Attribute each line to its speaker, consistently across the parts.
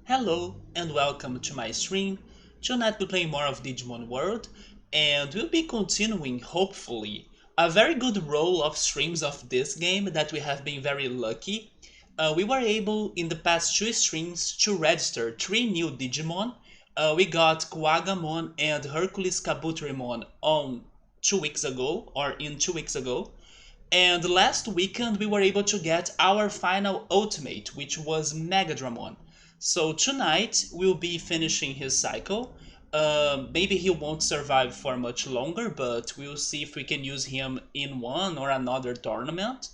Speaker 1: Hello and welcome to my stream. Tonight we're playing more of Digimon World and we'll be continuing, hopefully, a very good roll of streams of this game that we have been very lucky. We were able in the past two streams to register three new Digimon. We got Kuagamon and Hercules Kabutorimon on 2 weeks ago, or in 2 weeks ago. And last weekend we were able to get our final ultimate, which was Megadramon. So tonight we'll be finishing his cycle. Maybe he won't survive for much longer, but we'll see if we can use him in one or another tournament.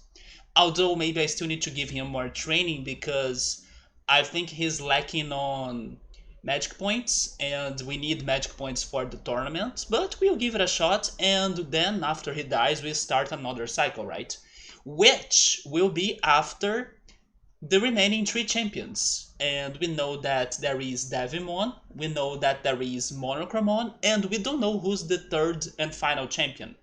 Speaker 1: Although maybe I still need to give him more training because I think he's lacking on magic points and we need magic points for the tournament. But we'll give it a shot and then after he dies we start another cycle, right? Which will be after the remaining three champions. And we know that there is Devimon, we know that there is Monochromon, and we don't know who's the third and final champion.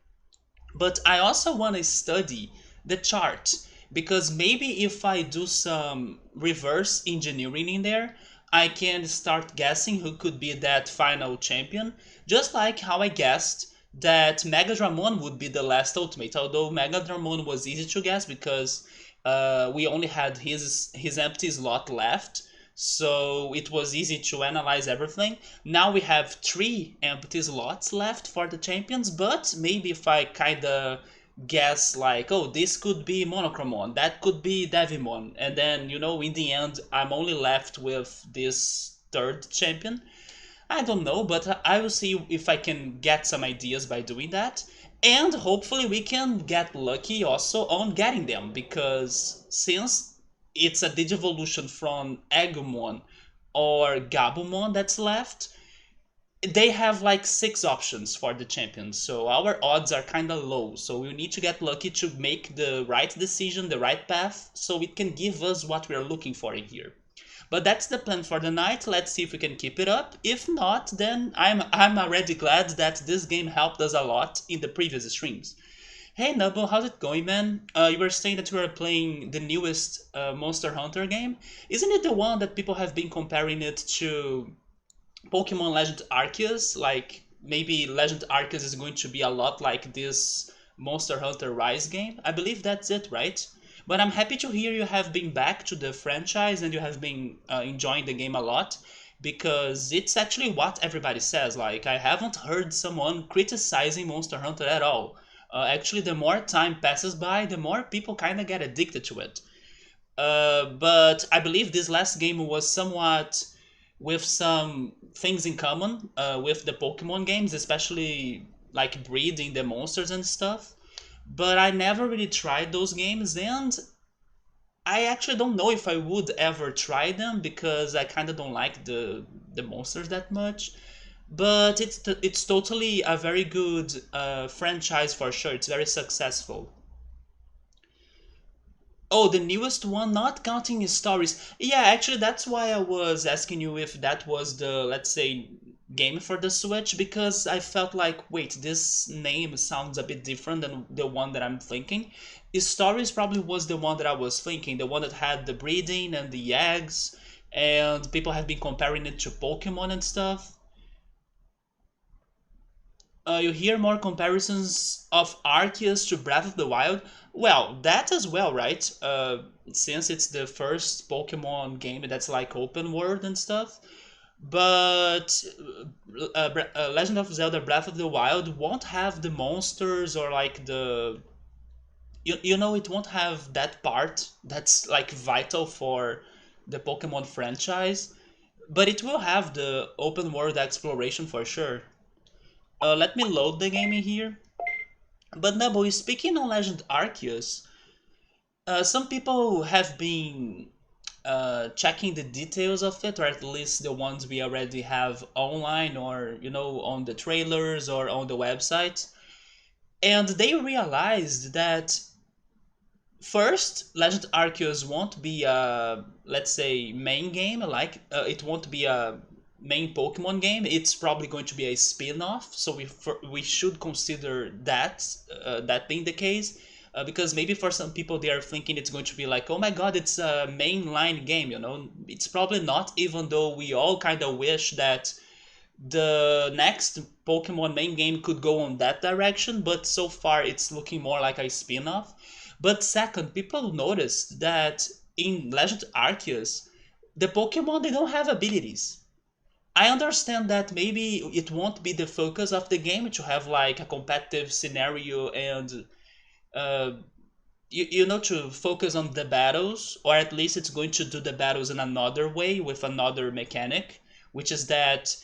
Speaker 1: But I also want to study the chart because maybe if I do some reverse engineering in there, I can start guessing who could be that final champion, just like how I guessed that Megadramon would be the last ultimate, although Megadramon was easy to guess because we only had his empty slot left, so it was easy to analyze everything. Now we have three empty slots left for the champions, but maybe if I kinda guess like, oh, this could be Monochromon, that could be Devimon, and then in the end I'm only left with this third champion. I don't know, but I will see if I can get some ideas by doing that. And hopefully we can get lucky also on getting them, because since it's a Digivolution from Agumon or Gabumon that's left, they have like 6 options for the champions, so our odds are kinda low. So we need to get lucky to make the right decision, the right path, so it can give us what we're looking for in here. But that's the plan for the night. Let's see if we can keep it up. If not, then I'm already glad that this game helped us a lot in the previous streams. Hey Nubble, how's it going, man? You were saying that you were playing the newest Monster Hunter game. Isn't it the one that people have been comparing it to Pokemon Legend Arceus? Like maybe Legend Arceus is going to be a lot like this Monster Hunter Rise game. I believe that's it, right? But I'm happy to hear you have been back to the franchise and you have been enjoying the game a lot, because it's actually what everybody says. Like, I haven't heard someone criticizing Monster Hunter at all. Actually, the more time passes by, the more people kind of get addicted to it. But I believe this last game was somewhat with some things in common with the Pokemon games, especially like breeding the monsters and stuff. But I never really tried those games, and I actually don't know if I would ever try them because I kind of don't like the monsters that much. But it's totally a very good franchise for sure. It's very successful. Oh, the newest one, not counting his stories. Yeah, actually, that's why I was asking you if that was the, let's say, game for the Switch, because I felt like, wait, this name sounds a bit different than the one that I'm thinking. His stories probably was the one that I was thinking, the one that had the breeding and the eggs, and people have been comparing it to Pokemon and stuff. You hear more comparisons of Arceus to Breath of the Wild. Well, that as well, right? Since it's the first Pokemon game that's like open world and stuff. But Legend of Zelda Breath of the Wild won't have the monsters or like it won't have that part that's like vital for the Pokemon franchise. But it will have the open world exploration for sure. Let me load the game in here. But Nabo, speaking on Legend Arceus, some people have been checking the details of it, or at least the ones we already have online, or on the trailers or on the website, and they realized that first, Legend Arceus won't be a, let's say, main game. Like it won't be a main Pokemon game. It's probably going to be a spin-off. So we should consider that being the case. because maybe for some people they are thinking it's going to be like, oh my god, it's a mainline game, you know. It's probably not, even though we all kind of wish that the next Pokemon main game could go on that direction, but so far it's looking more like a spin-off. But second, people noticed that in Legend Arceus, the Pokemon, they don't have abilities. I understand that maybe it won't be the focus of the game to have like a competitive scenario and uh, you know, to focus on the battles, or at least it's going to do the battles in another way with another mechanic, which is that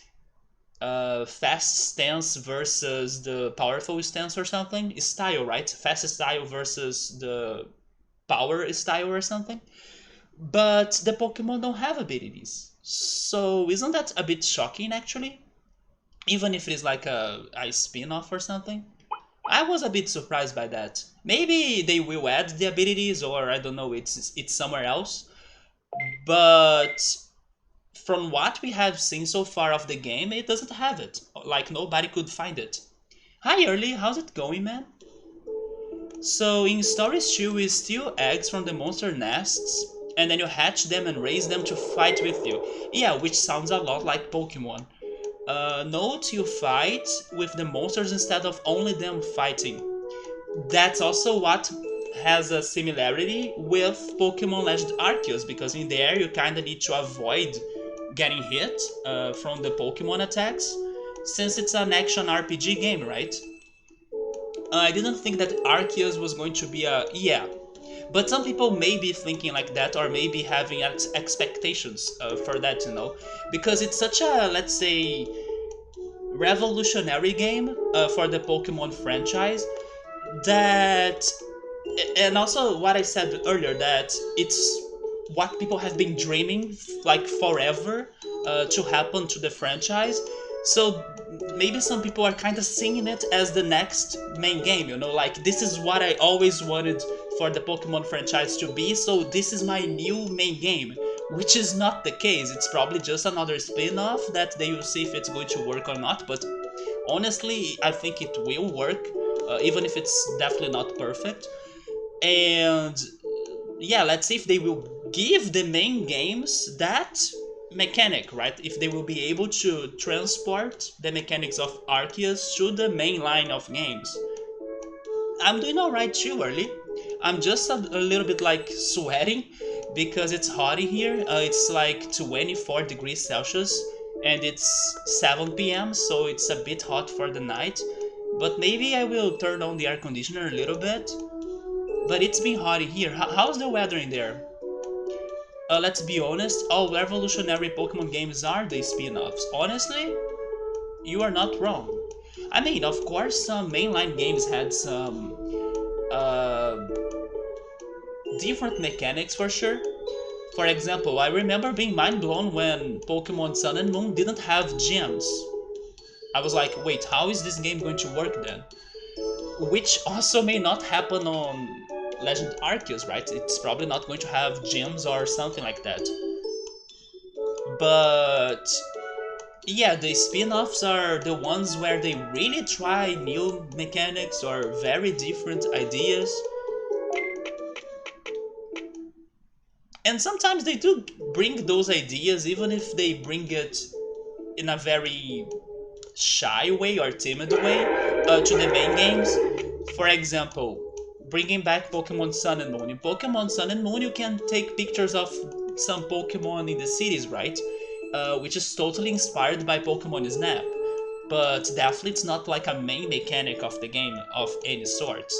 Speaker 1: fast stance versus the powerful stance or something. Style, right? Fast style versus the power style or something. But the Pokemon don't have abilities. So isn't that a bit shocking actually? Even if it is like a spin-off or something? I was a bit surprised by that. Maybe they will add the abilities, or I don't know, it's somewhere else. But from what we have seen so far of the game, it doesn't have it. Like nobody could find it. Hi Early, how's it going, man? So in Stories 2, we steal eggs from the monster nests, and then you hatch them and raise them to fight with you. Yeah, which sounds a lot like Pokemon. Note you fight with the monsters instead of only them fighting. That's also what has a similarity with Pokemon Legend Arceus, because in there you kinda need to avoid getting hit from the Pokemon attacks, since it's an action RPG game, right? I didn't think that Arceus was going to be a... yeah. But some people may be thinking like that, or maybe having expectations for that, you know? Because it's such a, let's say, revolutionary game for the Pokemon franchise, that... and also what I said earlier, that it's what people have been dreaming like forever to happen to the franchise. So maybe some people are kind of seeing it as the next main game, you know, like this is what I always wanted for the Pokemon franchise to be, so this is my new main game, which is not the case. It's probably just another spin-off that they will see if it's going to work or not, but honestly I think it will work, even if it's definitely not perfect. And yeah, let's see if they will give the main games that mechanic, right? If they will be able to transport the mechanics of Arceus to the main line of games. I'm doing alright too, Early. I'm just a little bit like sweating because it's hot in here. It's like 24 degrees Celsius and it's 7 p.m. so it's a bit hot for the night. But maybe I will turn on the air conditioner a little bit. But it's been hot in here. How's the weather in there? Let's be honest, all revolutionary Pokemon games are the spin-offs. Honestly, you are not wrong. I mean, of course, some mainline games had some different mechanics for sure. For example, I remember being mind-blown when Pokemon Sun and Moon didn't have gems. I was like, wait, how is this game going to work then? Which also may not happen on Legend Arceus, right? It's probably not going to have gems or something like that. But yeah, the spin-offs are the ones where they really try new mechanics or very different ideas. And sometimes they do bring those ideas, even if they bring it in a very shy way or timid way to the main games. For example, bringing back Pokemon Sun and Moon. In Pokemon Sun and Moon, you can take pictures of some Pokemon in the cities, right? Which is totally inspired by Pokemon Snap. But definitely it's not like a main mechanic of the game of any sort.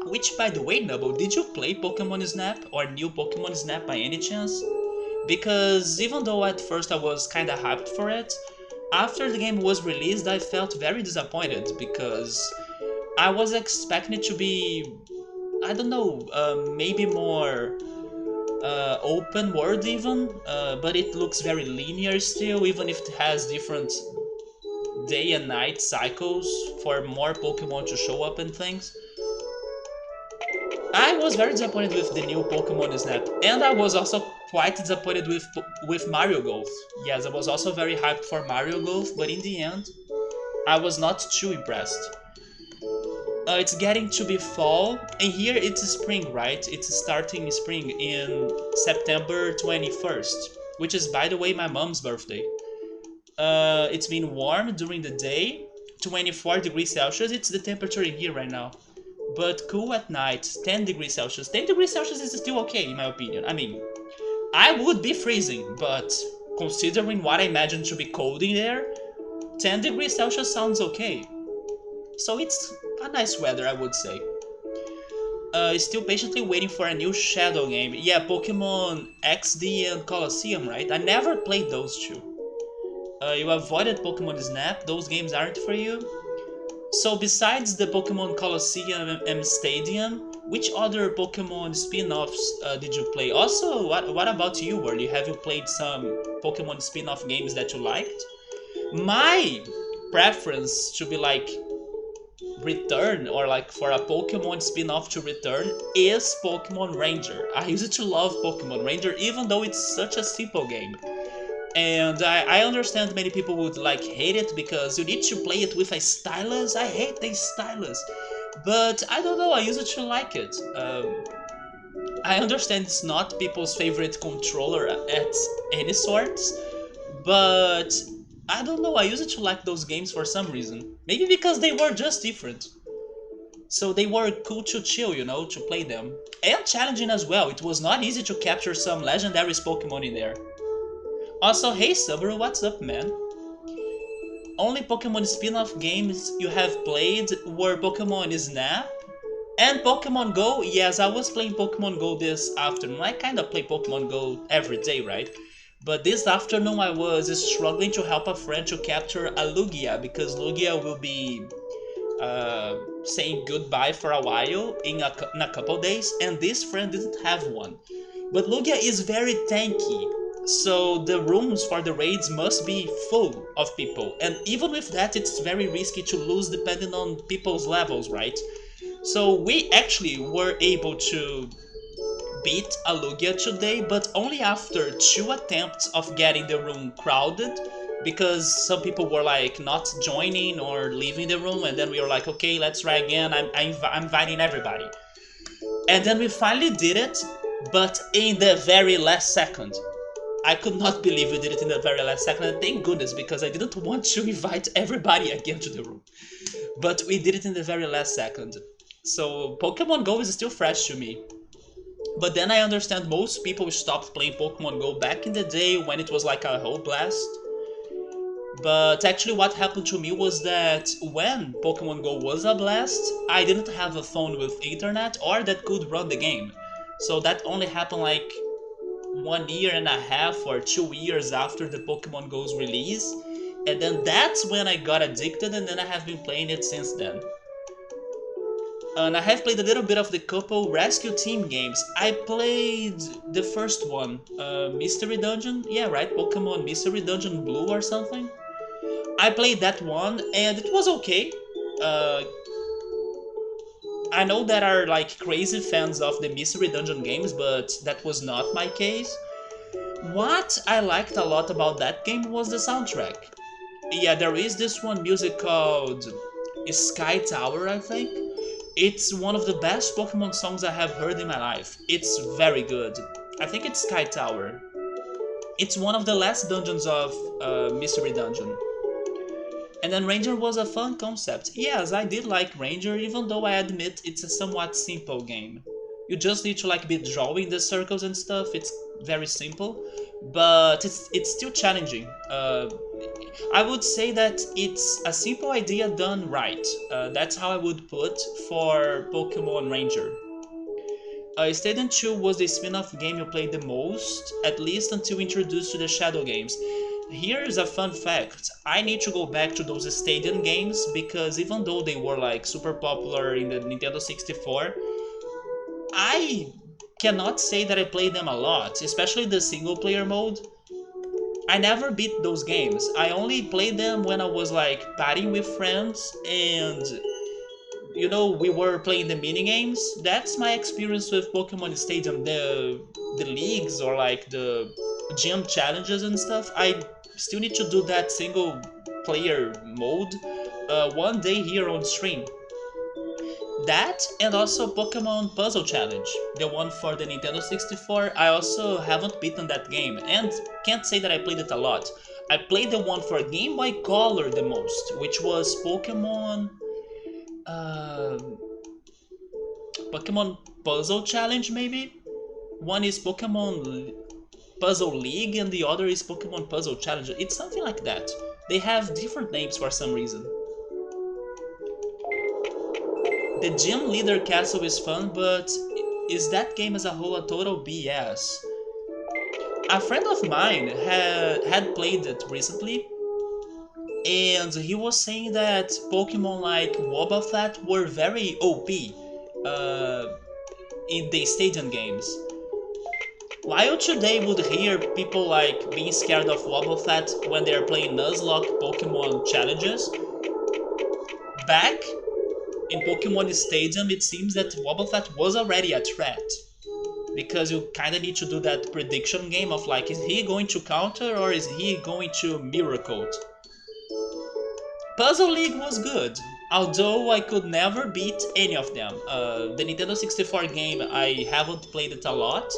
Speaker 1: Which, by the way, Nubble, did you play Pokemon Snap or new Pokemon Snap by any chance? Because even though at first I was kinda hyped for it, after the game was released I felt very disappointed because I was expecting it to be, I don't know, maybe more open world even, but it looks very linear still, even if it has different day and night cycles for more Pokemon to show up and things. I was very disappointed with the new Pokemon Snap, and I was also quite disappointed with Mario Golf. Yes, I was also very hyped for Mario Golf, but in the end, I was not too impressed. It's getting to be fall, and here it's spring, right? It's starting spring in September 21st, which is, by the way, my mom's birthday. It's been warm during the day, 24 degrees Celsius. It's the temperature in here right now. But cool at night, 10 degrees Celsius. 10 degrees Celsius is still okay, in my opinion. I mean, I would be freezing, but considering what I imagine to be cold in there, 10 degrees Celsius sounds okay. So it's a nice weather, I would say. Still patiently waiting for a new Shadow game. Yeah, Pokemon XD and Colosseum, right? I never played those two. You avoided Pokemon Snap, those games aren't for you. So besides the Pokemon Colosseum and Stadium, which other Pokemon spin-offs did you play? Also, what about you, Worley? Have you played some Pokemon spin-off games that you liked? My preference to be like return, or like for a Pokemon spin-off to return, is Pokemon Ranger. I used to love Pokemon Ranger even though it's such a simple game. And I understand many people would like hate it because you need to play it with a stylus. I hate the stylus. But I don't know, I used to like it. I understand it's not people's favorite controller at any sorts, but I don't know, I used to like those games for some reason. Maybe because they were just different. So they were cool to chill, you know, to play them. And challenging as well. It was not easy to capture some legendary Pokemon in there. Also, hey Subaru, what's up, man? Only Pokemon spin-off games you have played were Pokemon Snap and Pokemon Go. Yes, I was playing Pokemon Go this afternoon. I kinda play Pokemon Go every day, right? But this afternoon I was struggling to help a friend to capture a Lugia, because Lugia will be saying goodbye for a while in a couple days, and this friend didn't have one. But Lugia is very tanky, so the rooms for the raids must be full of people, and even with that it's very risky to lose depending on people's levels, right? So we actually were able to beat a Lugia today, but only after 2 attempts of getting the room crowded, because some people were like not joining or leaving the room, and then we were like, okay, let's try again. I'm inviting everybody. And then we finally did it, but in the very last second. I could not believe we did it in the very last second, and thank goodness, because I didn't want to invite everybody again to the room. But we did it in the very last second. So Pokemon Go is still fresh to me. But then I understand most people stopped playing Pokemon Go back in the day when it was like a whole blast. But actually what happened to me was that when Pokemon Go was a blast, I didn't have a phone with internet or that could run the game. So that only happened like 1.5 or 2 years after the Pokemon Go's release. And then that's when I got addicted, and then I have been playing it since then. And I have played a little bit of the couple rescue team games. I played the first one, Mystery Dungeon. Yeah, right, Pokemon Mystery Dungeon Blue or something. I played that one and it was okay. I know there are like crazy fans of the Mystery Dungeon games, but that was not my case. What I liked a lot about that game was the soundtrack. Yeah, there is this one music called Sky Tower, I think. It's one of the best Pokemon songs I have heard in my life. It's very good. I think it's Sky Tower. It's one of the last dungeons of Mystery Dungeon. And then Ranger was a fun concept. Yes, I did like Ranger, even though I admit it's a somewhat simple game. You just need to like be drawing the circles and stuff. It's very simple, but it's still challenging. I would say that it's a simple idea done right. That's how I would put for Pokemon Ranger. Stadium 2 was the spin-off game you played the most, at least until introduced to the Shadow games. Here's a fun fact. I need to go back to those Stadium games because even though they were like super popular in the Nintendo 64, I cannot say that I played them a lot, especially the single player mode. I never beat those games. I only played them when I was like partying with friends and you know, we were playing the mini games. That's my experience with Pokemon Stadium. The leagues or like the gym challenges and stuff. I still need to do that single player mode one day here on stream. That and also Pokemon Puzzle Challenge, the one for the Nintendo 64. I also haven't beaten that game and can't say that I played it a lot. I played the one for Game Boy Color the most, which was uh, Pokemon Puzzle Challenge maybe? One is Puzzle League and the other is Pokemon Puzzle Challenge. It's something like that. They have different names for some reason. The Gym Leader Castle is fun, but is that game as a whole a total BS? A friend of mine had played it recently, and he was saying that Pokemon like Wobbuffet were very OP in the stadium games. While today would hear people like being scared of Wobbuffet when they're playing Nuzlocke Pokemon challenges, back in Pokemon Stadium it seems that Wobbuffet was already a threat. Because you kinda need to do that prediction game of like, is he going to counter or is he going to Miracle? Puzzle League was good, although I could never beat any of them. The Nintendo 64 game, I haven't played it a lot,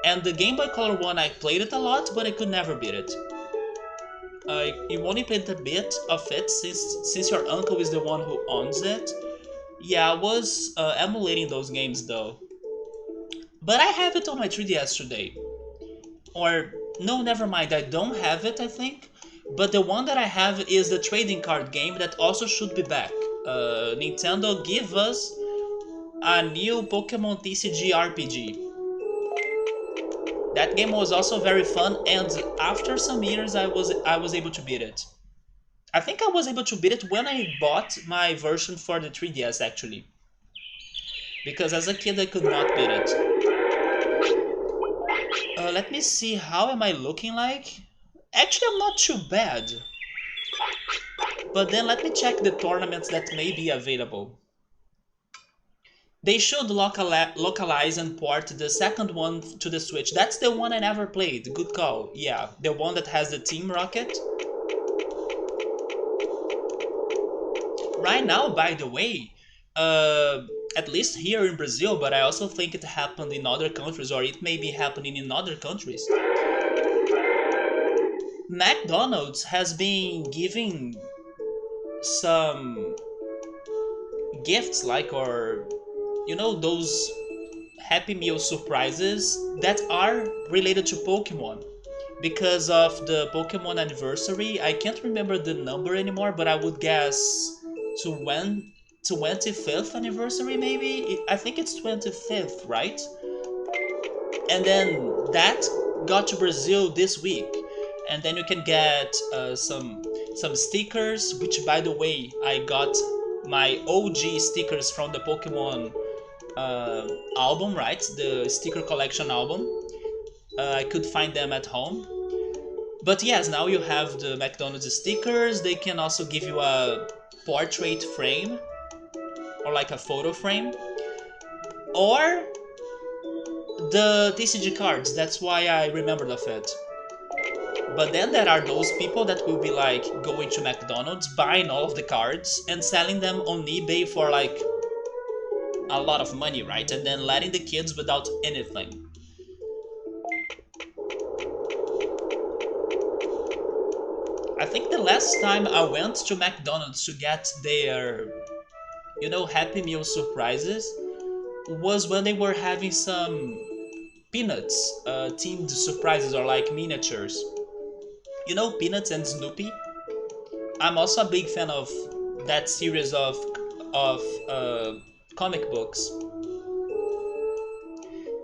Speaker 1: and the Game Boy Color one, I played it a lot, but I could never beat it. You only played a bit of it since your uncle is the one who owns it. Yeah, I was emulating those games though. But I have it on my 3DS today. Or, no, never mind, I don't have it, I think. But the one that I have is the trading card game that also should be back. Nintendo, give us a new Pokemon TCG RPG. That game was also very fun, and after some years I was able to beat it. I think I was able to beat it when I bought my version for the 3DS actually. Because as a kid I could not beat it. Let me see, how am I looking like? Actually, I'm not too bad. But then let me check the tournaments that may be available. They should localize and port the second one to the Switch. That's the one I never played. Good call. Yeah, the one that has the Team Rocket. Right now, by the way, at least here in Brazil, but I also think it happened in other countries, or it may be happening in other countries. McDonald's has been giving some gifts like, or you know, those Happy Meal surprises that are related to Pokemon. Because of the Pokemon anniversary, I can't remember the number anymore, but I would guess to when 25th anniversary maybe? I think it's 25th, right? And then that got to Brazil this week. And then you can get some stickers, which by the way, I got my OG stickers from the Pokemon album, right? The sticker collection album. I could find them at home. But yes, now you have the McDonald's stickers. They can also give you a portrait frame or like a photo frame, or the TCG cards. That's why I remembered of it. But then there are those people that will be like going to McDonald's, buying all of the cards and selling them on eBay for like a lot of money, right? And then letting the kids without anything. I think the last time I went to McDonald's to get their, you know, Happy Meal surprises was when they were having some Peanuts themed surprises, or like miniatures. You know, Peanuts and Snoopy? I'm also a big fan of that series of comic books.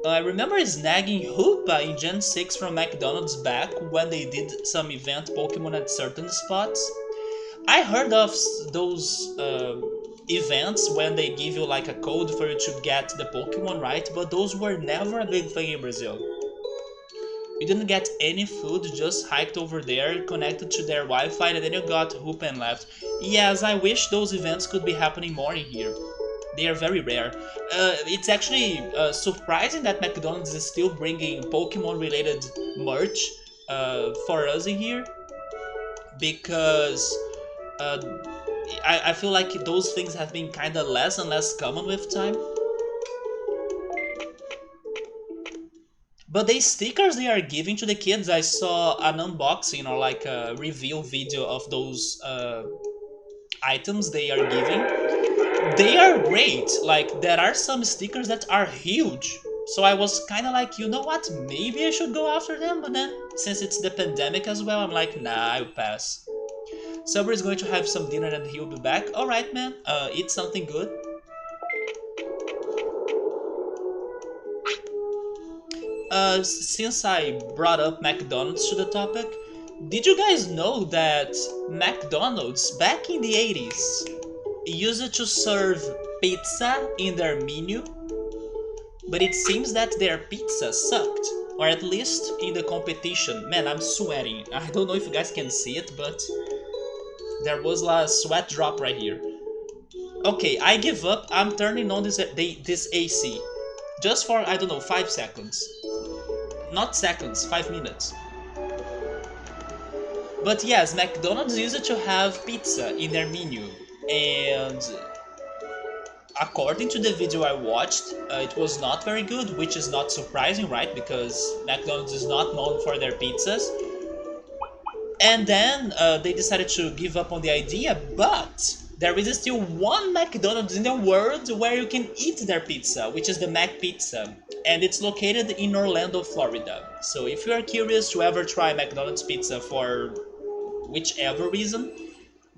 Speaker 1: I remember snagging Hoopa in Gen 6 from McDonald's back when they did some event Pokemon at certain spots. I heard of those events when they give you like a code for you to get the Pokemon, right? But those were never a big thing in Brazil. You didn't get any food, just hiked over there, connected to their Wi-Fi, and then you got Hoopa and left. Yes, I wish those events could be happening more in here. They are very rare. It's actually surprising that McDonald's is still bringing Pokemon-related merch for us in here, because I feel like those things have been kind of less and less common with time. But the stickers they are giving to the kids, I saw an unboxing or like a review video of those items they are giving. They are great. Like there are some stickers that are huge. So I was kind of like, you know what? Maybe I should go after them. But then since it's the pandemic as well, I'm like, nah, I'll pass. Summer is going to have some dinner and he'll be back. All right, man. Eat something good. Since I brought up McDonald's to the topic, did you guys know that McDonald's back in the 80s used to serve pizza in their menu? But it seems that their pizza sucked, or at least in the competition. Man, I'm sweating. I don't know if you guys can see it, but there was a sweat drop right here. Okay, I give up. I'm turning on this AC. Just for, I don't know, 5 seconds. Not seconds, 5 minutes. But yes, McDonald's used to have pizza in their menu. And according to the video I watched, it was not very good, which is not surprising, right? Because McDonald's is not known for their pizzas. And then they decided to give up on the idea, but there is still one McDonald's in the world where you can eat their pizza, which is the Mac Pizza. And it's located in Orlando, Florida. So if you are curious to ever try McDonald's pizza for whichever reason,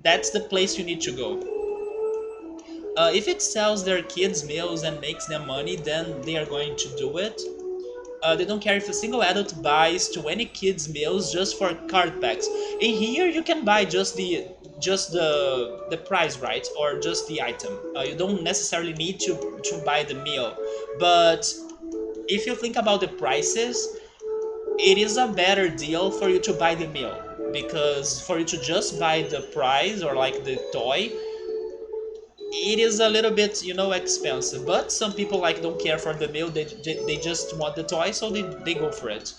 Speaker 1: that's the place you need to go. If it sells their kids meals and makes them money, then they are going to do it. They don't care if a single adult buys 20 kids meals just for card packs. In here, you can buy just the price, right, or just the item. You don't necessarily need to buy the meal. But if you think about the prices, it is a better deal for you to buy the meal, because for you to just buy the prize or like the toy, it is a little bit, you know, expensive. But some people like don't care for the meal, they just want the toy, so they go for it.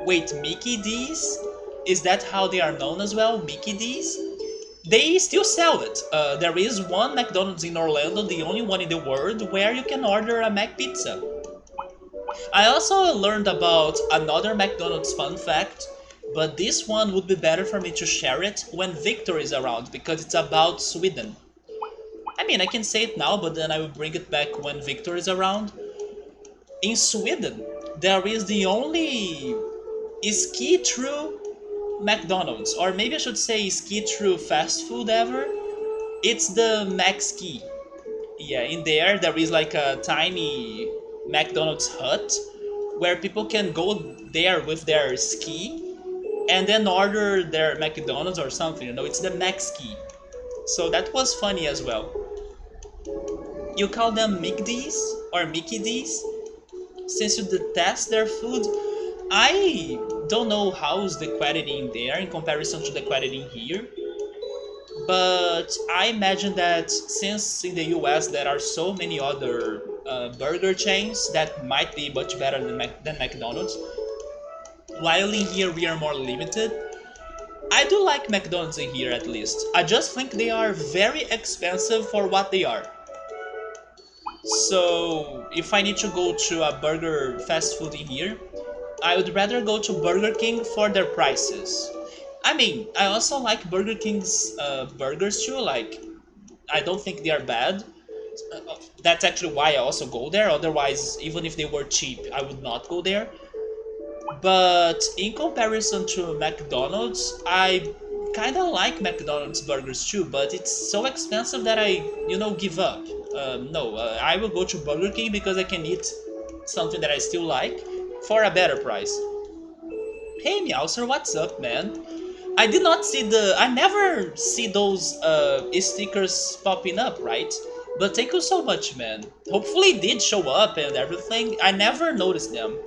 Speaker 1: Wait, Mickey D's? Is that how they are known as well? Mickey D's? They still sell it. There is one McDonald's in Orlando, the only one in the world, where you can order a Mac Pizza. I also learned about another McDonald's fun fact, but this one would be better for me to share it when Victor is around, because it's about Sweden. I mean, I can say it now, but then I will bring it back when Victor is around. In Sweden, there is the only ski-true McDonald's, or maybe I should say ski-true fast food ever. It's the Ski. Yeah, in there is like a tiny McDonald's hut where people can go there with their ski and then order their McDonald's or something, you know, it's the Ski. So that was funny as well. You call them McD's or Mickey D's since you detest their food. I don't know how's the quality in there in comparison to the quality in here, but I imagine that since in the US there are so many other burger chains that might be much better than McDonald's, while in here we are more limited. I do like McDonald's in here at least. I just think they are very expensive for what they are. So if I need to go to a burger fast food in here, I would rather go to Burger King for their prices. I mean, I also like Burger King's burgers too, like, I don't think they are bad. That's actually why I also go there, otherwise, even if they were cheap, I would not go there. But in comparison to McDonald's, I kinda like McDonald's burgers too, but it's so expensive that I, you know, give up. I will go to Burger King because I can eat something that I still like for a better price. Hey Meowser, what's up, man? I did not see I never see those stickers popping up, right? But thank you so much, man. Hopefully it did show up and everything. I never noticed them.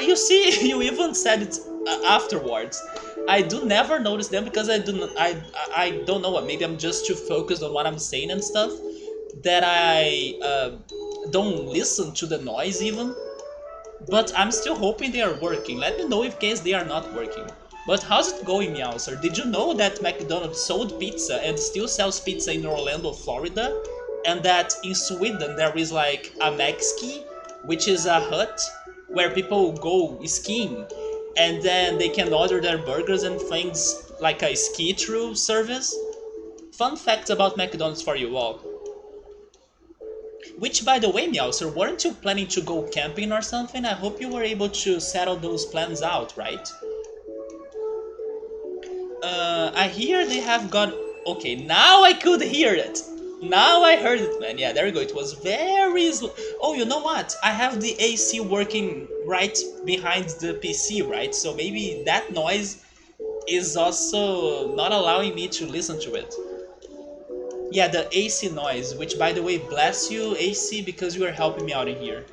Speaker 1: You see, you even said it afterwards. I do never notice them because I don't know what, maybe I'm just too focused on what I'm saying and stuff, that I don't listen to the noise even. But I'm still hoping they are working. Let me know if case they are not working. But how's it going, Meowser? Did you know that McDonald's sold pizza and still sells pizza in Orlando, Florida? And that in Sweden there is like a Ski, which is a hut where people go skiing and then they can order their burgers and things like a ski through service. Fun facts about McDonald's for you all. Which, by the way, Meowser, weren't you planning to go camping or something? I hope you were able to settle those plans out, right? I hear they have got... Okay, now I could hear it! Now I heard it, man. Yeah, there we go. It was very slow. Oh, you know what? I have the AC working right behind the PC, right? So maybe that noise is also not allowing me to listen to it. Yeah, the AC noise, which by the way, bless you AC because you are helping me out in here.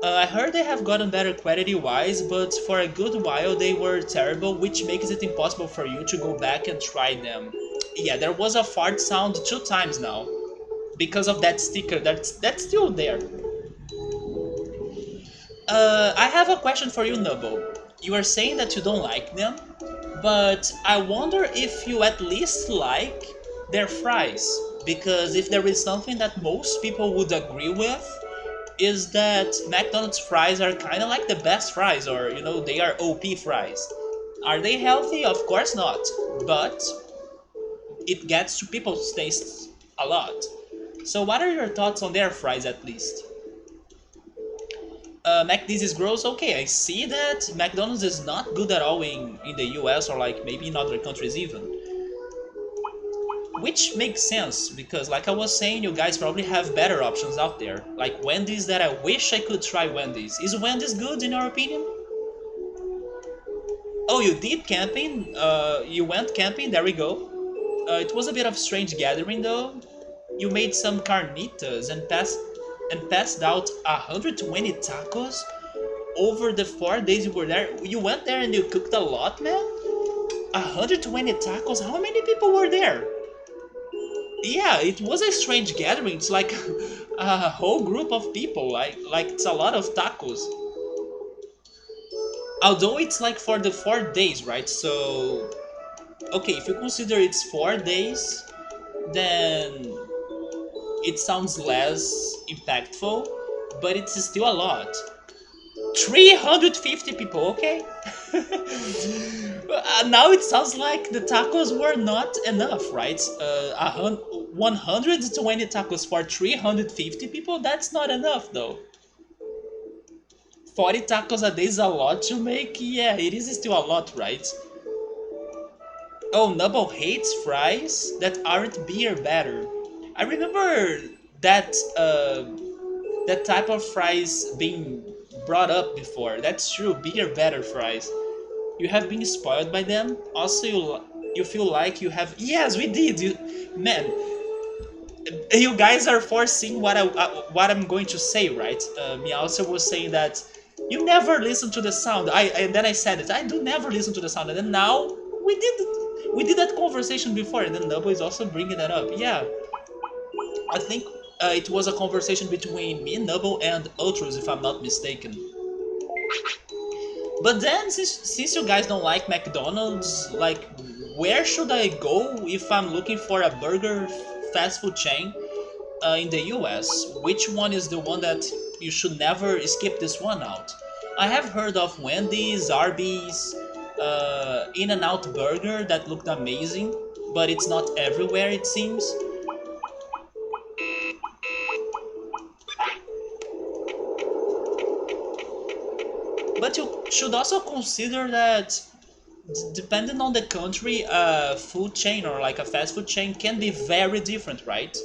Speaker 1: I heard they have gotten better quality-wise, but for a good while they were terrible, which makes it impossible for you to go back and try them. Yeah, there was a fart sound 2 times now, because of that sticker that's still there. I have a question for you, Nubble. You are saying that you don't like them, but I wonder if you at least like their fries, because if there is something that most people would agree with, is that McDonald's fries are kind of like the best fries, or you know, they are OP fries. Are they healthy? Of course not, but it gets to people's tastes a lot. So what are your thoughts on their fries at least? McD's is gross? Okay, I see that McDonald's is not good at all in the US or like maybe in other countries even. Which makes sense, because like I was saying, you guys probably have better options out there. Like Wendy's that I wish I could try Wendy's. Is Wendy's good in your opinion? Oh, you did camping? You went camping? There we go. It was a bit of strange gathering though. You made some carnitas and passed out 120 tacos over the 4 days you were there. You went there and you cooked a lot, man? 120 tacos? How many people were there? Yeah, it was a strange gathering. It's like a whole group of people. Like it's a lot of tacos. Although it's like for the 4 days, right? So, okay, if you consider it's 4 days, then it sounds less impactful, but it's still a lot. 350 people, okay? Now it sounds like the tacos were not enough, right? 120 tacos for 350 people? That's not enough, though. 40 tacos a day is a lot to make? Yeah, it is still a lot, right? Oh, Nubble hates fries that aren't beer batter. I remember that that type of fries being brought up before. That's true, beer batter fries. You have been spoiled by them. Also, you feel like you have. Yes, we did. Man, you guys are foreseeing what I'm going to say, right? Meowser was saying that you never listen to the sound. And then I said it. I do never listen to the sound. And then now we did that conversation before, and then Nubble is also bringing that up. Yeah, I think it was a conversation between me, Nubble, and Ultros, if I'm not mistaken. But then, since you guys don't like McDonald's, like, where should I go if I'm looking for a burger fast food chain in the US? Which one is the one that you should never skip this one out? I have heard of Wendy's, Arby's, In-N-Out Burger that looked amazing, but it's not everywhere it seems. But you should also consider that depending on the country, a food chain or like a fast food chain can be very different, right?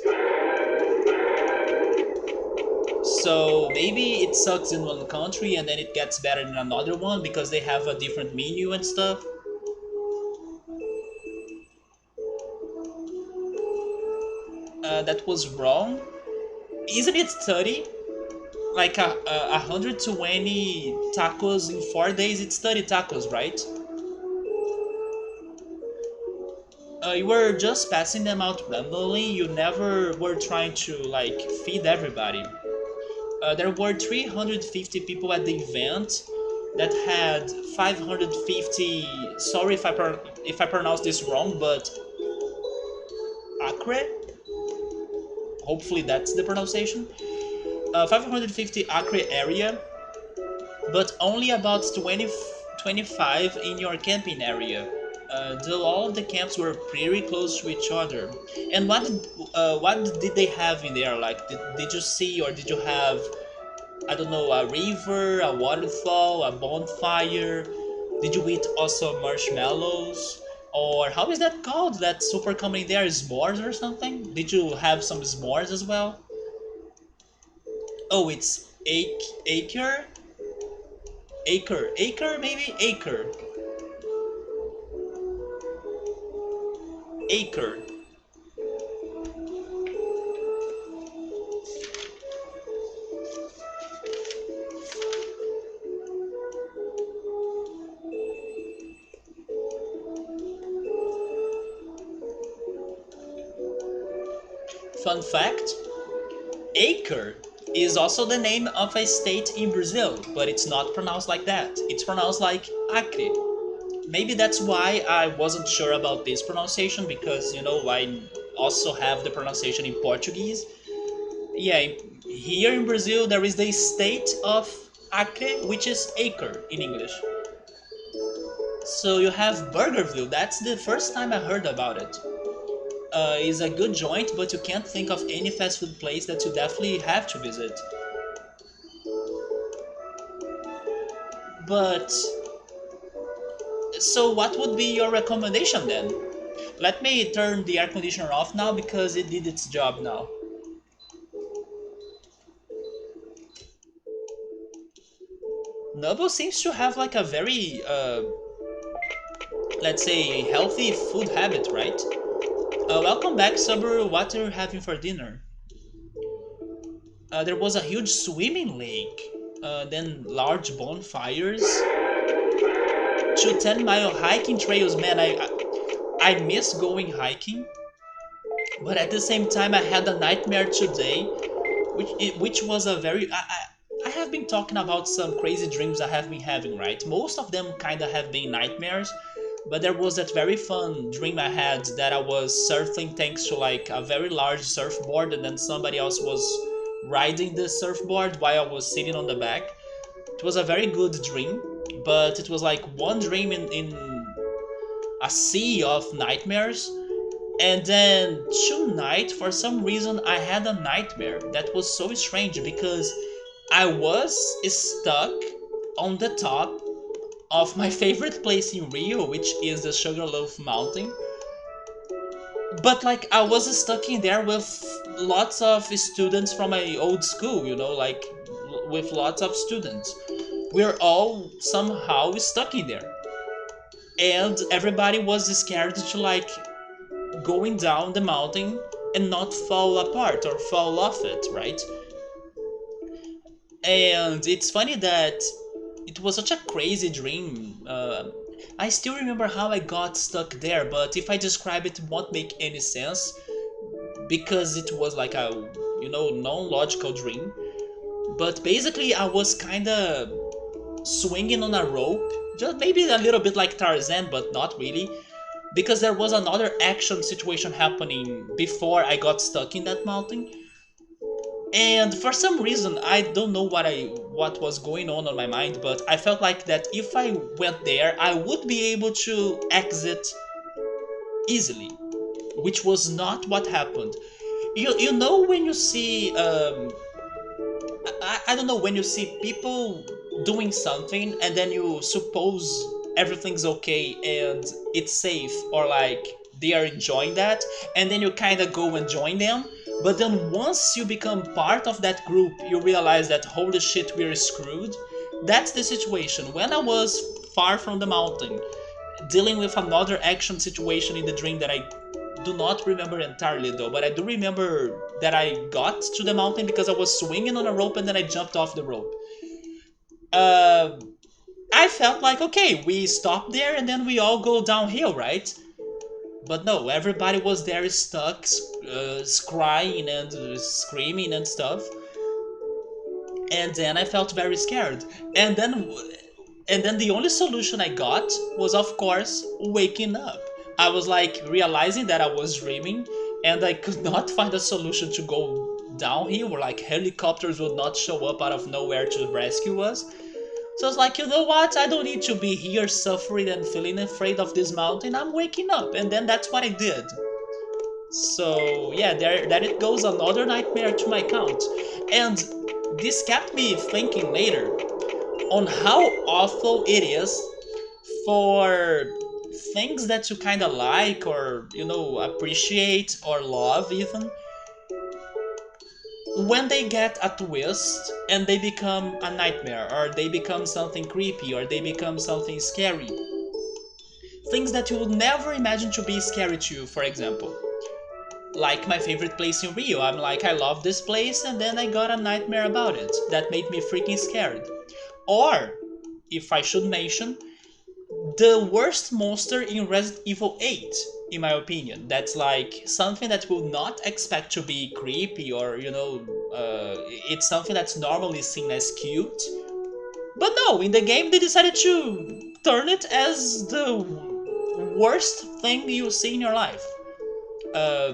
Speaker 1: So maybe it sucks in one country and then it gets better in another one because they have a different menu and stuff. That was wrong. Isn't it 30? Like 120 tacos in 4 days, it's 30 tacos, right? You were just passing them out randomly, you never were trying to like feed everybody. There were 350 people at the event, that had 550. Sorry if I pronounce this wrong, but acre. Hopefully that's the pronunciation. 550 acre area, but only about 25 in your camping area. Though all of the camps were pretty close to each other. And what did they have in there? Like, did you see or did you have, I don't know, a river, a waterfall, a bonfire? Did you eat also marshmallows? Or how is that called? That super common in there, s'mores or something? Did you have some s'mores as well? Oh, it's acre, acre, maybe acre, acre. Fun fact: acre is also the name of a state in Brazil, but it's not pronounced like that. It's pronounced like Acre. Maybe that's why I wasn't sure about this pronunciation, because I also have the pronunciation in Portuguese. Yeah, here in Brazil there is the state of Acre, which is acre in English. So you have Burgerville. That's the first time I heard about it. Is a good joint, but you can't think of any fast food place that you definitely have to visit. But so what would be your recommendation then? Let me turn the air conditioner off now because it did its job now. Noble seems to have like a very, let's say, healthy food habit, right? Welcome back, Subaru. What are you having for dinner? There was a huge swimming lake, then large bonfires, 2 10-mile hiking trails. Man, I miss going hiking, but at the same time I had a nightmare today, which was a very I have been talking about some crazy dreams I have been having, right? Most of them kind of have been nightmares, but there was that very fun dream I had that I was surfing thanks to like a very large surfboard, and then somebody else was riding the surfboard while I was sitting on the back. It was a very good dream, but it was like one dream in a sea of nightmares. And then tonight, for some reason, I had a nightmare that was so strange because I was stuck on the top of my favorite place in Rio, which is the Sugarloaf Mountain. But like I was stuck in there with lots of students from my old school, like with lots of students. We're all somehow stuck in there. And everybody was scared to like going down the mountain and not fall apart or fall off it, right? And it's funny that it was such a crazy dream. I still remember how I got stuck there, but if I describe it, it won't make any sense because it was like a, non-logical dream. But basically, I was kind of swinging on a rope, just maybe a little bit like Tarzan, but not really, because there was another action situation happening before I got stuck in that mountain. And for some reason, I don't know what was going on my mind, but I felt like that if I went there, I would be able to exit easily, which was not what happened. You know when you see I don't know, when you see people doing something and then you suppose everything's okay and it's safe, or like they are enjoying that, and then you kind of go and join them, but then once you become part of that group you realize that holy shit, we're screwed. That's the situation when I was far from the mountain, dealing with another action situation in the dream that I do not remember entirely though, but I do remember that I got to the mountain because I was swinging on a rope and then I jumped off the rope. I felt like, okay, we stop there and then we all go downhill, right? But no, everybody was there stuck, crying and screaming and stuff. And then I felt very scared. And then And then the only solution I got was, of course, waking up. I was like realizing that I was dreaming and I could not find a solution to go down here, where like helicopters would not show up out of nowhere to rescue us. So I was like, you know what? I don't need to be here suffering and feeling afraid of this mountain. I'm waking up. And then that's what I did. So yeah, there it goes, another nightmare to my count. And this kept me thinking later on how awful it is for things that you kind of like, or appreciate or love even, when they get a twist and they become a nightmare, or they become something creepy, or they become something scary. Things that you would never imagine to be scary to you, for example. Like my favorite place in Rio. I'm like, I love this place, and then I got a nightmare about it that made me freaking scared. Or, if I should mention, the worst monster in Resident Evil 8, in my opinion. That's like something that will not expect to be creepy, or, it's something that's normally seen as cute. But no, in the game they decided to turn it as the worst thing you see in your life. Uh,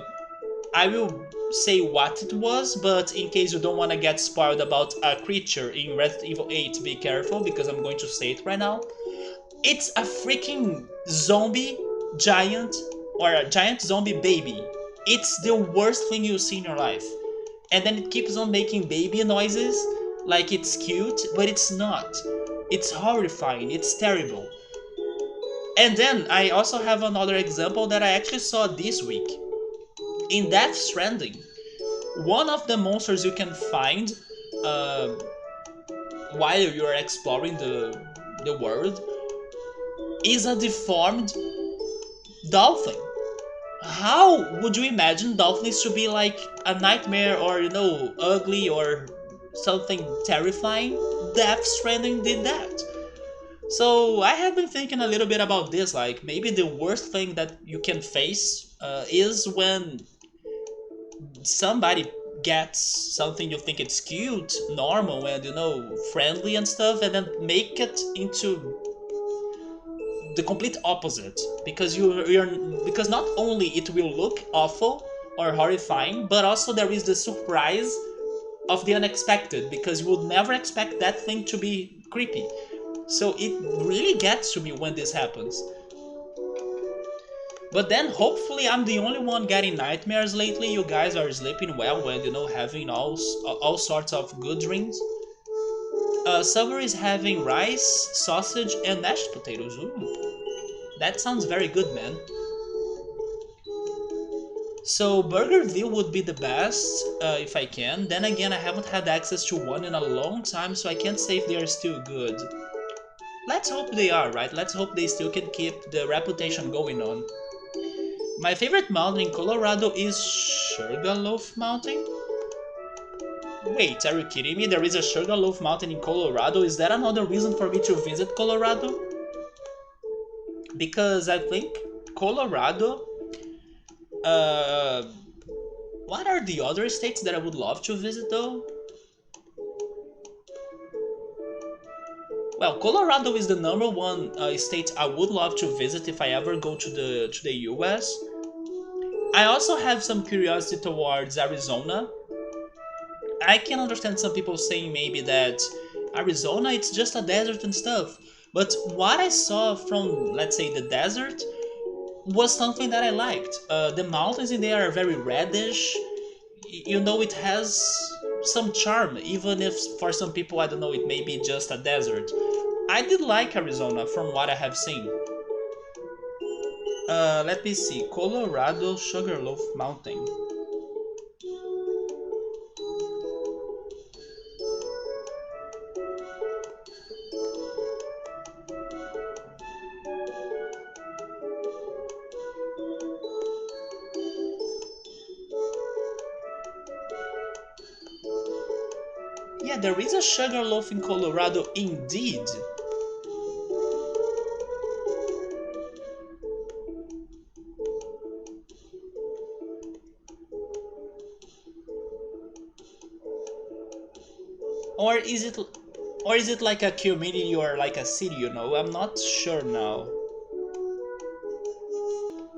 Speaker 1: I will say what it was, but in case you don't want to get spoiled about a creature in Resident Evil 8, be careful, because I'm going to say it right now. It's a freaking zombie giant, or a giant zombie baby. It's the worst thing you see in your life. And then it keeps on making baby noises like it's cute, but it's not. It's horrifying, it's terrible. And then I also have another example that I actually saw this week. In Death Stranding, one of the monsters you can find uh, while you're exploring the world is a deformed dolphin. How would you imagine dolphins to be like a nightmare, or ugly, or something terrifying? Death Stranding did that. So I have been thinking a little bit about this, like maybe the worst thing that you can face is when somebody gets something you think it's cute, normal, and friendly and stuff, and then make it into the complete opposite, because because not only it will look awful or horrifying, but also there is the surprise of the unexpected, because you would never expect that thing to be creepy. So it really gets to me when this happens. But then hopefully I'm the only one getting nightmares lately. You guys are sleeping well and having all sorts of good dreams. Summer is having rice, sausage, and mashed potatoes. Ooh, that sounds very good, man. So Burgerville would be the best if I can. Then again, I haven't had access to one in a long time, so I can't say if they are still good. Let's hope they are, right? Let's hope they still can keep the reputation going on. My favorite mountain in Colorado is Sugarloaf Mountain? Wait, are you kidding me? There is a Sugarloaf Mountain in Colorado? Is that another reason for me to visit Colorado? Because I think Colorado... what are the other states that I would love to visit though? Well, Colorado is the number one state I would love to visit if I ever go to the US. I also have some curiosity towards Arizona. I can understand some people saying maybe that Arizona, it's just a desert and stuff. But what I saw from, let's say, the desert was something that I liked. The mountains in there are very reddish. It has some charm, even if for some people, I don't know, it may be just a desert. I did like Arizona from what I have seen. Let me see. Colorado Sugarloaf Mountain. Yeah, there is a Sugarloaf in Colorado indeed. Or is it... Or is it like a community or like a city, you know? I'm not sure now.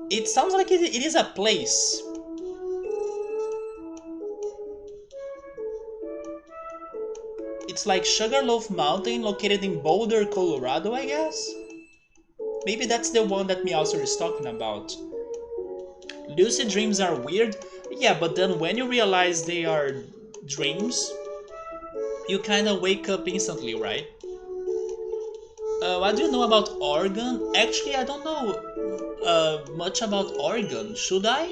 Speaker 1: It sounds like it is a place. It's like Sugarloaf Mountain located in Boulder, Colorado, I guess? Maybe that's the one that Meowser is talking about. Lucid dreams are weird. Yeah, but then when you realize they are dreams, you kinda wake up instantly, right? What do you know about Oregon? Actually, I don't know much about Oregon. Should I?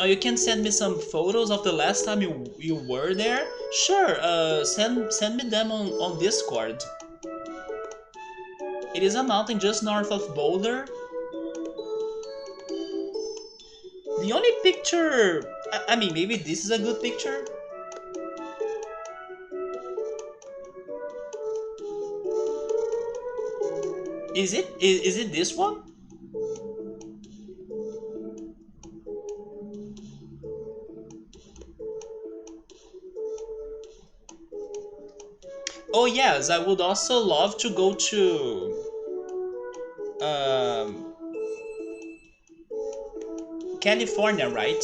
Speaker 1: You can send me some photos of the last time you were there? Sure, send me them on Discord. It is a mountain just north of Boulder. The only picture... I mean, maybe this is a good picture? Is it? Is it this one? Oh yes, I would also love to go to... California, right?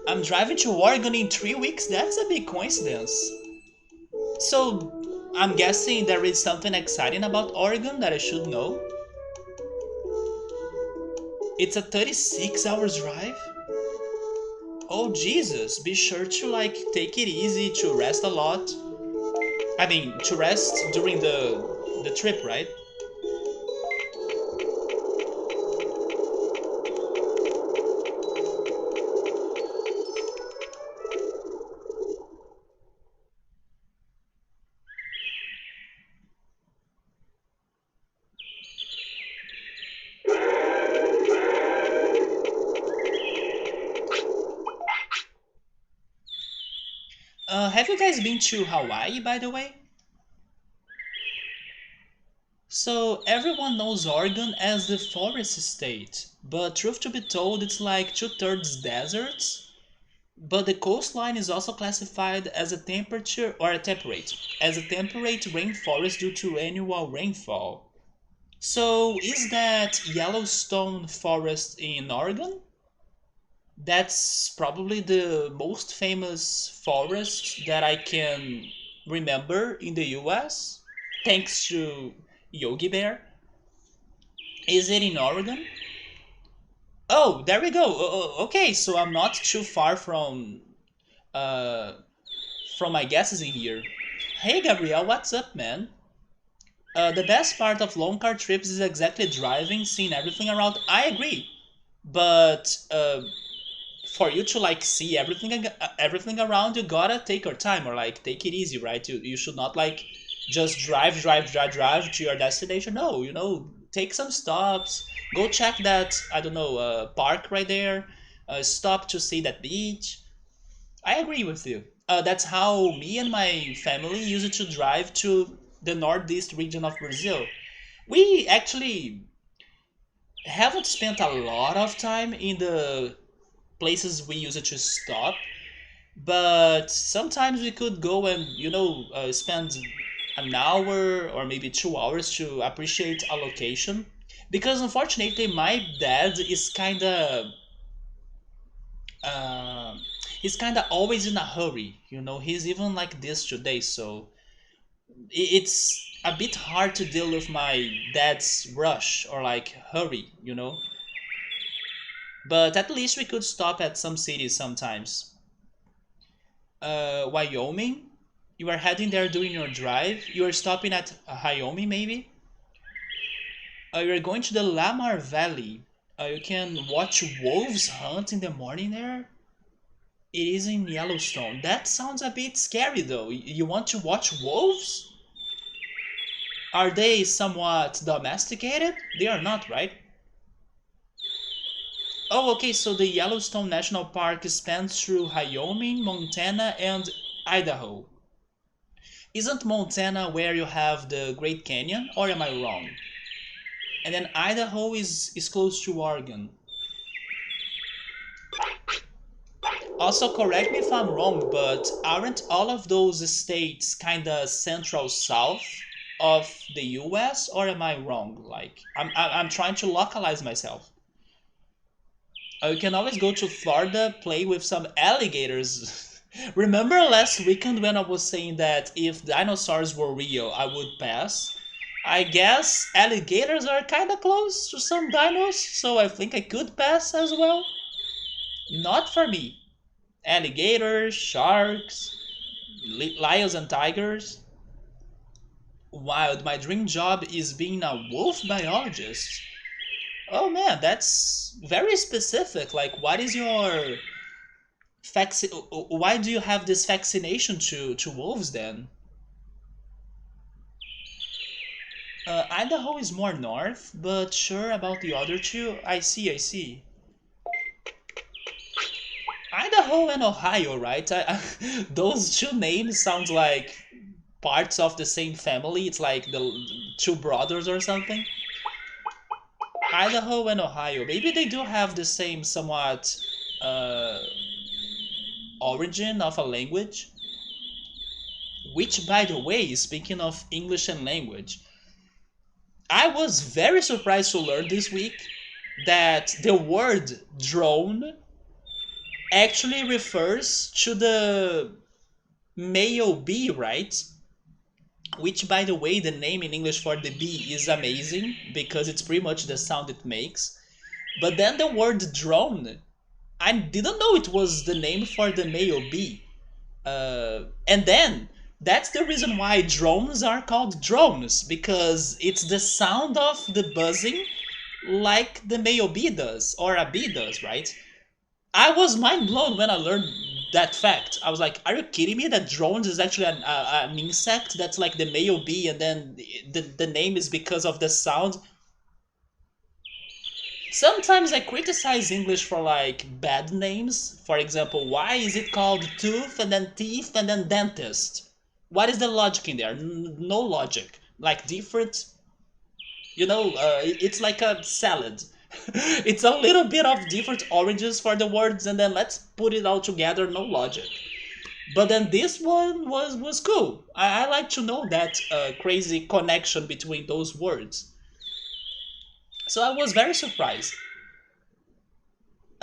Speaker 1: I'm driving to Oregon in 3 weeks? That's a big coincidence. So, I'm guessing there is something exciting about Oregon that I should know. It's a 36 hours drive? Oh Jesus, be sure to like take it easy, to rest a lot. I mean, to rest during the trip, right? Have you guys been to Hawaii, by the way? So, everyone knows Oregon as the forest state, but truth to be told, it's like two-thirds deserts. But the coastline is also classified as a temperature or a temperate, as a temperate rainforest due to annual rainfall. So, is that Yellowstone forest in Oregon? That's probably the most famous forest that I can remember in the US, thanks to Yogi Bear. Is it in Oregon? Oh, there we go. Okay, so I'm not too far uh, from my guesses in here. Hey Gabriel, what's up, man? The best part of long car trips is exactly driving, seeing everything around. I agree, but for you to like see everything around, you gotta take your time or like take it easy, right? You should not like just drive to your destination. No, you know, take some stops, go check that, I don't know, park right there, stop to see that beach. I agree with you. That's how me and my family used to drive to the northeast region of Brazil. We actually haven't spent a lot of time in the places we use it to stop, but sometimes we could go and spend an hour or maybe 2 hours to appreciate a location, because unfortunately my dad is uh, kind of always in a hurry, you know. He's even like this today, so it's a bit hard to deal with my dad's rush or like hurry, you know. But at least we could stop at some cities sometimes. Wyoming? You are heading there during your drive? You are stopping at Wyoming, maybe? You are going to the Lamar Valley. You can watch wolves hunt in the morning there? It is in Yellowstone. That sounds a bit scary though. You want to watch wolves? Are they somewhat domesticated? They are not, right? Oh, okay, so the Yellowstone National Park spans through Wyoming, Montana, and Idaho. Isn't Montana where you have the Great Canyon, or am I wrong? And then Idaho is close to Oregon. Also, correct me if I'm wrong, but aren't all of those states kinda central south of the US, or am I wrong? Like, I'm trying to localize myself. You can always go to Florida, play with some alligators. Remember last weekend when I was saying that if dinosaurs were real, I would pass? I guess alligators are kinda close to some dinos, so I think I could pass as well. Not for me. Alligators, sharks, lions and tigers. Wild, my dream job is being a wolf biologist. Oh man, that's very specific. Like, what is your why do you have this fascination to wolves then? Idaho is more north, but sure about the other two. I see, I see. Idaho and Ohio, right? Those two names sound like parts of the same family. It's like the two brothers or something. Idaho and Ohio. Maybe they do have the same somewhat uh, origin of a language. Which, by the way, speaking of English and language, I was very surprised to learn this week that the word drone actually refers to the male bee, right? Which, by the way, the name in English for the bee is amazing because it's pretty much the sound it makes. But then the word drone, I didn't know it was the name for the male bee. And then that's the reason why drones are called drones, because it's the sound of the buzzing like the male bee does, or a bee does, right? I was mind blown when I learned that fact. I was like, are you kidding me? That drones is actually an insect that's like the male bee, and then the name is because of the sound. Sometimes I criticize English for like bad names. For example, why is it called tooth and then teeth and then dentist? What is the logic in there? No logic. Like different, it's like a salad. It's a little bit of different origins for the words, and then let's put it all together. No logic. But then this one was cool. I like to know that crazy connection between those words. So I was very surprised.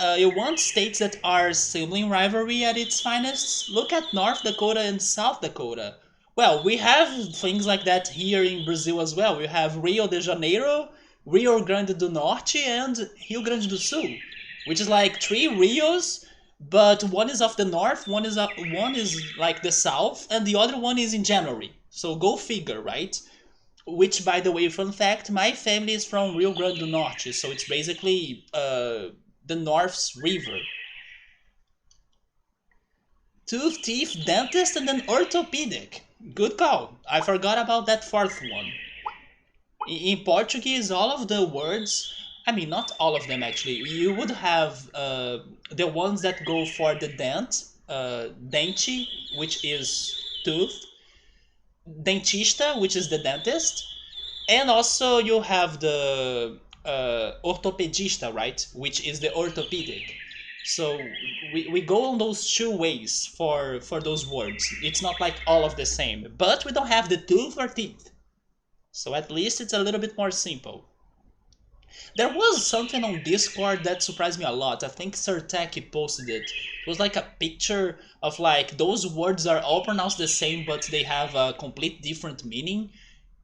Speaker 1: You want states that are sibling rivalry at its finest? Look at North Dakota and South Dakota. Well, we have things like that here in Brazil as well. We have Rio de Janeiro, Rio Grande do Norte, and Rio Grande do Sul, which is like three Rios, but one is of the north, one is like the south, and the other one is in January. So go figure, right? Which, by the way, fun fact, my family is from Rio Grande do Norte, so it's basically the North's river. Tooth, teeth, dentist, and then orthopedic. Good call. I forgot about that fourth one. In Portuguese, all of the words, I mean, not all of them actually, you would have the ones that go for the dent, dente, which is tooth, dentista, which is the dentist, and also you have the orthopedista, right, which is the orthopedic. So we go on those two ways for those words. It's not like all of the same, but we don't have the tooth or teeth. So at least it's a little bit more simple. There was something on Discord that surprised me a lot. I think Serteki posted it. It was like a picture of like those words are all pronounced the same, but they have a complete different meaning.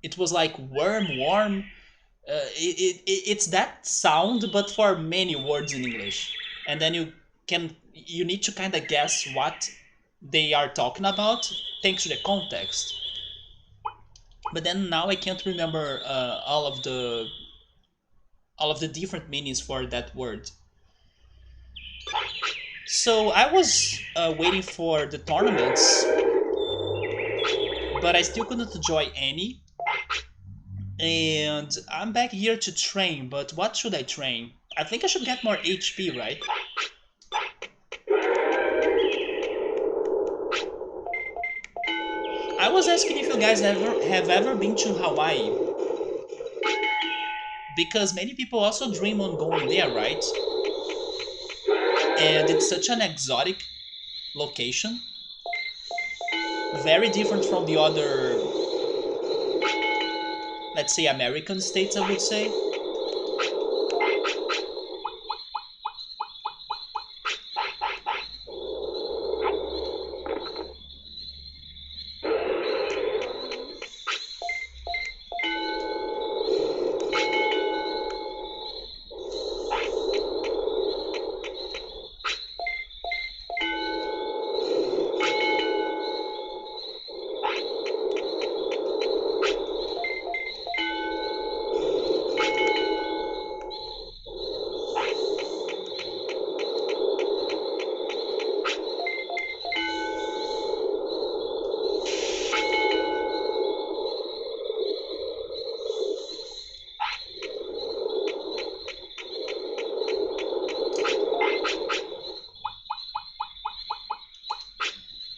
Speaker 1: It was like worm, worm. It's that sound, but for many words in English. And then you need to kind of guess what they are talking about thanks to the context. But then now I can't remember all of the different meanings for that word. So I was waiting for the tournaments, but I still couldn't enjoy any. And I'm back here to train, but what should I train? I think I should get more HP, right? I was asking if you guys have ever been to Hawaii, because many people also dream on going there, right? And it's such an exotic location. Very different from the other, let's say, American states, I would say.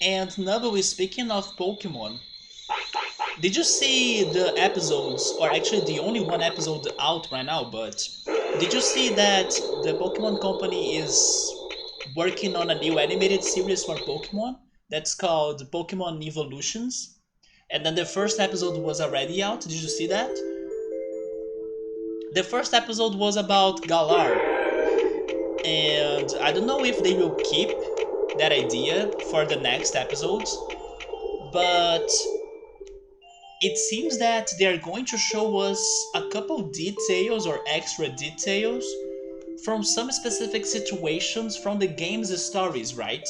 Speaker 1: And Nubble, speaking of Pokemon, did you see the episodes, or actually the only one episode out right now, but did you see that the Pokemon Company is working on a new animated series for Pokemon that's called Pokemon Evolutions? And then the first episode was already out. Did you see that? The first episode was about Galar, and I don't know if they will keep that idea for the next episodes, but it seems that they are going to show us a couple details or extra details from some specific situations from the game's stories, right?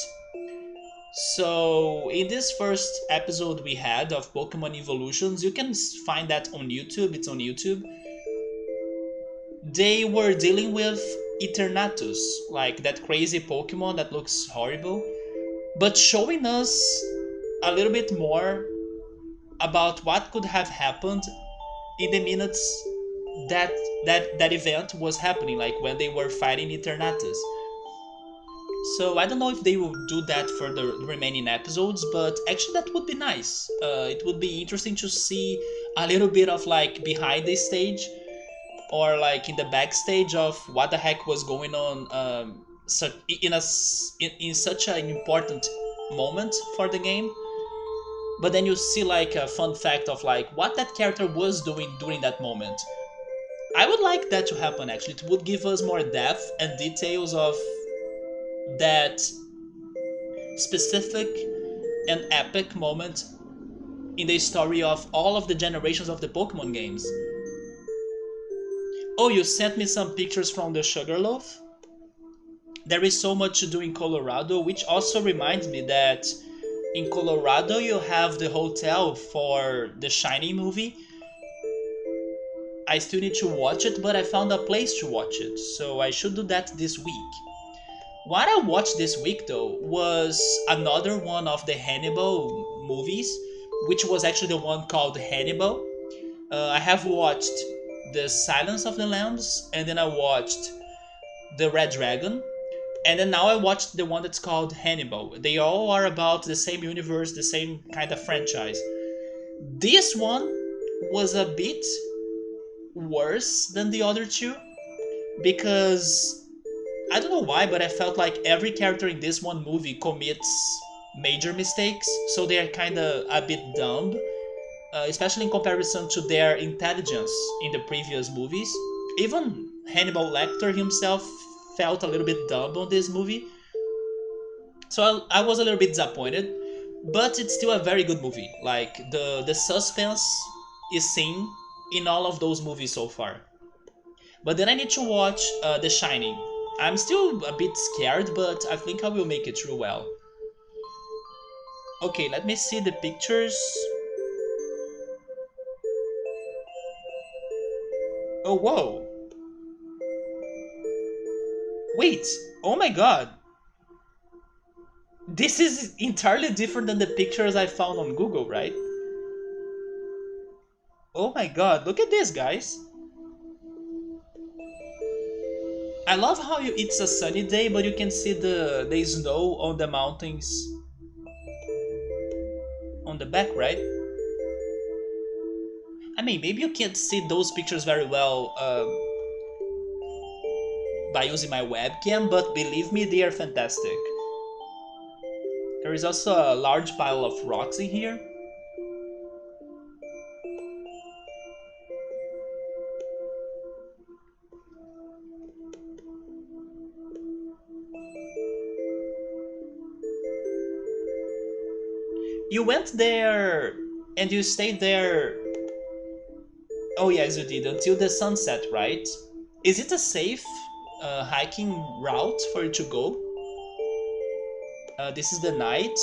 Speaker 1: So, in this first episode we had of Pokemon Evolutions, you can find that on YouTube, it's on YouTube. They were dealing with Eternatus, like that crazy Pokemon that looks horrible, but showing us a little bit more about what could have happened in the minutes that event was happening, like when they were fighting Eternatus. So I don't know if they will do that for the remaining episodes, but actually that would be nice. It would be interesting to see a little bit of like behind the stage, or like in the backstage of what the heck was going on, in such an important moment for the game. But then you see like a fun fact of like what that character was doing during that moment. I would like that to happen actually. It would give us more depth and details of that specific and epic moment in the story of all of the generations of the Pokemon games. Oh, you sent me some pictures from the Sugarloaf? There is so much to do in Colorado, which also reminds me that in Colorado you have the hotel for the Shining movie. I still need to watch it, but I found a place to watch it, so I should do that this week. What I watched this week though was another one of the Hannibal movies, which was actually the one called Hannibal. I have watched The Silence of the Lambs, and then I watched The Red Dragon, and then now I watched the one that's called Hannibal. They all are about the same universe, the same kind of franchise. This one was a bit worse than the other two, because I don't know why, but I felt like every character in this one movie commits major mistakes, so they are kind of a bit dumb, especially in comparison to their intelligence in the previous movies. Even Hannibal Lecter himself felt a little bit dumb on this movie, so I was a little bit disappointed, but it's still a very good movie. Like, the suspense is seen in all of those movies so far. But then I need to watch The Shining. I'm still a bit scared, but I think I will make it through well. Okay, let me see the pictures. Oh, whoa. Wait, oh my god. This is entirely different than the pictures I found on Google, right? Oh my god, look at this, guys. I love how it's a sunny day, but you can see the snow on the mountains on the back, right? I mean, maybe you can't see those pictures very well by using my webcam, but believe me, they are fantastic. There is also a large pile of rocks in here. You went there and you stayed there. Oh, yes, you did, until the sunset, right? Is it a safe hiking route for you to go? This is the night.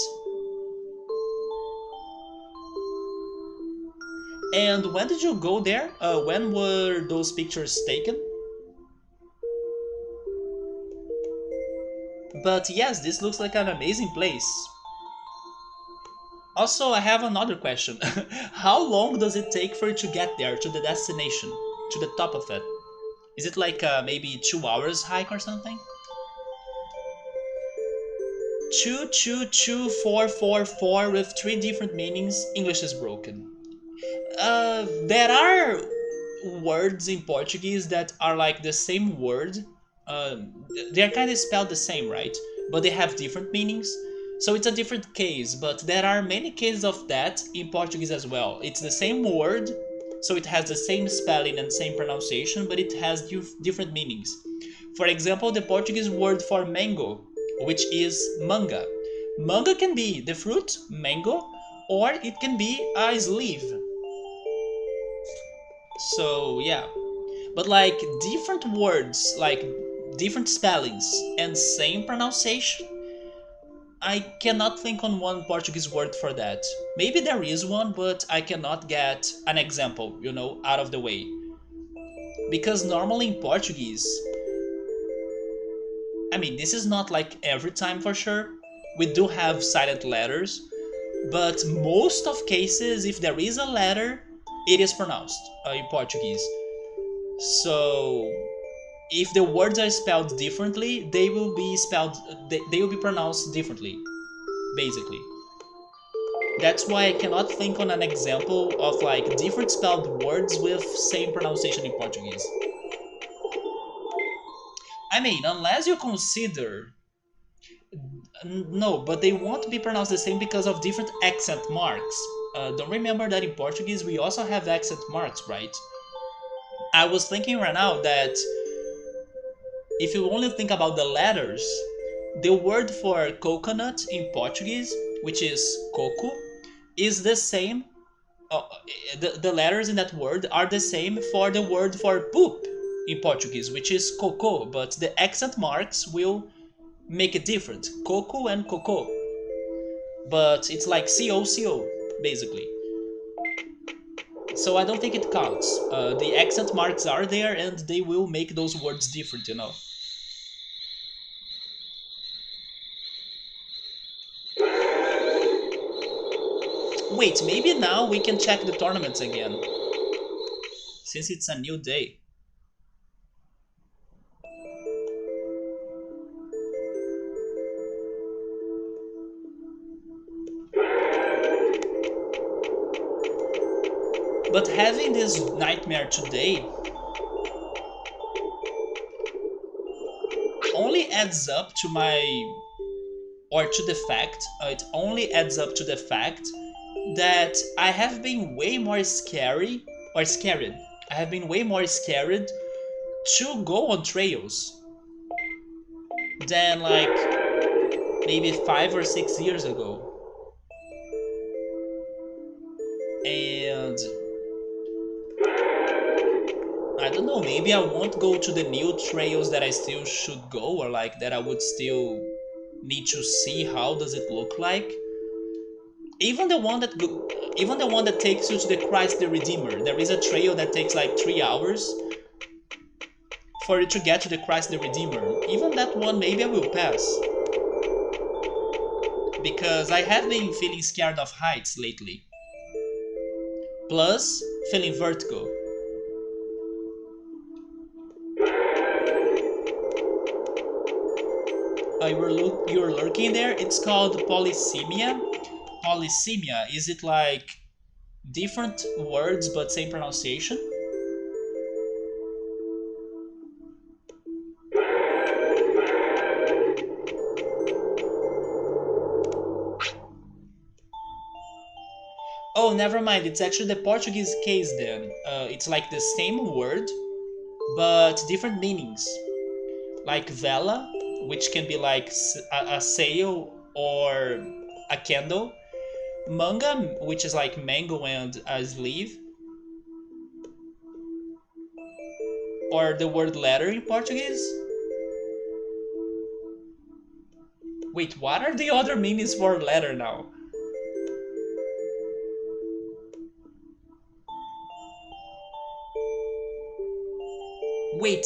Speaker 1: And when did you go there? When were those pictures taken? But yes, this looks like an amazing place. Also, I have another question. How long does it take for you to get there, to the destination, to the top of it? Is it like maybe 2 hours hike or something? 22244 with three different meanings. English is broken. There are words in Portuguese that are like the same word. They're kind of spelled the same, right? But they have different meanings. So it's a different case, but there are many cases of that in Portuguese as well. It's the same word, so it has the same spelling and same pronunciation, but it has different meanings. For example, the Portuguese word for mango, which is manga. Manga can be the fruit, mango, or it can be a sleeve. So yeah, but like different words, like different spellings and same pronunciation, I cannot think on one Portuguese word for that. Maybe there is one, but I cannot get an example, out of the way. Because normally in Portuguese, I mean, this is not like every time for sure. We do have silent letters, but most of cases, if there is a letter, it is pronounced in Portuguese. So if the words are spelled differently, they will be they will be pronounced differently, basically. That's why I cannot think on an example of like different spelled words with same pronunciation in Portuguese. I mean, unless you consider no, but they won't be pronounced the same because of different accent marks. Don't remember that in Portuguese we also have accent marks, right? I was thinking right now that if you only think about the letters, the word for coconut in Portuguese, which is coco, is the same. Uh, the letters in that word are the same for the word for poop in Portuguese, which is cocô, but the accent marks will make it different. Coco and coco. But it's like COCO, basically. So I don't think it counts. The accent marks are there and they will make those words different. Wait, maybe now we can check the tournaments again. Since it's a new day. But having this nightmare today only adds up to it only adds up to the fact that I have been way more scary or scared. I have been way more scared to go on trails than like maybe 5 or 6 years ago. And I don't know, maybe I won't go to the new trails that I still should go, or like that I would still need to see how does it look like. Even the one that takes you to the Christ the Redeemer. There is a trail that takes like 3 hours for you to get to the Christ the Redeemer. Even that one, maybe I will pass. Because I have been feeling scared of heights lately. Plus, feeling vertigo. You're lurking there. It's called polysemia. Polysemia, is it like different words but same pronunciation? Oh, never mind. It's actually the Portuguese case then. It's like the same word, but different meanings. Like vela, which can be like a sail or a candle. Manga, which is like mango and a sleeve. Or the word letter in Portuguese. Wait, what are the other meanings for letter now? Wait,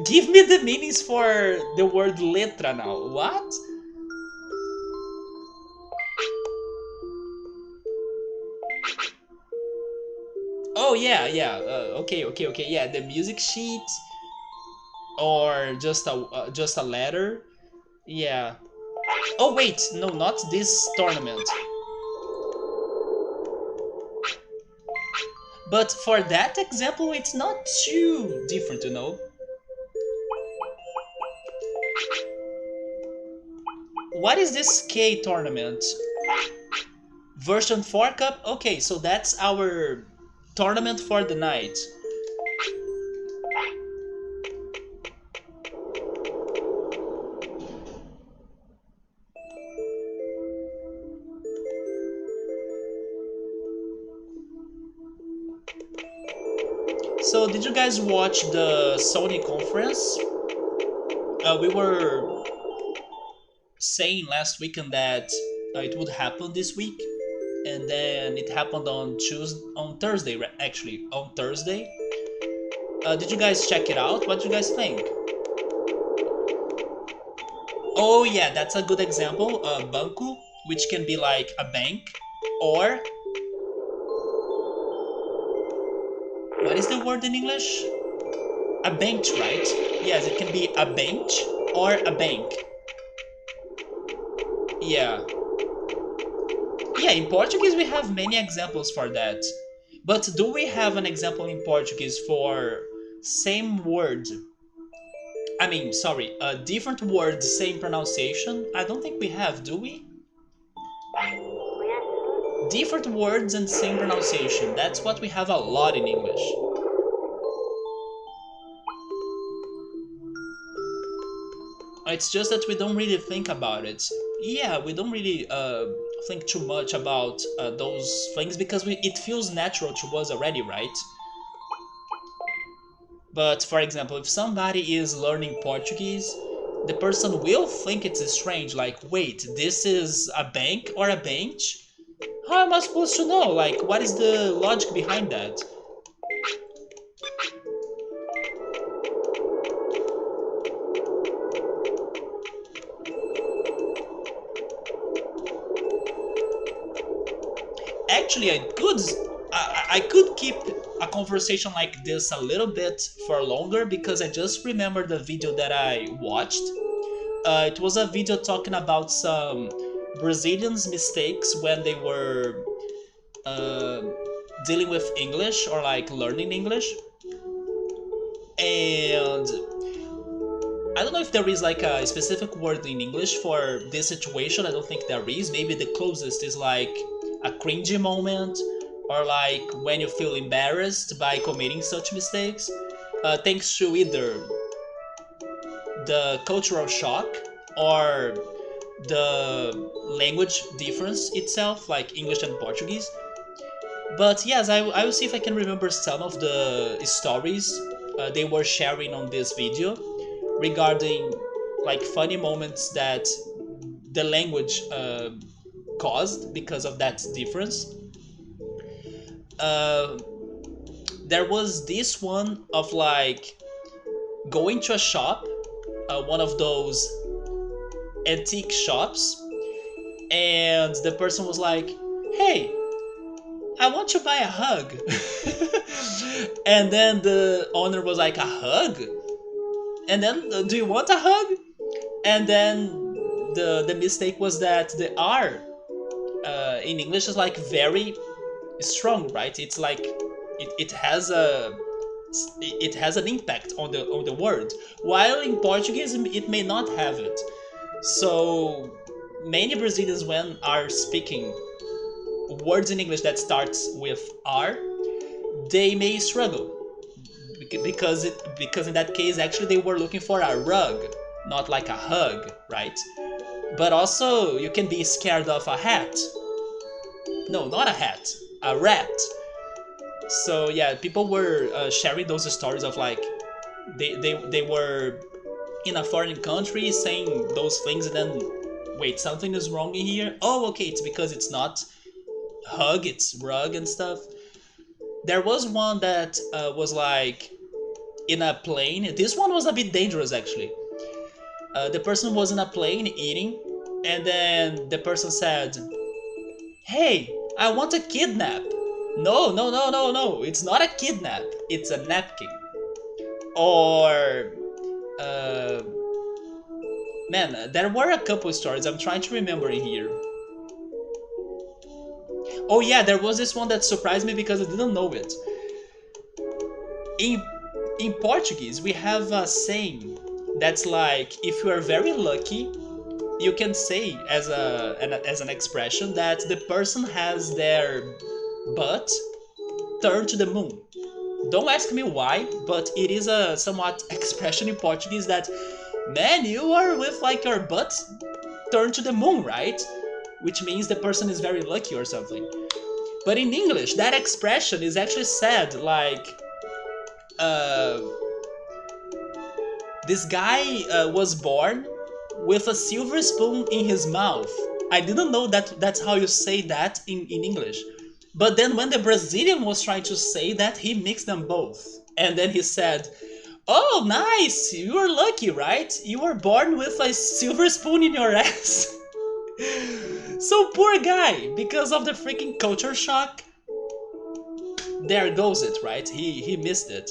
Speaker 1: give me the meanings for the word letra now. What? Oh yeah, yeah. Okay. Yeah, the music sheet or just a letter. Yeah. Oh wait, no, not this tournament. But for that example, it's not too different, you know. What is this K tournament? Version 4 Cup? Okay, so that's our tournament for the night. So, did you guys watch the Sony conference? We were saying last weekend that it would happen this week, and then it happened on Thursday, actually, on Thursday. Did you guys check it out? What do you guys think? Oh yeah, that's a good example. Banco, which can be like a bank, or what is the word in English? A bench, right? Yes, it can be a bench or a bank. Yeah. Yeah, in Portuguese we have many examples for that. But do we have an example in Portuguese for same word? I mean, sorry, different word, same pronunciation? I don't think we have, do we? Different words and same pronunciation. That's what we have a lot in English. It's just that we don't really think about it. Yeah, we don't really think too much about those things because it feels natural to us already, right? But for example, if somebody is learning Portuguese, the person will think it's strange, like, wait, this is a bank or a bench? How am I supposed to know? Like, what is the logic behind that? Actually, I could keep a conversation like this a little bit for longer because I just remembered the video that I watched. It was a video talking about some Brazilians' mistakes when they were uh, dealing with English or like learning English. And I don't know if there is like a specific word in English for this situation. I don't think there is. Maybe the closest is like a cringy moment or like when you feel embarrassed by committing such mistakes. Thanks to either the cultural shock or the language difference itself, like English and Portuguese. But yes, I will see if I can remember some of the stories they were sharing on this video regarding like funny moments that the language caused because of that difference. Uh, there was this one of like going to a shop, one of those antique shops, and the person was like, "Hey, I want to buy a hug." And then the owner was like, "A hug?" And then, "Do you want a hug?" And then the mistake was that the R in English is like very strong, right? It's like it has an impact on the word, while in Portuguese it may not have it. So many Brazilians when are speaking words in English that starts with R, they may struggle because in that case actually they were looking for a rug, not like a hug, right? But also you can be scared of a hat. No, not a hat, a rat. So yeah, people were sharing those stories of like they were in a foreign country saying those things and then wait, something is wrong in here. Oh, okay, it's because it's not hug, it's rug and stuff. There was one that was like in a plane. This one was a bit dangerous actually. The person was in a plane eating, and then the person said, "Hey, I want a kidnap." No, no, no, no, no. It's not a kidnap. It's a napkin. Or, uh, man, there were a couple stories. I'm trying to remember in here. Oh yeah, there was this one that surprised me because I didn't know it. In in Portuguese, we have a saying that's like, if you are very lucky, you can say as an expression that the person has their butt turned to the moon. Don't ask me why, but it is a somewhat expression in Portuguese that, man, you are with like your butt turned to the moon, right? Which means the person is very lucky or something. But in English, that expression is actually said like, uh, this guy was born with a silver spoon in his mouth. I didn't know that that's how you say that in English. But then when the Brazilian was trying to say that, he mixed them both. And then he said, "Oh, nice! You are lucky, right? You were born with a silver spoon in your ass." So poor guy, because of the freaking culture shock, there goes it, right? He missed it.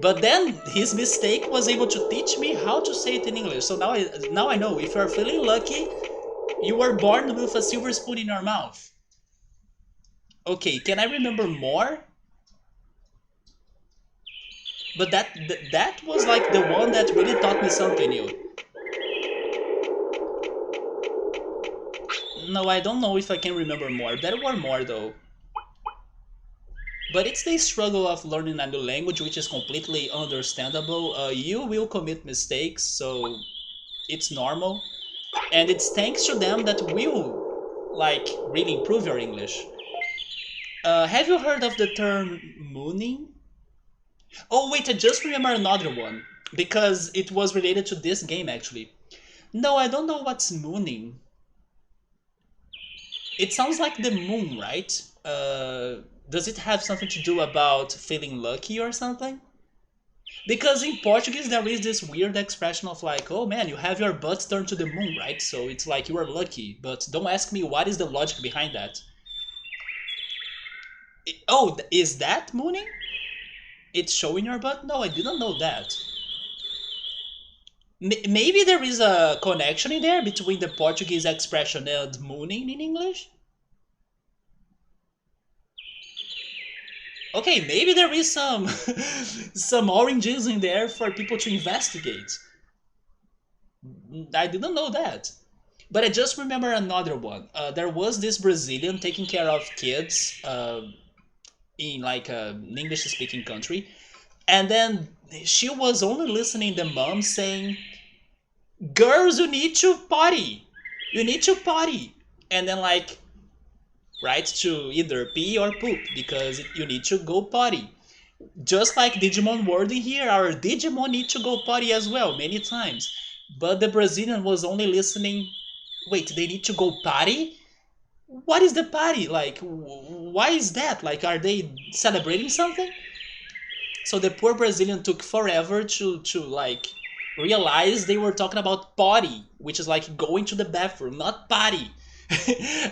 Speaker 1: But then his mistake was able to teach me how to say it in English. So now I know, if you are feeling lucky, you were born with a silver spoon in your mouth. Okay, can I remember more? But that was like the one that really taught me something new. No, I don't know if I can remember more. There were more though. But it's the struggle of learning a new language, which is completely understandable. You will commit mistakes, so it's normal. And it's thanks to them that will, like, really improve your English. Have you heard of the term mooning? Oh wait, I just remember another one, because it was related to this game actually. No, I don't know what's mooning. It sounds like the moon, right? Does it have something to do about feeling lucky or something? Because in Portuguese there is this weird expression of like, oh man, you have your butt turned to the moon, right? So it's like you are lucky, but don't ask me what is the logic behind that. Oh, is that mooning? It's showing your butt? No, I didn't know that. Maybe there is a connection in there between the Portuguese expression and mooning in English? Okay, maybe there is some some oranges in there for people to investigate. I didn't know that. But I just remember another one. There was this Brazilian taking care of kids in like an English-speaking country, and then she was only listening the mom saying, "Girls, you need to potty. You need to potty," and then like, right, to either pee or poop because you need to go potty. Just like Digimon World in here, our Digimon need to go potty as well many times. But the Brazilian was only listening. Wait, they need to go potty? What is the party? Like, why is that? Like, are they celebrating something? So the poor Brazilian took forever to like realize they were talking about potty, which is like going to the bathroom, not potty.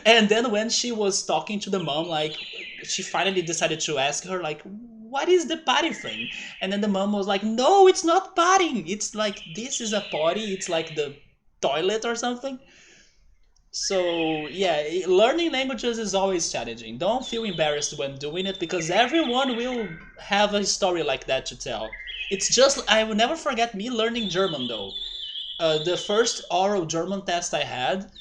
Speaker 1: And then when she was talking to the mom, like, she finally decided to ask her like, what is the potty thing? And then the mom was like, no, it's not potting, it's like, this is a potty, it's like the toilet or something. So yeah, learning languages is always challenging. Don't feel embarrassed when doing it because everyone will have a story like that to tell. It's just, I will never forget me learning German though. The first oral German test I had,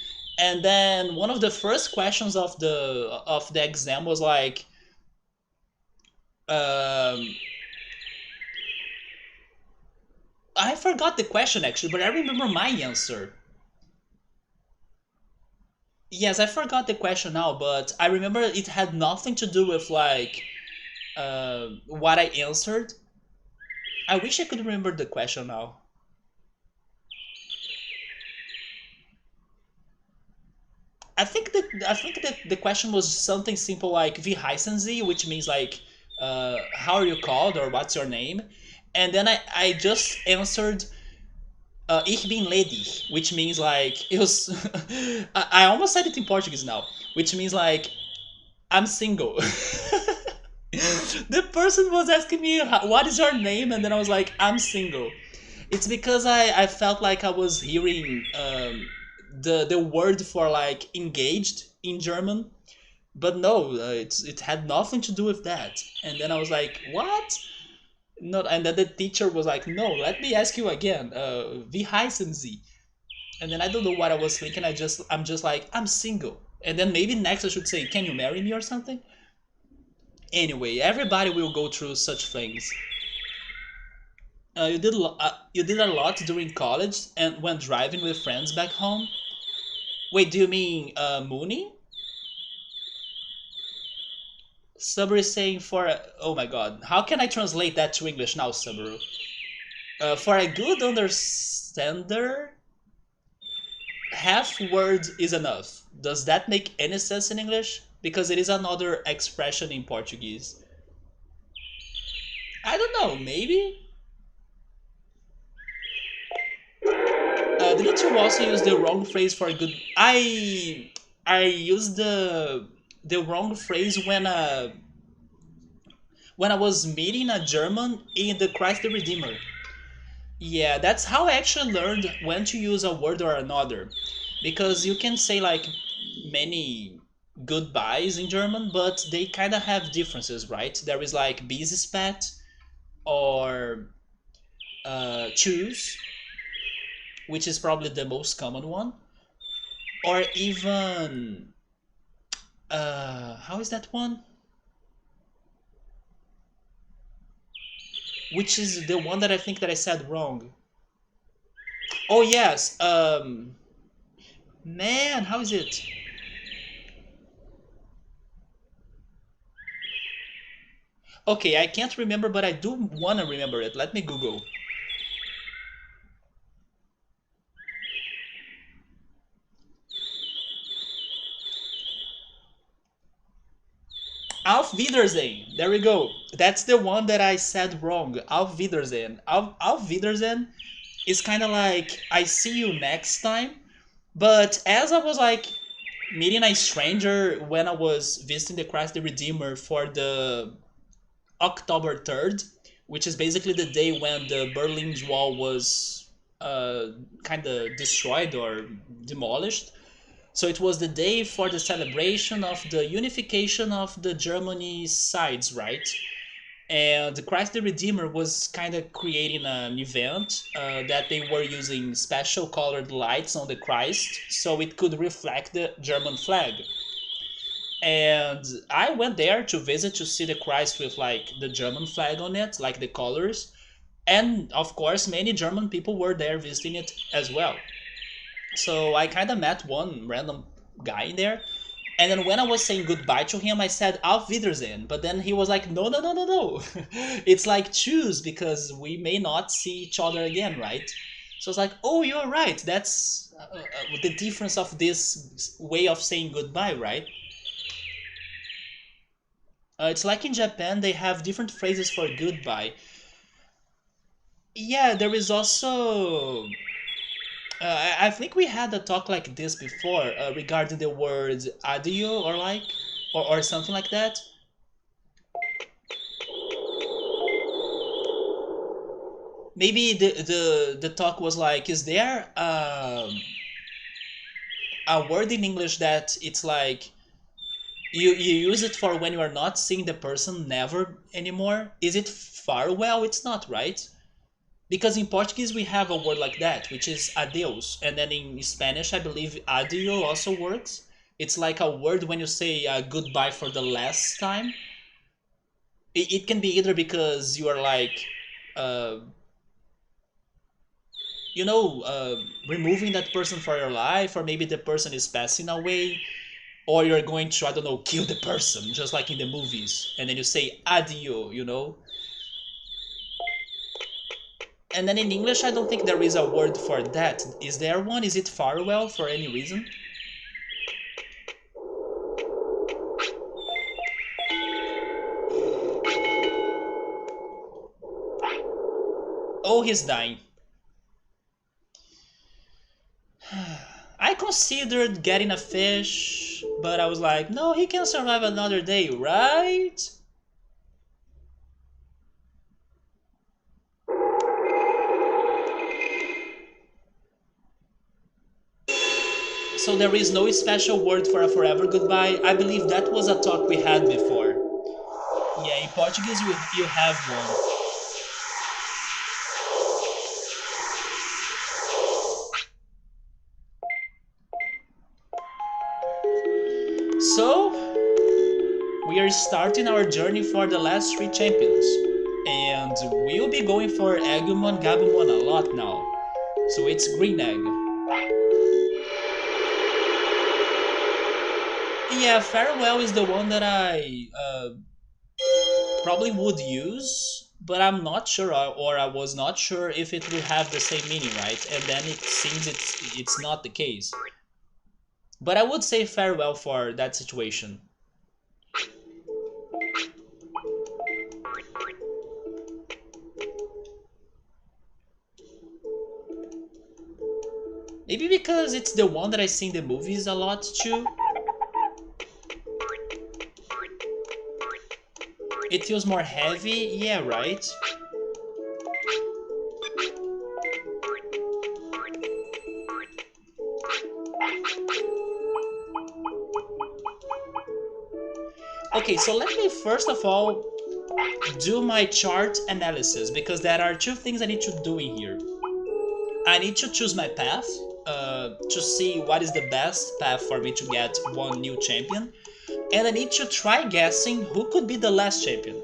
Speaker 1: And then one of the first questions of the exam was like, um, I forgot the question actually, but I remember my answer. Yes, I forgot the question now, but I remember it had nothing to do with like what I answered. I wish I could remember the question now. I think that the question was something simple like "Wie heißen Sie," which means like how are you called or what's your name, and then I just answered "Ich bin ledig," which means like it was. I almost said it in Portuguese now, which means like I'm single. The person was asking me what is your name, and then I was like I'm single. It's because I felt like I was hearing the word for like engaged in German, but no, it had nothing to do with that. And then I was like, what? No, and then the teacher was like, no, let me ask you again. Wie heißen Sie? And then I don't know what I was thinking. I'm just like I'm single. And then maybe next I should say, can you marry me or something? Anyway, everybody will go through such things. You did a lot during college and when driving with friends back home. Wait, do you mean Mooney? Subaru is saying oh my god, how can I translate that to English now, Subaru? For a good understander, half word is enough. Does that make any sense in English? Because it is another expression in Portuguese. I don't know, maybe? Didn't you also use the wrong phrase for a good? I used the wrong phrase when I was meeting a German in the Christ the Redeemer. Yeah, that's how I actually learned when to use a word or another. Because you can say like many goodbyes in German, but they kind of have differences, right? There is like bis spät or choose, which is probably the most common one, or even how is that one? Which is the one that I think that I said wrong. Oh yes, man, how is it? Okay, I can't remember, but I do wanna remember it. Let me Google. Auf Wiedersehen. There we go. That's the one that I said wrong. Auf Wiedersehen. Auf Wiedersehen is kind of like I see you next time. But as I was like meeting a stranger when I was visiting the Christ the Redeemer for the October 3rd, which is basically the day when the Berlin Wall was kind of destroyed or demolished. So it was the day for the celebration of the unification of the Germany sides, right? And Christ the Redeemer was kind of creating an event that they were using special colored lights on the Christ so it could reflect the German flag. And I went there to visit to see the Christ with like the German flag on it, like the colors. And of course, many German people were there visiting it as well. So I kind of met one random guy in there. And then when I was saying goodbye to him, I said Auf Wiedersehen. But then he was like, no, no, no, no, no. It's like choose because we may not see each other again, right? So it's like, oh, you're right. That's the difference of this way of saying goodbye, right? It's like in Japan, they have different phrases for goodbye. Yeah, there is also. I think we had a talk like this before regarding the words adieu or like, or something like that. Maybe the talk was like, is there a word in English that it's like you use it for when you are not seeing the person never anymore? Is it farewell? It's not, right? Because in Portuguese we have a word like that, which is adeus, and then in Spanish I believe adio also works. It's like a word when you say goodbye for the last time. It can be either because you are like, uh, you know, removing that person from your life, or maybe the person is passing away, or you're going to, I don't know, kill the person, just like in the movies, and then you say adio, you know. And then in English, I don't think there is a word for that. Is there one? Is it farewell for any reason? Oh, he's dying. I considered getting a fish, but I was like, no, he can survive another day, right? So there is no special word for a forever goodbye. I believe that was a talk we had before. Yeah, in Portuguese you have one. So, we are starting our journey for the last three champions. And we'll be going for Agumon Gabumon a lot now. So it's Green Egg. Yeah, Farewell is the one that I probably would use, but I'm not sure, or I was not sure if it will have the same meaning, right? And then it seems it's not the case. But I would say Farewell for that situation. Maybe because it's the one that I see in the movies a lot too. It feels more heavy, yeah, right? Okay, so let me first of all do my chart analysis, because there are two things I need to do in here. I need to choose my path to see what is the best path for me to get one new champion, and I need to try guessing who could be the last champion.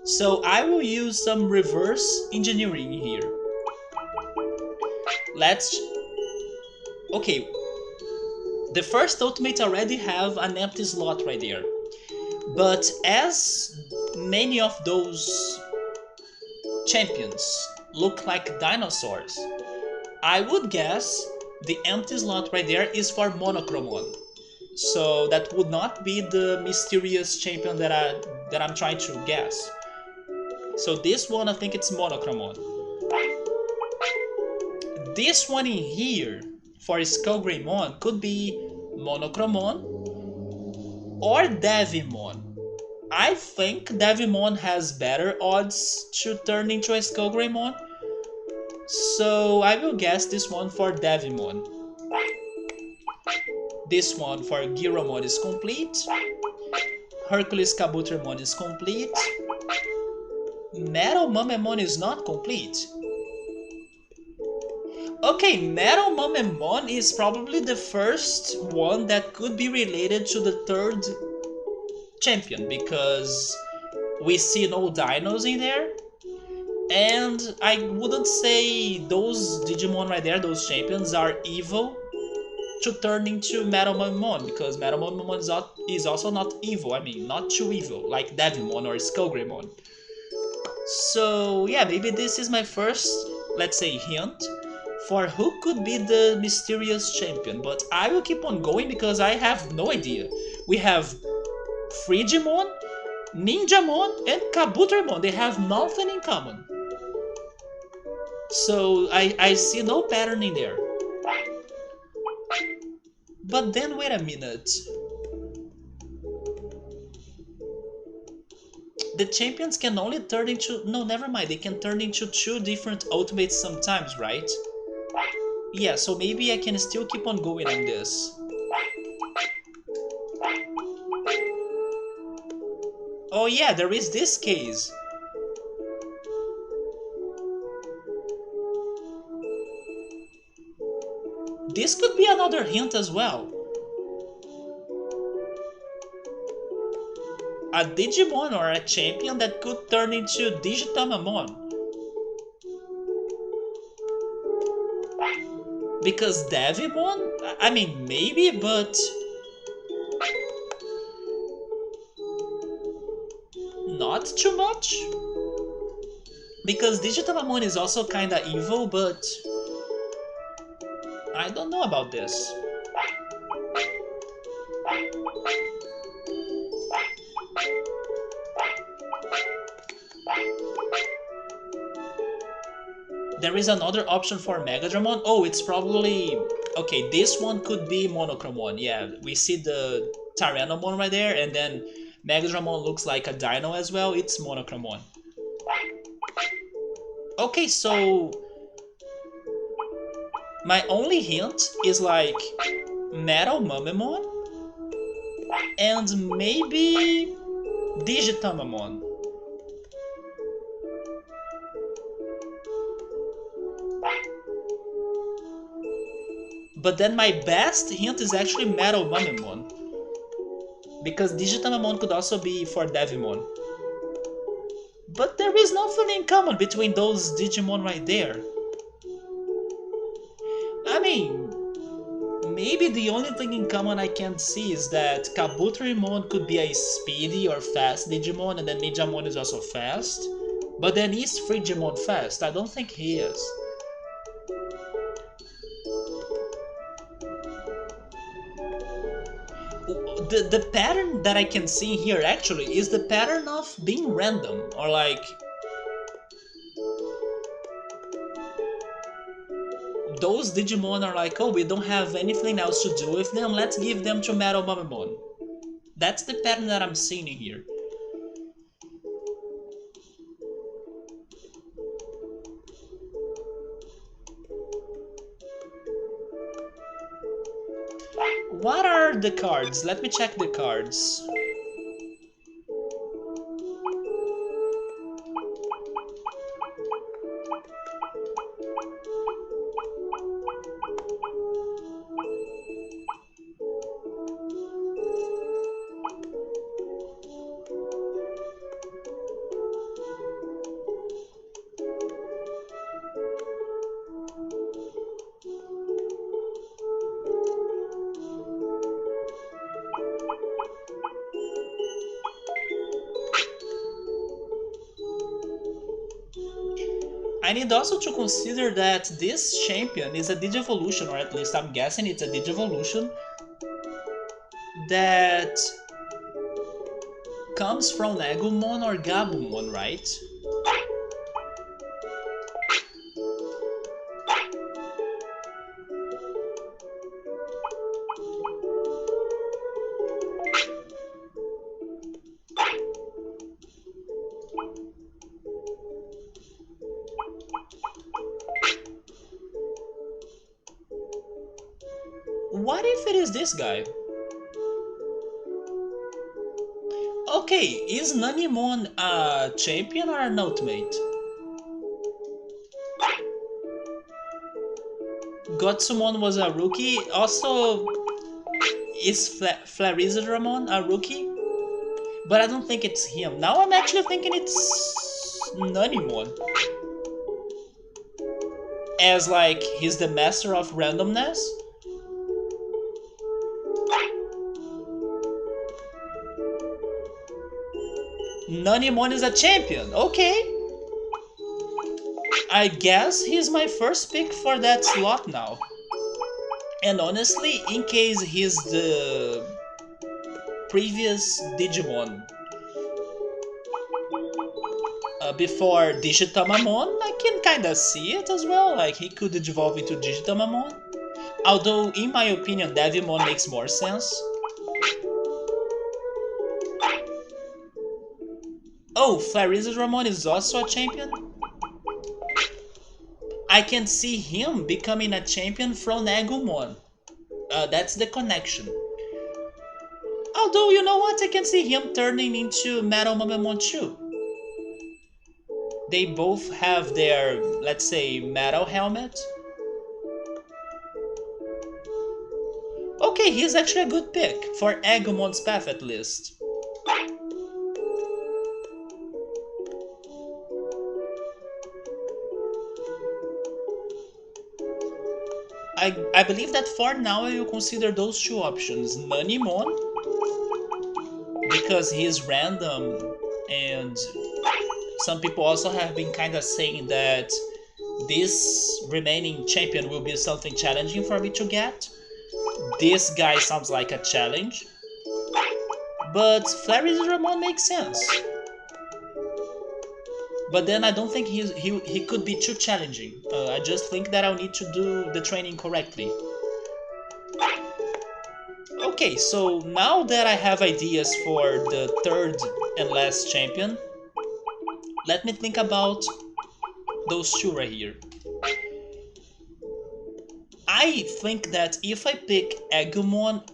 Speaker 1: So I will use some reverse engineering here. Let's... Okay, the first ultimate already have an empty slot right there. But as many of those champions look like dinosaurs, I would guess the empty slot right there is for Monochromon. So that would not be the mysterious champion that I'm trying to guess. So this one, I think it's Monochromon. This one in here for Skullgreymon could be Monochromon or Devimon. I think Devimon has better odds to turn into a Skullgreymon, so I will guess this one for Devimon. This one for Giromon is complete. Hercules Kabutermon is complete. Metal Mumemon is not complete. Okay, Metal Mumemon is probably the first one that could be related to the third champion, because we see no dinos in there, and I wouldn't say those Digimon right there, those champions, are evil to turn into Metal Mumemon, because Metal Mumemon is also not evil. I mean, not too evil, like Devimon or Skullgreymon. So yeah, maybe this is my first, let's say, hint for who could be the mysterious champion, but I will keep on going because I have no idea. We have Frigimon, Ninjamon, and Kabutermon. They have nothing in common. So I see no pattern in there. But then wait a minute. The champions can only turn into... No, never mind. They can turn into two different ultimates sometimes, right? Yeah, so maybe I can still keep on going on this. Oh yeah, there is this case. this could be another hint as well. A Digimon or a champion that could turn into Digitamamon. Because Devimon? I mean, maybe, but... not too much? Because Digitamamon is also kinda evil, but... I don't know about this. There is another option for Megadramon. Oh, it's probably... okay, this one could be Monochromon. Yeah, we see the Tyrannomon right there, and then Megadramon looks like a dino as well. It's Monochromon. Okay, so... my only hint is like Metal Mumemon and maybe Digitamamon. But then my best hint is actually Metal Mumemon. Because Digitamamon could also be for Devimon. But there is nothing in common between those Digimon right there. I mean, maybe the only thing in common I can see is that Kabutorimon could be a speedy or fast Digimon, and then Ninjamon is also fast. But then is Frigimon fast? I don't think he is. The pattern that I can see here actually is the pattern of being random, or like... those Digimon are like, oh, we don't have anything else to do with them, let's give them to Metal Mumemon. That's the pattern that I'm seeing in here. What are the cards? Let me check the cards. I need also to consider that this champion is a Digivolution, or at least I'm guessing it's a Digivolution, that comes from Agumon or Gabumon, right? What if it is this guy? Okay, is Nanimon a champion or an ultimate? Gotsumon was a rookie. Also, is Flarizadramon a rookie? But I don't think it's him. Now I'm actually thinking it's Nanimon. As like, he's the master of randomness. Nanimon is a champion, okay. I guess he's my first pick for that slot now. And honestly, in case he's the previous Digimon before Digitamamon, I can kinda see it as well, like he could evolve into Digitamamon. Although, in my opinion, Devimon makes more sense. Oh, Flarizadramon is also a champion? I can see him becoming a champion from Agumon. That's the connection. Although, you know what? I can see him turning into Metal Mumemon too. They both have their, let's say, metal helmet. Okay, he's actually a good pick, for Agumon's path at least. I believe that for now I will consider those two options. Nanimon, because he's random, and some people also have been kind of saying that this remaining champion will be something challenging for me to get. This guy sounds like a challenge, but Flare's Ramon makes sense. But then I don't think he could be too challenging. I just think that I'll need to do the training correctly. Okay, so now that I have ideas for the third and last champion, let me think about those two right here. I think that if I pick Agumon,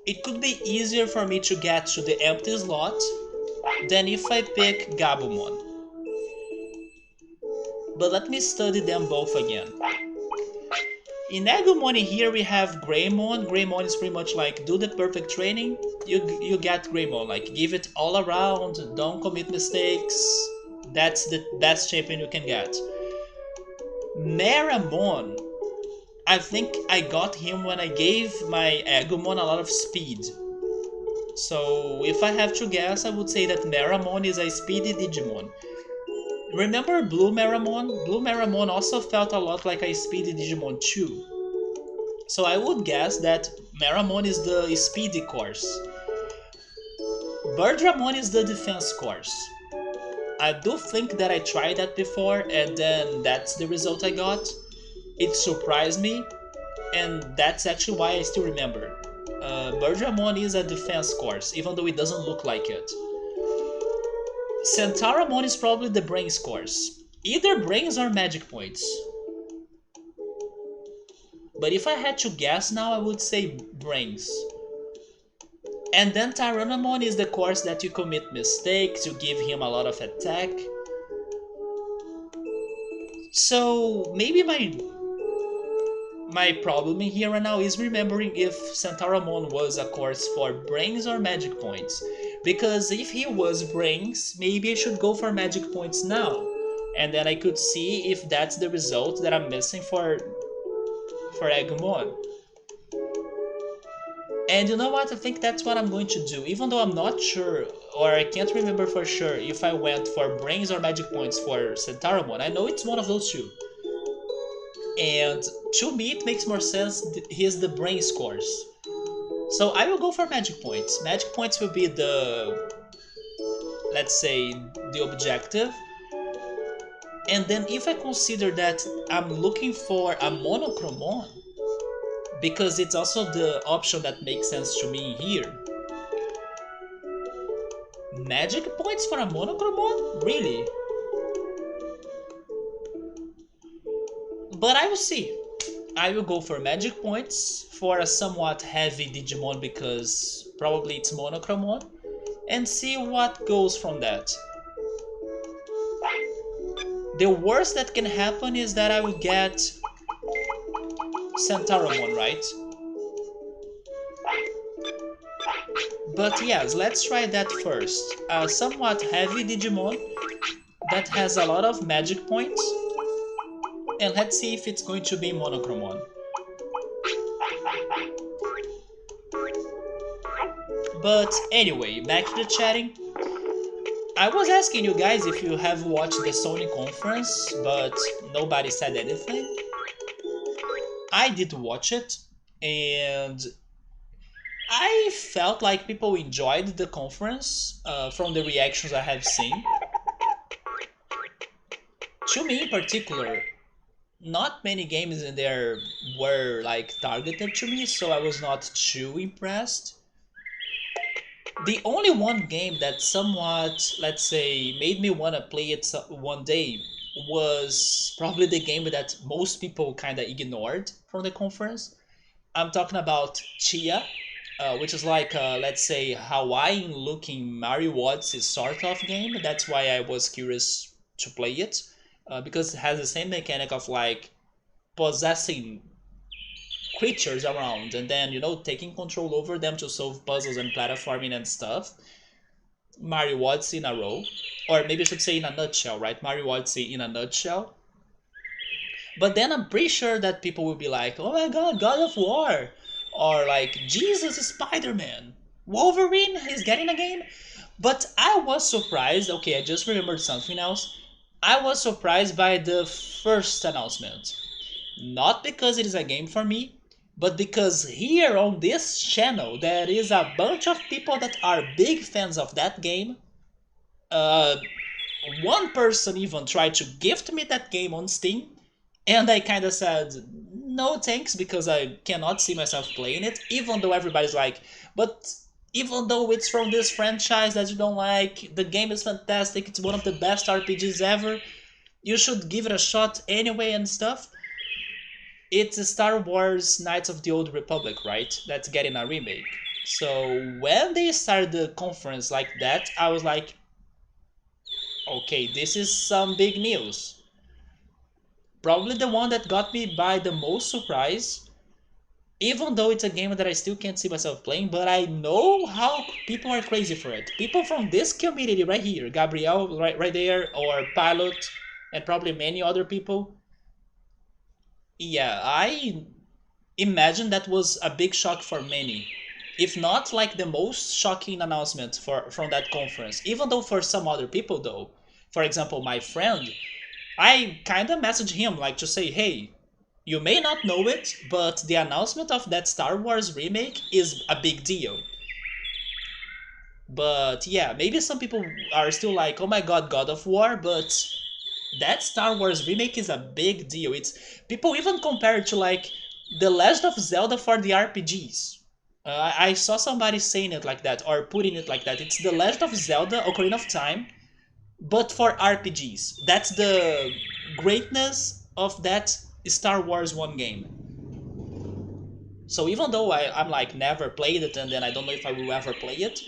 Speaker 1: it could be easier for me to get to the empty slot than if I pick Gabumon. But let me study them both again. In Agumon here we have Greymon. Greymon is pretty much like do the perfect training, you get Greymon, like give it all around, don't commit mistakes. That's the best champion you can get. Meramon, I think I got him when I gave my Agumon a lot of speed. So if I have to guess, I would say that Meramon is a speedy Digimon. Remember Blue Meramon? Blue Meramon also felt a lot like a speedy Digimon too. So I would guess that Meramon is the speedy course. Birdramon is the defense course. I do think that I tried that before and then that's the result I got. It surprised me, and that's actually why I still remember. Birdramon is a defense course, even though it doesn't look like it. Centauramon is probably the brains course. Either brains or magic points. But if I had to guess now, I would say brains. And then Tyrannamon is the course that you commit mistakes, you give him a lot of attack. So maybe my problem here right now is remembering if Centauramon was a course for brains or magic points. Because if he was brains, maybe I should go for magic points now. And then I could see if that's the result that I'm missing for Agumon. And you know what, I think that's what I'm going to do, even though I'm not sure, or I can't remember for sure if I went for brains or magic points for Centauramon. I know it's one of those two. And to me it makes more sense he's the brains course. So I will go for magic points. Magic points will be the, let's say, the objective. And then if I consider that I'm looking for a Monochromon, because it's also the option that makes sense to me here. Magic points for a Monochromon? Really? But I will see. I will go for magic points for a somewhat heavy Digimon because probably it's Monochromon, and see what goes from that. The worst that can happen is that I will get Centauramon, right? But yes, let's try that first. A somewhat heavy Digimon that has a lot of magic points, and let's see if it's going to be Monochromon. But anyway, back to the chatting. I was asking you guys if you have watched the Sony conference, but nobody said anything. I did watch it, and I felt like people enjoyed the conference from the reactions I have seen. To me in particular, not many games in there were like targeted to me, so I was not too impressed. The only one game that somewhat, let's say, made me want to play it one day was probably the game that most people kind of ignored from the conference. I'm talking about Chia, which is like, let's say, Hawaiian-looking Mario Odyssey sort of game. That's why I was curious to play it, because it has the same mechanic of like possessing creatures around and then, taking control over them to solve puzzles and platforming and stuff. Mario Odyssey in a row. Or maybe I should say in a nutshell, right? Mario Odyssey in a nutshell. But then I'm pretty sure that people will be like, oh my god, God of War! Or like, Jesus, Spider-Man! Wolverine is getting a game? But I was surprised, okay, I just remembered something else. I was surprised by the first announcement. Not because it is a game for me, but because here on this channel there is a bunch of people that are big fans of that game. Uh, One person even tried to gift me that game on Steam, and I kind of said no thanks because I cannot see myself playing it, even though everybody's like, but even though it's from this franchise that you don't like, the game is fantastic, it's one of the best RPGs ever, you should give it a shot anyway and stuff. It's Star Wars Knights of the Old Republic, right? That's getting a remake. So when they started the conference like that, I was like, okay, this is some big news. Probably the one that got me by the most surprise, even though it's a game that I still can't see myself playing, but I know how people are crazy for it. People from this community right here, Gabriel right there, or Pilot, and probably many other people. Yeah, I imagine that was a big shock for many. If not like the most shocking announcement from that conference. Even though for some other people though, for example my friend, I kinda messaged him like to say, hey, you may not know it, but the announcement of that Star Wars remake is a big deal. But yeah, maybe some people are still like, oh my god, God of War, but that Star Wars remake is a big deal. It's people even compare it to like The Legend of Zelda for the RPGs. I saw somebody saying it like that or putting it like that. It's The Legend of Zelda: Ocarina of Time, but for RPGs. That's the greatness of that Star Wars one game. So even though I'm like never played it and then I don't know if I will ever play it,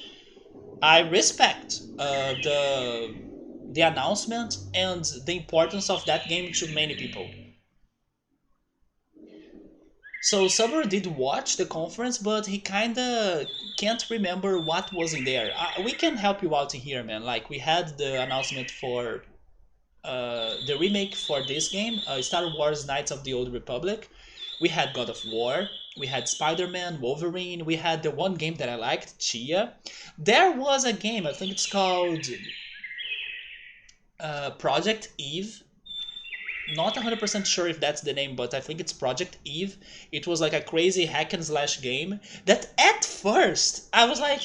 Speaker 1: I respect the announcement and the importance of that game to many people. So Summer did watch the conference, but he kinda can't remember what was in there. We can help you out here, man. Like we had the announcement for the remake for this game, Star Wars Knights of the Old Republic. We had God of War. We had Spider-Man, Wolverine. We had the one game that I liked, Chia. There was a game, I think it's called Project Eve. Not 100% sure if that's the name, but I think it's Project Eve. It was like a crazy hack and slash game that at first I was like,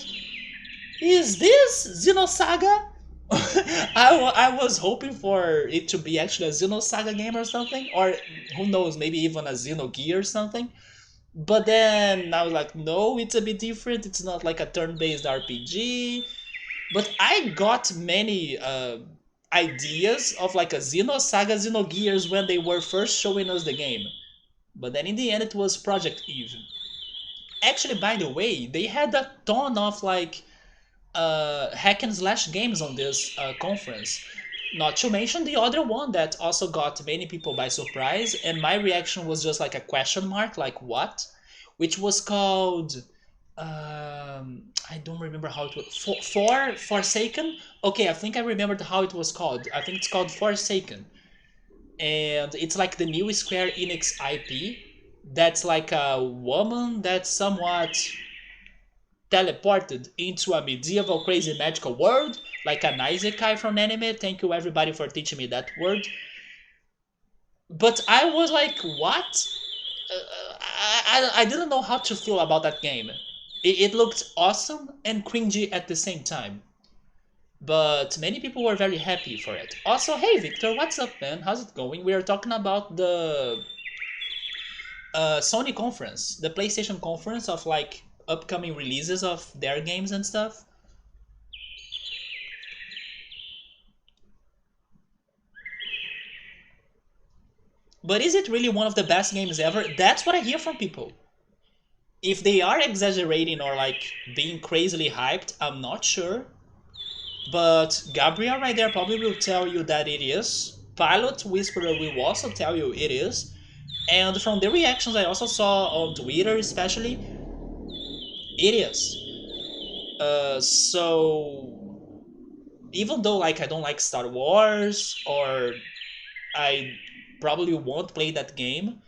Speaker 1: is this Xenosaga? I was hoping for it to be actually a Xenosaga game or something, or who knows, maybe even a Xenogear or something. But then I was like, no, it's a bit different. It's not like a turn-based RPG. But I got many ideas of like a Xenosaga Xenogears when they were first showing us the game. But then in the end it was Project Eve. Actually, by the way, they had a ton of like hack and slash games on this conference. Not to mention the other one that also got many people by surprise, and my reaction was just like a question mark, like what? Which was called I don't remember how it was. Forsaken. Okay, I think I remembered how it was called. I think it's called Forsaken, and it's like the new Square Enix IP. That's like a woman that's somewhat teleported into a medieval crazy magical world, like an isekai from anime. Thank you everybody for teaching me that word. But I was like, what? I didn't know how to feel about that game. It looked awesome and cringy at the same time. But many people were very happy for it. Also, hey Victor, what's up, man? How's it going? We are talking about the Sony conference, the PlayStation conference of like upcoming releases of their games and stuff. But is it really one of the best games ever? That's what I hear from people. If they are exaggerating or like being crazily hyped, I'm not sure. But Gabriel right there probably will tell you that it is. Pilot Whisperer will also tell you it is. And from the reactions I also saw on Twitter, especially, it is. So even though like I don't like Star Wars or I probably won't play that game,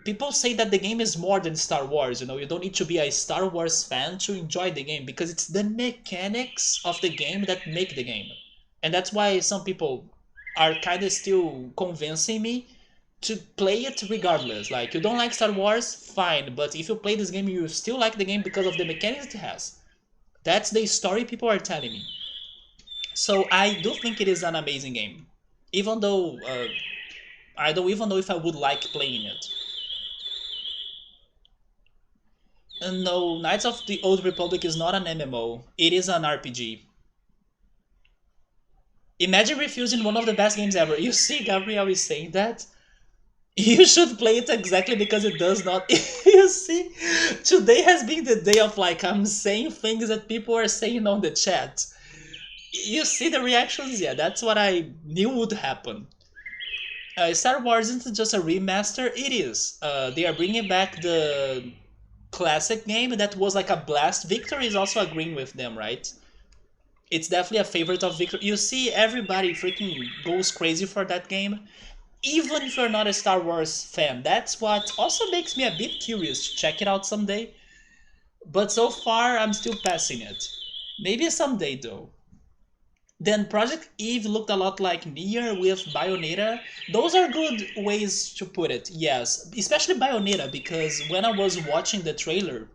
Speaker 1: people say that the game is more than Star Wars. You know, you don't need to be a Star Wars fan to enjoy the game because it's the mechanics of the game that make the game. And that's why some people are kind of still convincing me to play it regardless. Like, you don't like Star Wars, fine, but if you play this game, you still like the game because of the mechanics it has. That's the story people are telling me. So I do think it is an amazing game, even though I don't even know if I would like playing it. And no, Knights of the Old Republic is not an MMO. It is an RPG. Imagine refusing one of the best games ever. You see, Gabriel is saying that. You should play it exactly because it does not. You see, today has been the day of like I'm saying things that people are saying on the chat. You see the reactions? Yeah, that's what I knew would happen. Star Wars isn't just a remaster, it is. They are bringing back the classic game that was like a blast. Victory is also agreeing with them, right? It's definitely a favorite of Victor. You see, everybody freaking goes crazy for that game, even if you're not a Star Wars fan. That's what also makes me a bit curious to check it out someday. But so far, I'm still passing it. Maybe someday though. Then Project Eve looked a lot like Nier with Bayonetta. Those are good ways to put it, yes. Especially Bayonetta, because when I was watching the trailer,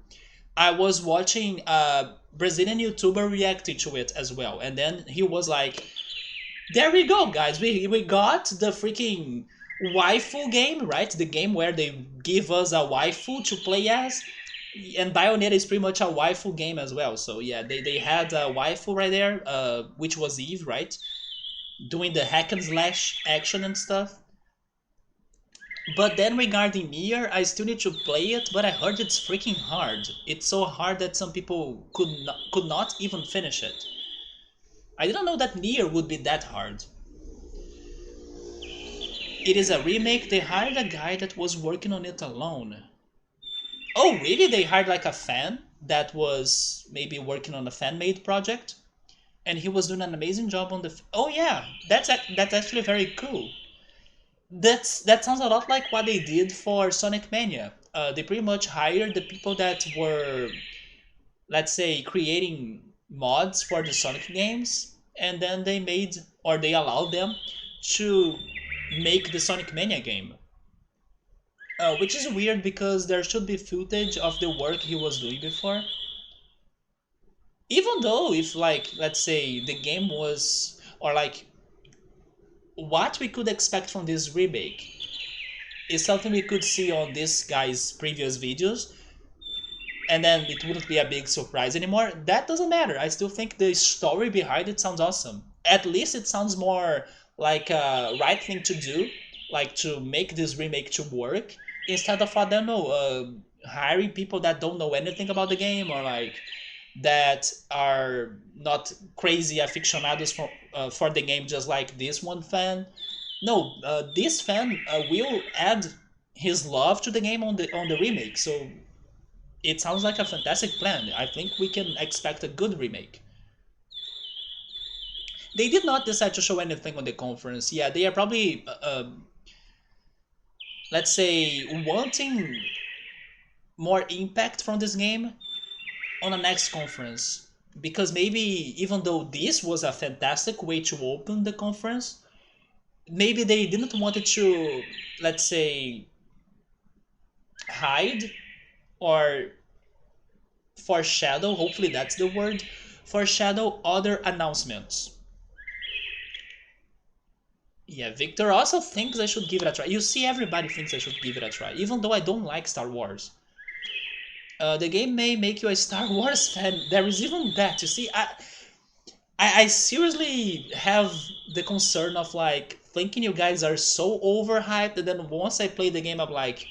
Speaker 1: I was watching a Brazilian YouTuber reacting to it as well. And then he was like, there we go, guys. We got the freaking waifu game, right? The game where they give us a waifu to play as. And Bayonetta is pretty much a waifu game as well. So yeah, they had a waifu right there, which was Eve, right? Doing the hack and slash action and stuff. But then regarding Nier, I still need to play it, but I heard it's freaking hard. It's so hard that some people could not even finish it. I didn't know that Nier would be that hard. It is a remake. They hired a guy that was working on it alone. Oh, really? They hired like a fan that was maybe working on a fan-made project, and he was doing an amazing job on the. Oh yeah, that's actually very cool. That sounds a lot like what they did for Sonic Mania. They pretty much hired the people that were, let's say, creating mods for the Sonic games, and then they made or they allowed them to make the Sonic Mania game. Which is weird because there should be footage of the work he was doing before. Even though if like let's say the game was or like what we could expect from this remake is something we could see on this guy's previous videos, and then it wouldn't be a big surprise anymore. That doesn't matter. I still think the story behind it sounds awesome. At least it sounds more like a right thing to do, like to make this remake to work instead of I don't know, hiring people that don't know anything about the game or like that are not crazy aficionados for the game just like this one fan. No, this fan will add his love to the game on the remake. So it sounds like a fantastic plan. I think we can expect a good remake. They did not decide to show anything on the conference. Yeah, they are probably, let's say, wanting more impact from this game on the next conference. Because maybe even though this was a fantastic way to open the conference, maybe they didn't want it to, let's say, hide or foreshadow, hopefully that's the word, foreshadow other announcements. Yeah, Victor also thinks I should give it a try. You see, everybody thinks I should give it a try, even though I don't like Star Wars. The game may make you a Star Wars fan. There is even that. You see, I seriously have the concern of like thinking you guys are so overhyped, and then once I play the game, I'm like,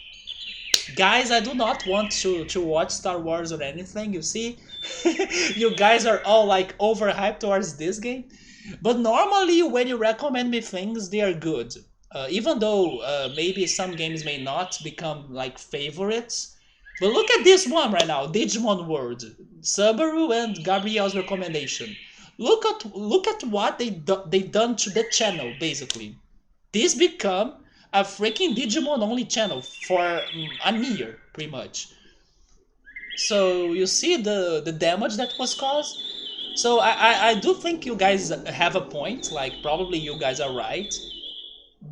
Speaker 1: guys, I do not want to watch Star Wars or anything. You see, you guys are all like overhyped towards this game. But normally, when you recommend me things, they are good. Even though maybe some games may not become like favorites. But look at this one right now, Digimon World, Subaru and Gabriel's recommendation. Look at what they done to the channel basically. This become a freaking Digimon only channel for a year pretty much. So you see the damage that was caused. So I do think you guys have a point. Like probably you guys are right.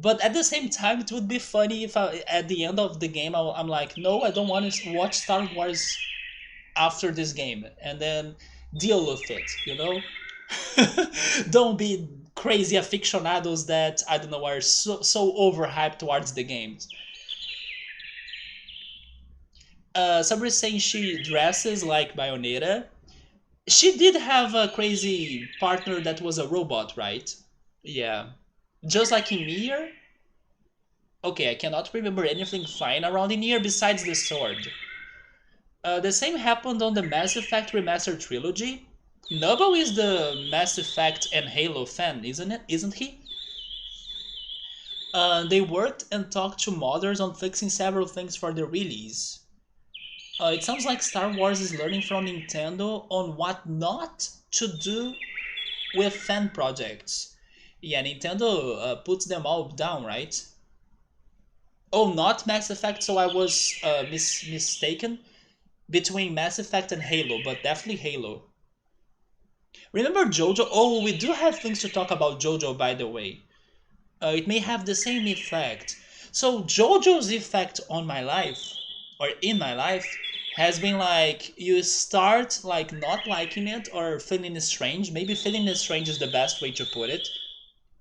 Speaker 1: But at the same time, it would be funny if at the end of the game I'm like, no, I don't want to watch Star Wars after this game, and then deal with it. Don't be crazy aficionados that I don't know are so overhyped towards the games. Somebody saying she dresses like Bayonetta. She did have a crazy partner that was a robot, right? Yeah. Just like in Nier. Okay, I cannot remember anything fine around in here besides the sword. The same happened on the Mass Effect Remastered trilogy. Noble is the Mass Effect and Halo fan, isn't it? Isn't he? They worked and talked to modders on fixing several things for the release. It sounds like Star Wars is learning from Nintendo on what not to do with fan projects. Yeah, Nintendo puts them all down, right? Oh, not Mass Effect, so I was mistaken between Mass Effect and Halo, but definitely Halo. Remember JoJo? Oh, we do have things to talk about JoJo, by the way. It may have the same effect. So JoJo's effect on my life, or in my life, has been like you start like not liking it or feeling strange. Maybe feeling strange is the best way to put it.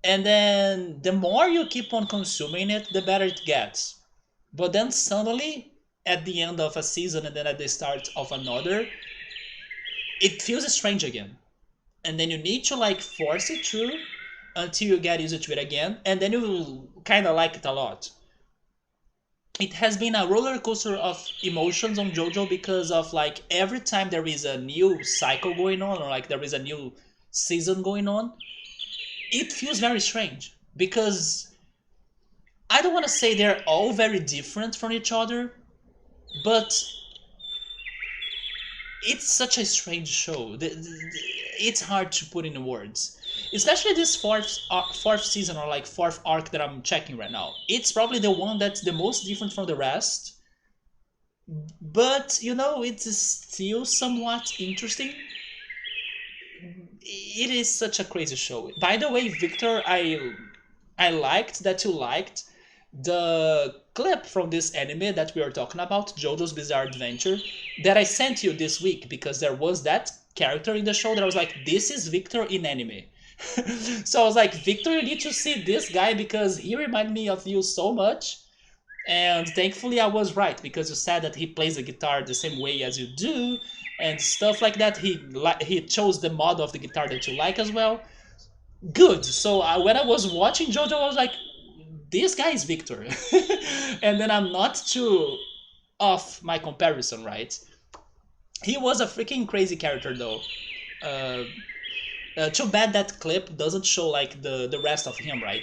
Speaker 1: And then the more you keep on consuming it, the better it gets. But then suddenly, at the end of a season and then at the start of another, it feels strange again. And then you need to like force it through until you get used to it again, and then you kind of like it a lot. It has been a roller coaster of emotions on JoJo because of like every time there is a new cycle going on or like there is a new season going on, it feels very strange because I don't want to say they're all very different from each other, but it's such a strange show. It's hard to put in words. Especially this fourth season or like fourth arc that I'm checking right now. It's probably the one that's the most different from the rest. But it's still somewhat interesting. It is such a crazy show. By the way, Victor, I liked that you liked the clip from this anime that we are talking about, JoJo's Bizarre Adventure, that I sent you this week because there was that character in the show that I was like, this is Victor in anime. So I was like, Victor, you need to see this guy because he reminded me of you so much. And thankfully I was right because you said that he plays the guitar the same way as you do and stuff like that. He chose the mod of the guitar that you like as well. Good. So when I was watching JoJo, I was like, this guy is Victor. And then I'm not too off my comparison, right? He was a freaking crazy character though. Uh, Too bad that clip doesn't show like the rest of him, right?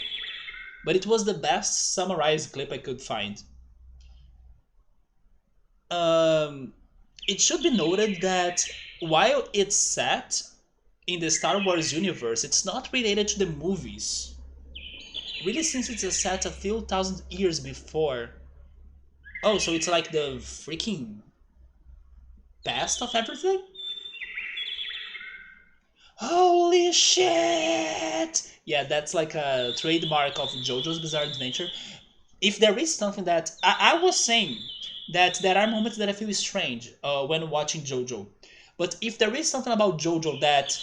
Speaker 1: But it was the best summarized clip I could find. Um, it should be noted that while it's set in the Star Wars universe, it's not related to the movies. Really, since it's a set a few thousand years before. Oh, so it's like the freaking past of everything? Holy shit! Yeah, that's like a trademark of JoJo's Bizarre Adventure. If there is something that I was saying that there are moments that I feel strange when watching JoJo, but if there is something about JoJo that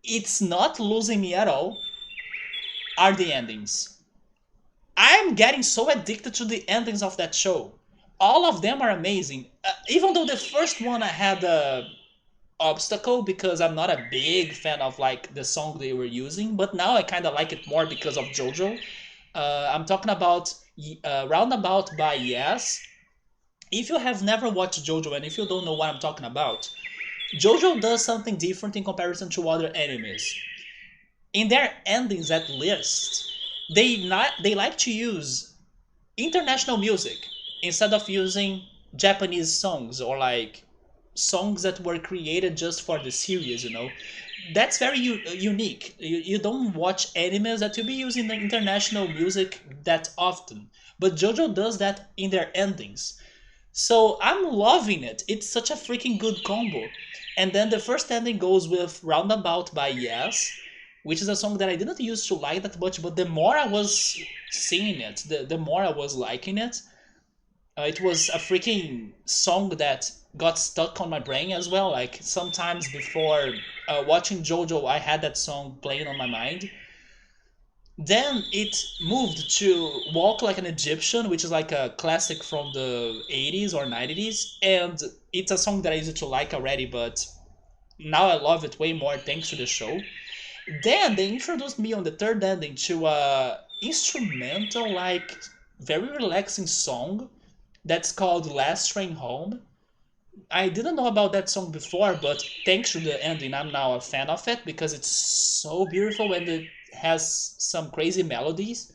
Speaker 1: it's not losing me at all, are the endings. I'm getting so addicted to the endings of that show. All of them are amazing. Even though the first one I had a obstacle because I'm not a big fan of like the song they were using, but now I kind of like it more because of JoJo. I'm talking about Roundabout by Yes. If you have never watched JoJo and if you don't know what I'm talking about, JoJo does something different in comparison to other animes. in their endings at least, they like to use international music instead of using Japanese songs or like songs that were created just for the series, you know. That's very unique. You don't watch animes that will be using the international music that often, but JoJo does that in their endings. So I'm loving it. It's such a freaking good combo. And then the first ending goes with Roundabout by Yes, which is a song that I didn't used to like that much, but the more I was seeing it, the more I was liking it. It was a freaking song that got stuck on my brain as well. Like sometimes before watching JoJo, I had that song playing on my mind. Then it moved to Walk Like an Egyptian, which is like a classic from the 80s or 90s. And it's a song that I used to like already, but now I love it way more thanks to the show. Then they introduced me on the third ending to a instrumental, like very relaxing song that's called Last Train Home. I didn't know about that song before, but thanks to the ending, I'm now a fan of it because it's so beautiful and it has some crazy melodies.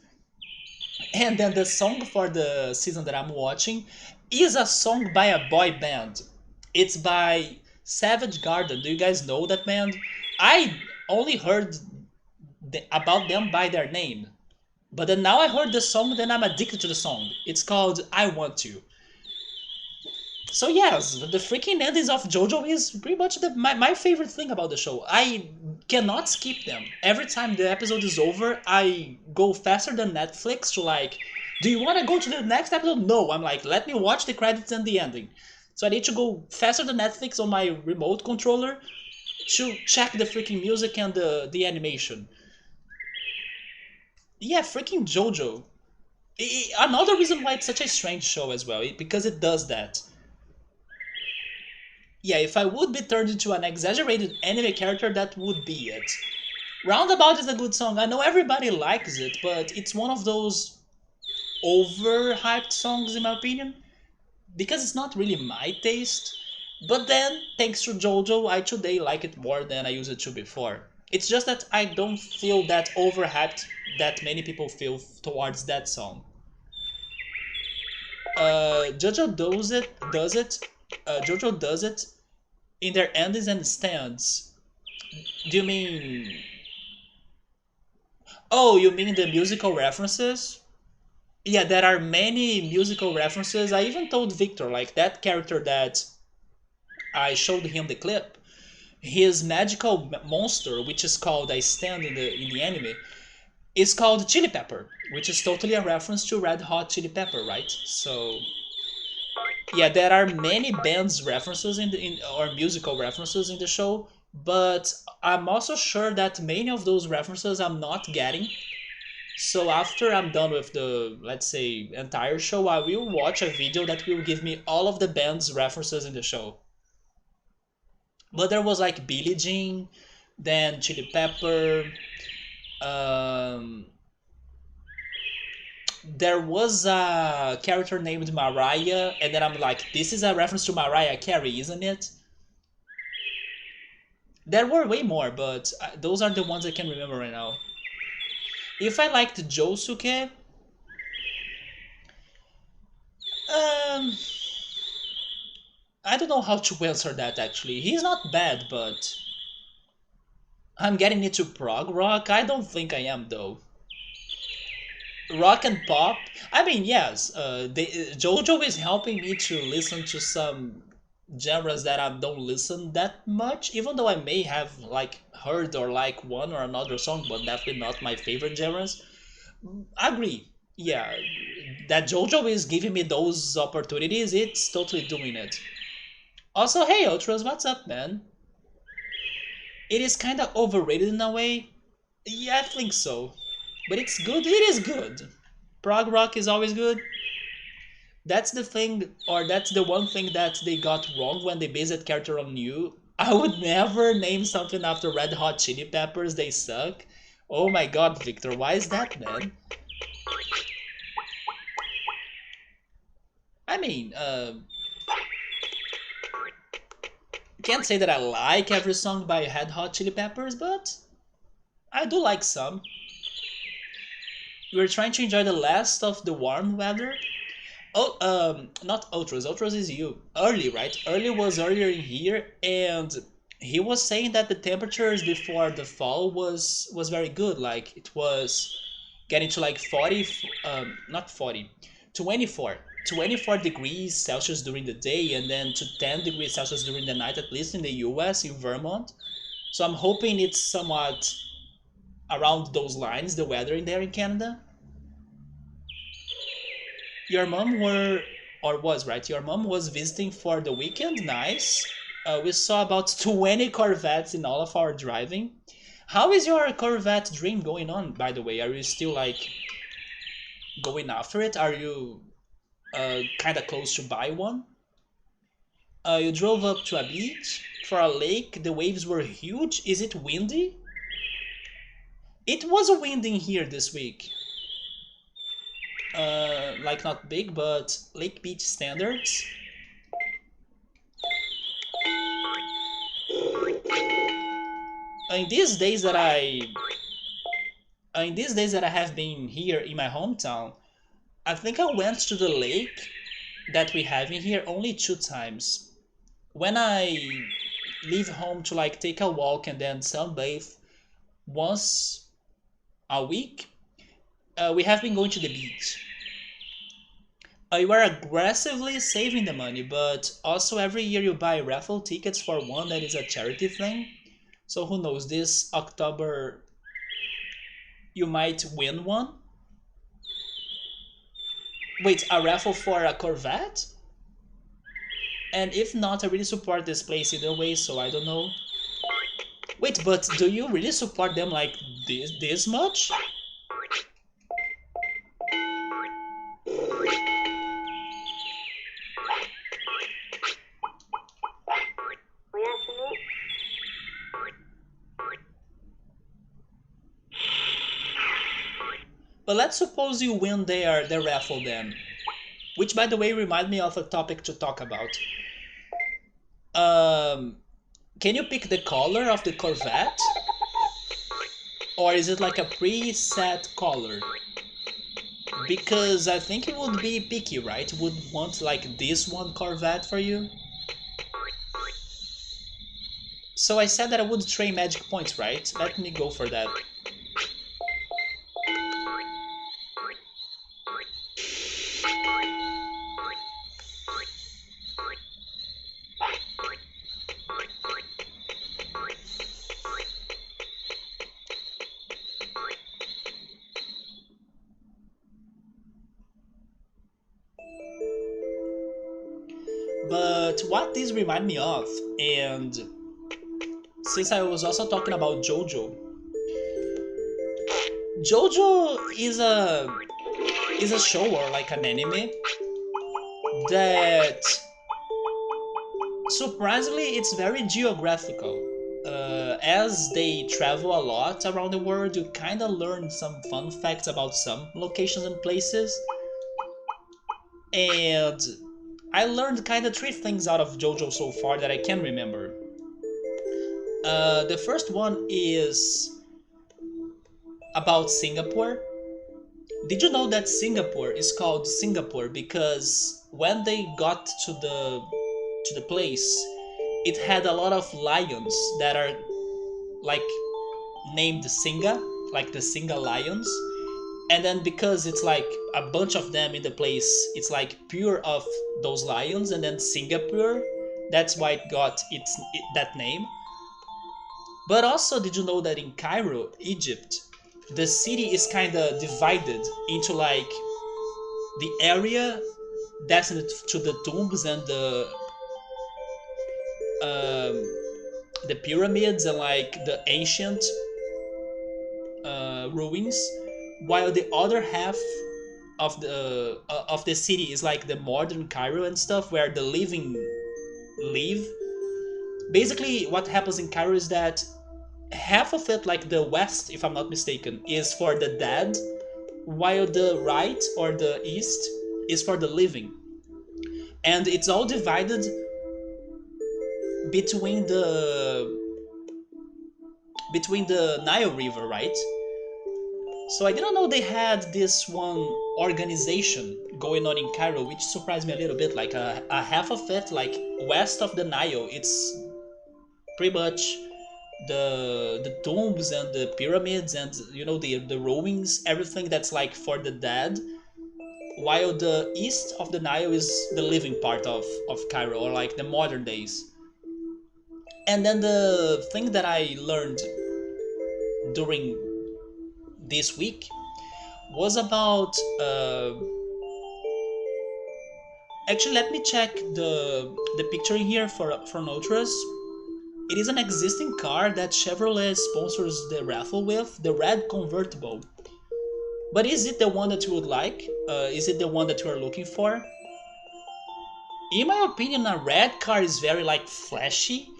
Speaker 1: And then the song for the season that I'm watching is a song by a boy band. It's by Savage Garden. Do you guys know that band? I only heard about them by their name, but then now I heard the song, then I'm addicted to the song. It's called I Want To. So yes, the freaking endings of JoJo is pretty much my favorite thing about the show. I cannot skip them. Every time the episode is over, I go faster than Netflix to like, do you want to go to the next episode? No, I'm like, let me watch the credits and the ending. So I need to go faster than Netflix on my remote controller to check the freaking music and the animation. Yeah, freaking JoJo. Another reason why it's such a strange show as well, because it does that. Yeah, if I would be turned into an exaggerated anime character, that would be it. Roundabout is a good song. I know everybody likes it, but it's one of those overhyped songs in my opinion because it's not really my taste. But then, thanks to JoJo, I today like it more than I used to before. It's just that I don't feel that overhyped that many people feel towards that song. JoJo JoJo does it in their endings and stands. Do you mean? Oh, you mean the musical references? Yeah, there are many musical references. I even told Victor, like that character that I showed him the clip. His magical monster, which is called I stand in the anime, is called Chili Pepper, which is totally a reference to Red Hot Chili Pepper, right? So yeah, there are many bands references in or musical references in the show, but I'm also sure that many of those references I'm not getting. So after I'm done with the, let's say, entire show, I will watch a video that will give me all of the band's references in the show. But there was like Billie Jean, then Chili Pepper, um, there was a character named Mariah, and then I'm like, this is a reference to Mariah Carey, isn't it? There were way more, but those are the ones I can remember right now. If I liked Josuke, um, I don't know how to answer that actually. He's not bad, but I'm getting into prog rock. I don't think I am though. Rock and pop. I mean, yes. JoJo is helping me to listen to some genres that I don't listen that much. Even though I may have like heard or like one or another song, but definitely not my favorite genres. I agree. Yeah, that JoJo is giving me those opportunities. It's totally doing it. Also, hey Ultras, what's up, man? It is kind of overrated in a way. Yeah, I think so. But it's good. It is good. Prog rock is always good. That's the thing, or that's the one thing that they got wrong when they based that character on you. I would never name something after Red Hot Chili Peppers. They suck. Oh my god, Victor, why is that, man? I mean, can't say that I like every song by Red Hot Chili Peppers, but I do like some. We're trying to enjoy the last of the warm weather. Oh, not Ultras. Ultras is you. Early, right? Early was earlier in here, and he was saying that the temperatures before the fall was very good. Like it was getting to like 40, not 40, 24, 24 degrees Celsius during the day, and then to 10 degrees Celsius during the night, at least in the U.S. in Vermont. So I'm hoping it's somewhat around those lines, the weather in there in Canada. Your mom were or was right. Your mom was visiting for the weekend. Nice. We saw about 20 Corvettes in all of our driving. How is your Corvette dream going on, by the way? Are you still like going after it? Are you kind of close to buy one? You drove up to a beach for a lake. The waves were huge. Is it windy? It was windy in here this week. Like not big, but Lake Beach standards. In these days that I have been here in my hometown, I think I went to the lake that we have in here only 2 times. When I leave home to like take a walk and then sunbathe once a week, we have been going to the beach. You are aggressively saving the money, but also every year you buy raffle tickets for one that is a charity thing. So who knows, this October you might win one. Wait, a raffle for a Corvette? And if not, I really support this place either way, so I don't know. Wait, but do you really support them like this much? But let's suppose you win their raffle then. Which, by the way, remind me of a topic to talk about. Um, can you pick the color of the Corvette? Or is it like a preset color? Because I think it would be picky, right? Would want like this one Corvette for you. So I said that I would trade magic points, right? Let me go for that. But what this remind me of, and since I was also talking about JoJo, JoJo is a show or like an anime that surprisingly it's very geographical. As they travel a lot around the world, you kind of learn some fun facts about some locations and places. And I learned kind of 3 things out of JoJo so far that I can remember. The first one is about Singapore. Did you know that Singapore is called Singapore because when they got to the place, it had a lot of lions that are like named Singa, like the Singa lions. And then because it's like a bunch of them in the place, it's like pure of those lions, and then Singapore, that's why it got that name. But also, did you know that in Cairo, Egypt, the city is kind of divided into like the area destined to the tombs and the pyramids and like the ancient ruins, while the other half of the city is like the modern Cairo and stuff where the living live. Basically, what happens in Cairo is that half of it, like the west, if I'm not mistaken, is for the dead, while the right or the east is for the living. And it's all divided between between the Nile River, right? So I didn't know they had this one organization going on in Cairo, which surprised me a little bit. Like a half of it, like west of the Nile, it's pretty much the tombs and the pyramids and the ruins, everything that's like for the dead. While the east of the Nile is the living part of Cairo, or like the modern days. And then the thing that I learned during this week was about actually, let me check the picture in here for Ultras. It is an existing car that Chevrolet sponsors the raffle with, the red convertible. But is it the one that you would like? Is it the one that you are looking for? In my opinion, a red car is very like flashy.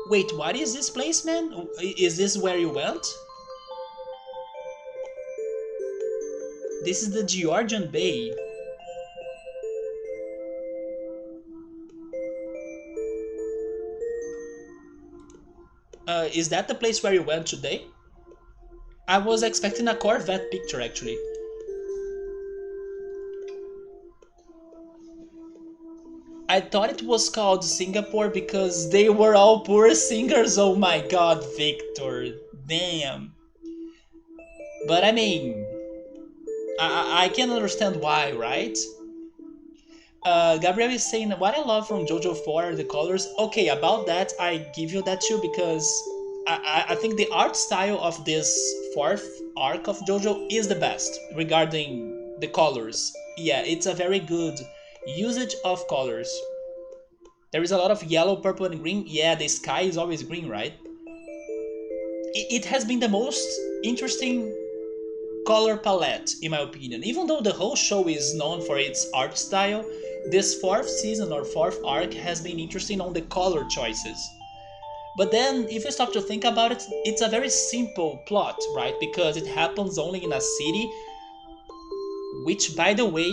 Speaker 1: Wait, what is this place, man? Is this where you went? This is the Georgian Bay. Is that the place where you went today? I was expecting a Corvette picture, actually. I thought it was called Singapore because they were all poor singers. Oh my god, Victor. Damn. But I mean, I can understand why, right? Gabriel is saying what I love from JoJo 4 are the colors. Okay, about that, I give you that too because I think the art style of this fourth arc of JoJo is the best regarding the colors. Yeah, it's a very good usage of colors. There is a lot of yellow, purple, and green. Yeah, the sky is always green, right? It has been the most interesting color palette, in my opinion. Even though the whole show is known for its art style, this fourth season or fourth arc has been interesting on the color choices. But then, if you stop to think about it, it's a very simple plot, right? Because it happens only in a city, which, by the way,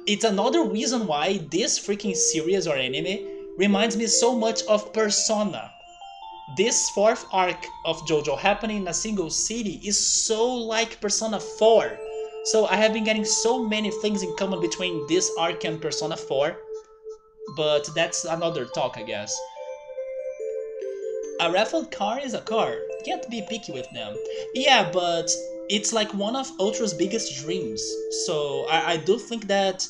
Speaker 1: it's another reason why this freaking series or anime reminds me so much of Persona. This fourth arc of JoJo happening in a single city is so like Persona 4. So I have been getting so many things in common between this arc and Persona 4. But that's another talk, I guess. A raffled car is a car. Can't be picky with them. Yeah, but it's like one of Ultra's biggest dreams. So I do think that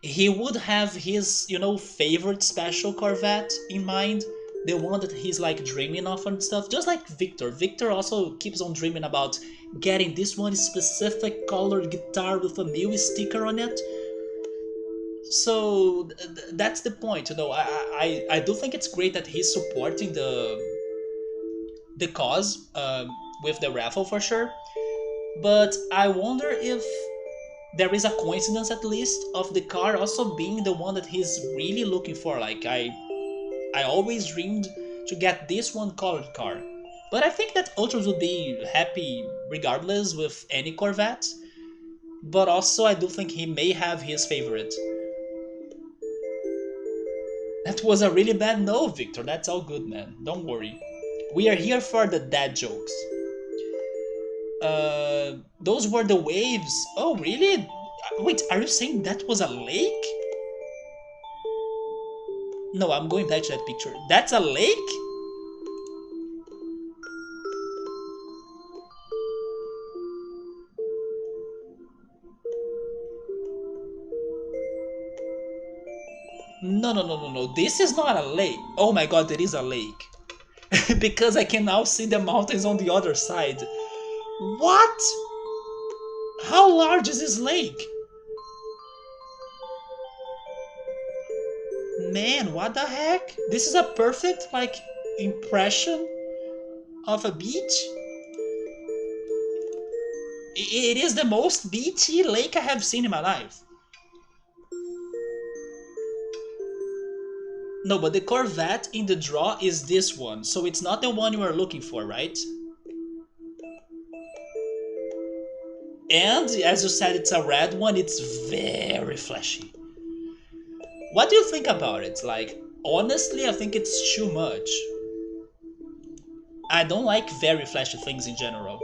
Speaker 1: he would have his, favorite special Corvette in mind. The one that he's like dreaming of and stuff. Just like Victor. Victor also keeps on dreaming about getting this one specific colored guitar with a Mew sticker on it. So that's the point, I do think it's great that he's supporting the cause with the raffle for sure. But I wonder if there is a coincidence at least of the car also being the one that he's really looking for. Like I always dreamed to get this one colored car. But I think that Ultras would be happy regardless with any Corvette. But also I do think he may have his favorite. That was a really bad no, Victor. That's all good, man. Don't worry. We are here for the dad jokes. Those were the waves. Oh, really? Wait, are you saying that was a lake? No, I'm going back to that picture. That's a lake? No. This is not a lake. Oh my god, there is a lake. Because I can now see the mountains on the other side. What? How large is this lake? Man, what the heck? This is a perfect, impression of a beach. It is the most beachy lake I have seen in my life. No, but the Corvette in the draw is this one, so it's not the one you are looking for, right? And, as you said, it's a red one, it's very flashy. What do you think about it? Like, honestly, I think it's too much. I don't like very flashy things in general.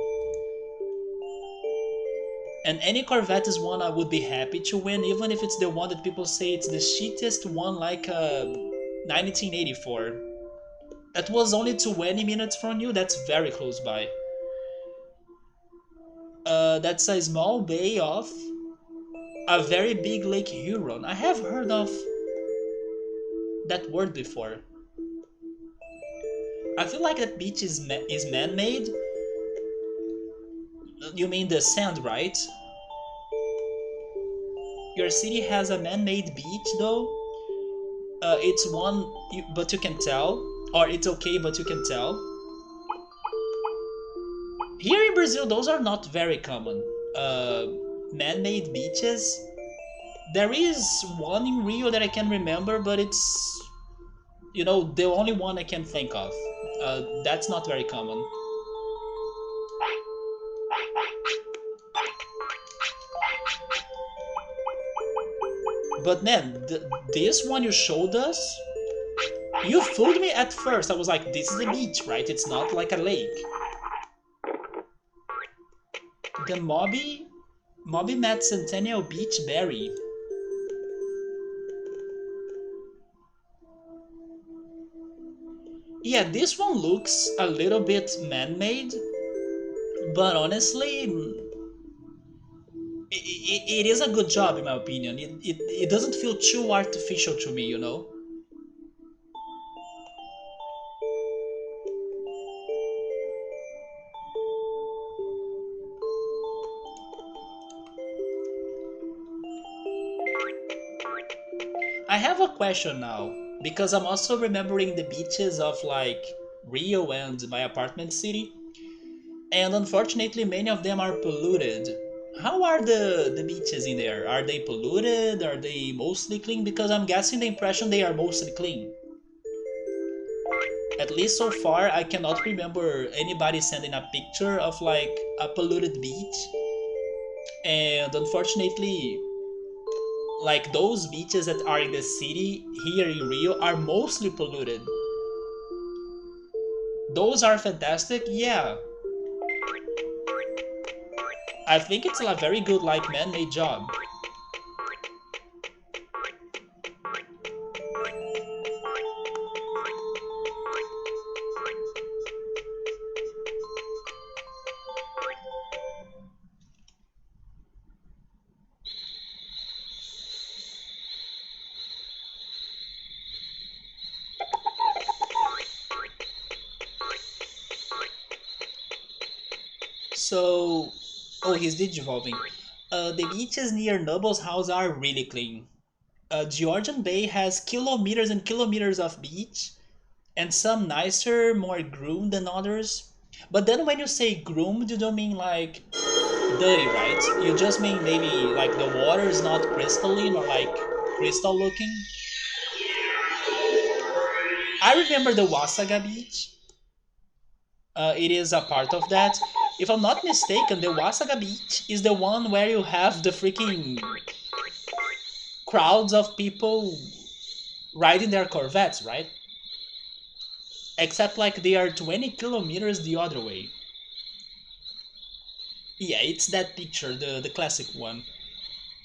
Speaker 1: And any Corvette is one I would be happy to win, even if it's the one that people say it's the shittiest one, like 1984. That was only 20 minutes from you, that's very close by. That's a small bay off a very big Lake Huron. I have heard of that word before. I feel like that beach is man-made. You mean the sand, right? Your city has a man-made beach, though. It's one, but you can tell, or it's okay, but you can tell. Here in Brazil, those are not very common. Man-made beaches. There is one in Rio that I can remember, but it's, the only one I can think of. That's not very common. But man, this one you showed us, you fooled me at first. I was like, this is a beach, right? It's not like a lake. The Moby Mat Centennial Beach Berry. Yeah, this one looks a little bit man-made, but honestly, it is a good job in my opinion. It doesn't feel too artificial to me, you know? I have a question now, because I'm also remembering the beaches of like Rio and my apartment city, and unfortunately many of them are polluted. How are the beaches in there? Are they polluted? Are they mostly clean? Because I'm guessing the impression they are mostly clean. At least so far, I cannot remember anybody sending a picture of like a polluted beach. And unfortunately, like those beaches that are in the city here in Rio are mostly polluted. Those are fantastic, yeah. I think it's a very good like man-made job. So, oh, he's digivolving. The beaches near Nuble's house are really clean. Georgian Bay has kilometers and kilometers of beach, and some nicer, more groomed than others. But then when you say groomed, you don't mean like dirty, right? You just mean maybe like the water is not crystalline or like crystal looking. I remember the Wasaga Beach. It is a part of that. If I'm not mistaken, the Wasaga Beach is the one where you have the freaking crowds of people riding their Corvettes, right? Except like they are 20 kilometers the other way. Yeah, it's that picture, the classic one.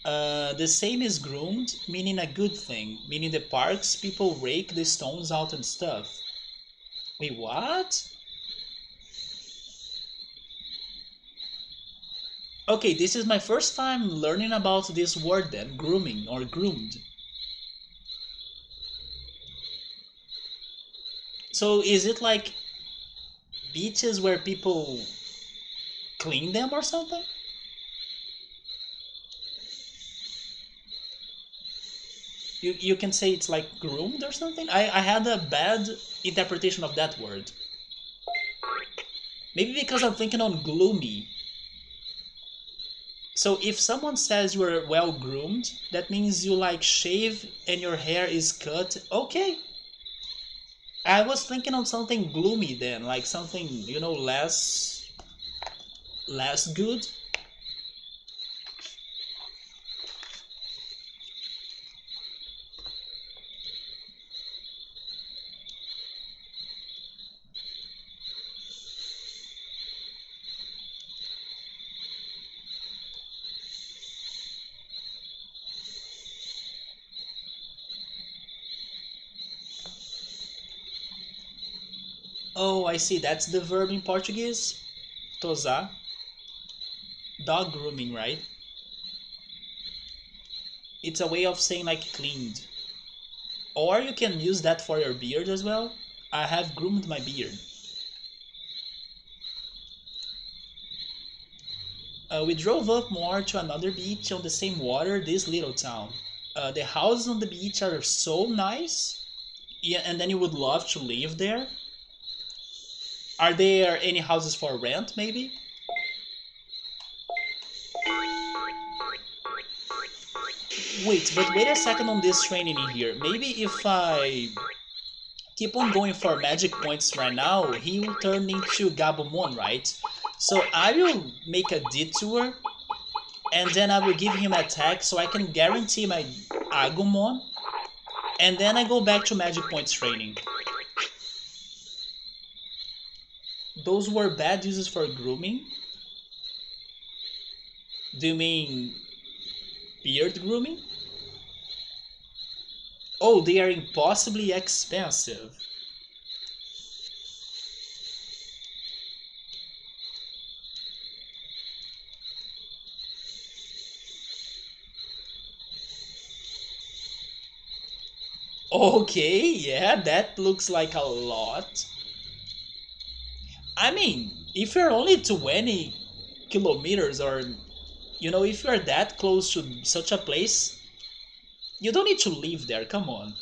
Speaker 1: The same is groomed, meaning a good thing, meaning the parks people rake the stones out and stuff. Wait, what? Okay, this is my first time learning about this word then, grooming or groomed. So is it like beaches where people clean them or something? You can say it's like groomed or something? I had a bad interpretation of that word. Maybe because I'm thinking on gloomy. So if someone says you're well groomed, that means you like shave and your hair is cut. Okay. I was thinking on something gloomy then, like something, less good. Oh, I see. That's the verb in Portuguese. Tosar. Dog grooming, right? It's a way of saying like cleaned. Or you can use that for your beard as well. I have groomed my beard. We drove up more to another beach on the same water, this little town. The houses on the beach are so nice. Yeah, and then you would love to live there. Are there any houses for rent, maybe? Wait a second on this training in here. Maybe if I keep on going for magic points right now, he will turn into Gabumon, right? So I will make a detour and then I will give him attack so I can guarantee my Agumon, and then I go back to magic points training. Those were bad uses for grooming? Do you mean beard grooming? Oh, they are impossibly expensive. Okay, yeah, that looks like a lot. I mean, if you're only 20 kilometers or, if you're that close to such a place, you don't need to live there, come on.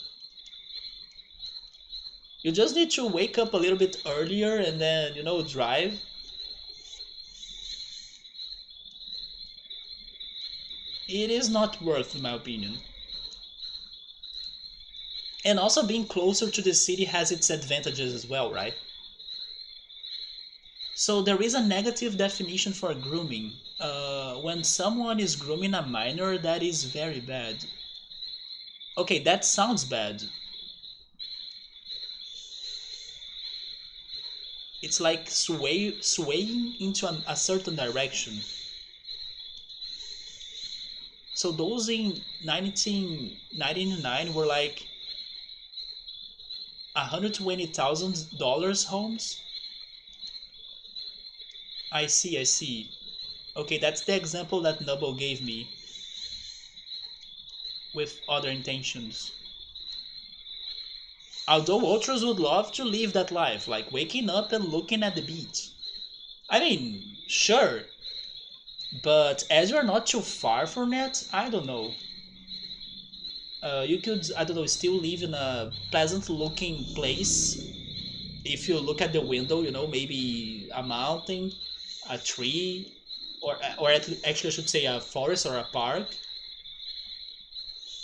Speaker 1: You just need to wake up a little bit earlier and then, drive. It is not worth, in my opinion. And also being closer to the city has its advantages as well, right? So there is a negative definition for grooming. When someone is grooming a minor, that is very bad. Okay, that sounds bad. It's like swaying into a certain direction. So those in 1999 were like $120,000 homes. I see, I see. Okay, that's the example that Nubble gave me with other intentions. Although ultras would love to live that life, like waking up and looking at the beach. I mean, sure, but as you're not too far from it, I don't know. You could, I don't know, still live in a pleasant looking place. If you look at the window, maybe a mountain, a tree, actually I should say a forest or a park.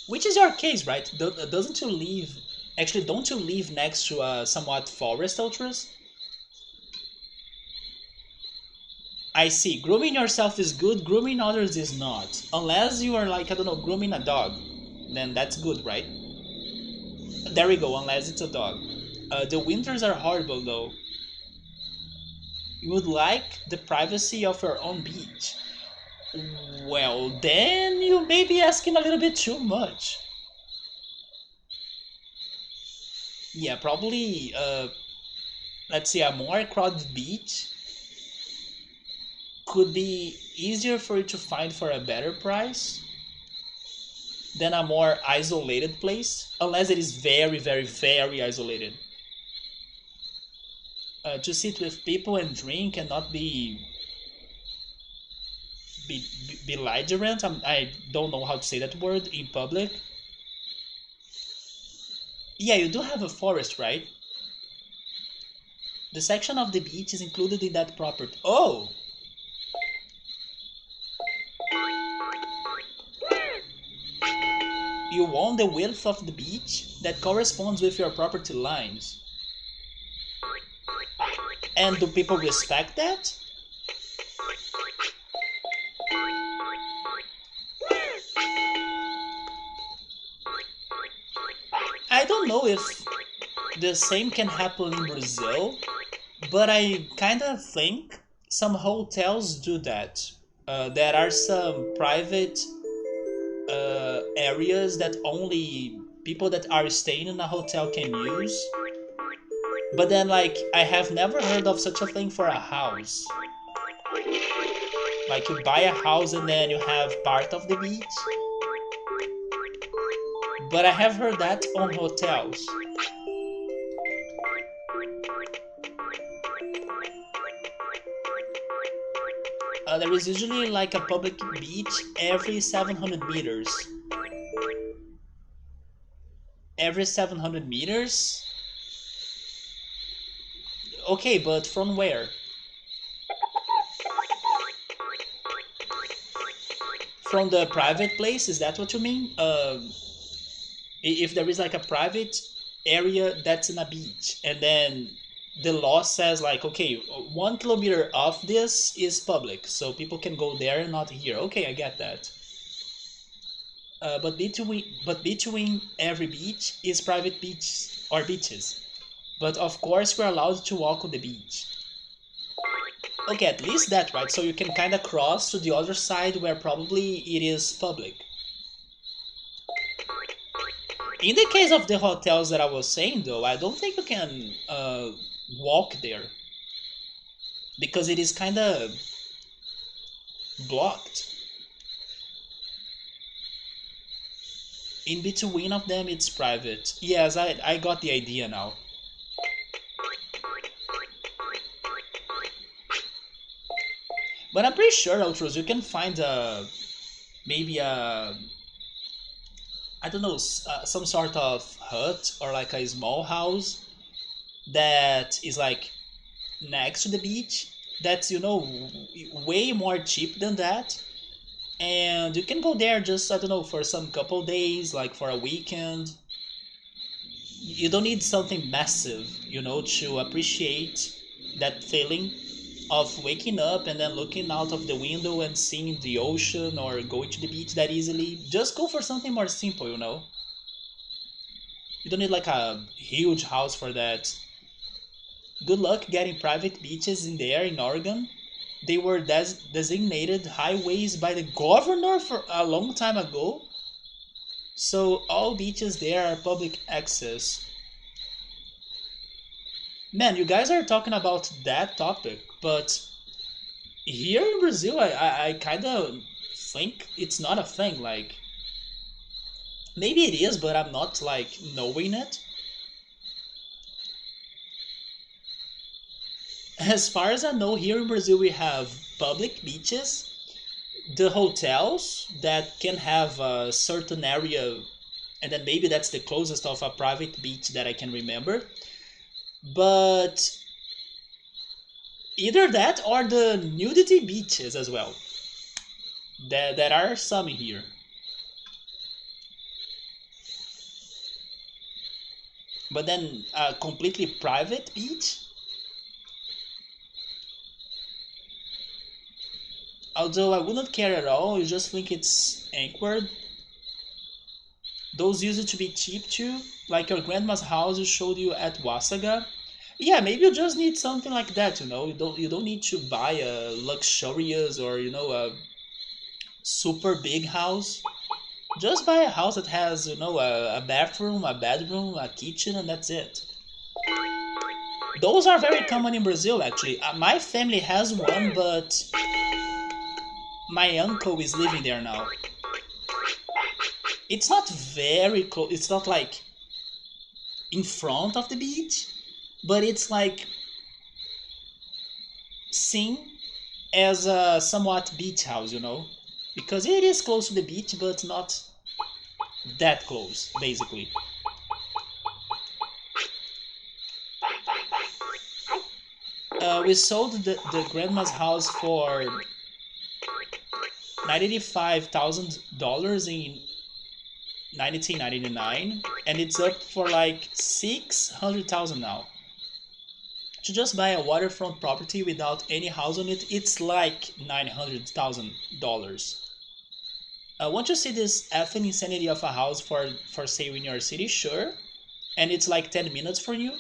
Speaker 1: Which is your case, right? Doesn't you live, actually don't you live next to a somewhat forest, Ultras? I see. Grooming yourself is good, grooming others is not. Unless you are like, I don't know, grooming a dog. Then that's good, right? There we go, unless it's a dog. The winters are horrible though. You would like the privacy of your own beach. Well, then you may be asking a little bit too much. Yeah, probably, let's say a more crowded beach could be easier for you to find for a better price than a more isolated place, unless it is very, very, very isolated. To sit with people and drink and not be belligerent. I don't know how to say that word in public. Yeah, you do have a forest, right? The section of the beach is included in that property. Oh! You own the width of the beach that corresponds with your property lines. And do people respect that? I don't know if the same can happen in Brazil, but I kind of think some hotels do that. There are some private areas that only people that are staying in a hotel can use. But then, like, I have never heard of such a thing for a house. Like, you buy a house and then you have part of the beach. But I have heard that on hotels. There is usually like a public beach every 700 meters. Every 700 meters? Okay, but from where? From the private place? Is that what you mean? If there is like a private area that's in a beach, and then the law says like, okay, 1 kilometer of this is public, so people can go there and not here. Okay, I get that. But between every beach is private beach or beaches. But of course we're allowed to walk on the beach. Okay, at least that, right? So you can kind of cross to the other side where probably it is public. In the case of the hotels that I was saying, though, I don't think you can walk there because it is kind of blocked. In between of them, it's private. Yes, I got the idea now. But I'm pretty sure, Outros, you can find maybe I don't know, some sort of hut or like a small house that is like next to the beach. That's, way more cheap than that. And you can go there just, I don't know, for some couple days, like for a weekend. You don't need something massive, to appreciate that feeling of waking up and then looking out of the window and seeing the ocean or going to the beach that easily. Just go for something more simple, You don't need like a huge house for that. Good luck getting private beaches in there in Oregon. They were designated highways by the governor for a long time ago. So all beaches there are public access. Man, you guys are talking about that topic, but here in Brazil, I kind of think it's not a thing. Like, maybe it is, but I'm not like knowing it. As far as I know, here in Brazil, we have public beaches, the hotels that can have a certain area, and then maybe that's the closest of a private beach that I can remember. But either that or the nudity beaches as well. There are some here. But then a completely private beach? Although I wouldn't care at all, you just think it's awkward. Those used to be cheap too, like your grandma's house you showed you at Wasaga. Yeah, maybe you just need something like that, You don't need to buy a luxurious or a super big house. Just buy a house that has, a bathroom, a bedroom, a kitchen, and that's it. Those are very common in Brazil, actually. My family has one, but my uncle is living there now. It's not very close. It's not like in front of the beach, but it's like seen as a somewhat beach house, because it is close to the beach, but not that close, basically. We sold the grandma's house for $95,000 in 1999, and it's up for like 600,000 now. To just buy a waterfront property without any house on it, it's like $900,000. Want to see this effing insanity of a house for sale in your city? Sure. And it's like 10 minutes for you.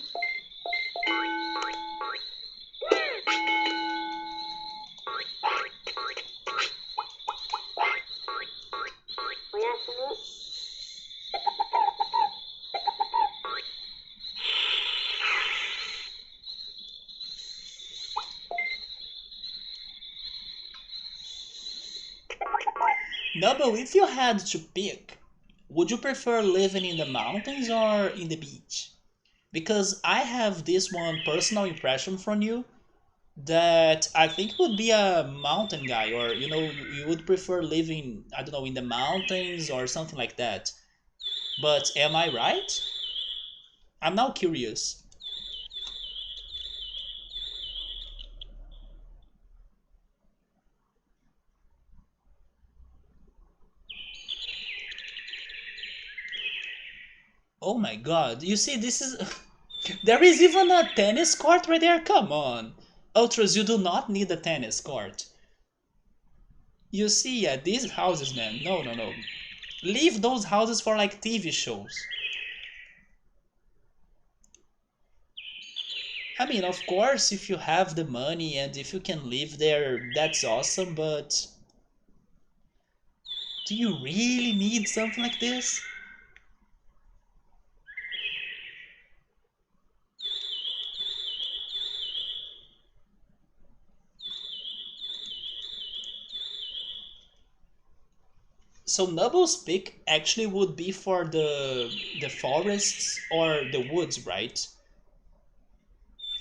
Speaker 1: Noble, if you had to pick, would you prefer living in the mountains or in the beach? Because I have this one personal impression from you that I think would be a mountain guy, or you would prefer living, I don't know, in the mountains or something like that. But am I right? I'm now curious. Oh my god, you see, this is. There is even a tennis court right there? Come on. Ultras, you do not need a tennis court. You see, yeah, these houses, man. No, no, no. Leave those houses for like TV shows. I mean, of course, if you have the money and if you can live there, that's awesome, but do you really need something like this? So Nubble's pick actually would be for the forests or the woods, right?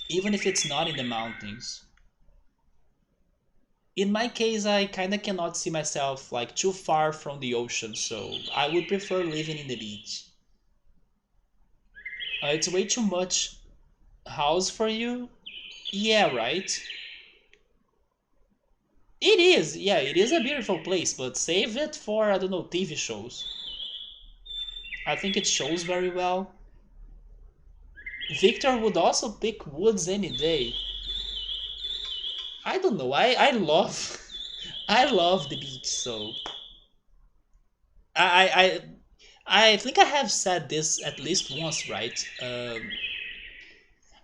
Speaker 1: Even if it's not in the mountains. In my case, I kinda cannot see myself like too far from the ocean, so I would prefer living in the beach. It's way too much house for you. Yeah, right. It is, yeah, it is a beautiful place, but save it for, I don't know, TV shows. I think it shows very well. Victor would also pick woods any day. I don't know. I love I love the beach. So I I think I have said this at least once, right?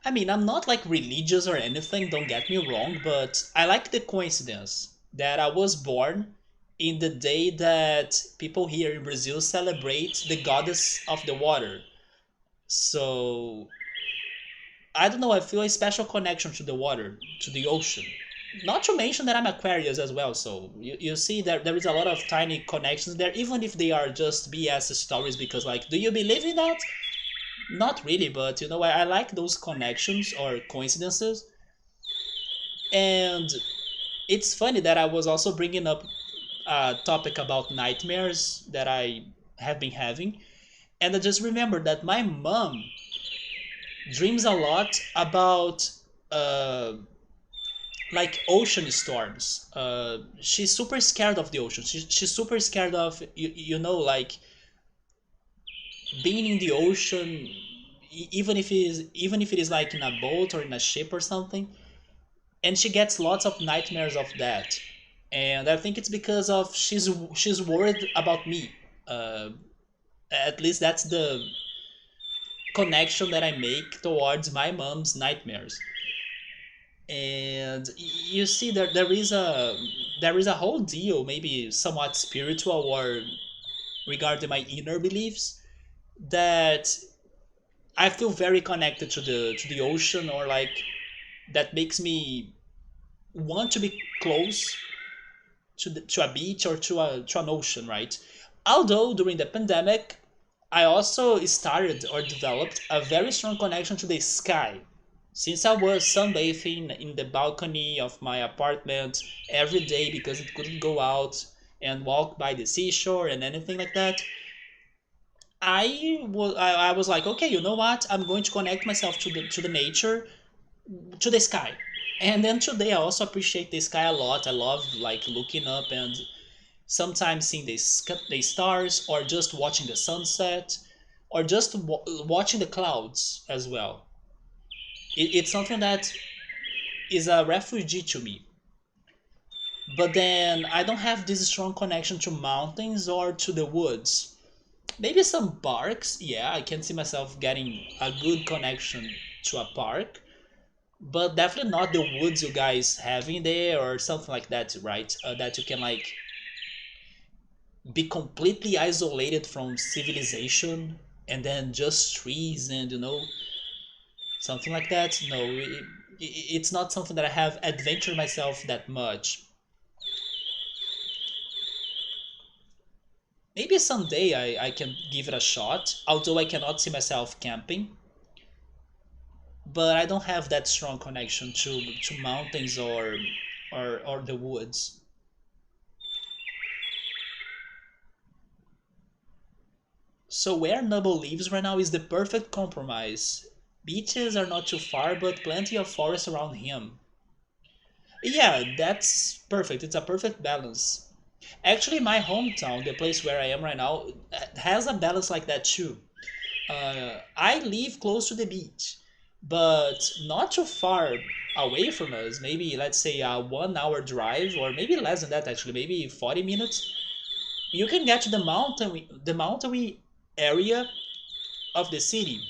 Speaker 1: I mean, I'm not like religious or anything. Don't get me wrong, but I like the coincidence that I was born in the day that people here in Brazil celebrate the goddess of the water. So I don't know. I feel a special connection to the water, to the ocean. Not to mention that I'm Aquarius as well, so you see that there is a lot of tiny connections there, even if they are just BS stories. Because, like, do you believe in that? Not really, but I like those connections or coincidences. And it's funny that I was also bringing up a topic about nightmares that I have been having, and I just remembered that my mom dreams a lot about uh, like ocean storms. She's super scared of the ocean. She's super scared of like being in the ocean, even if it is like in a boat or in a ship or something. And she gets lots of nightmares of that. And I think it's because of she's worried about me. Uh, at least that's the connection that I make towards my mom's nightmares. And you see there is a whole deal, maybe somewhat spiritual or regarding my inner beliefs, that I feel very connected to the ocean, or like that makes me want to be close to a beach or to an ocean, right? Although during the pandemic I also started or developed a very strong connection to the sky. Since I was sunbathing in the balcony of my apartment every day because it couldn't go out and walk by the seashore and anything like that, I was like, okay, you know what? I'm going to connect myself to the nature, to the sky. And then today I also appreciate the sky a lot. I love like looking up and sometimes seeing the stars, or just watching the sunset, or just watching the clouds as well. It's something that is a refugee to me. But then I don't have this strong connection to mountains or to the woods. Maybe some parks, yeah, I can see myself getting a good connection to a park, but definitely not the woods you guys having there or something like that, right? That you can like be completely isolated from civilization and then just trees and something like that. No, it's not something that I have adventured myself that much. Maybe someday I can give it a shot, although I cannot see myself camping. But I don't have that strong connection to mountains or the woods. So where Nubble lives right now is the perfect compromise. Beaches are not too far, but plenty of forest around him. Yeah, that's perfect. It's a perfect balance. Actually, my hometown, the place where I am right now, has a balance like that too. I live close to the beach, but not too far away from us. Maybe let's say a 1 hour drive, or maybe less than that. Actually, maybe 40 minutes. You can get to the mountainy area of the city,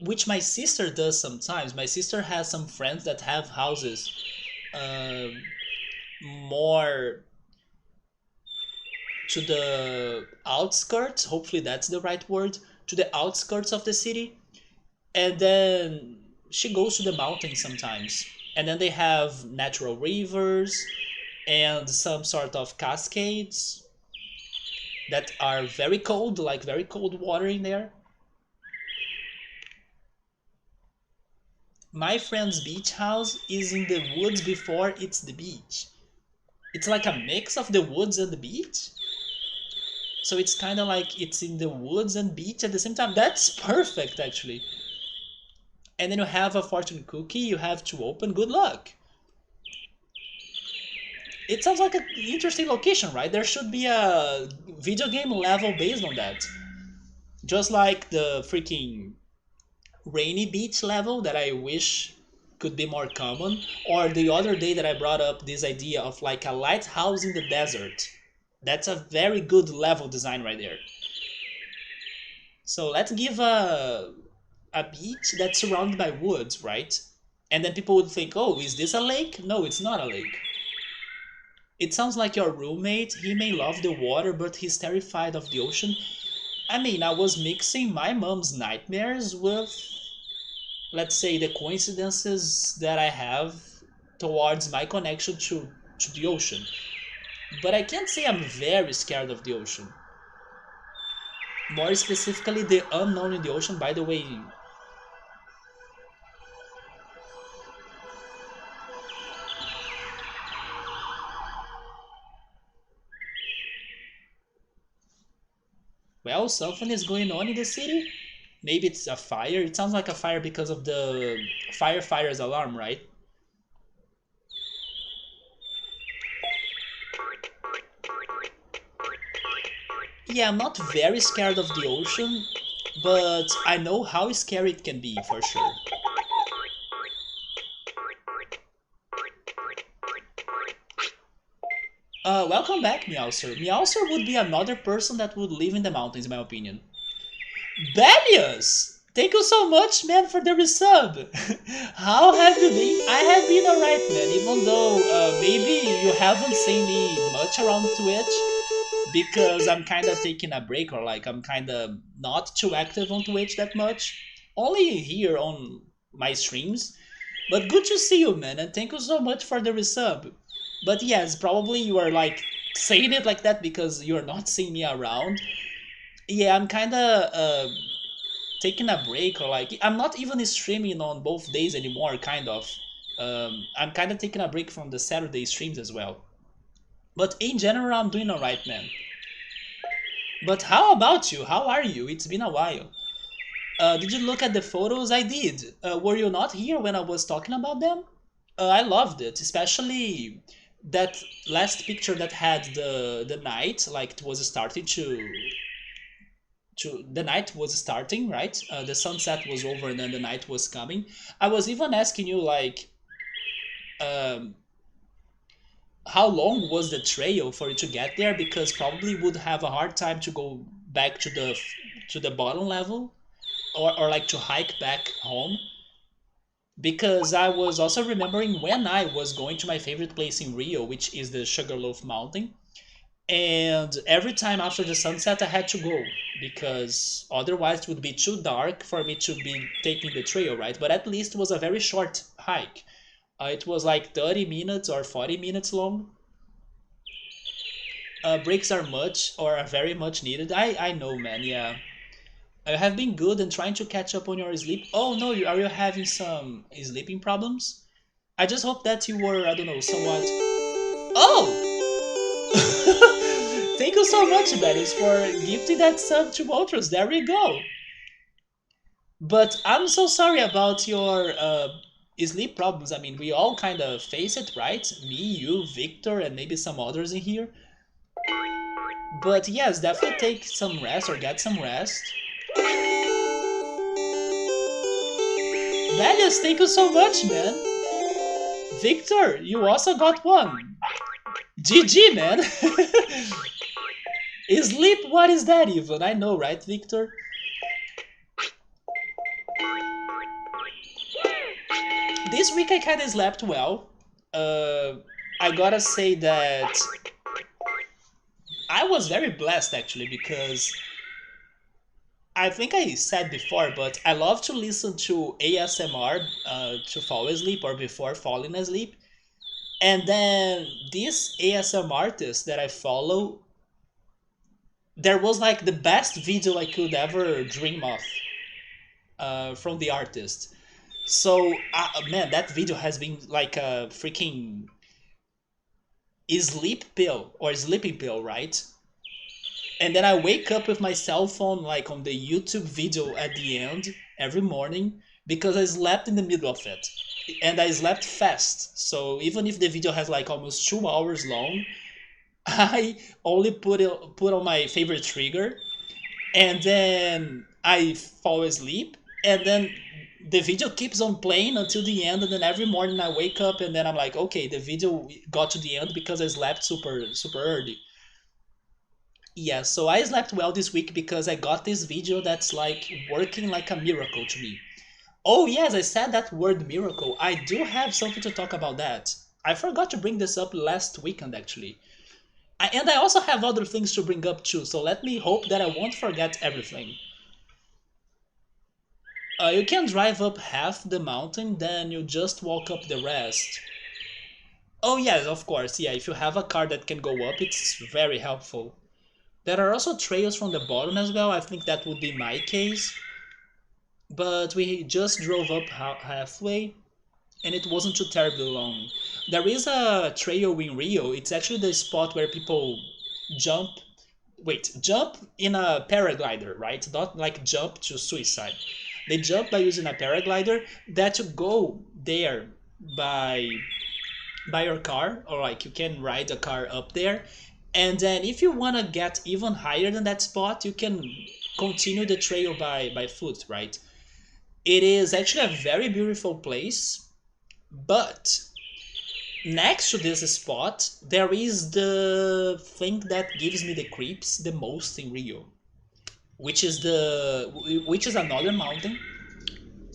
Speaker 1: which my sister does sometimes. My sister has some friends that have houses uh, more to the outskirts. Hopefully, that's the right word. To the outskirts of the city, and then she goes to the mountains sometimes, and then they have natural rivers and some sort of cascades that are very cold, like very cold water in there. My friend's beach house is in the woods before it's the beach. It's like a mix of the woods and the beach, so it's kind of like it's in the woods and beach at the same time. That's perfect, actually. And then you have a fortune cookie you have to open. Good luck. It sounds like an interesting location, right? There should be a video game level based on that. Just like the freaking rainy beach level that I wish could be more common, or the other day that I brought up this idea of like a lighthouse in the desert. That's a very good level design right there. So let's give a beach that's surrounded by woods, right? And then people would think, oh, is this a lake? No, it's not a lake. It sounds like your roommate. He may love the water, but he's terrified of the ocean. I mean, I was mixing my mom's nightmares with, let's say, the coincidences that I have towards my connection to the ocean. But I can't say I'm very scared of the ocean. More specifically, the unknown in the ocean. By the way, well, something is going on in the city. Maybe it's a fire. It sounds like a fire because of the firefighter's alarm, right? Yeah, I'm not very scared of the ocean, but I know how scary it can be for sure. Welcome back, Meowser. Meowser would be another person that would live in the mountains, in my opinion. Belius! Thank you so much, man, for the resub. How have you been? I have been alright, man, even though maybe you haven't seen me much around Twitch because I'm kind of taking a break, or like I'm kind of not too active on Twitch that much. Only here on my streams. But good to see you, man, and thank you so much for the resub. But yes, probably you are like saying it like that because you're not seeing me around. Yeah, I'm kind of taking a break, or like I'm not even streaming on both days anymore, kind of. I'm kind of taking a break from the Saturday streams as well. But in general, I'm doing alright, man. But how about you? How are you? It's been a while. Did you look at the photos? I did. Were you not here when I was talking about them? I loved it, especially that last picture that had the night, like it was starting to the night was starting, right? The sunset was over and then the night was coming. I was even asking you like, um, how long was the trail for you to get there? Because probably would have a hard time to go back to the bottom level, or like to hike back home. Because I was also remembering when I was going to my favorite place in Rio, which is the Sugarloaf Mountain. And every time after the sunset, I had to go because otherwise it would be too dark for me to be taking the trail, right? But at least it was a very short hike. It was like 30 minutes or 40 minutes long. Breaks are much or are very much needed. I know, man. Yeah, I have been good and trying to catch up on your sleep. Oh no, are you having some sleeping problems? I just hope that you were, I don't know, somewhat. Oh, thank you so much, Dennis, for gifting that sub to Ultras. There we go. But I'm so sorry about your sleep problems. I mean, we all kind of face it, right? Me, you, Victor, and maybe some others in here. But yes, definitely take some rest or get some rest. Darius, thank you so much, man. Victor, you also got one. GG, man. Sleep, what is that even? I know, right, Victor? This week I kind of slept well. Uh, I gotta say that I was very blessed actually because I think I said before, but I love to listen to ASMR to fall asleep or before falling asleep. And then this ASMR artist that I follow, there was like the best video I could ever dream of from the artist. So, man, that video has been like a freaking sleep pill or sleeping pill, right? And then I wake up with my cell phone like on the YouTube video at the end every morning because I slept in the middle of it. And I slept fast. So even if the video has like almost 2 hours long, I only put on my favorite trigger and then I fall asleep and then the video keeps on playing until the end and then every morning I wake up and then I'm like, okay, the video got to the end because I slept super early. Yeah, so I slept well this week because I got this video that's like working like a miracle to me. Oh yes, I said that word miracle. I do have something to talk about that. I forgot to bring this up last weekend actually. And I also have other things to bring up too, so let me hope that I won't forget everything. You can drive up half the mountain, then you just walk up the rest. Oh yes, of course, yeah, if you have a car that can go up, it's very helpful. There are also trails from the bottom as well, I think that would be my case. But we just drove up halfway, and it wasn't too terribly long. There is a trail in Rio, it's actually the spot where people jump jump in a paraglider, right? Not like jump to suicide. They jump by using a paraglider that you go there by your car, or like you can ride a car up there. And then if you want to get even higher than that spot, you can continue the trail by foot, right? It is actually a very beautiful place, but next to this spot, there is the thing that gives me the creeps the most in Rio, which is another mountain,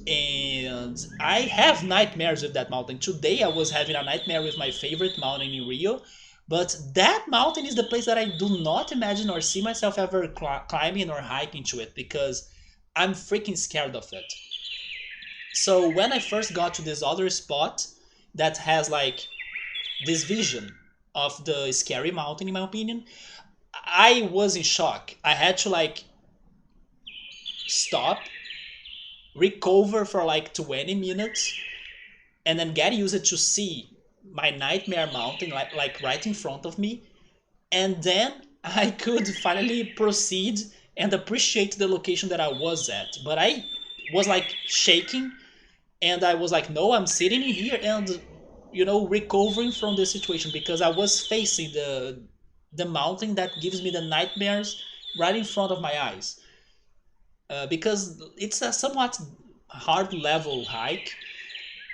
Speaker 1: and I have nightmares with that mountain. Today I was having a nightmare with my favorite mountain in Rio, but that mountain is the place that I do not imagine or see myself ever climbing or hiking to it because I'm freaking scared of it. So when I first got to this other spot that has like this vision of the scary mountain, in my opinion, I was in shock. I had to like stop, recover for like 20 minutes, and then get used to see my nightmare mountain like right in front of me. And then I could finally proceed and appreciate the location that I was at. But I was like shaking and I was like, no, I'm sitting in here and recovering from the situation because I was facing the mountain that gives me the nightmares right in front of my eyes. Because it's a somewhat hard level hike.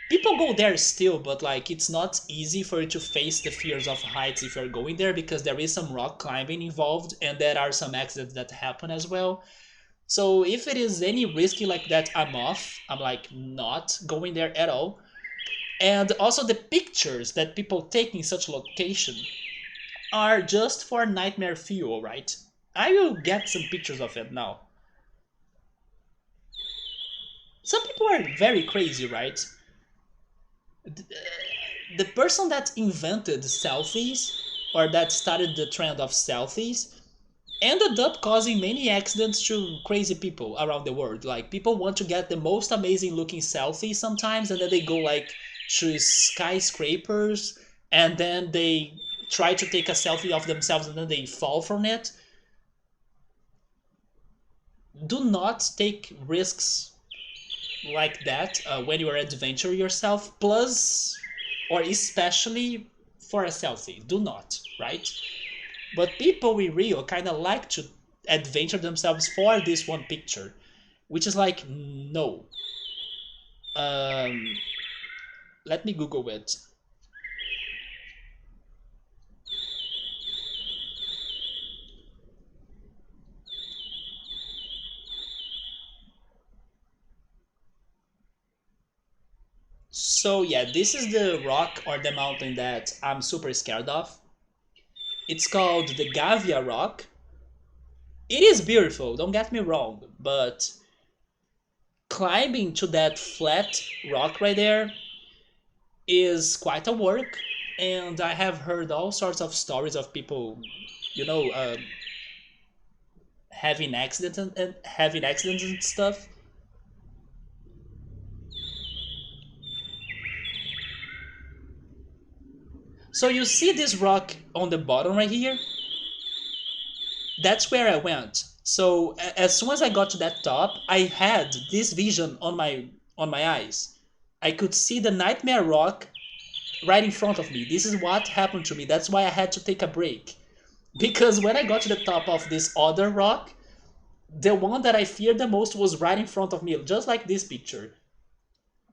Speaker 1: People go there still, but like it's not easy for you to face the fears of heights if you're going there because there is some rock climbing involved and there are some accidents that happen as well. So if it is any risky like that, I'm off. I'm like not going there at all. And also the pictures that people take in such location are just for nightmare fuel, right? I will get some pictures of it now. Some people are very crazy, right? The person that invented selfies or that started the trend of selfies, ended up causing many accidents to crazy people around the world. Like, people want to get the most amazing looking selfie sometimes, and then they go like to skyscrapers, and then they try to take a selfie of themselves and then they fall from it. Do not take risks like that when you are adventuring yourself, plus or especially for a selfie. Do not, right? But people in Rio kind of like to adventure themselves for this one picture, which is like, no. Um, Let me Google it. So yeah, this is the rock or the mountain that I'm super scared of. It's called the Gavia Rock. It is beautiful, don't get me wrong, but climbing to that flat rock right there is quite a work. And I have heard all sorts of stories of people, you know, having accidents and having accidents and stuff. So you see this rock on the bottom right here? That's where I went. So as soon as I got to that top, I had this vision on my eyes. I could see the Nightmare Rock right in front of me. This is what happened to me. That's why I had to take a break. Because when I got to the top of this other rock, the one that I feared the most was right in front of me, just like this picture.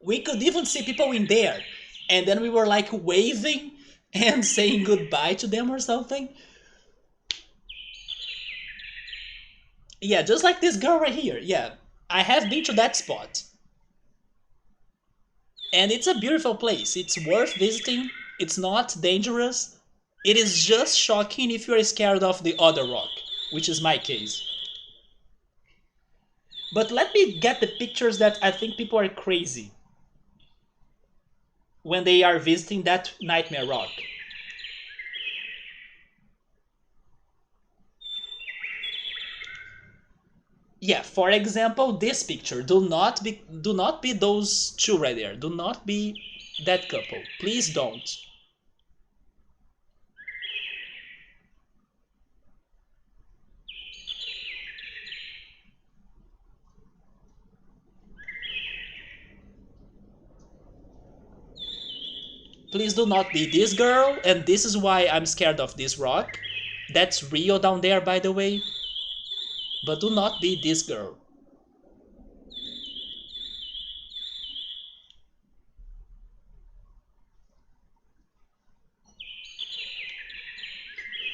Speaker 1: We could even see people in there. And then we were like waving and saying goodbye to them or something. Yeah, just like this girl right here. Yeah, I have been to that spot. And it's a beautiful place. It's worth visiting. It's not dangerous. It is just shocking if you're scared of the other rock, which is my case. But let me get the pictures that I think people are crazy when they are visiting that Nightmare Rock. Yeah, for example, this picture. Do not be those two right there. Do not be that couple. Please don't. Please do not be this girl, and this is why I'm scared of this rock. That's Rio down there, by the way. But do not be this girl.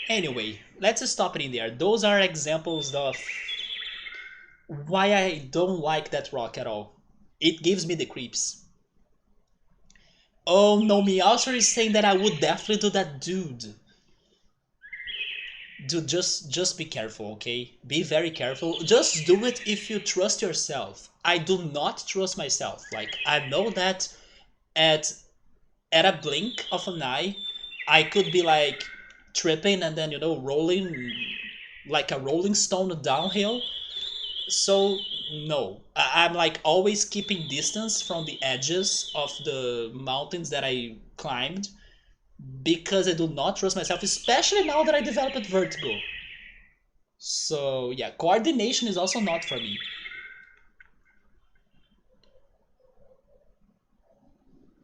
Speaker 1: Anyway, let's stop it in there. Those are examples of why I don't like that rock at all. It gives me the creeps. Oh no, Meowser is saying that I would definitely do that, dude. Dude, just be careful, okay? Be very careful. Just do it if you trust yourself. I do not trust myself. Like, I know that at at a blink of an eye, I could be like tripping and then rolling like a rolling stone downhill. So no, I'm like always keeping distance from the edges of the mountains that I climbed because I do not trust myself, especially now that I developed vertigo. So yeah, coordination is also not for me.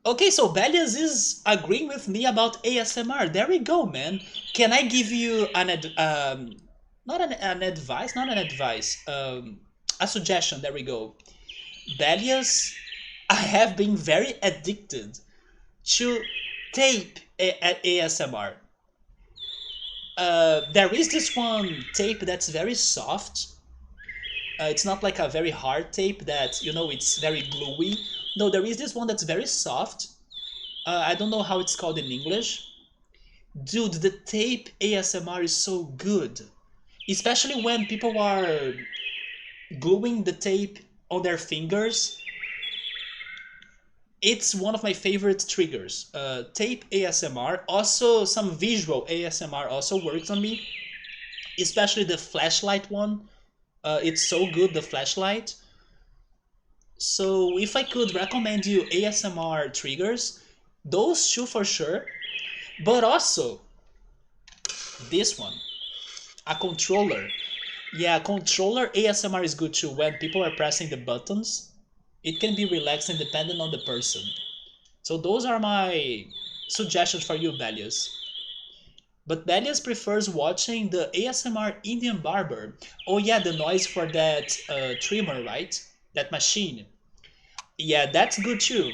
Speaker 1: Okay, so Belias is agreeing with me about ASMR. There we go, man. Can I give you not an advice, not an advice, a suggestion? There we go. Belias, I have been very addicted to tape ASMR. There is this one tape that's very soft. It's not like a very hard tape that it's very gluey. No, there is this one that's very soft. I don't know how it's called in English. Dude, the tape ASMR is so good, especially when people are gluing the tape on their fingers. It's one of my favorite triggers. Tape ASMR, also some visual ASMR also works on me, especially the flashlight one. It's so good, the flashlight. So if I could recommend you ASMR triggers, those two for sure, but also this one, a controller. Yeah, controller ASMR is good too when people are pressing the buttons. It can be relaxing depending on the person. So those are my suggestions for you, Belius. But Belius prefers watching the ASMR Indian barber. Oh yeah, the noise for that trimmer, right? That machine. Yeah, that's good too.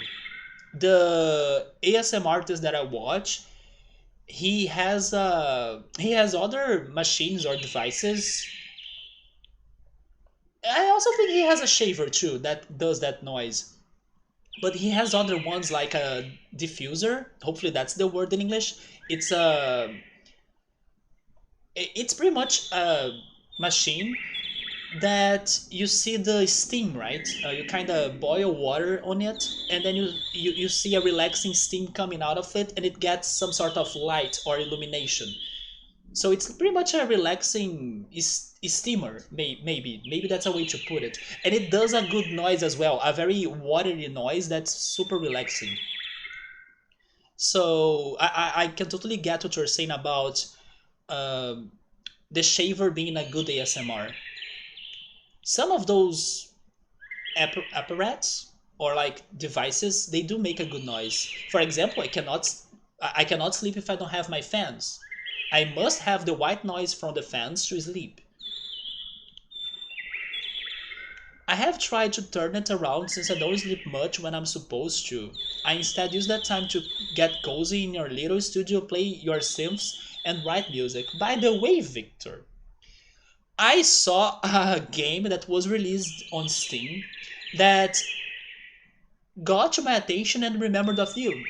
Speaker 1: The ASM artist that I watch, he has other machines or devices. I also think he has a shaver too that does that noise. But he has other ones like a diffuser. Hopefully that's the word in English. It's a it's pretty much a machine that you see the steam, right? You kind of boil water on it, and then you see a relaxing steam coming out of it, and it gets some sort of light or illumination. So it's pretty much a relaxing steamer, maybe that's a way to put it. And it does a good noise as well, a very watery noise that's super relaxing. So I can totally get what you're saying about um, the shaver being a good ASMR. Some of those apparatus or like devices, they do make a good noise. For example, I cannot sleep if I don't have my fans. I must have the white noise from the fans to sleep. I have tried to turn it around since I don't sleep much when I'm supposed to. I instead use that time to get cozy in your little studio, play your synths, and write music. By the way, Victor, I saw a game that was released on Steam that got to my attention and remembered of you.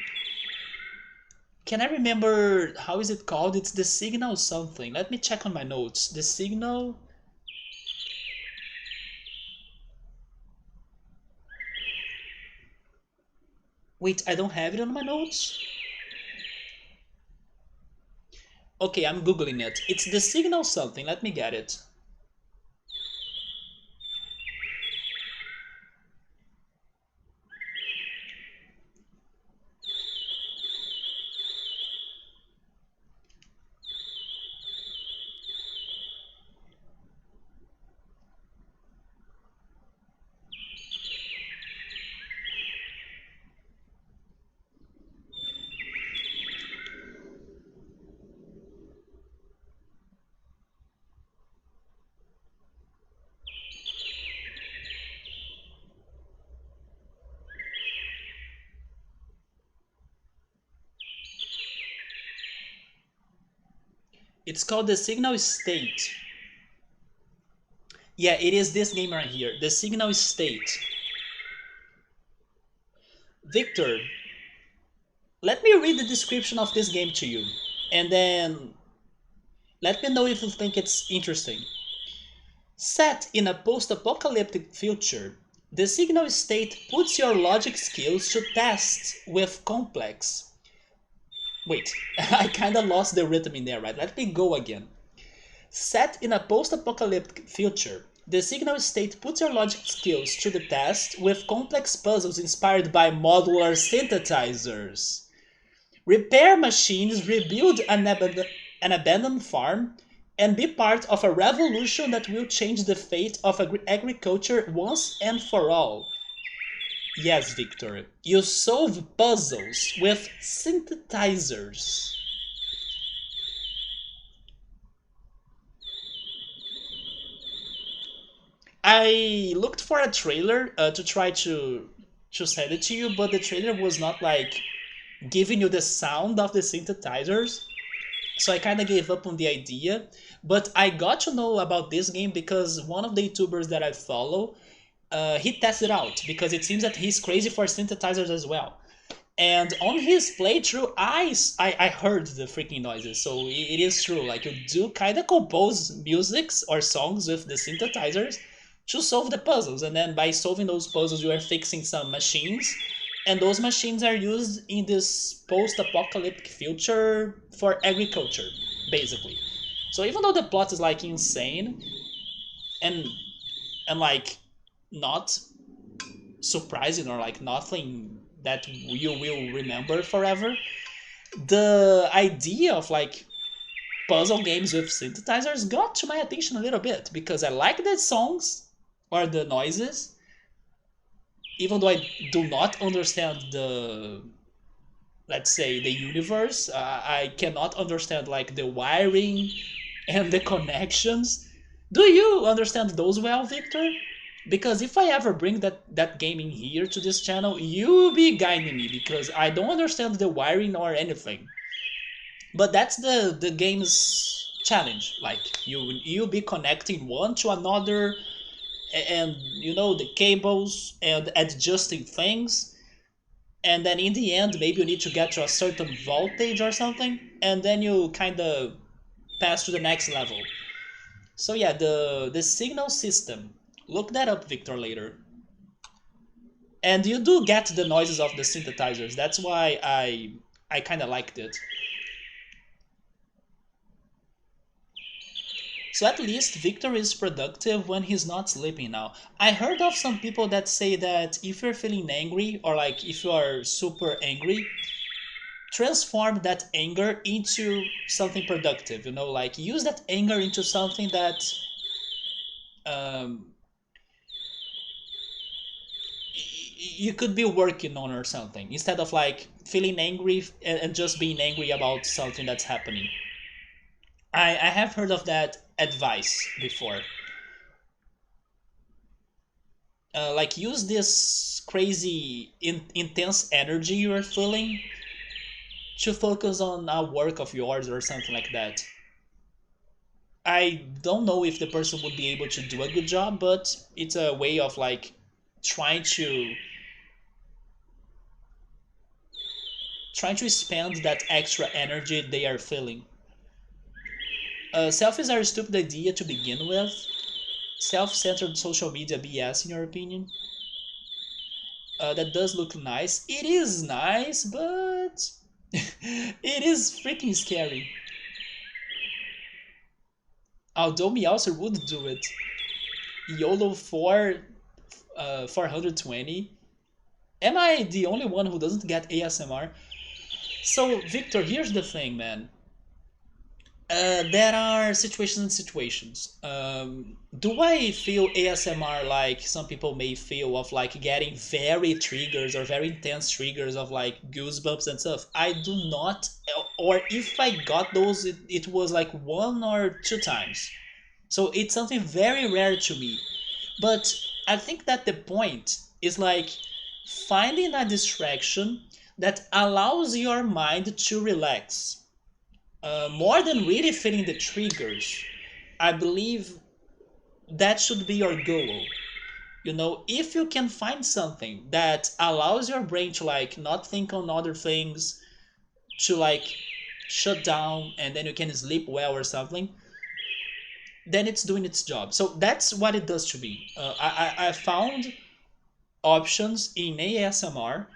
Speaker 1: Can I remember how is it called? It's the Signal something. Let me check on my notes. The Signal. Wait, I don't have it on my notes. Okay, I'm googling it. It's the Signal something. Let me get it. It's called the Signal State. Yeah, it is this game right here. The Signal State. Victor, let me read the description of this game to you, and then let me know if you think it's interesting. Set in a post-apocalyptic future, the Signal State puts your logic skills to test with complex. Wait, I kinda lost the rhythm in there, right? Let me go again. Set in a post-apocalyptic future, the Signal State puts your logic skills to the test with complex puzzles inspired by modular synthesizers. Repair machines, rebuild an abandoned farm, and be part of a revolution that will change the fate of agriculture once and for all. Yes, Victor, you solve puzzles with synthesizers. I looked for a trailer to try to send it to you, but the trailer was not like giving you the sound of the synthesizers, so I kind of gave up on the idea. But I got to know about this game because one of the YouTubers that I follow, he tested out because it seems that he's crazy for synthesizers as well. And on his playthrough, I heard the freaking noises, so it is true. Like you do kind of compose musics or songs with the synthesizers to solve the puzzles, and then by solving those puzzles, you are fixing some machines, And those machines are used in this post-apocalyptic future for agriculture, basically. So even though the plot is like insane and like not surprising or like nothing that you will remember forever, the idea of like puzzle games with synthesizers got to my attention a little bit because I like the songs or the noises, even though I do not understand the, let's say, the universe. I cannot understand like the wiring and the connections. Do you understand those well, Victor? Because if I ever bring that game in here to this channel, you will be guiding me because I don't understand the wiring or anything. But that's the game's challenge. Like you'll be connecting one to another, and you know the cables and adjusting things, and then in the end maybe you need to get to a certain voltage or something, and then you kind of pass to the next level. So yeah, the signal system. Look that up, Victor, later. And you do get the noises of the synthesizers. That's why I kind of liked it. So at least Victor is productive when he's not sleeping now. I heard of some people that say that if you're feeling angry or like if you are super angry, transform that anger into something productive, you know, like use that anger into something that um, you could be working on or something instead of like feeling angry and just being angry about something that's happening. I have heard of that advice before. Like use this crazy intense energy you're feeling to focus on a work of yours or something like that. I don't know if the person would be able to do a good job, but it's a way of like trying to spend that extra energy they are feeling. Selfies are a stupid idea to begin with. Self-centered social media BS, in your opinion? That does look nice. It is nice, but it is freaking scary. Although Meowser would do it. YOLO 4, 420. Am I the only one who doesn't get ASMR? So, Victor, here's the thing, man. There are situations and situations. Do I feel ASMR like some people may feel of like getting very triggers or very intense triggers of like goosebumps and stuff? I do not, or if I got those, it was like one or two times. So it's something very rare to me. But I think that the point is like finding a distraction that allows your mind to relax. More than really feeling the triggers, I believe that should be your goal. You know, if you can find something that allows your brain to like not think on other things, to like shut down, and then you can sleep well or something, then it's doing its job. So that's what it does to me. I found options in ASMR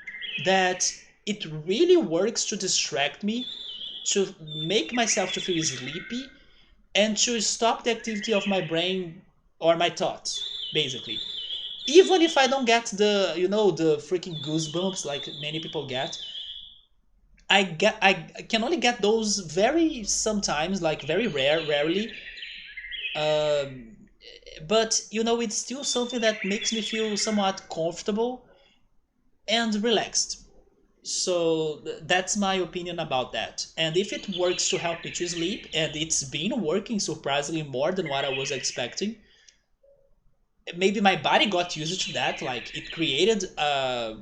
Speaker 1: that it really works to distract me, to make myself to feel sleepy, and to stop the activity of my brain or my thoughts, basically. Even if I don't get the, you know, the freaking goosebumps like many people get, I can only get those very sometimes, like very rarely. Um, but you know, it's still something that makes me feel somewhat comfortable and relaxed. So that's my opinion about that. And if it works to help me to sleep, and it's been working surprisingly more than what I was expecting, maybe my body got used to that. Like it created a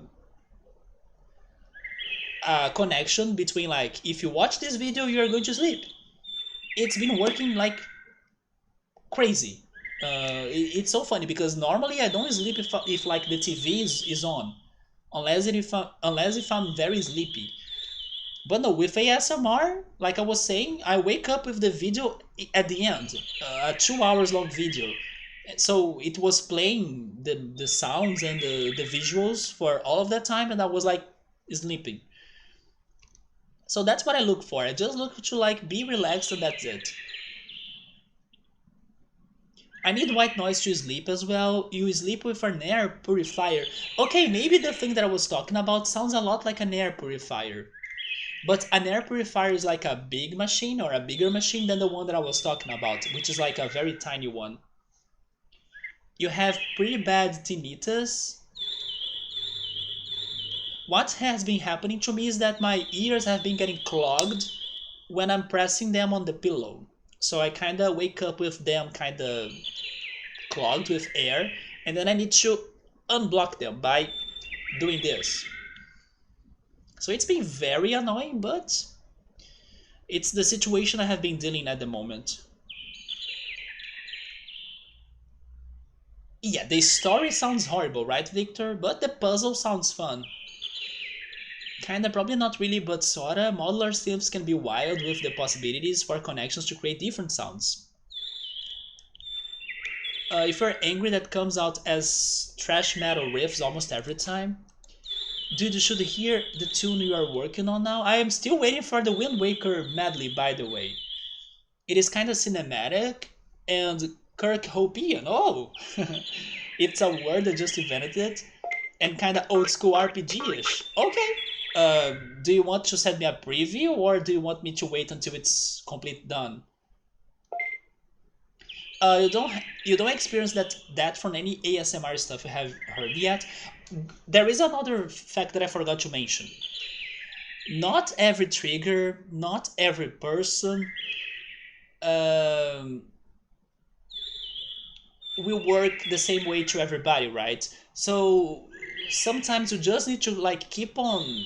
Speaker 1: connection between like if you watch this video, you're going to sleep. It's been working like crazy. It's so funny because normally I don't sleep if like the TV is on, unless if I'm very sleepy. But no, with ASMR, like I was saying, I wake up with the video at the end, a 2 hours long video, So it was playing the sounds and the visuals for all of that time, and I was like sleeping. So that's what I look for. I just look to like be relaxed and that's it. I need white noise to sleep as well. You sleep with an air purifier. Okay, maybe the thing that I was talking about sounds a lot like an air purifier. But an air purifier is like a big machine or a bigger machine than the one that I was talking about, which is like a very tiny one. You have pretty bad tinnitus. What has been happening to me is that my ears have been getting clogged when I'm pressing them on the pillow. So I kind of wake up with them kind of clogged with air, and then I need to unblock them by doing this. So it's been very annoying, but it's the situation I have been dealing at the moment. Yeah, the story sounds horrible, right, Victor? But the puzzle sounds fun. Kinda, probably not really, but sorta. Modular systems can be wild with the possibilities for connections to create different sounds. If you're angry, that comes out as thrash metal riffs almost every time. Dude, you should hear the tune you are working on now. I am still waiting for the Wind Waker medley, by the way. It is kind of cinematic and Kirk Hopian. Oh, it's a word that just invented it, and kind of old school RPG-ish. Okay. Do you want to send me a preview or do you want me to wait until it's complete done? You don't experience that from any ASMR stuff you have heard yet. There is another fact that I forgot to mention. Not every trigger, not every person um, will work the same way to everybody, right? So sometimes you just need to like keep on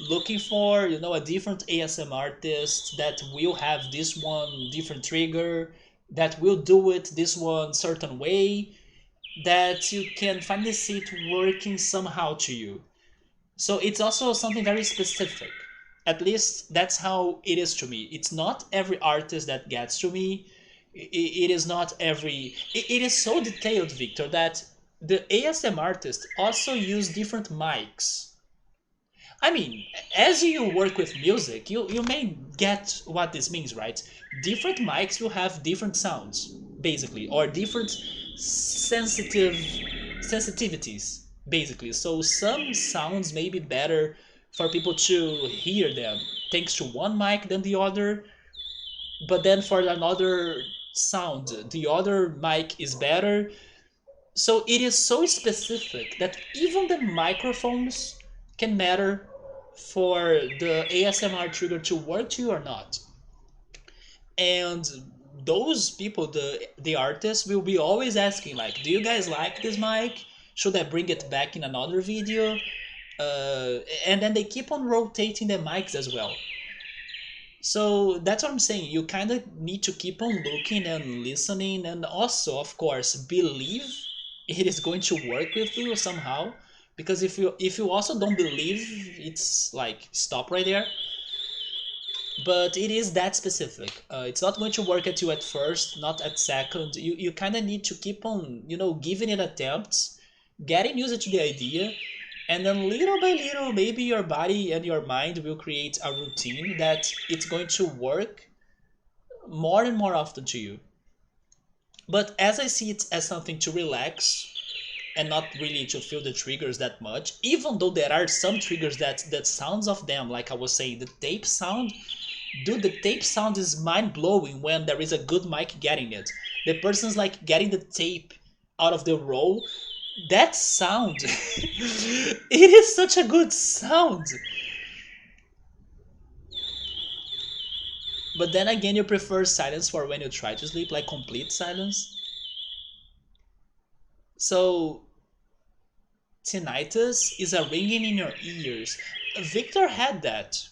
Speaker 1: looking for a different ASM artist that will have this one different trigger, that will do it this one certain way, that you can finally see it working somehow to you. So it's also something very specific. At least that's how it is to me. It's not every artist that gets to me. It is not every. It is so detailed, Victor, that the ASM artists also use different mics. I mean, as you work with music, you may get what this means, right? Different mics will have different sounds, basically, or different sensitive sensitivities, basically. So some sounds may be better for people to hear them thanks to one mic than the other, but then for another sound, the other mic is better. So it is so specific that even the microphones can matter for the ASMR trigger to work to you or not. And those people, the artists, will be always asking like, do you guys like this mic? Should I bring it back in another video? And then they keep on rotating the mics as well. So that's what I'm saying. You kind of need to keep on looking and listening, and also, of course, believe it is going to work with you somehow. Because if you also don't believe, it's like stop right there. But it is that specific. It's not going to work at you at first, not at second. You kind of need to keep on giving it attempts, getting used to the idea, and then little by little, maybe your body and your mind will create a routine that it's going to work more and more often to you. But as I see it as something to relax and not really to feel the triggers that much, even though there are some triggers that sounds of them, like I was saying, the tape sound, dude, the tape sound is mind-blowing when there is a good mic getting it. The person's like getting the tape out of the roll. That sound, it is such a good sound. But then again, you prefer silence for when you try to sleep, like complete silence. So tinnitus is a ringing in your ears. Victor had that.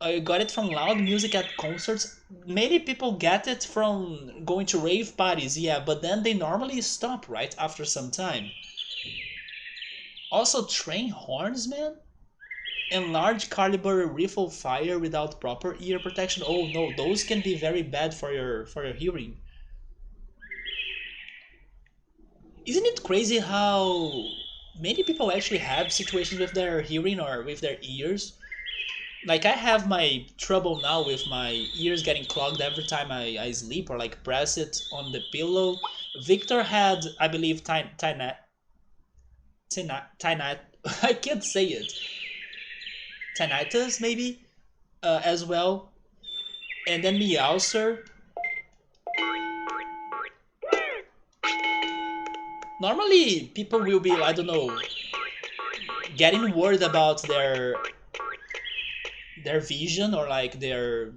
Speaker 1: I got it from loud music at concerts. Many people get it from going to rave parties, yeah, but then they normally stop right after some time. Also, train horns, man, and large caliber rifle fire without proper ear protection. Oh no, those can be very bad for your hearing. Isn't it crazy how many people actually have situations with their hearing or with their ears? Like I have my trouble now with my ears getting clogged every time I sleep or like press it on the pillow. Victor had, I believe, I can't say it. Tinnitus maybe as well. And then Meowser. Normally, people will be, I don't know, getting worried about their vision or like their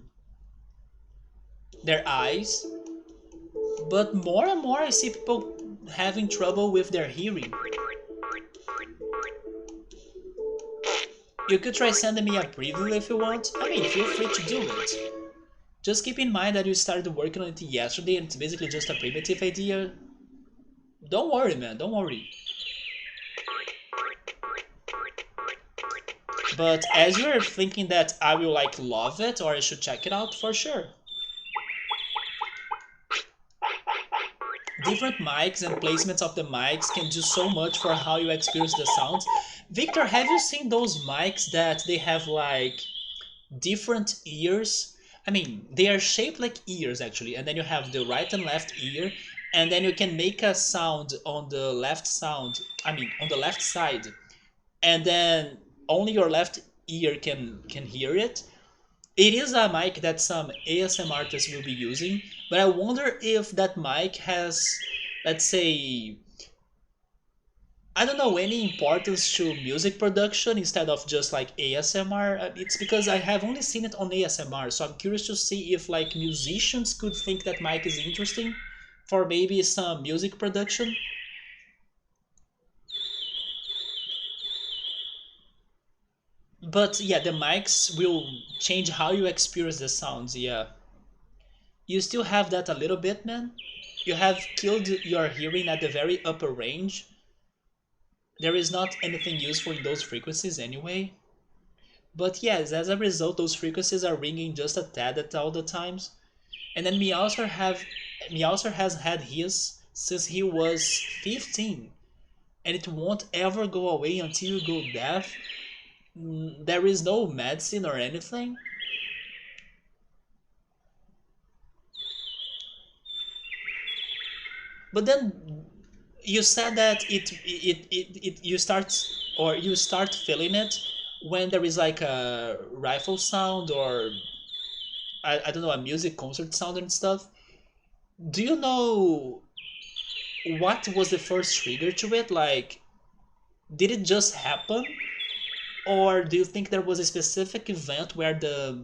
Speaker 1: eyes, but more and more I see people having trouble with their hearing. You could try sending me a preview if you want. I mean, feel free to do it. Just keep in mind that you started working on it yesterday and it's basically just a primitive idea. Don't worry, man, don't worry. But as you're thinking that I will like love it or I should check it out, for sure. Different mics and placements of the mics can do so much for how you experience the sounds. Victor, have you seen those mics that they have like different ears? I mean, they are shaped like ears actually, and then you have the right and left ear, and then you can make a sound on the left sound. I mean, on the left side, and then only your left ear can hear it. It is a mic that some ASM artists will be using, but I wonder if that mic has, let's say, I don't know, any importance to music production instead of just like ASMR. It's because I have only seen it on ASMR, so I'm curious to see if like musicians could think that mic is interesting for maybe some music production. But yeah, the mics will change how you experience the sounds. Yeah, you still have that a little bit, man. You have killed your hearing at the very upper range. There is not anything useful in those frequencies anyway. But yes, as a result, those frequencies are ringing just a tad at all the times. And then Meowser has had his since he was 15, and it won't ever go away until you go deaf. There is no medicine or anything. But then you said that you start or you start feeling it when there is like a rifle sound or I don't know, a music concert sound and stuff. Do you know what was the first trigger to it? Like, did it just happen? Or do you think there was a specific event where the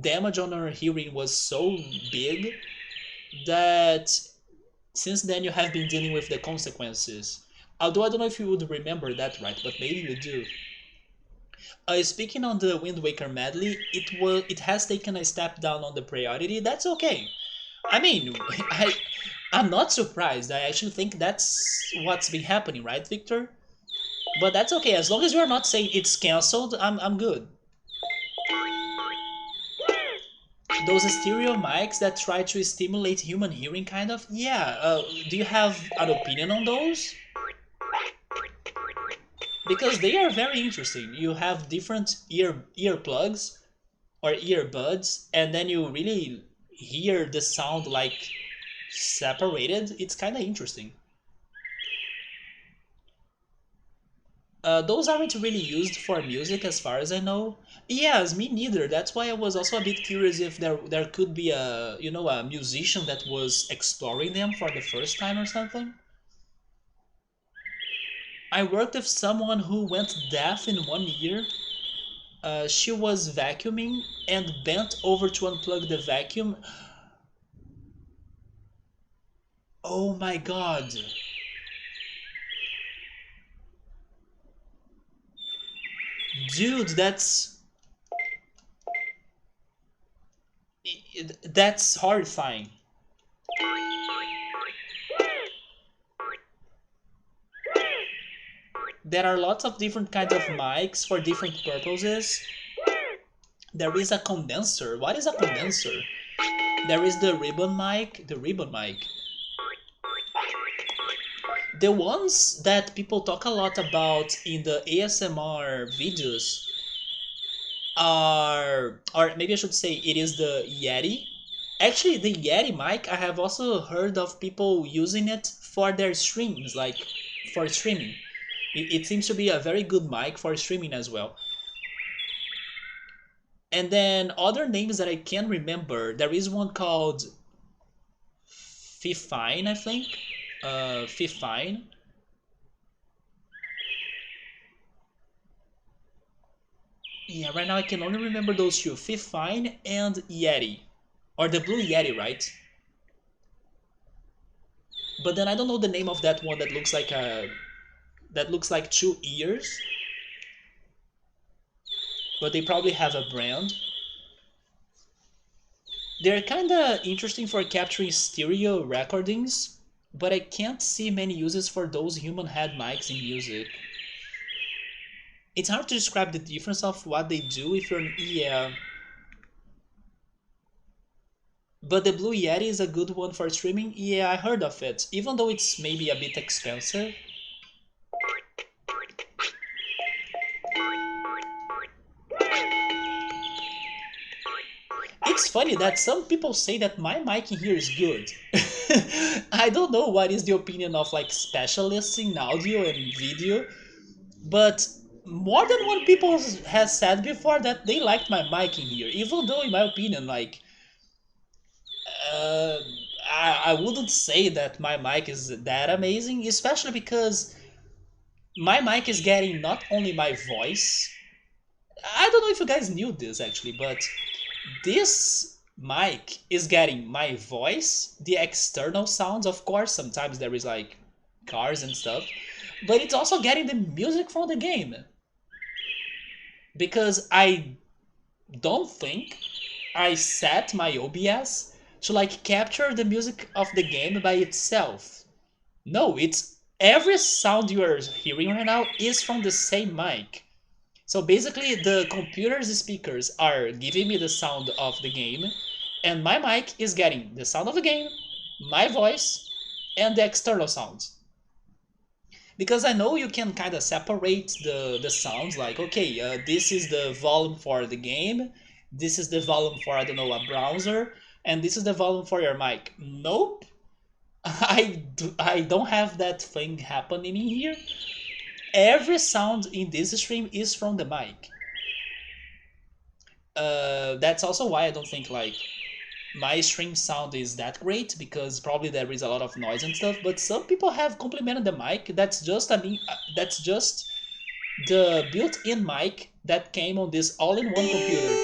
Speaker 1: damage on our hearing was so big that since then you have been dealing with the consequences? Although I don't know if you would remember that right, but maybe you do. Speaking on the Wind Waker medley, it has taken a step down on the priority. That's okay. I mean, I'm not surprised. I actually think that's what's been happening, right, Victor? But that's okay. As long as you're not saying it's cancelled, I'm good. Those stereo mics that try to stimulate human hearing, kind of. Yeah. Do you have an opinion on those? Because they are very interesting. You have different earplugs or earbuds, and then you really hear the sound like separated. It's kind of interesting. Those aren't really used for music as far as I know. Yes, me neither. That's why I was also a bit curious if there could be a a musician that was exploring them for the first time or something. I worked with someone who went deaf in 1 year. She was vacuuming and bent over to unplug the vacuum. Oh my god. Dude, that's horrifying. There are lots of different kinds of mics for different purposes. There is a condenser. What is a condenser? There is the ribbon mic. The ribbon mic. the ones that people talk a lot about in the ASMR videos are, or maybe I should say, it is the Yeti. Actually, the Yeti mic, I have also heard of people using it for their streams, like for streaming. It seems to be a very good mic for streaming as well. And then other names that I can remember, there is one called Fifine, I think. Fifine. Yeah, right now I can only remember those two, Fifine and Yeti. Or the Blue Yeti, right? But then I don't know the name of that one that looks like a that looks like two ears. But they probably have a brand. They're kinda interesting for capturing stereo recordings, but I can't see many uses for those human head mics in music. It's hard to describe the difference of what they do if you're, yeah. But the Blue Yeti is a good one for streaming. Yeah, I heard of it, even though it's maybe a bit expensive. It's funny that some people say that my mic in here is good. I don't know what is the opinion of like specialists in audio and video, but more than one people has said before that they liked my mic in here, even though in my opinion, like, uh, I wouldn't say that my mic is that amazing, especially because my mic is getting not only my voice. I don't know if you guys knew this actually, but this mic is getting my voice, the external sounds, of course, sometimes there is like cars and stuff, but it's also getting the music from the game. Because I don't think I set my OBS to like capture the music of the game by itself. No, it's every sound you are hearing right now is from the same mic. So basically, the computer's speakers are giving me the sound of the game, and my mic is getting the sound of the game, my voice, and the external sounds. Because I know you can kind of separate the sounds, like, okay, this is the volume for the game, this is the volume for, I don't know, a browser, and this is the volume for your mic. Nope. I don't have that thing happening in here. Every sound in this stream is from the mic. That's also why I don't think like my stream sound is that great, because probably there is a lot of noise and stuff. But some people have complimented the mic. That's just, I mean, that's just the built-in mic that came on this all-in-one computer.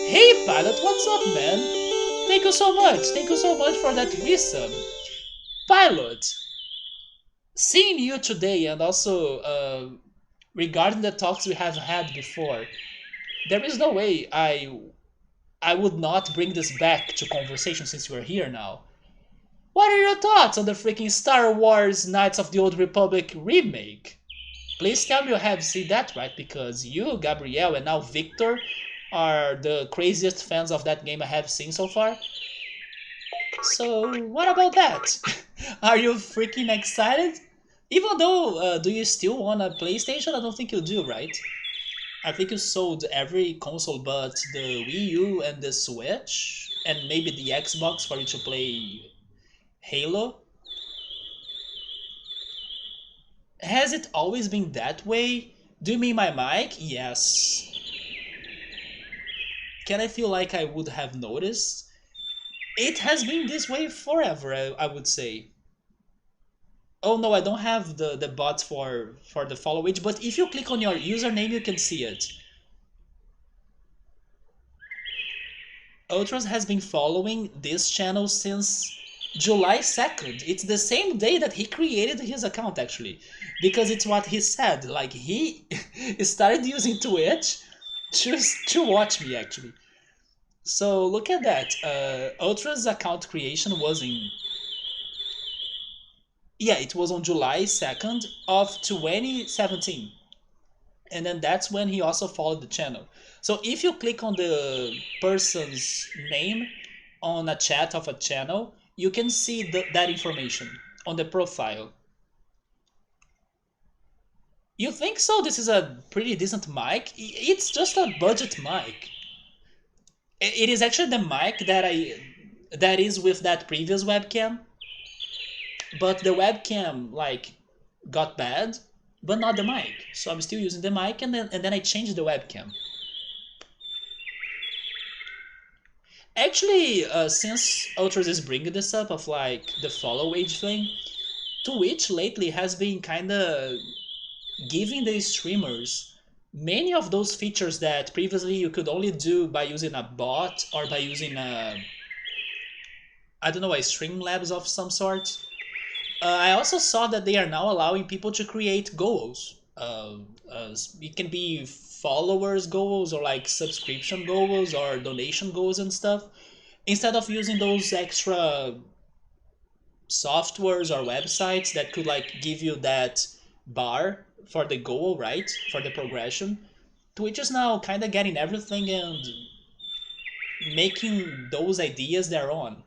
Speaker 1: Hey Pilot, what's up, man? Thank you so much. Thank you so much for that resub. Pilot, seeing you today, and also regarding the talks we have had before, there is no way I would not bring this back to conversation since we're here now. What are your thoughts on the freaking Star Wars Knights of the Old Republic remake? Please tell me you have seen that, right? Because you, Gabrielle, and now Victor are the craziest fans of that game I have seen so far. So, what about that? Are you freaking excited? Even though, do you still want a PlayStation? I don't think you do, right? I think you sold every console but the Wii U and the Switch, and maybe the Xbox for you to play Halo. Has it always been that way? Do you mean my mic? Yes. Can I feel like I would have noticed? It has been this way forever, I would say. Oh no, I don't have the bots for the follow age, but if you click on your username, you can see it. Ultras has been following this channel since July 2nd. It's the same day that he created his account, actually, because it's what he said. Like, he started using Twitch to watch me, actually. So look at that. Ultra's account creation was in, yeah, it was on July 2nd of 2017. And then that's when he also followed the channel. So if you click on the person's name on a chat of a channel, you can see that information on the profile. You think so? This is a pretty decent mic? It's just a budget mic. It is actually the mic that is with that previous webcam, but the webcam like got bad, but not the mic. So I'm still using the mic, and then I changed the webcam. Actually, since Ultras is bringing this up of like the follow age thing, Twitch lately has been kind of giving the streamers many of those features that previously you could only do by using a bot or by using a, I don't know, a Streamlabs of some sort. I also saw that they are now allowing people to create goals. It can be followers goals or like subscription goals or donation goals and stuff. Instead of using those extra softwares or websites that could like give you that bar for the goal, right? For the progression. Twitch is now kind of getting everything and making those ideas their own.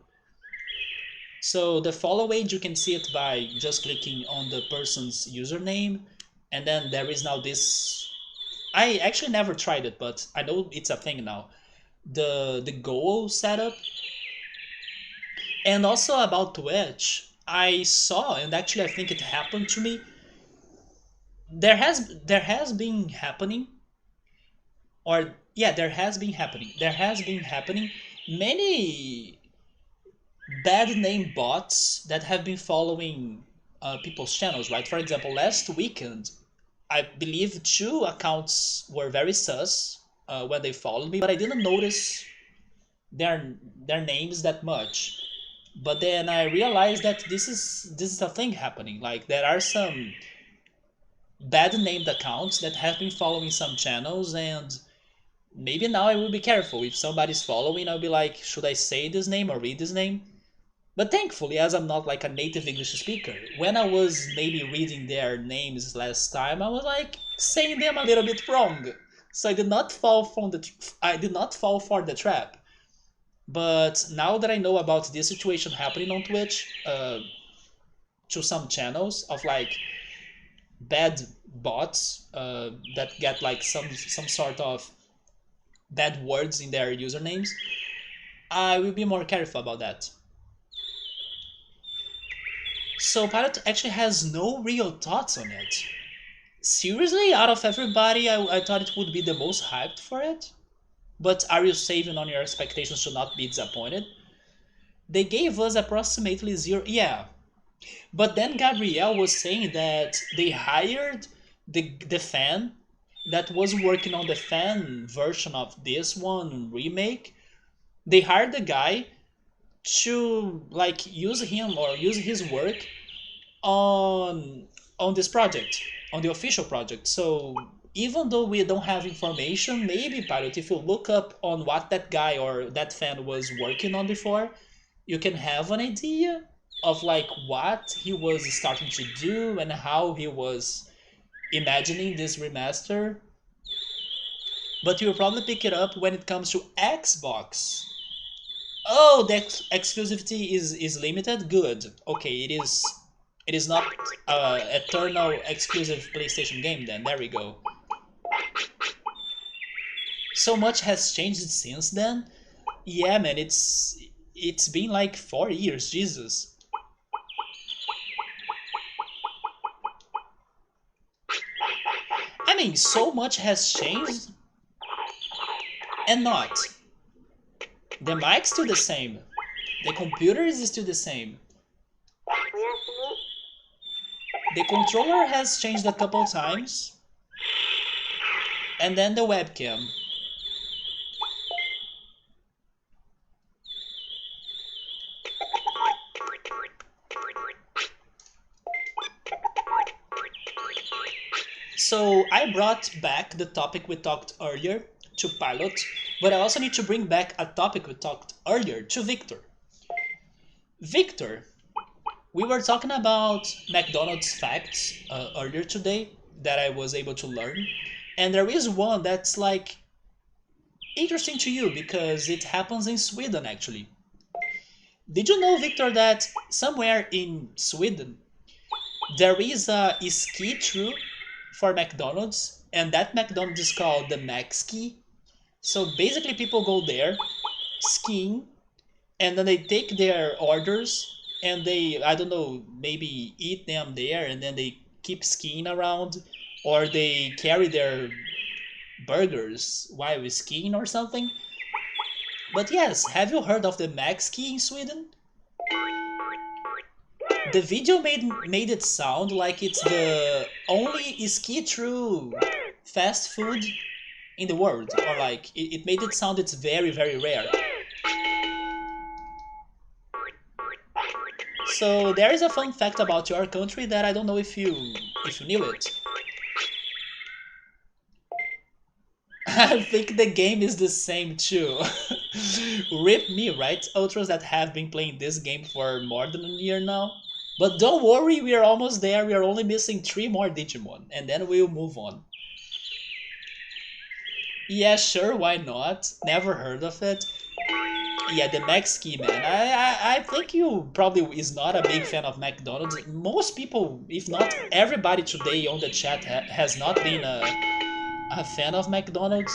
Speaker 1: So the follow age, you can see it by just clicking on the person's username, and then there is now this. I actually never tried it, but I know it's a thing now. The goal setup, and also about Twitch, I saw, and actually I think it happened to me. There has been happening, or yeah, there has been happening many bad name bots that have been following people's channels, right? For example, last weekend, I believe two accounts were very sus when they followed me, but I didn't notice their their names that much. But then I realized that this is a thing happening. Like there are some bad named accounts that have been following some channels, and maybe now I will be careful. If somebody's following, I'll be like, should I say this name or read this name? But thankfully, as I'm not like a native English speaker, when I was maybe reading their names last time, I was like saying them a little bit wrong. So I did not fall for the trap. But now that I know about this situation happening on Twitch, to some channels of like bad bots that get like some sort of bad words in their usernames, I will be more careful about that. So Pilot actually has no real thoughts on it. Seriously, out of everybody, I thought it would be the most hyped for it. But are you saving on your expectations to not be disappointed? They gave us approximately zero. Yeah, but then Gabrielle was saying that they hired the fan that was working on the fan version of this one remake. They hired the guy to like use him or use his work on this project, on the official project. So even though we don't have information, maybe Pilot, if you look up on what that guy or that fan was working on before, you can have an idea of like what he was starting to do and how he was imagining this remaster. But you'll probably pick it up when it comes to Xbox. Oh, the exclusivity is limited. Good. Okay, it is. It is not eternal exclusive PlayStation game. Then there we go. So much has changed since then. Yeah, man. It's been like 4 years. Jesus. I mean, so much has changed, and not. The mic's still the same. The computer is still the same. The controller has changed a couple times. And then the webcam. So I brought back the topic we talked earlier to Pilot, but I also need to bring back a topic we talked earlier to Victor. Victor, we were talking about McDonald's facts earlier today that I was able to learn, and there is one that's like interesting to you because it happens in Sweden actually. Did you know, Victor, that somewhere in Sweden there is a ski true for McDonald's, and that McDonald's is called the Mac Ski. So basically, people go there skiing, and then they take their orders and they, I don't know, maybe eat them there, and then they keep skiing around, or they carry their burgers while skiing or something. But yes, have you heard of the Mac Ski in Sweden? The video made it sound like it's the only ski through fast food in the world, or like it made it sound it's very rare. So there is a fun fact about your country that I don't know if you knew it. I think the game is the same too. Rip me, right? Ultras that have been playing this game for more than a year now. But don't worry, we are almost there. We are only missing 3 more Digimon, and then we'll move on. Yeah, sure, why not? Never heard of it. Yeah, the Max Key, man. I think you probably is not a big fan of McDonald's. Most people, if not everybody today on the chat has not been a fan of McDonald's.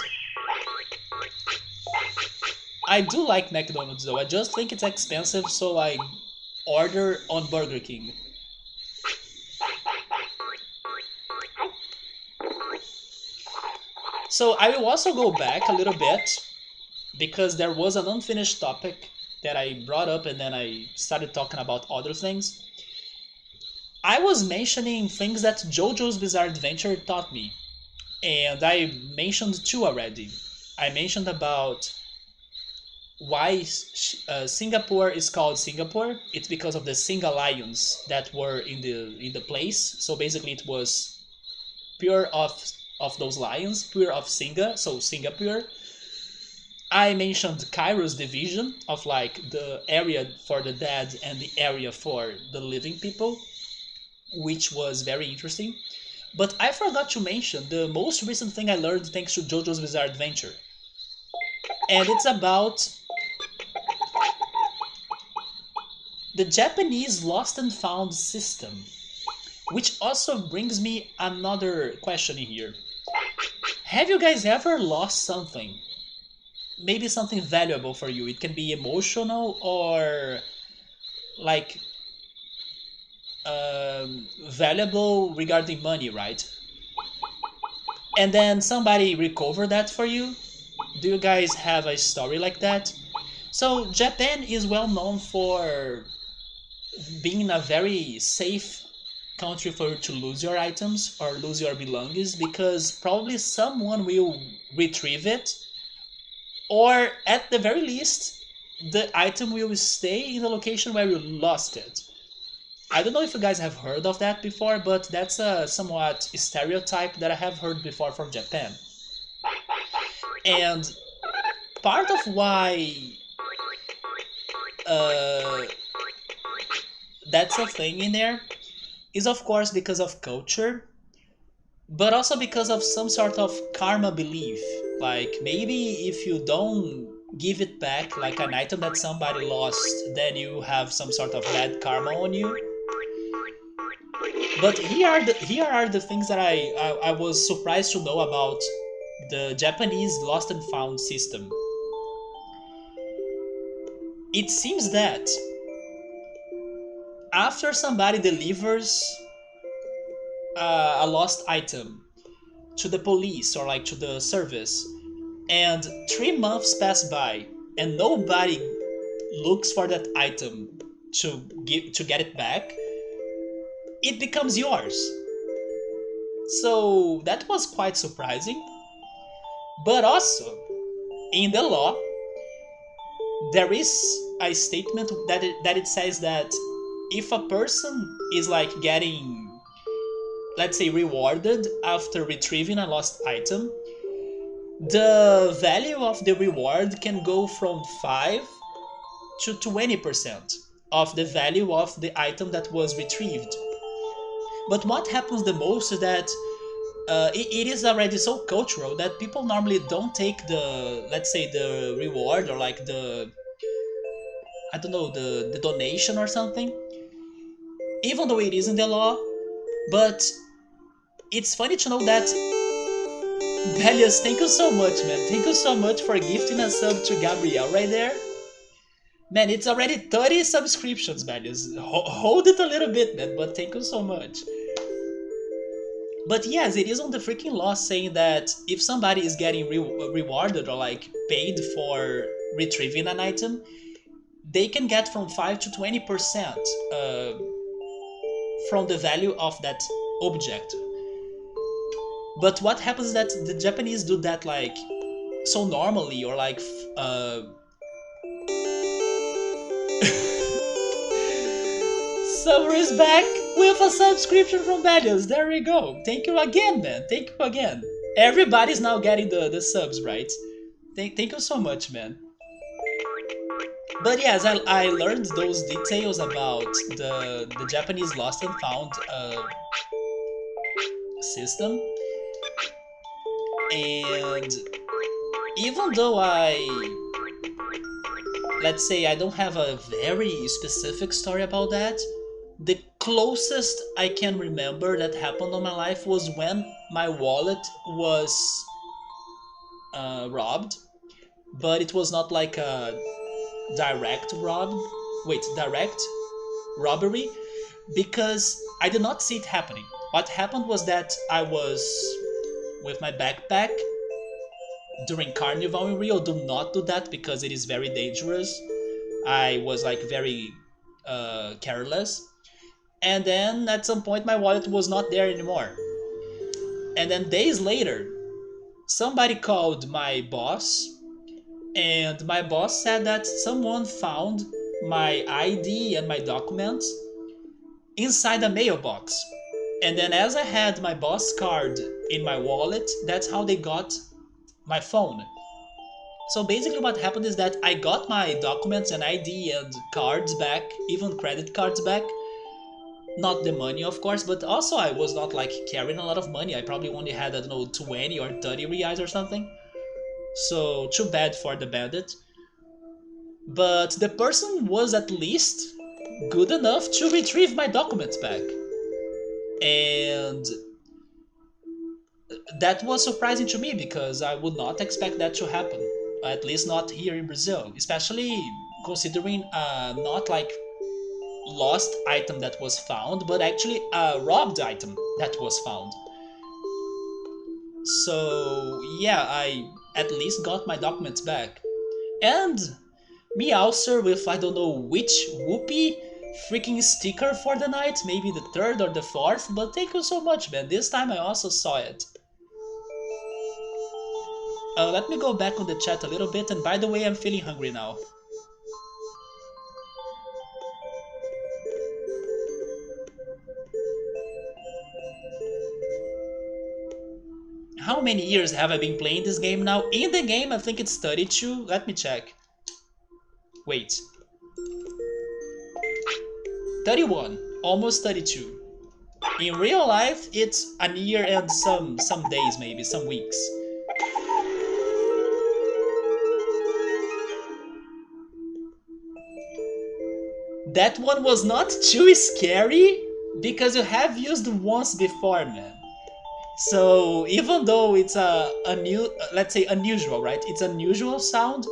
Speaker 1: I do like McDonald's though. I just think it's expensive, so I order on Burger King. So I will also go back a little bit because there was an unfinished topic that I brought up and then I started talking about other things. I was mentioning things that JoJo's Bizarre Adventure taught me, and I mentioned 2 already. I mentioned about why Singapore is called Singapore. It's because of the Singa lions that were in the place. So basically, it was pure of those lions, pure of Singa, so Singapore. I mentioned Cairo's division of like the area for the dead and the area for the living people, which was very interesting. But I forgot to mention the most recent thing I learned thanks to JoJo's Bizarre Adventure. And it's about the Japanese lost and found system. Which also brings me another question here. Have you guys ever lost something? Maybe something valuable for you. It can be emotional or like valuable regarding money, right? And then somebody recovered that for you? Do you guys have a story like that? So Japan is well known for being a very safe country for you to lose your items or lose your belongings because probably someone will retrieve it, or at the very least the item will stay in the location where you lost it. I don't know if you guys have heard of that before, but that's a somewhat stereotype that I have heard before from Japan. And part of why that's a thing in there is of course because of culture, but also because of some sort of karma belief. Like maybe if you don't give it back, like an item that somebody lost, then you have some sort of bad karma on you. But here are the things that I was surprised to know about the Japanese lost and found system. It seems that after somebody delivers a lost item to the police or like to the service, and 3 months pass by and nobody looks for that item to get it back, it becomes yours. So that was quite surprising. But also, in the law, there is a statement that it says that if a person is like getting, let's say, rewarded after retrieving a lost item, the value of the reward can go from 5 to 20% of the value of the item that was retrieved. But what happens the most is that it is already so cultural that people normally don't take the, let's say, the reward or like the, I don't know, the donation or something, even though it is in the law. But It's funny to know that Belius, thank you so much, man. Thank you so much for gifting a sub to Gabriel right there. Man, it's already 30 subscriptions, Belius. Hold it a little bit, man, but thank you so much. But yes, it is on the freaking law saying that if somebody is getting rewarded or like paid for retrieving an item, they can get from 5 to 20% from the value of that object. But what happens is that the Japanese do that like so normally or like Summer is back with a subscription from Belius. There we go. Thank you again, man. Thank you again. Everybody's now getting the subs, right? Thank you so much, man. But yes, I learned those details about the Japanese lost and found system. And even though let's say I don't have a very specific story about that, the closest I can remember that happened in my life was when my wallet was robbed, but it was not like a direct direct robbery, because I did not see it happening. What happened was that I was with my backpack during Carnival in Rio. Do not do that because it is very dangerous. I was like very careless. And then at some point my wallet was not there anymore. And then days later, somebody called my boss, and my boss said that someone found my ID and my documents inside a mailbox. And then as I had my boss card in my wallet, that's how they got my phone. So basically what happened is that I got my documents and ID and cards back, even credit cards back. Not the money, of course, but also I was not like carrying a lot of money. I probably only had, I don't know, 20 or 30 reais or something. So too bad for the bandit. But the person was at least good enough to retrieve my documents back. And that was surprising to me because I would not expect that to happen. At least not here in Brazil, especially considering not like lost item that was found, but actually a robbed item that was found. So yeah, I at least got my documents back. And Meowser with I don't know which whoopee freaking sticker for the night, maybe the third or the fourth, but thank you so much, man. This time I also saw it. Let me go back on the chat a little bit, and by the way, I'm feeling hungry now. How many years have I been playing this game now? In the game, I think it's 32. Let me check. Wait. 31. Almost 32. In real life, it's a year and some days, maybe, some weeks. That one was not too scary because you have used once before, man. So even though it's a new, let's say unusual, right? It's unusual sound.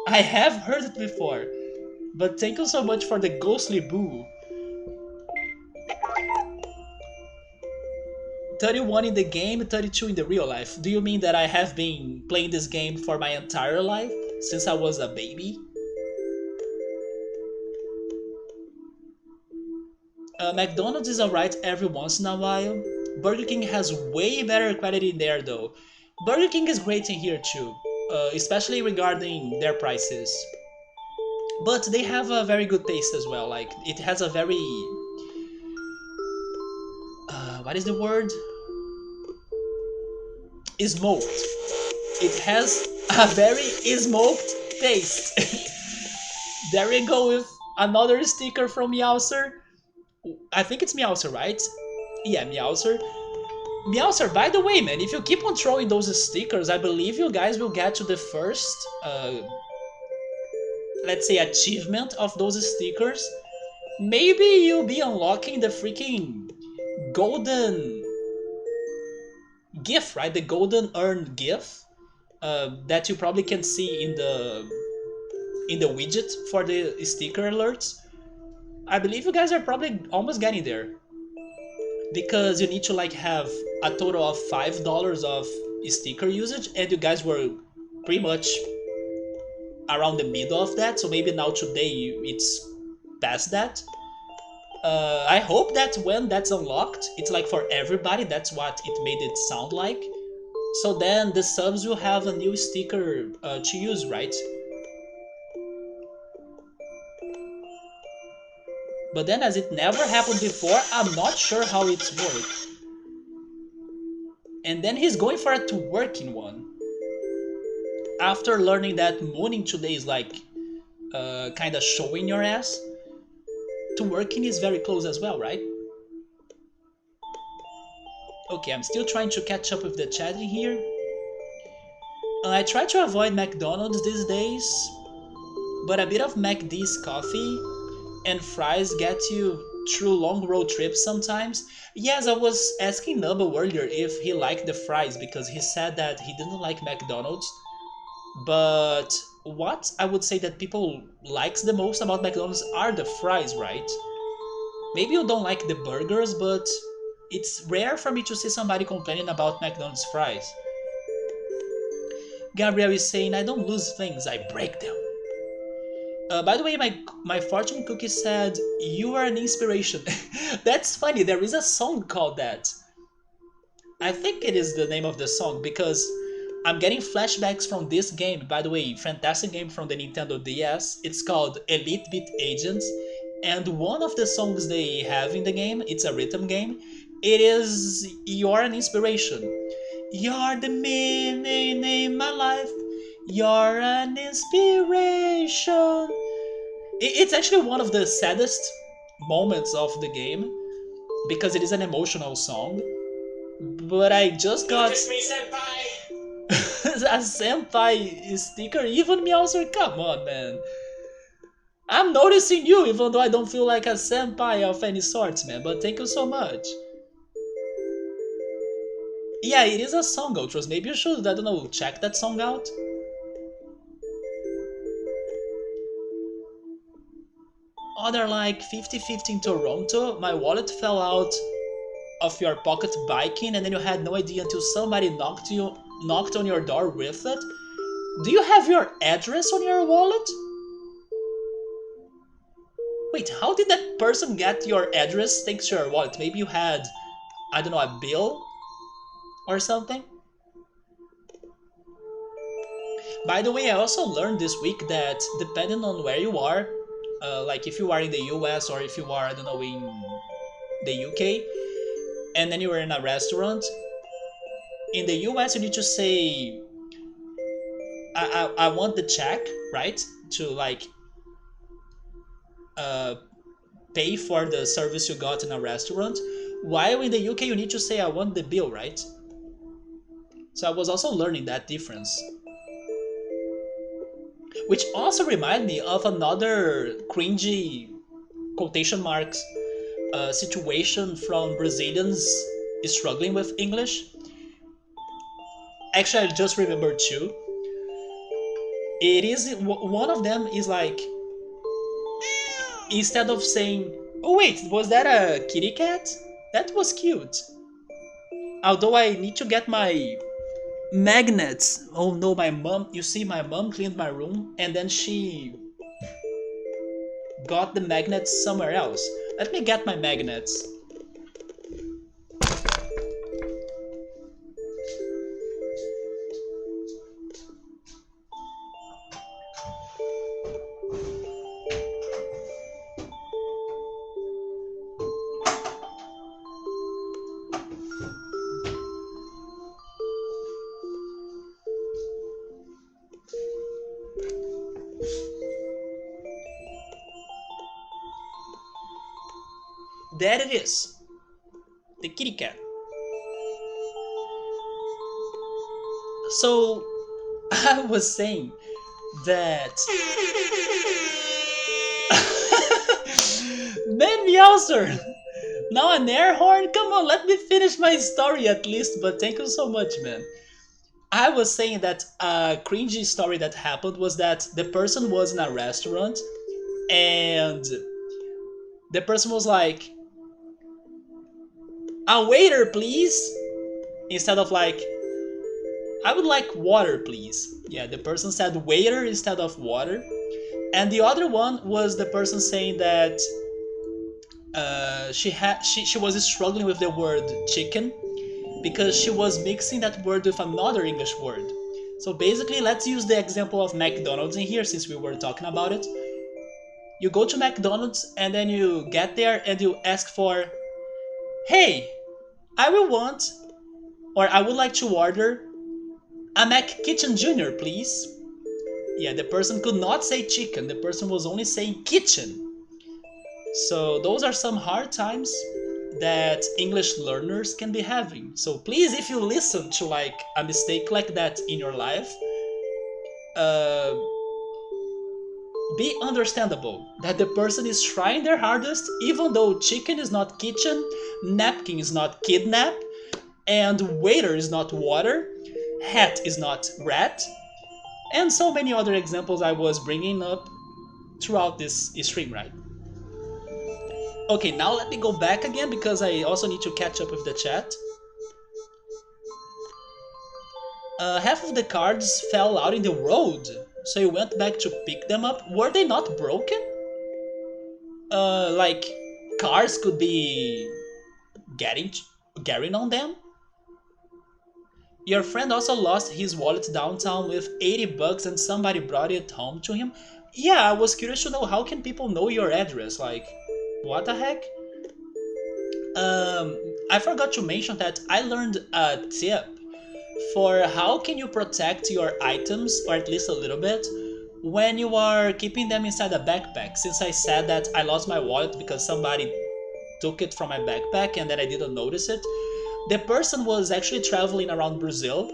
Speaker 1: I have heard it before. But thank you so much for the ghostly boo. 31 in the game, 32 in the real life. Do you mean that I have been playing this game for my entire life? Since I was a baby? McDonald's is alright every once in a while. Burger King has way better quality in there though. Burger King is great in here too, especially regarding their prices. But they have a very good taste as well. Like it has a very what is the word? Smoked. It has a very smoked taste. There we go with another sticker from Meowser. I think it's Meowser, right? Yeah, Meowser. Meowser, by the way, man, if you keep on throwing those stickers, I believe you guys will get to the first, let's say, achievement of those stickers. Maybe you'll be unlocking the freaking golden GIF, right? The golden urn GIF that you probably can see in the widget for the sticker alerts. I believe you guys are probably almost getting there because you need to like have a total of $5 of sticker usage, and you guys were pretty much around the middle of that. So maybe now today it's past that. I hope that when that's unlocked, it's like for everybody. That's what it made it sound like. So then the subs will have a new sticker to use, right? But then as it never happened before, I'm not sure how it's worked. And then he's going for a to working one. After learning that mooning today is like kind of showing your ass, to working is very close as well, right? Okay, I'm still trying to catch up with the chatting here. I try to avoid McDonald's these days, but a bit of McD's coffee and fries get you through long road trips sometimes. Yes, I was asking Nubble earlier if he liked the fries because he said that he didn't like McDonald's. But what I would say that people likes the most about McDonald's are the fries, right? Maybe you don't like the burgers, but it's rare for me to see somebody complaining about McDonald's fries. Gabriel is saying, I don't lose things, I break them. By the way, my fortune cookie said, you are an inspiration. That's funny, there is a song called that. I think it is the name of the song because I'm getting flashbacks from this game. By the way, fantastic game from the Nintendo DS. It's called Elite Beat Agents. And one of the songs they have in the game, it's a rhythm game, it is You're an Inspiration. You're the meaning in my life. You're an inspiration. It's actually one of the saddest moments of the game because it is an emotional song. But I just got a senpai sticker. Even Meowser, come on, man. I'm noticing you, even though I don't feel like a senpai of any sorts, man. But thank you so much. Yeah, it is a song, Ultros. Maybe you should, I don't know, check that song out. Other like 50-50 in Toronto, my wallet fell out of your pocket biking and then you had no idea until somebody knocked on your door with it. Do you have your address on your wallet? Wait, how did that person get your address thanks to your wallet? Maybe you had, I don't know, a bill or something? By the way, I also learned this week that depending on where you are, like if you are in the US or if you are, I don't know, in the UK, and then you are in a restaurant, in the US you need to say, I want the check, right? To like pay for the service you got in a restaurant. While in the UK you need to say, I want the bill, right? So I was also learning that difference. Which also reminded me of another cringy, quotation marks, situation from Brazilians struggling with English. Actually, I just remembered two. It is, one of them is like, instead of saying, oh wait, was that a kitty cat? That was cute. Although I need to get my magnets. Oh no, my mom, you see, my mom cleaned my room and then she got the magnets somewhere else. Let me get my magnets. There it is. The kitty cat. So, I was saying that... Man, Meowser! Now an air horn? Come on, let me finish my story at least, but thank you so much, man. I was saying that a cringy story that happened was that the person was in a restaurant and the person was like, a waiter, please. Instead of like, I would like water, please. Yeah, the person said waiter instead of water. And the other one was the person saying that she was struggling with the word chicken because she was mixing that word with another English word. So basically, let's use the example of McDonald's in here since we were talking about it. You go to McDonald's and then you get there and you ask for, hey, I will want, or I would like to order a McKitchen Jr., please. Yeah, the person could not say chicken, the person was only saying kitchen. So those are some hard times that English learners can be having. So please, if you listen to like a mistake like that in your life, uh, be understandable that the person is trying their hardest, even though chicken is not kitchen, napkin is not kidnap, and waiter is not water, hat is not rat, and so many other examples I was bringing up throughout this stream, right? Okay, now let me go back again because I also need to catch up with the chat. Half of the cards fell out in the road, so you went back to pick them up. Were they not broken? Like cars could be getting on them? Your friend also lost his wallet downtown with 80 bucks and somebody brought it home to him? Yeah, I was curious to know how can people know your address, like, what the heck? I forgot to mention that I learned a tip for how can you protect your items, or at least a little bit, when you are keeping them inside a backpack, since I said that I lost my wallet because somebody took it from my backpack and then I didn't notice it. The person was actually traveling around Brazil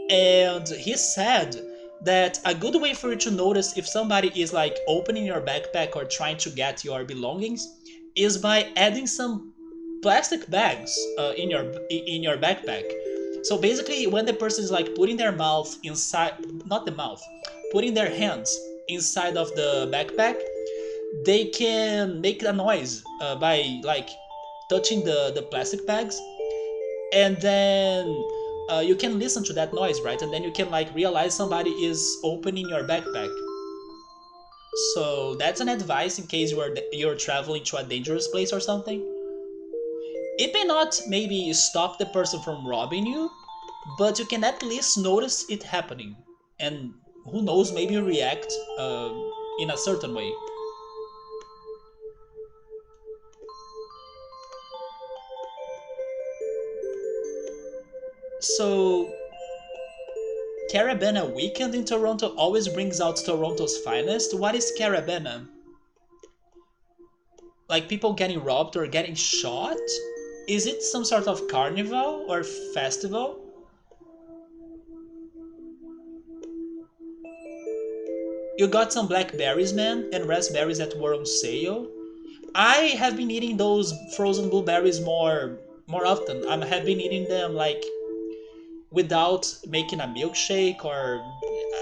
Speaker 1: and he said that a good way for you to notice if somebody is like opening your backpack or trying to get your belongings is by adding some plastic bags in your backpack. So basically, when the person is like putting their mouth inside, not the mouth, putting their hands inside of the backpack, they can make a noise by like touching the plastic bags, and then you can listen to that noise, right? And then you can like realize somebody is opening your backpack. So that's an advice in case you're traveling to a dangerous place or something. It may not maybe stop the person from robbing you, but you can at least notice it happening, and who knows, maybe react in a certain way. So, Carabana Weekend in Toronto always brings out Toronto's finest. What is Carabana? Like people getting robbed or getting shot? Is it some sort of carnival or festival? You got some blackberries, man, and raspberries that were on sale. I have been eating those frozen blueberries more often. I have been eating them like without making a milkshake, or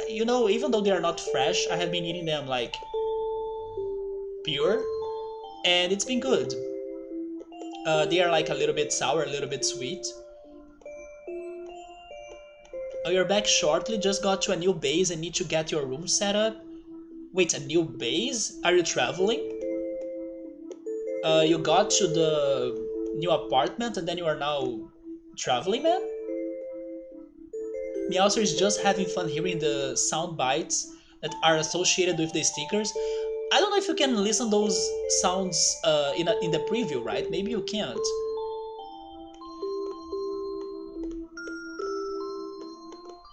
Speaker 1: you know, even though they are not fresh, I have been eating them like pure, and it's been good. They are like a little bit sour, a little bit sweet. Oh, you're back shortly, just got to a new base and need to get your room set up. Wait, a new base? Are you traveling? You got to the new apartment and then you are now traveling, man? Meowser is just having fun hearing the sound bites that are associated with the stickers. I don't know if you can listen those sounds in the preview, right? Maybe you can't.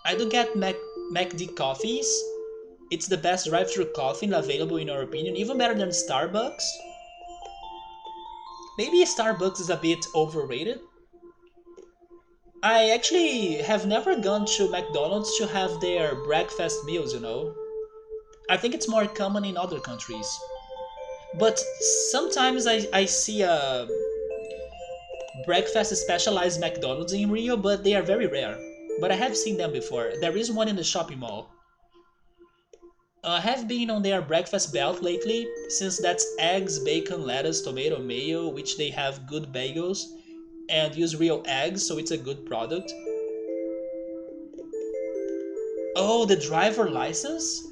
Speaker 1: I do get MacD coffees. It's the best drive-thru coffee available in our opinion, even better than Starbucks. Maybe Starbucks is a bit overrated. I actually have never gone to McDonald's to have their breakfast meals, you know. I think it's more common in other countries. But sometimes I see breakfast specialized McDonald's in Rio, but they are very rare. But I have seen them before. There is one in the shopping mall. I have been on their breakfast belt lately, since that's eggs, bacon, lettuce, tomato, mayo, which they have good bagels, and use real eggs, so it's a good product. Oh, the driver license?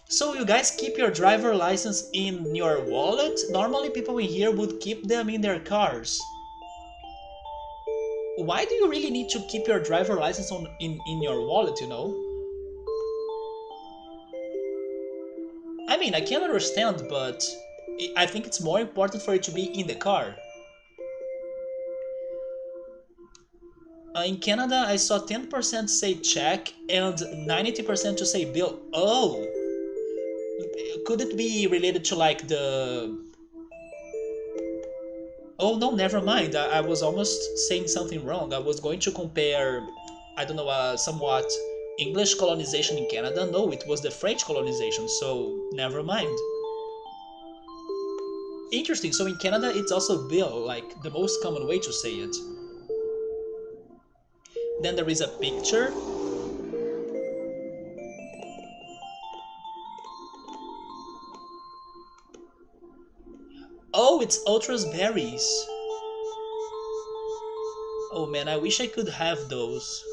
Speaker 1: So you guys keep your driver license in your wallet? Normally people in here would keep them in their cars. Why do you really need to keep your driver license in your wallet, you know? I mean, I can understand, but I think it's more important for it to be in the car. In Canada, I saw 10% say check and 90% to say bill. Oh! Could it be related to like the... Oh no, never mind. I was almost saying something wrong. I was going to compare, I don't know, somewhat English colonization in Canada. No, it was the French colonization, so never mind. Interesting, so in Canada it's also bill, like the most common way to say it. Then there is a picture. Oh, it's Ultra's berries. Oh man, I wish I could have those.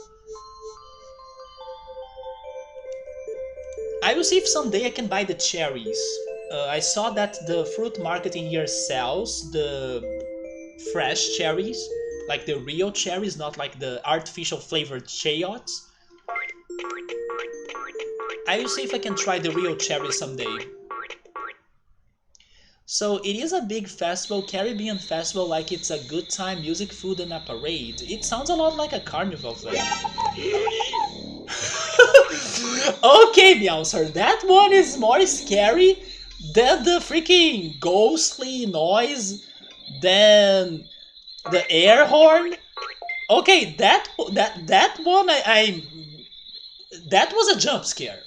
Speaker 1: I will see if someday I can buy the cherries. I saw that the fruit market in here sells the fresh cherries, like the real cherries, not like the artificial flavored chayotes. I will see if I can try the real cherries someday. So it is a big festival, Caribbean festival, like it's a good time, music, food, and a parade. It sounds a lot like a carnival thing. Okay, Meowser, that one is more scary than the freaking ghostly noise, than the air horn. Okay, that one that was a jump scare.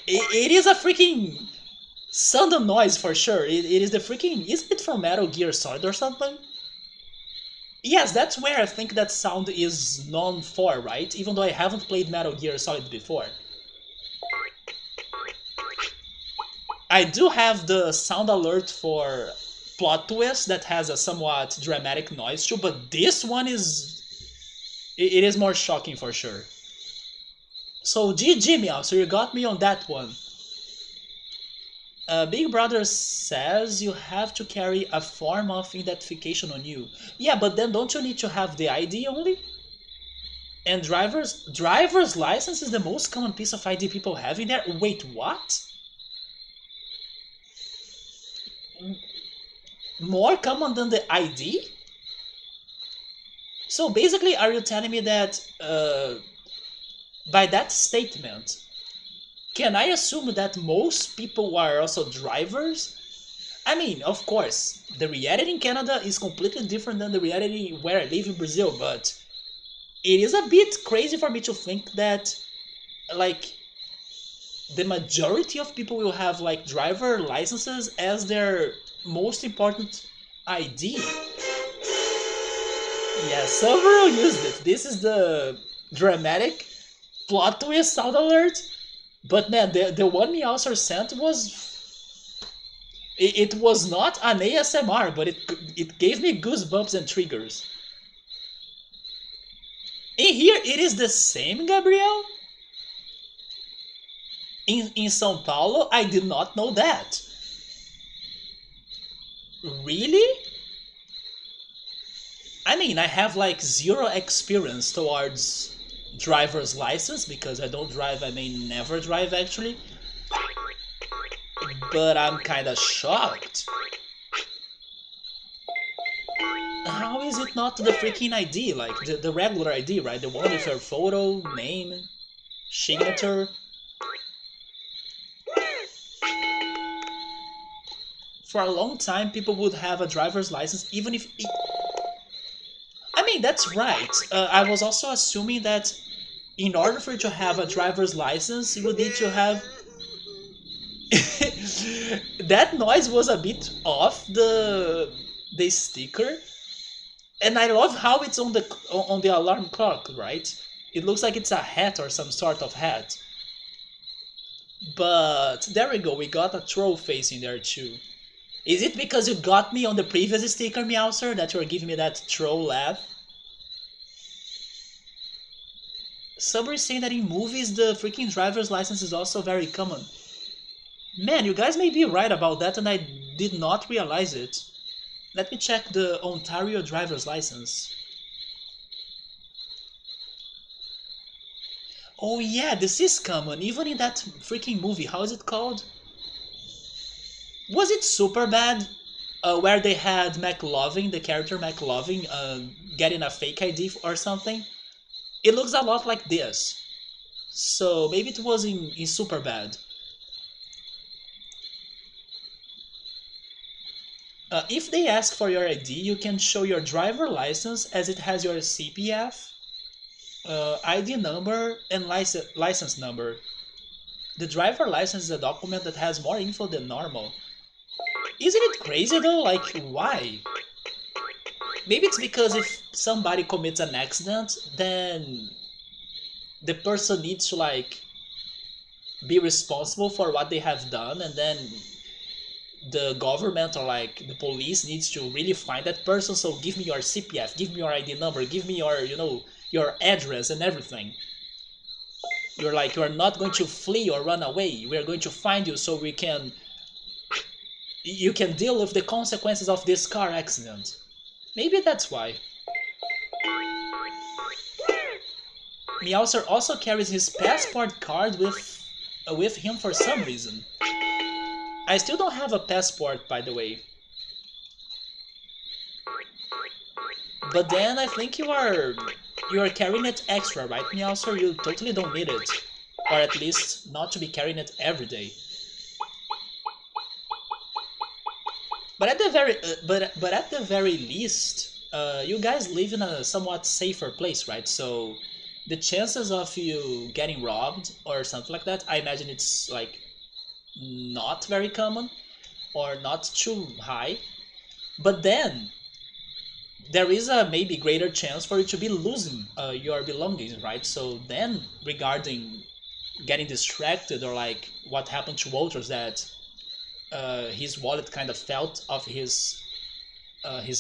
Speaker 1: It is a freaking Sudden noise for sure. It is the freaking... Isn't it from Metal Gear Solid or something? Yes, that's where I think that sound is known for, right? Even though I haven't played Metal Gear Solid before. I do have the sound alert for Plot Twist that has a somewhat dramatic noise too, but this one is... It is more shocking for sure. So GG Meow, so you got me on that one. Big Brother says you have to carry a form of identification on you. Yeah, but then don't you need to have the ID only? And driver's license is the most common piece of ID people have in there? Wait, what? More common than the ID? So basically, are you telling me that by that statement, can I assume that most people are also drivers? I mean, of course, the reality in Canada is completely different than the reality where I live in Brazil, but it is a bit crazy for me to think that, like, the majority of people will have, like, driver licenses as their most important ID. Yeah, several used it. This is the dramatic plot twist sound alert. But man, the one Meowser sent was... It was not an ASMR, but it gave me goosebumps and triggers. In here, it is the same, Gabriel? In São Paulo, I did not know that. Really? I mean, I have like zero experience towards driver's license because I don't drive, I may never drive actually. But I'm kinda shocked. How is it not the freaking ID? Like the regular ID, right? The one with your photo, name, signature. For a long time, people would have a driver's license even if... I mean, that's right. I was also assuming that in order for you to have a driver's license, you would need to have... That noise was a bit off. the sticker, and I love how it's on the alarm clock, right? It looks like it's a hat or some sort of hat. But there we go, we got a troll face in there too. Is it because you got me on the previous sticker, Meowser, that you're giving me that troll laugh? Somebody's saying that in movies the freaking driver's license is also very common. Man, you guys may be right about that and I did not realize it. Let me check the Ontario driver's license. Oh yeah, this is common, even in that freaking movie. How is it called? Was it super bad? Where they had McLovin, the character McLovin, getting a fake ID or something? It looks a lot like this. So maybe it was in super bad. If they ask for your ID, you can show your driver license as it has your CPF, ID number, and license number. The driver license is a document that has more info than normal. Isn't it crazy though? Like, why? Maybe it's because if somebody commits an accident, then the person needs to like be responsible for what they have done, and then the government or like the police needs to really find that person. So give me your CPF, give me your ID number, give me your your address and everything. You're like, you're not going to flee or run away. We are going to find you so you can deal with the consequences of this car accident. Maybe that's why. Meowser also carries his passport card with him for some reason. I still don't have a passport, by the way. But then I think you are carrying it extra, right, Meowser? You totally don't need it, or at least not to be carrying it every day. But at the very least, you guys live in a somewhat safer place, right? So the chances of you getting robbed or something like that, I imagine it's like not very common or not too high. But then there is a maybe greater chance for you to be losing your belongings, right? So then regarding getting distracted or like what happened to Walters, that his wallet kind of fell off his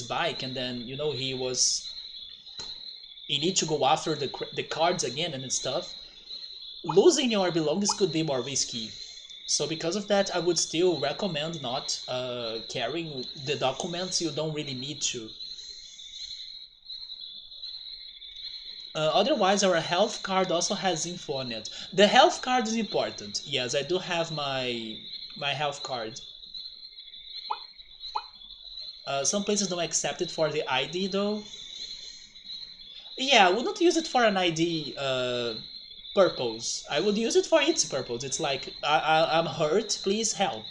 Speaker 1: bike, and then he need to go after the cards again and stuff. Losing your belongings could be more risky. So because of that, I would still recommend not carrying the documents you don't really need to. Otherwise, our health card also has info on it. The health card is important. Yes, I do have my health card. Some places don't accept it for the ID though. Yeah, I would not use it for an ID purpose. I would use it for its purpose. It's like, I'm hurt, please help.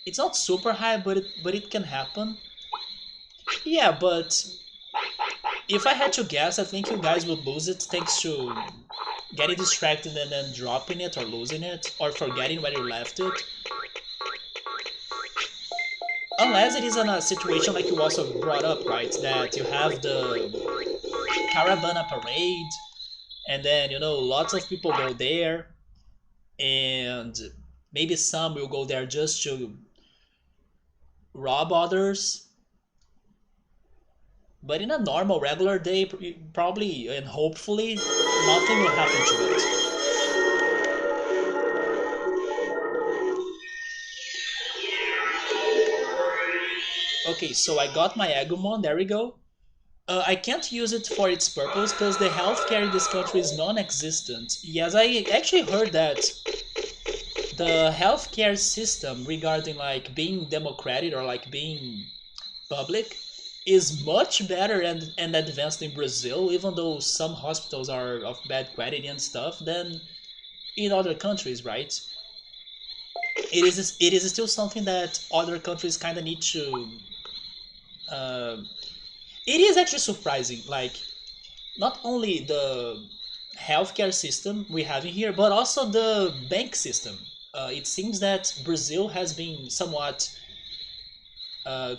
Speaker 1: It's not super high, but it can happen. Yeah, but if I had to guess, I think you guys would lose it thanks to getting distracted and then dropping it or losing it or forgetting where you left it. Unless it is in a situation like you also brought up, right? That you have the Caravana parade, and then lots of people go there, and maybe some will go there just to rob others. But in a normal, regular day, probably and hopefully, nothing will happen to it. Okay, so I got my Agumon, there we go. I can't use it for its purpose because the healthcare in this country is non-existent. Yes, I actually heard that the healthcare system regarding like being democratic or like being public is much better and advanced in Brazil, even though some hospitals are of bad quality and stuff, than in other countries, right? It is still something that other countries kind of need to. Uh, it is actually surprising, like not only the healthcare system we have in here, but also the bank system. It seems that Brazil has been somewhat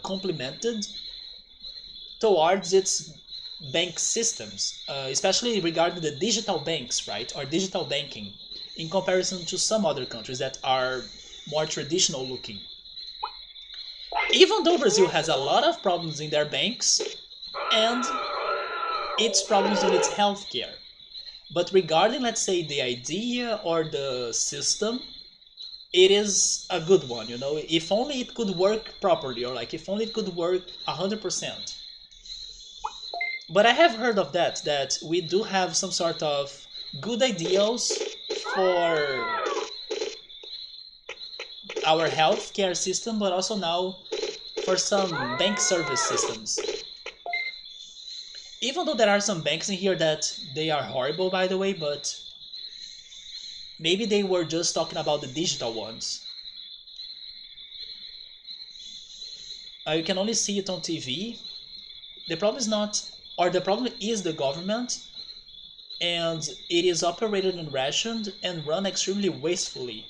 Speaker 1: complemented towards its bank systems, especially regarding the digital banks, right, or digital banking, in comparison to some other countries that are more traditional looking. Even though Brazil has a lot of problems in their banks and its problems in its healthcare, but regarding, let's say, the idea or the system, it is a good one. If only it could work properly, or like if only it could work 100%. But I have heard of that we do have some sort of good ideals for our healthcare system, but also now for some bank service systems. Even though there are some banks in here that they are horrible, by the way, but maybe they were just talking about the digital ones. You can only see it on TV. The problem is not, or the problem is the government, and it is operated and rationed and run extremely wastefully.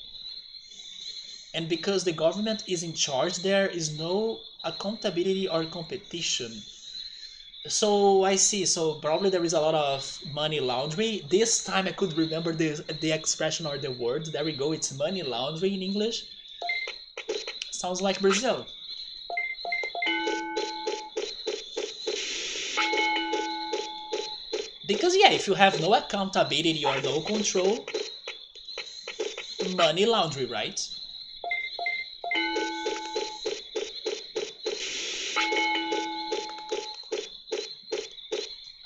Speaker 1: And because the government is in charge, there is no accountability or competition. So I see. So probably there is a lot of money laundering. This time I could remember the expression or the word. There we go. It's money laundering in English. Sounds like Brazil. Because yeah, if you have no accountability or no control, money laundering, right?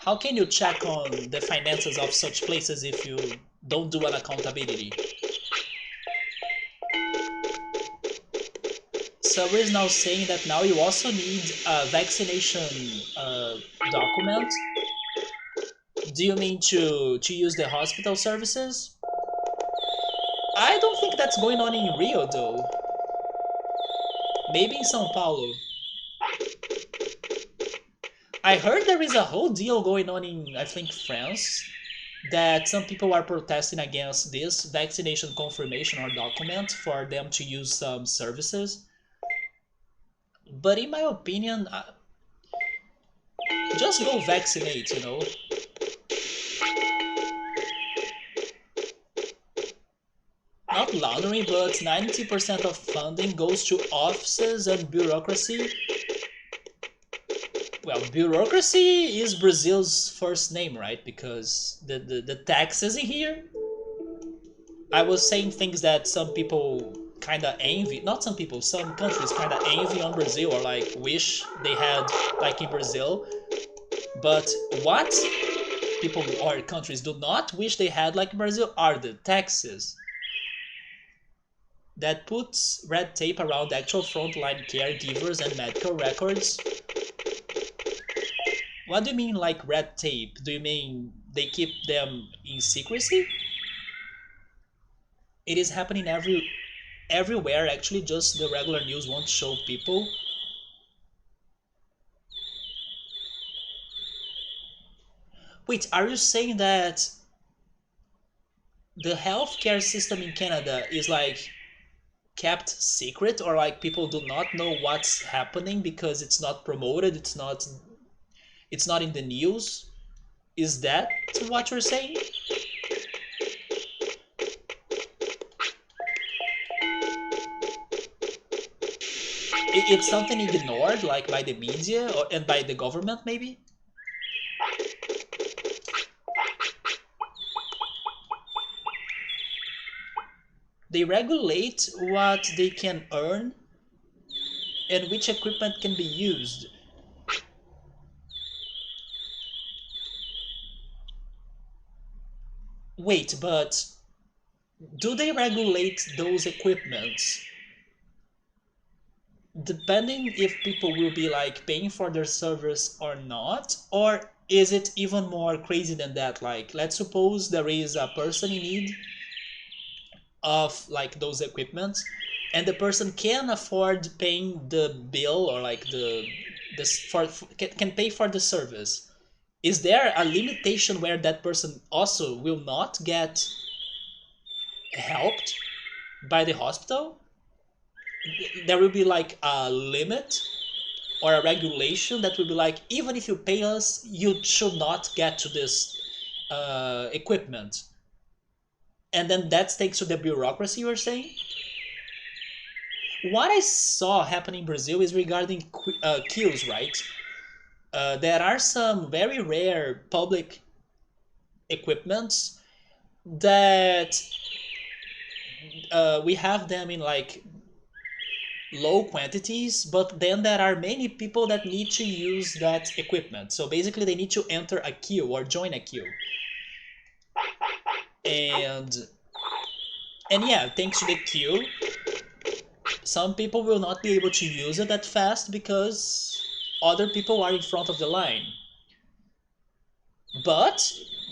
Speaker 1: How can you check on the finances of such places if you don't do an accountability? Server is now saying that now you also need a vaccination document. Do you mean to use the hospital services? I don't think that's going on in Rio though. Maybe in São Paulo. I heard there is a whole deal going on in, I think, France, that some people are protesting against this vaccination confirmation or document for them to use some services. But in my opinion, just go vaccinate. Not laundering, but 90% of funding goes to offices and bureaucracy. Well, bureaucracy is Brazil's first name, right? Because the taxes in here. I was saying things that some people kind of envy. Not some people, some countries kind of envy on Brazil or like wish they had like in Brazil. But what people or countries do not wish they had like Brazil are the taxes. That puts red tape around actual frontline caregivers and medical records. What do you mean like red tape? Do you mean they keep them in secrecy? It is happening everywhere actually, just the regular news won't show people. Wait, are you saying that the healthcare system in Canada is like kept secret, or like people do not know what's happening because it's not promoted, it's not in the news? Is that what you're saying? It's something ignored like by the media and by the government maybe? They regulate what they can earn and which equipment can be used. Wait, but do they regulate those equipments depending if people will be like paying for their service or not? Or is it even more crazy than that? Like, let's suppose there is a person in need of like those equipments and the person can afford paying the bill or like the this for can pay for the service. Is there a limitation where that person also will not get helped by the hospital? There will be like a limit. or a regulation that will be like, even if you pay us, you should not get to this equipment. And then that takes to the bureaucracy you were saying. What I saw happen in Brazil is regarding queues, right? There are some very rare public equipments that we have them in like low quantities, but then there are many people that need to use that equipment. So basically they need to enter a queue or join a queue. And yeah, thanks to the queue, some people will not be able to use it that fast because other people are in front of the line. But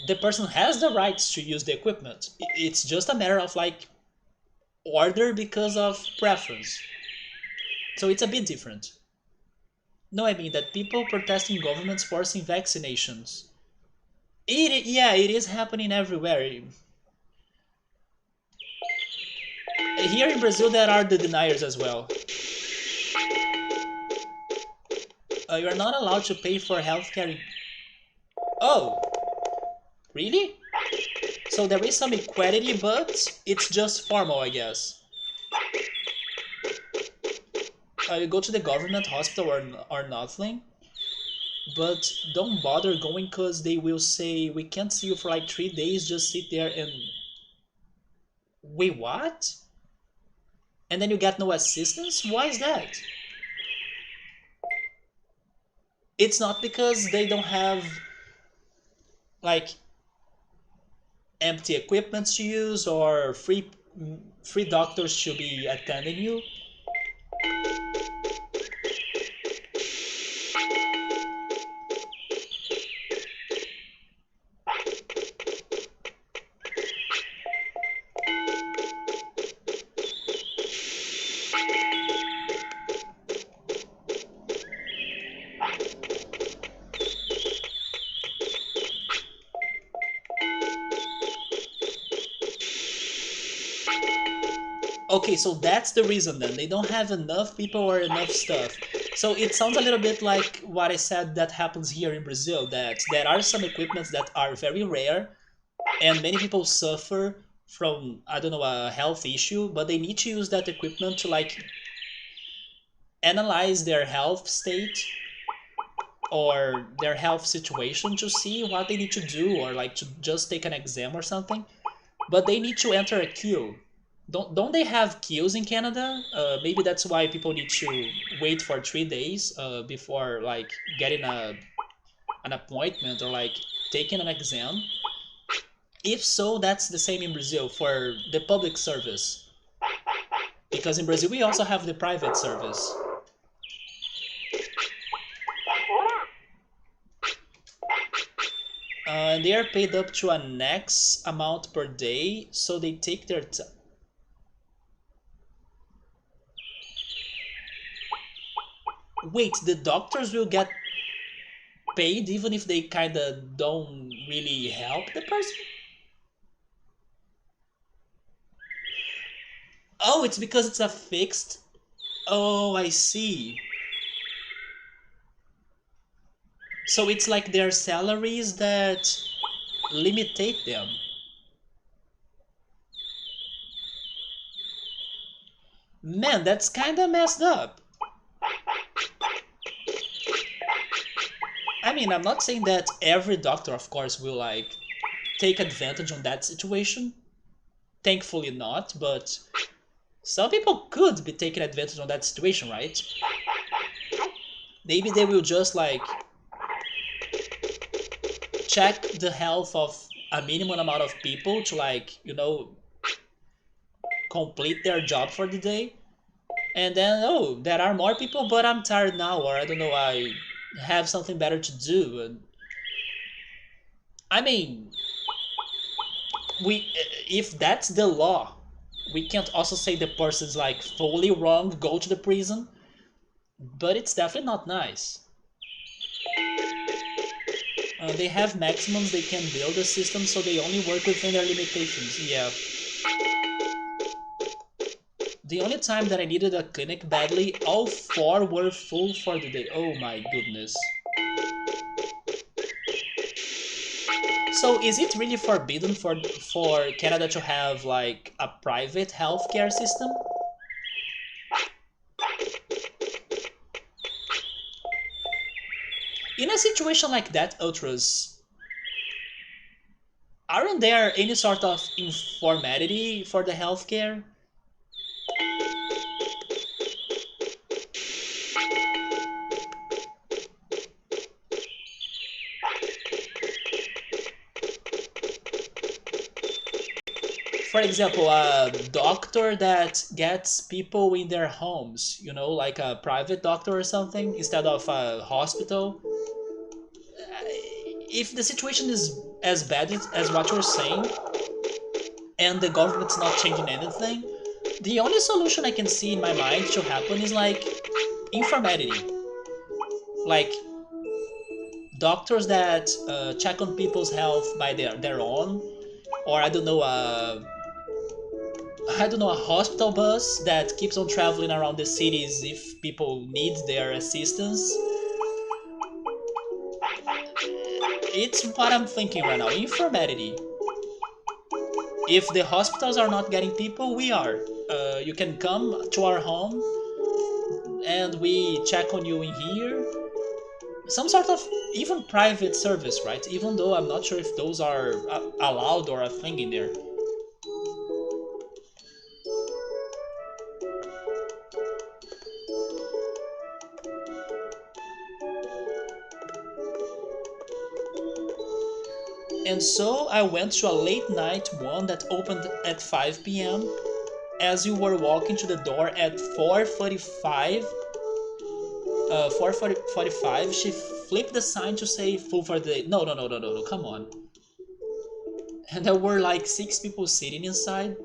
Speaker 1: the person has the rights to use the equipment. It's just a matter of like order because of preference. So it's a bit different. No, I mean that people protesting governments forcing vaccinations. Yeah, it is happening everywhere. Here in Brazil, there are the deniers as well. You are not allowed to pay for healthcare. Oh, really? So there is some equality, but it's just formal, I guess. You go to the government hospital or nothing, but don't bother going because they will say, we can't see you for like 3 days, just sit there and... Wait, what? And then you get no assistance? Why is that? It's not because they don't have like empty equipment to use or free doctors to be attending you. Okay, so that's the reason then. They don't have enough people or enough stuff. So it sounds a little bit like what I said that happens here in Brazil, that there are some equipments that are very rare and many people suffer from, I don't know, a health issue, but they need to use that equipment to like analyze their health state or their health situation to see what they need to do or like to just take an exam or something. But they need to enter a queue. Don't they have queues in Canada? Maybe that's why people need to wait for 3 days before like getting an appointment or like taking an exam. If so, that's the same in Brazil for the public service. Because in Brazil we also have the private service. And they are paid up to an X amount per day, so they take their time. Wait, the doctors will get paid even if they kinda don't really help the person? Oh, it's because it's a fixed... Oh, I see. So it's like their salaries that limitate them. Man, that's kinda messed up. I mean, I'm not saying that every doctor, of course, will like take advantage on that situation. Thankfully not, but some people could be taking advantage on that situation, right? Maybe they will just like check the health of a minimum amount of people to like, you know, complete their job for the day. And then, oh, there are more people, but I'm tired now, or I don't know, I have something better to do. And I mean, if that's the law, we can't also say the person's like fully wrong, go to the prison, but it's definitely not nice. They have maximums they can build a system, so they only work within their limitations. Yeah. The only time that I needed a clinic badly, all four were full for the day. Oh my goodness. So is it really forbidden for Canada to have like a private healthcare system? In a situation like that, Ultras, aren't there any sort of informality for the healthcare? For example, a doctor that gets people in their homes, like a private doctor or something, instead of a hospital. If the situation is as bad as what you're saying, and the government's not changing anything, the only solution I can see in my mind to happen is like informality. Like doctors that check on people's health by their own, or I don't know, a hospital bus that keeps on traveling around the cities if people need their assistance. It's what I'm thinking right now. Informality. If the hospitals are not getting people, we are. You can come to our home and we check on you in here. Some sort of even private service, right? Even though I'm not sure if those are allowed or a thing in there. And so I went to a late night one that opened at 5 p.m. As you were walking to the door at 4:45, 4:45, she flipped the sign to say full for the day. No, no, no, no, no, no, come on. And there were like 6 people sitting inside.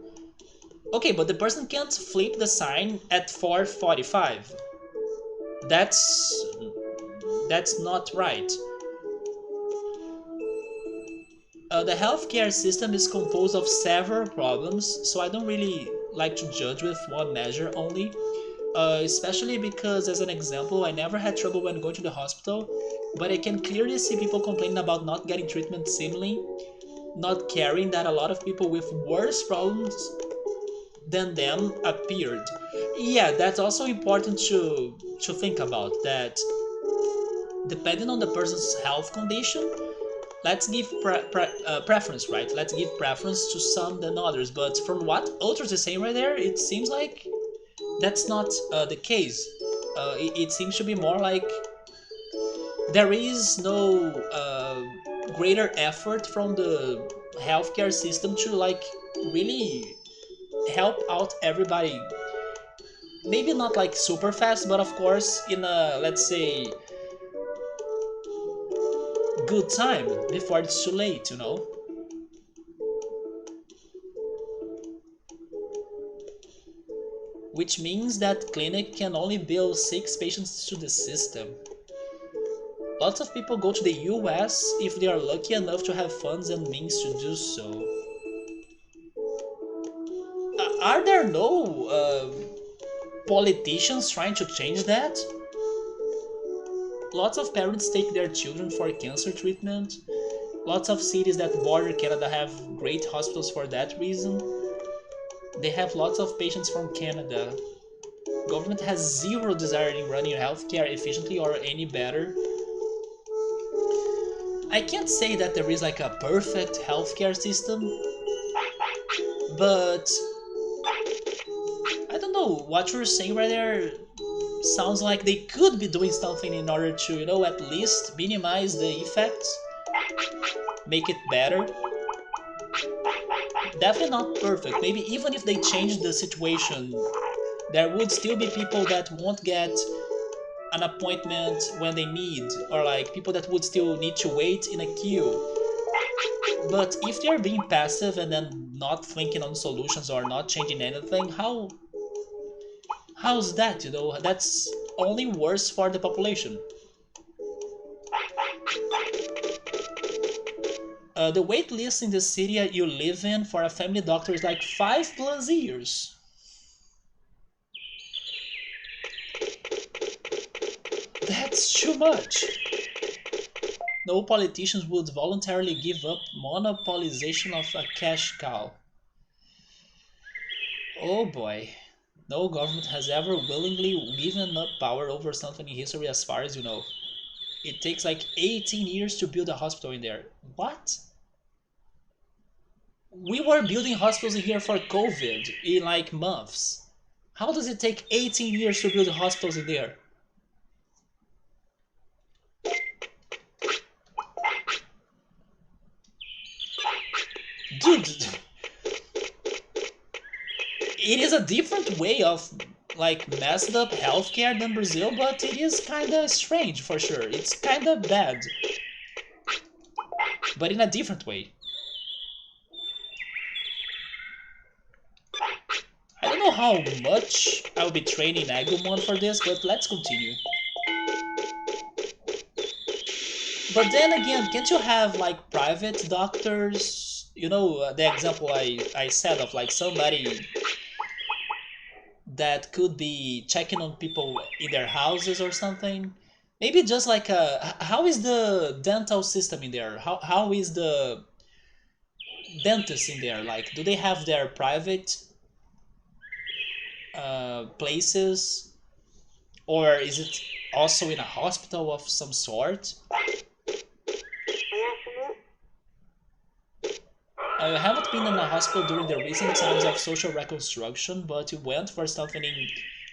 Speaker 1: Okay, but the person can't flip the sign at 4:45. That's that's not right. The healthcare system is composed of several problems, so I don't really like to judge with one measure only. Especially because, as an example, I never had trouble when going to the hospital, but I can clearly see people complaining about not getting treatment seemingly, not caring that a lot of people with worse problems than them appeared. Yeah, that's also important to think about, that depending on the person's health condition, let's give preference, right? Let's give preference to some than others. But from what Ultras is saying right there, it seems like that's not the case. It seems to be more like there is no greater effort from the healthcare system to like really help out everybody. Maybe not like super fast, but of course in a, let's say, good time before it's too late. Which means that clinic can only bill 6 patients to the system. Lots of people go to the US if they are lucky enough to have funds and means to do so. Are there no politicians trying to change that? Lots of parents take their children for cancer treatment. Lots of cities that border Canada have great hospitals for that reason. They have lots of patients from Canada. Government has zero desire in running healthcare efficiently or any better. I can't say that there is like a perfect healthcare system, but I don't know, what you're saying right there sounds like they could be doing something in order to, at least minimize the effects, make it better. Definitely not perfect. Maybe even if they change the situation, there would still be people that won't get an appointment when they need, or like people that would still need to wait in a queue. But if they're being passive and then not thinking on solutions or not changing anything, how's that? That's only worse for the population. The wait list in the city you live in for a family doctor is like 5+ years. That's too much. No politicians would voluntarily give up monopolization of a cash cow. Oh boy. No government has ever willingly given up power over something in history as far as you know. It takes like 18 years to build a hospital in there. What? We were building hospitals in here for COVID in like months. How does it take 18 years to build hospitals in there? Dude, it is a different way of like messed up healthcare than Brazil, but it is kinda strange for sure. It's kinda bad, but in a different way. I don't know how much I'll be training Agumon for this, but let's continue. But then again, can't you have like private doctors? You know, the example I said of like somebody that could be checking on people in their houses or something. Maybe just like how is the dental system in there? How is the dentist in there? Like, do they have their private places, or is it also in a hospital of some sort? I haven't been in a hospital during the recent times of social reconstruction, but we went for something in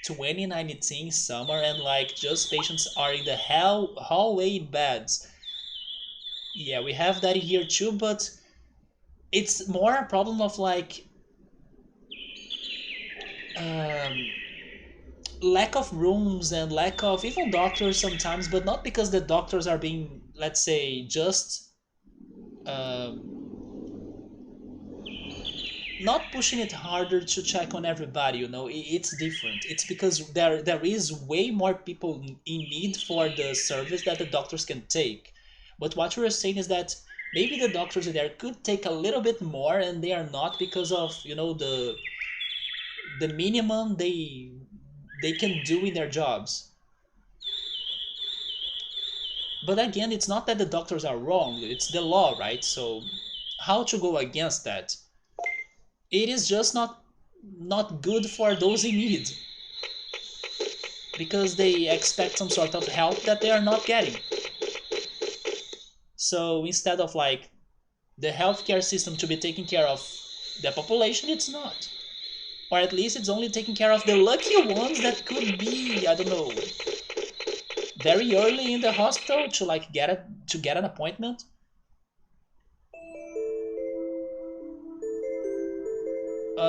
Speaker 1: 2019 summer, and like just patients are in the hallway in beds. Yeah, we have that here too, but it's more a problem of like um, lack of rooms and lack of even doctors sometimes, but not because the doctors are being, let's say, just um, not pushing it harder to check on everybody. You know, it's different. It's because there is way more people in need for the service that the doctors can take. But what you're saying is that maybe the doctors there could take a little bit more, and they are not because of, you know, the minimum they can do in their jobs. But again, it's not that the doctors are wrong, it's the law, right? So how to go against that? It is just not good for those in need, because they expect some sort of help that they are not getting. So instead of like the healthcare system to be taking care of the population, it's not. Or at least it's only taking care of the lucky ones that could be, I don't know, very early in the hospital to like get an appointment.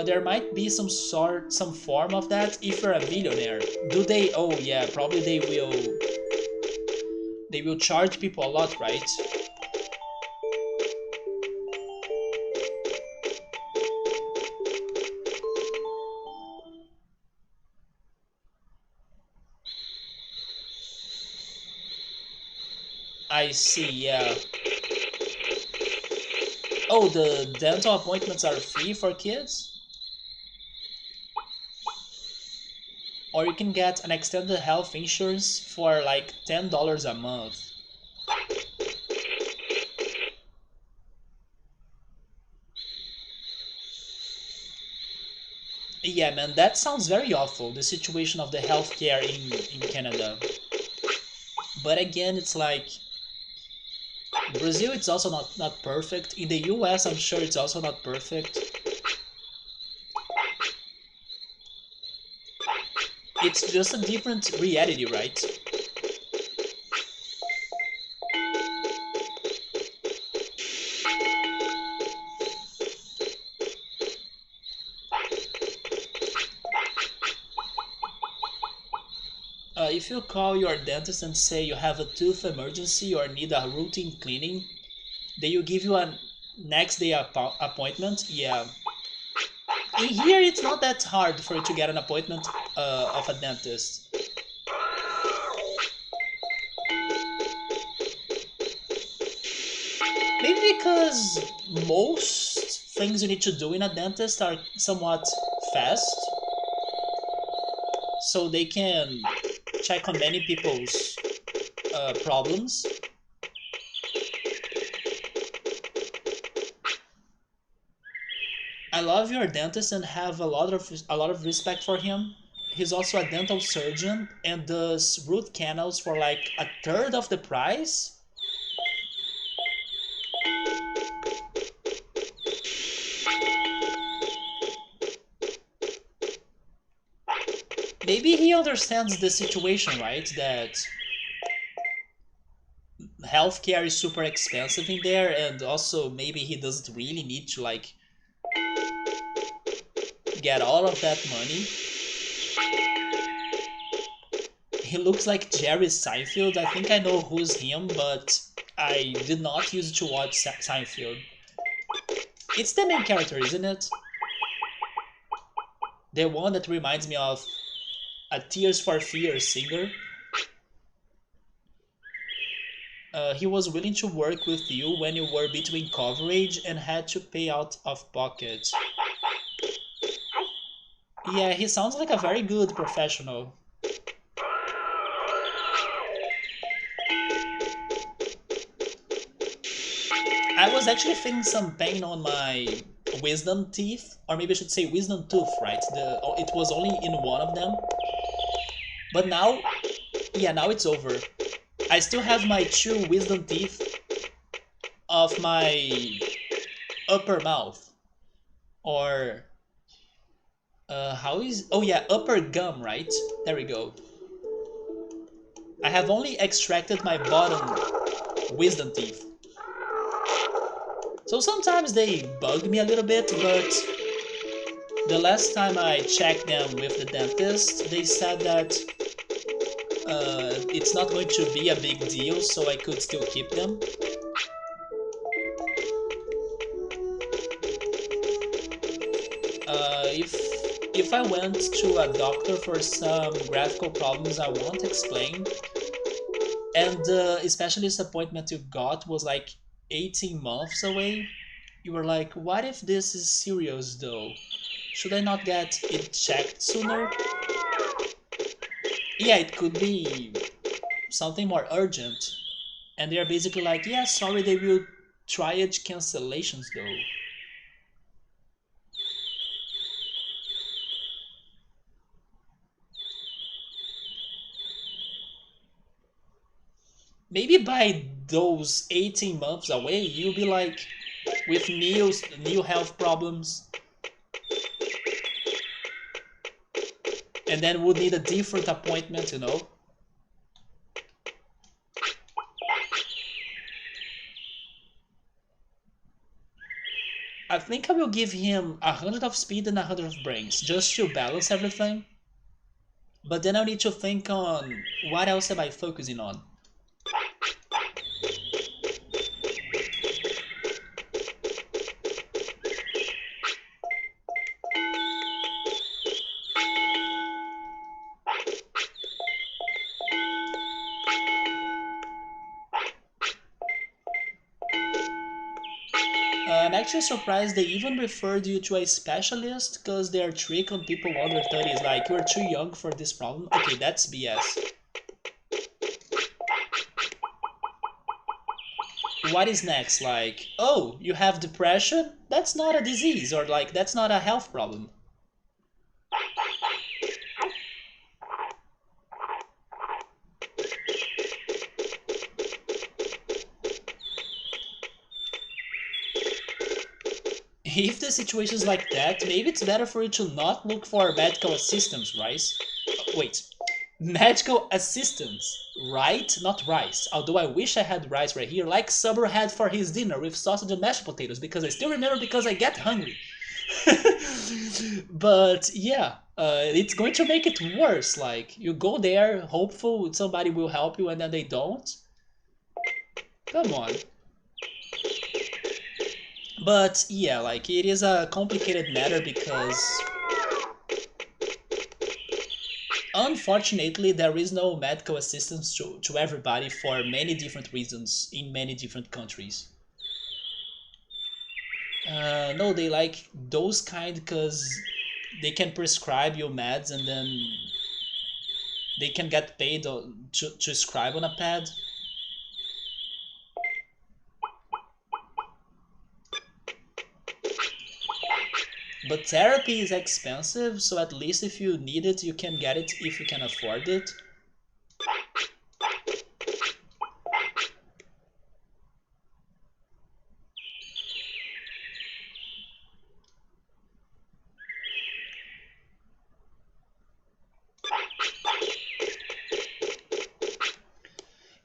Speaker 1: There might be some form of that if you're a millionaire. Do they? Oh yeah, probably they will. They will charge people a lot, right? I see. Yeah. Oh, the dental appointments are free for kids, or you can get an extended health insurance for like $10 a month. Yeah, man, that sounds very awful. The situation of the healthcare in Canada. But again, it's like Brazil. It's also not perfect. In the U.S., I'm sure it's also not perfect. It's just a different reality, right? If you call your dentist and say you have a tooth emergency or need a routine cleaning, they will give you a next day appointment. Yeah. In here, it's not that hard for you to get an appointment of a dentist. Maybe because most things you need to do in a dentist are somewhat fast, so they can check on many people's problems. I love your dentist and have a lot of respect for him. He's also a dental surgeon and does root canals for like a third of the price. Maybe he understands the situation, right? That healthcare is super expensive in there, and also maybe he doesn't really need to like get all of that money. He looks like Jerry Seinfeld. I think I know who's him, but I did not use to watch Seinfeld. It's the main character, isn't it? The one that reminds me of a Tears for Fears singer. He was willing to work with you when you were between coverage and had to pay out of pocket. Yeah, he sounds like a very good professional. I was actually feeling some pain on my wisdom teeth, or maybe I should say wisdom tooth, right? It was only in one of them. But now, yeah, now it's over. I still have my two wisdom teeth of my upper mouth. Or, how is... Oh yeah, upper gum, right? There we go. I have only extracted my bottom wisdom teeth. So sometimes they bug me a little bit, but the last time I checked them with the dentist, they said that it's not going to be a big deal, so I could still keep them. If I went to a doctor for some graphical problems I won't explain, and the specialist appointment you got was like 18 months away, you were like, what if this is serious though? Should I not get it checked sooner? Yeah, it could be something more urgent. And they're basically like, yeah, sorry, they will triage cancellations though. Maybe by those 18 months away, you'll be like with new health problems, and then would need a different appointment, you know? I think I will give him 100 of speed and 100 of brains, just to balance everything. But then I'll need to think on what else am I focusing on. I'm actually surprised they even referred you to a specialist because they are trick on people under 30s. Like, you're too young for this problem. Okay, that's BS. What is next? Like, oh, you have depression? That's not a disease, or like, that's not a health problem. If the situation is like that, maybe it's better for you to not look for medical assistance, rice. Wait, medical assistance, right? Not rice. Although I wish I had rice right here, like Subber had for his dinner with sausage and mashed potatoes, because I still remember because I get hungry. But yeah, it's going to make it worse. Like, you go there, hopeful somebody will help you, and then they don't. Come on. But yeah, like, it is a complicated matter because unfortunately there is no medical assistance to everybody for many different reasons in many different countries. No, they like those kind because they can prescribe you meds and then They can get paid to scribe on a pad. But therapy is expensive, so at least if you need it, you can get it if you can afford it.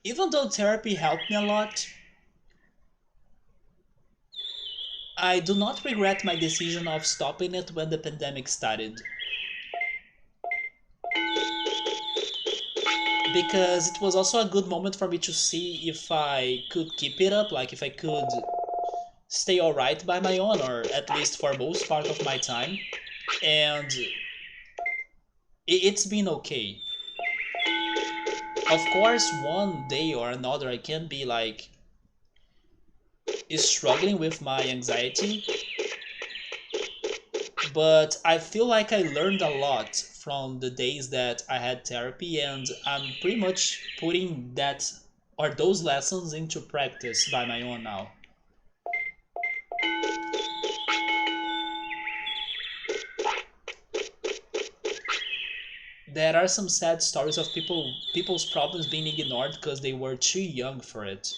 Speaker 1: Even though therapy helped me a lot, I do not regret my decision of stopping it when the pandemic started. Because it was also a good moment for me to see if I could keep it up, like if I could stay alright by my own, or at least for most part of my time. And it's been okay. Of course, one day or another, I can be like struggling with my anxiety, but I feel like I learned a lot from the days that I had therapy, and I'm pretty much putting that or those lessons into practice by my own now. There are some sad stories of people's problems being ignored because they were too young for it.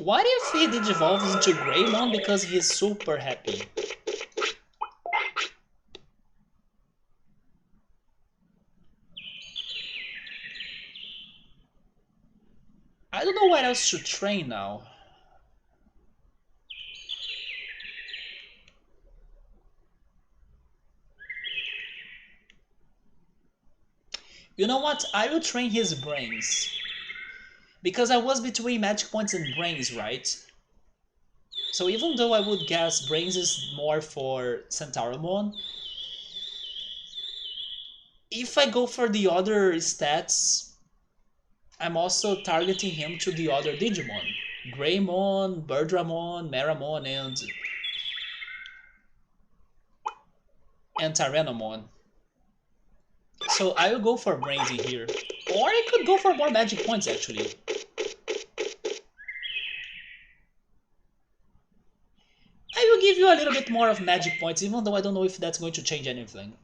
Speaker 1: What if he digivolves into Greymon because he's super happy? I don't know what else to train now. You know what? I will train his brains. Because I was between magic points and brains, right? So even though I would guess brains is more for Centauramon, if I go for the other stats, I'm also targeting him to the other Digimon. Greymon, Birdramon, Meramon, and Tyrannomon. So I will go for brains in here. Or I could go for more magic points actually. I will give you a little bit more of magic points, even though I don't know if that's going to change anything.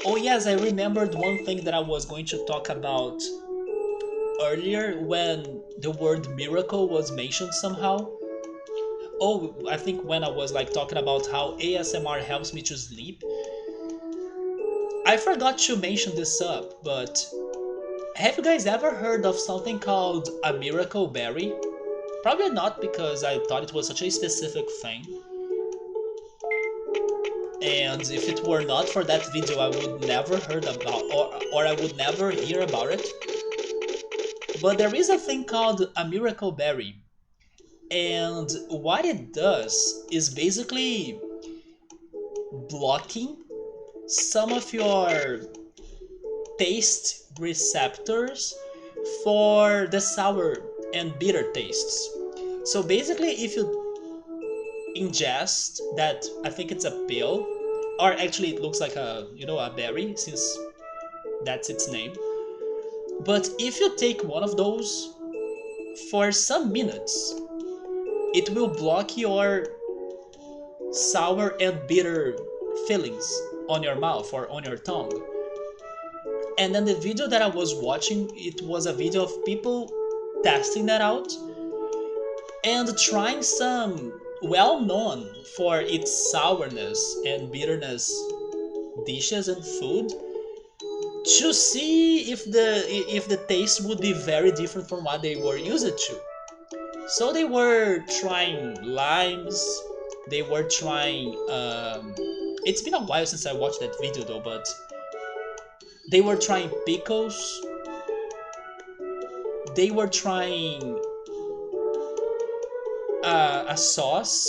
Speaker 1: Oh yes, I remembered one thing that I was going to talk about earlier when the word miracle was mentioned somehow. Oh, I think when I was like talking about how ASMR helps me to sleep. I forgot to mention this up, but have you guys ever heard of something called a miracle berry? Probably not because I thought it was such a specific thing. And if it were not for that video, I would never heard about or I would never hear about it. But there is a thing called a miracle berry. And what it does is basically blocking some of your taste receptors for the sour and bitter tastes. So basically, if you ingest that, I think it's a pill, or actually it looks like a berry since that's its name. But if you take one of those for some minutes, it will block your sour and bitter feelings on your mouth or on your tongue. And then the video that I was watching, it was a video of people testing that out and trying some well known for its sourness and bitterness dishes and food to see if the taste would be very different from what they were used to. So they were trying limes, they were trying it's been a while since I watched that video though, but they were trying pickles, they were trying a sauce,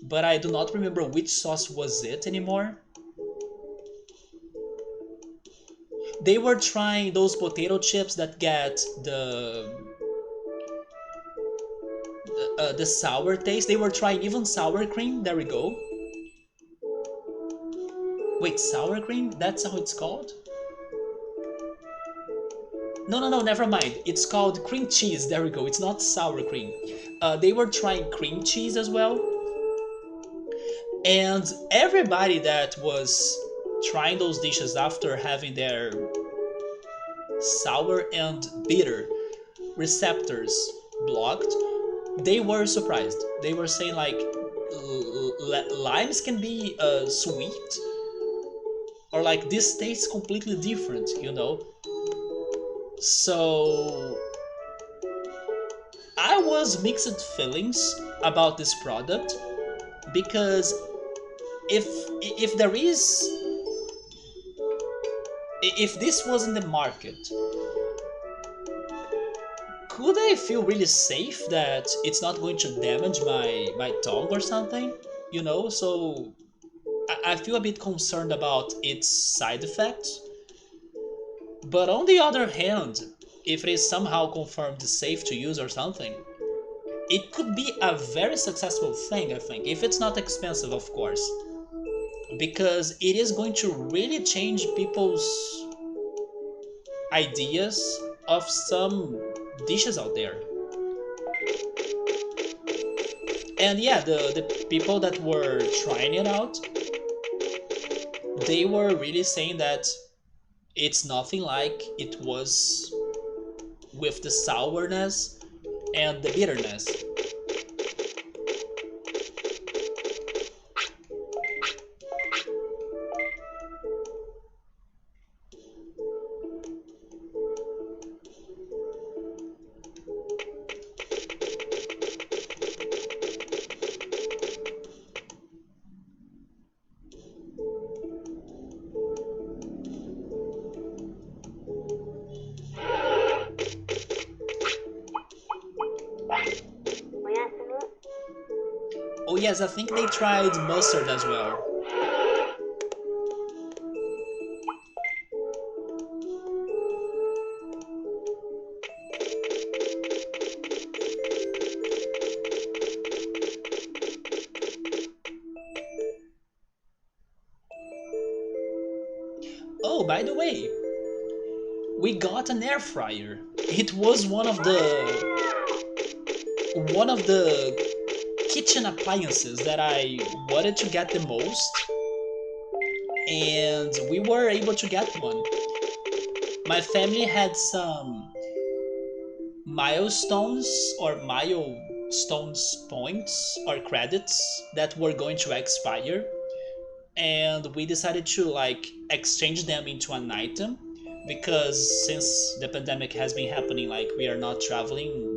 Speaker 1: but I do not remember which sauce was it anymore. They were trying those potato chips that get the sour taste. They were trying even sour cream. There we go. Wait, sour cream? That's how it's called? No, no, no, never mind. It's called cream cheese. There we go. It's not sour cream. They were trying cream cheese as well. And everybody that was trying those dishes after having their sour and bitter receptors blocked, they were surprised. They were saying like limes can be sweet, or like this tastes completely different, you know. So I was mixed feelings about this product, because if there is, if this was in the market, could I feel really safe that it's not going to damage my tongue or something? You know, so I feel a bit concerned about its side effects. But on the other hand, if it is somehow confirmed safe to use or something, it could be a very successful thing, I think, if it's not expensive, of course. Because it is going to really change people's ideas of some dishes out there. And yeah, the people that were trying it out, they were really saying that it's nothing like it was with the sourness and the bitterness. Oh yes, I think they tried mustard as well. Oh, by the way, we got an air fryer. It was one of the kitchen appliances that I wanted to get the most, and we were able to get one. My family had some milestones or milestones points or credits that were going to expire, and we decided to like exchange them into an item, because since the pandemic has been happening, like we are not traveling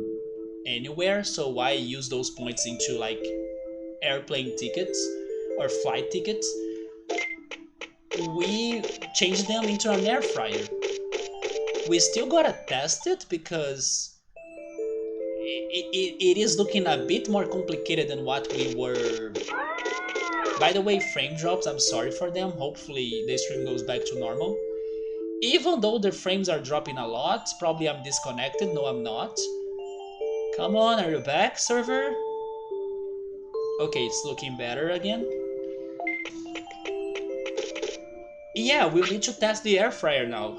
Speaker 1: anywhere, so why use those points into like airplane tickets or flight tickets? We changed them into an air fryer. We still gotta test it because it is looking a bit more complicated than what we were. By the way, frame drops, I'm sorry for them. Hopefully the stream goes back to normal. Even though the frames are dropping a lot, probably I'm disconnected. No, I'm not. Come on, are you back, server? Okay, it's looking better again. Yeah, we'll need to test the air fryer now.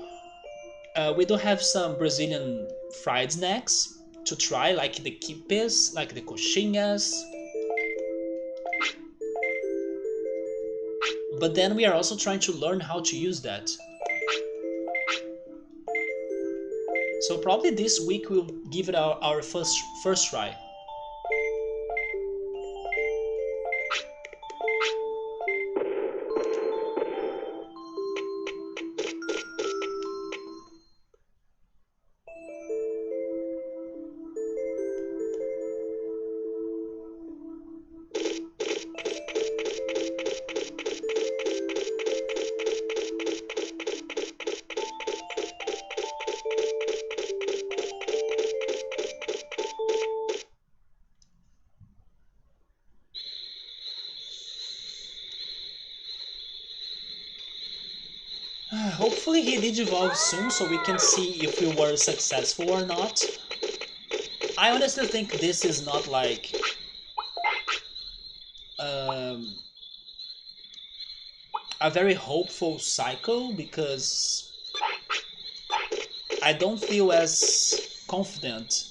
Speaker 1: We do have some Brazilian fried snacks to try, like the quipes, like the coxinhas. But then we are also trying to learn how to use that. So probably this week we'll give it our first try. Hopefully he digivolves soon so we can see if we were successful or not. I honestly think this is not like um, a very hopeful cycle because I don't feel as confident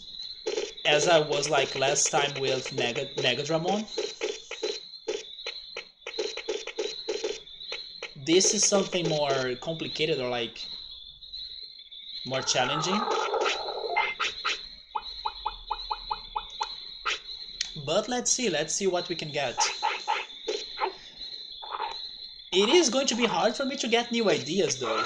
Speaker 1: as I was like last time with Megadramon. This is something more complicated or like more challenging. But let's see what we can get. It is going to be hard for me to get new ideas though.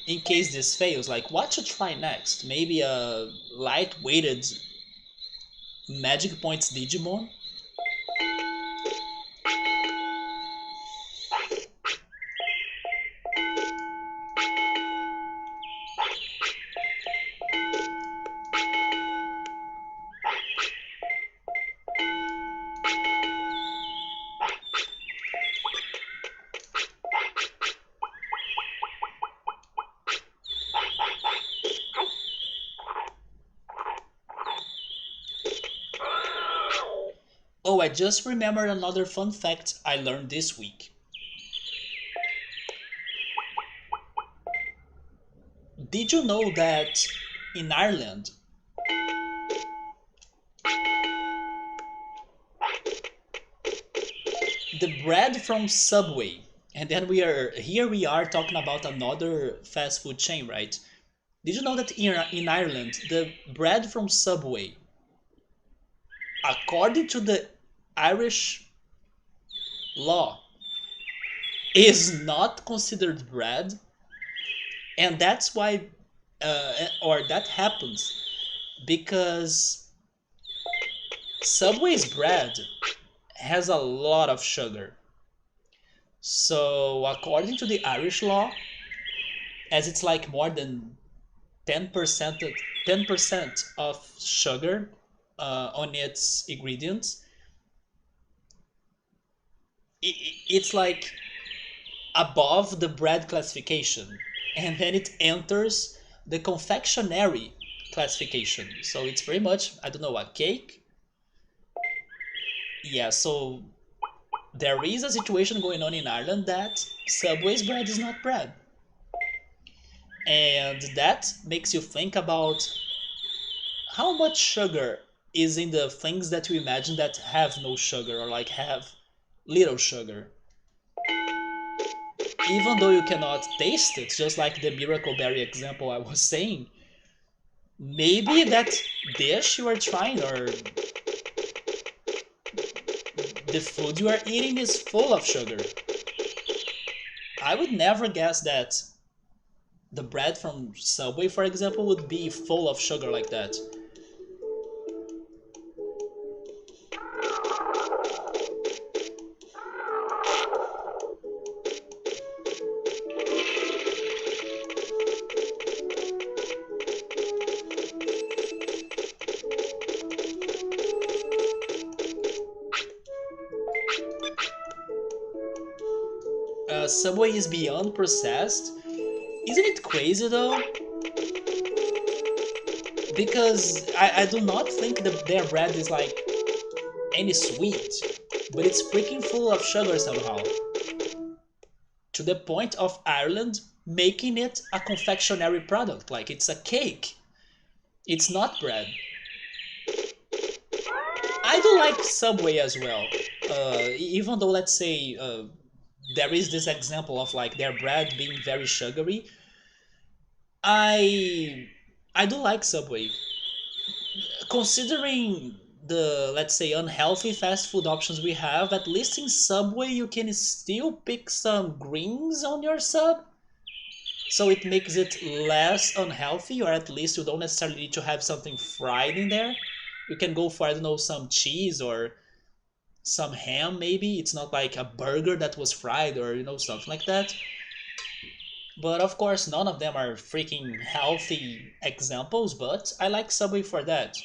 Speaker 1: In case this fails, like what to try next? Maybe a light-weighted Magic Points Digimon? Oh, I just remembered another fun fact I learned this week. Did you know that in Ireland, the bread from Subway, and then we are talking about another fast food chain, right? Did you know that in Ireland, the bread from Subway, according to the Irish law, is not considered bread, and that's why, or that happens because Subway's bread has a lot of sugar. So according to the Irish law, as it's like more than 10% 10% of sugar on its ingredients, it's like above the bread classification, and then it enters the confectionery classification. So it's very much, I don't know, a cake. Yeah, so there is a situation going on in Ireland that Subway's bread is not bread. And that makes you think about how much sugar is in the things that we imagine that have no sugar or like have little sugar. Even though you cannot taste it, just like the miracle berry example I was saying, maybe that dish you are trying or the food you are eating is full of sugar. I would never guess that the bread from Subway, for example, would be full of sugar like that. Subway is beyond processed. Isn't it crazy though? Because I do not think that their bread is like any sweet, but it's freaking full of sugar somehow. To the point of Ireland making it a confectionery product, like it's a cake. It's not bread. I do like Subway as well. Even though, let's say, there is this example of like their bread being very sugary, I I do like Subway. Considering the, let's say, unhealthy fast food options we have, at least in Subway you can still pick some greens on your sub, so it makes it less unhealthy, or at least you don't necessarily need to have something fried in there. You can go for, I don't know, some cheese or some ham maybe. It's not like a burger that was fried or something like that. But of course, none of them are freaking healthy examples, but I like Subway for that.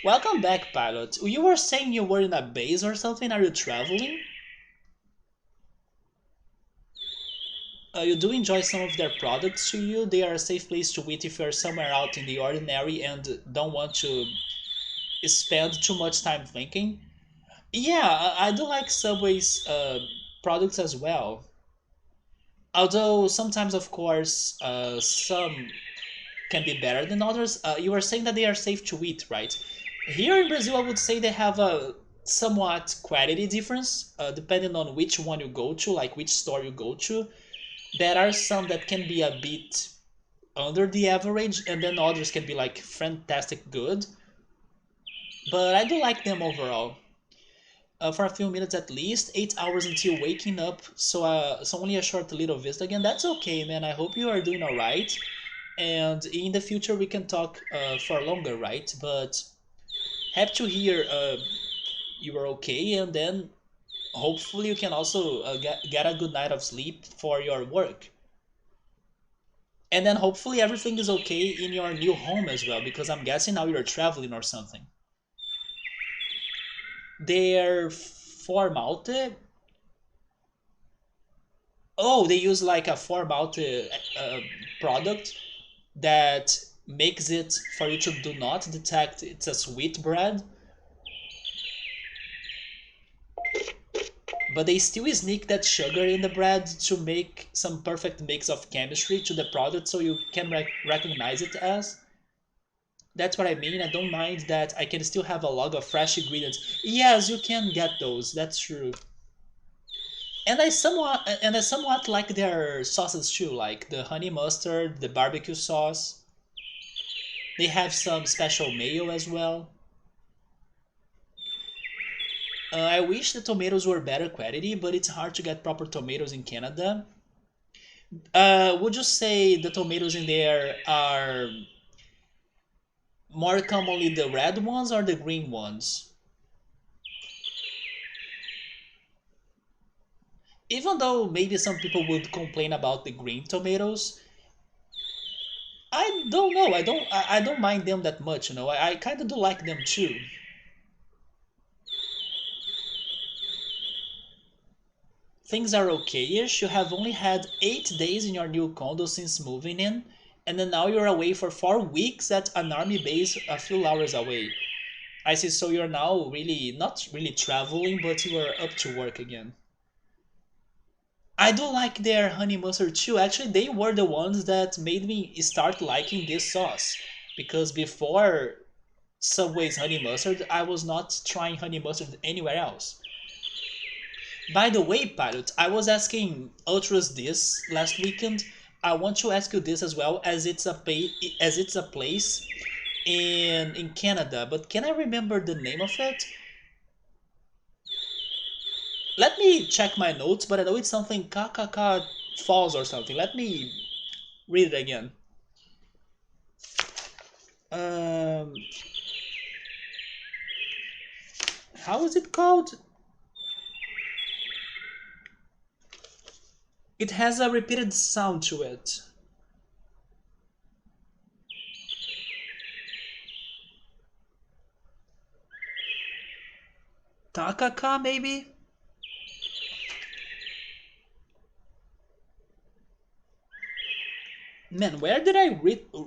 Speaker 1: Welcome back, pilot. You were saying you were in a base or something? Are you traveling? You do enjoy some of their products to you? They are a safe place to eat if you're somewhere out in the ordinary and don't want to spend too much time thinking. Yeah, I do like Subway's products as well. Although sometimes, of course, some can be better than others. You were saying that they are safe to eat, right? Here in Brazil, I would say they have a somewhat quality difference depending on which one you go to, like which store you go to. There are some that can be a bit under the average, and then others can be like fantastic good. But I do like them overall. For a few minutes at least, 8 hours until waking up. So only a short little visit again. That's okay, man. I hope you are doing all right. And in the future we can talk for longer, right? But happy to hear you are okay, and then hopefully you can also get a good night of sleep for your work. And then hopefully everything is okay in your new home as well, because I'm guessing now you're traveling or something. They're formalte. Oh, they use like a formalte product that makes it for you to do not detect it's a sweet bread, but they still sneak that sugar in the bread to make some perfect mix of chemistry to the product so you can recognize it as. That's what I mean. I don't mind that I can still have a log of fresh ingredients. Yes, you can get those. That's true. And I somewhat like their sauces too, like the honey mustard, the barbecue sauce. They have some special mayo as well. I wish the tomatoes were better quality, but it's hard to get proper tomatoes in Canada. Would you say the tomatoes in there are more commonly the red ones or the green ones? Even though maybe some people would complain about the green tomatoes, I don't know. I don't mind them that much. I kind of do like them too. Things are okay-ish. You have only had 8 days in your new condo since moving in, and then now you're away for 4 weeks at an army base a few hours away. I see. So you're now really not really traveling, but you are up to work again. I do like their honey mustard too. Actually, they were the ones that made me start liking this sauce. Because before Subway's honey mustard, I was not trying honey mustard anywhere else. By the way, pilot, I was asking Ultras this last weekend. I want to ask you this as well, as it's a place in Canada. But can I remember the name of it? Let me check my notes, but I know it's something KKK Falls or something. Let me read it again. Um, how is it called? It has a repeated sound to it. Takaka, maybe? Man, where did I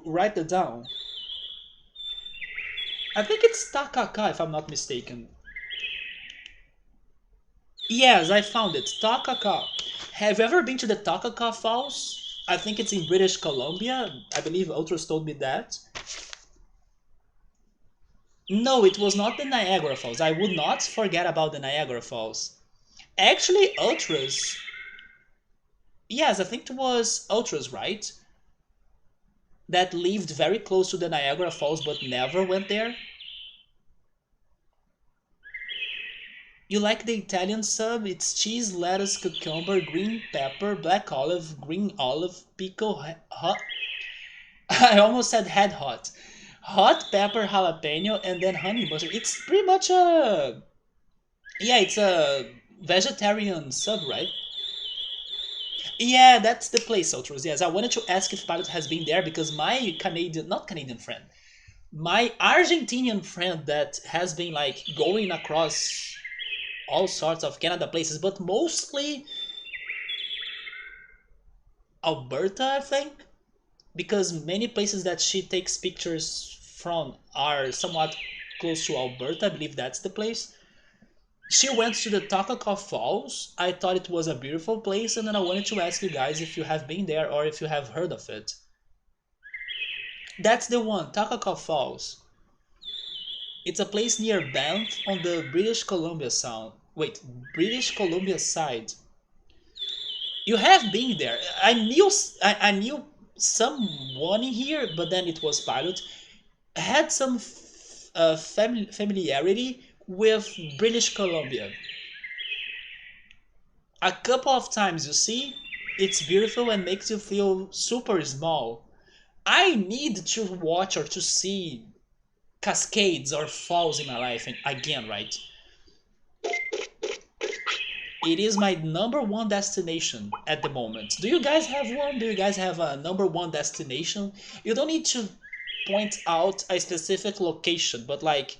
Speaker 1: write it down? I think it's Takaka, if I'm not mistaken. Yes, I found it. Takaka. Have you ever been to the Takaka Falls? I think it's in British Columbia. I believe Ultras told me that. No, it was not the Niagara Falls. I would not forget about the Niagara Falls. Actually, Ultras. Yes, I think it was Ultras, right? That lived very close to the Niagara Falls but never went there. You like the Italian sub? It's cheese, lettuce, cucumber, green pepper, black olive, green olive, pico, hot. I almost said head hot. Hot pepper, jalapeno, and then honey mustard. It's pretty much a, yeah, it's a vegetarian sub, right? Yeah, that's the place, Ultros. Yes, I wanted to ask if Pilot has been there because my Canadian, not Canadian friend, My Argentinian friend that has been like going across all sorts of Canada places, but mostly Alberta, I think, because many places that she takes pictures from are somewhat close to Alberta. I believe that's the place. She went to the Takaka Falls. I thought it was a beautiful place, and then I wanted to ask you guys if you have been there or if you have heard of it. That's the one, Takaka Falls. It's a place near Banff on the British Columbia Sound. Wait, British Columbia side. You have been there. I knew someone in here, but then it was pilot. Had some familiarity with British Columbia. A couple of times, you see, it's beautiful and makes you feel super small. I need to watch or to see cascades or falls in my life again, right? It is my number one destination at the moment. Do you guys have one? Do you guys have a number one destination? You don't need to point out a specific location, but like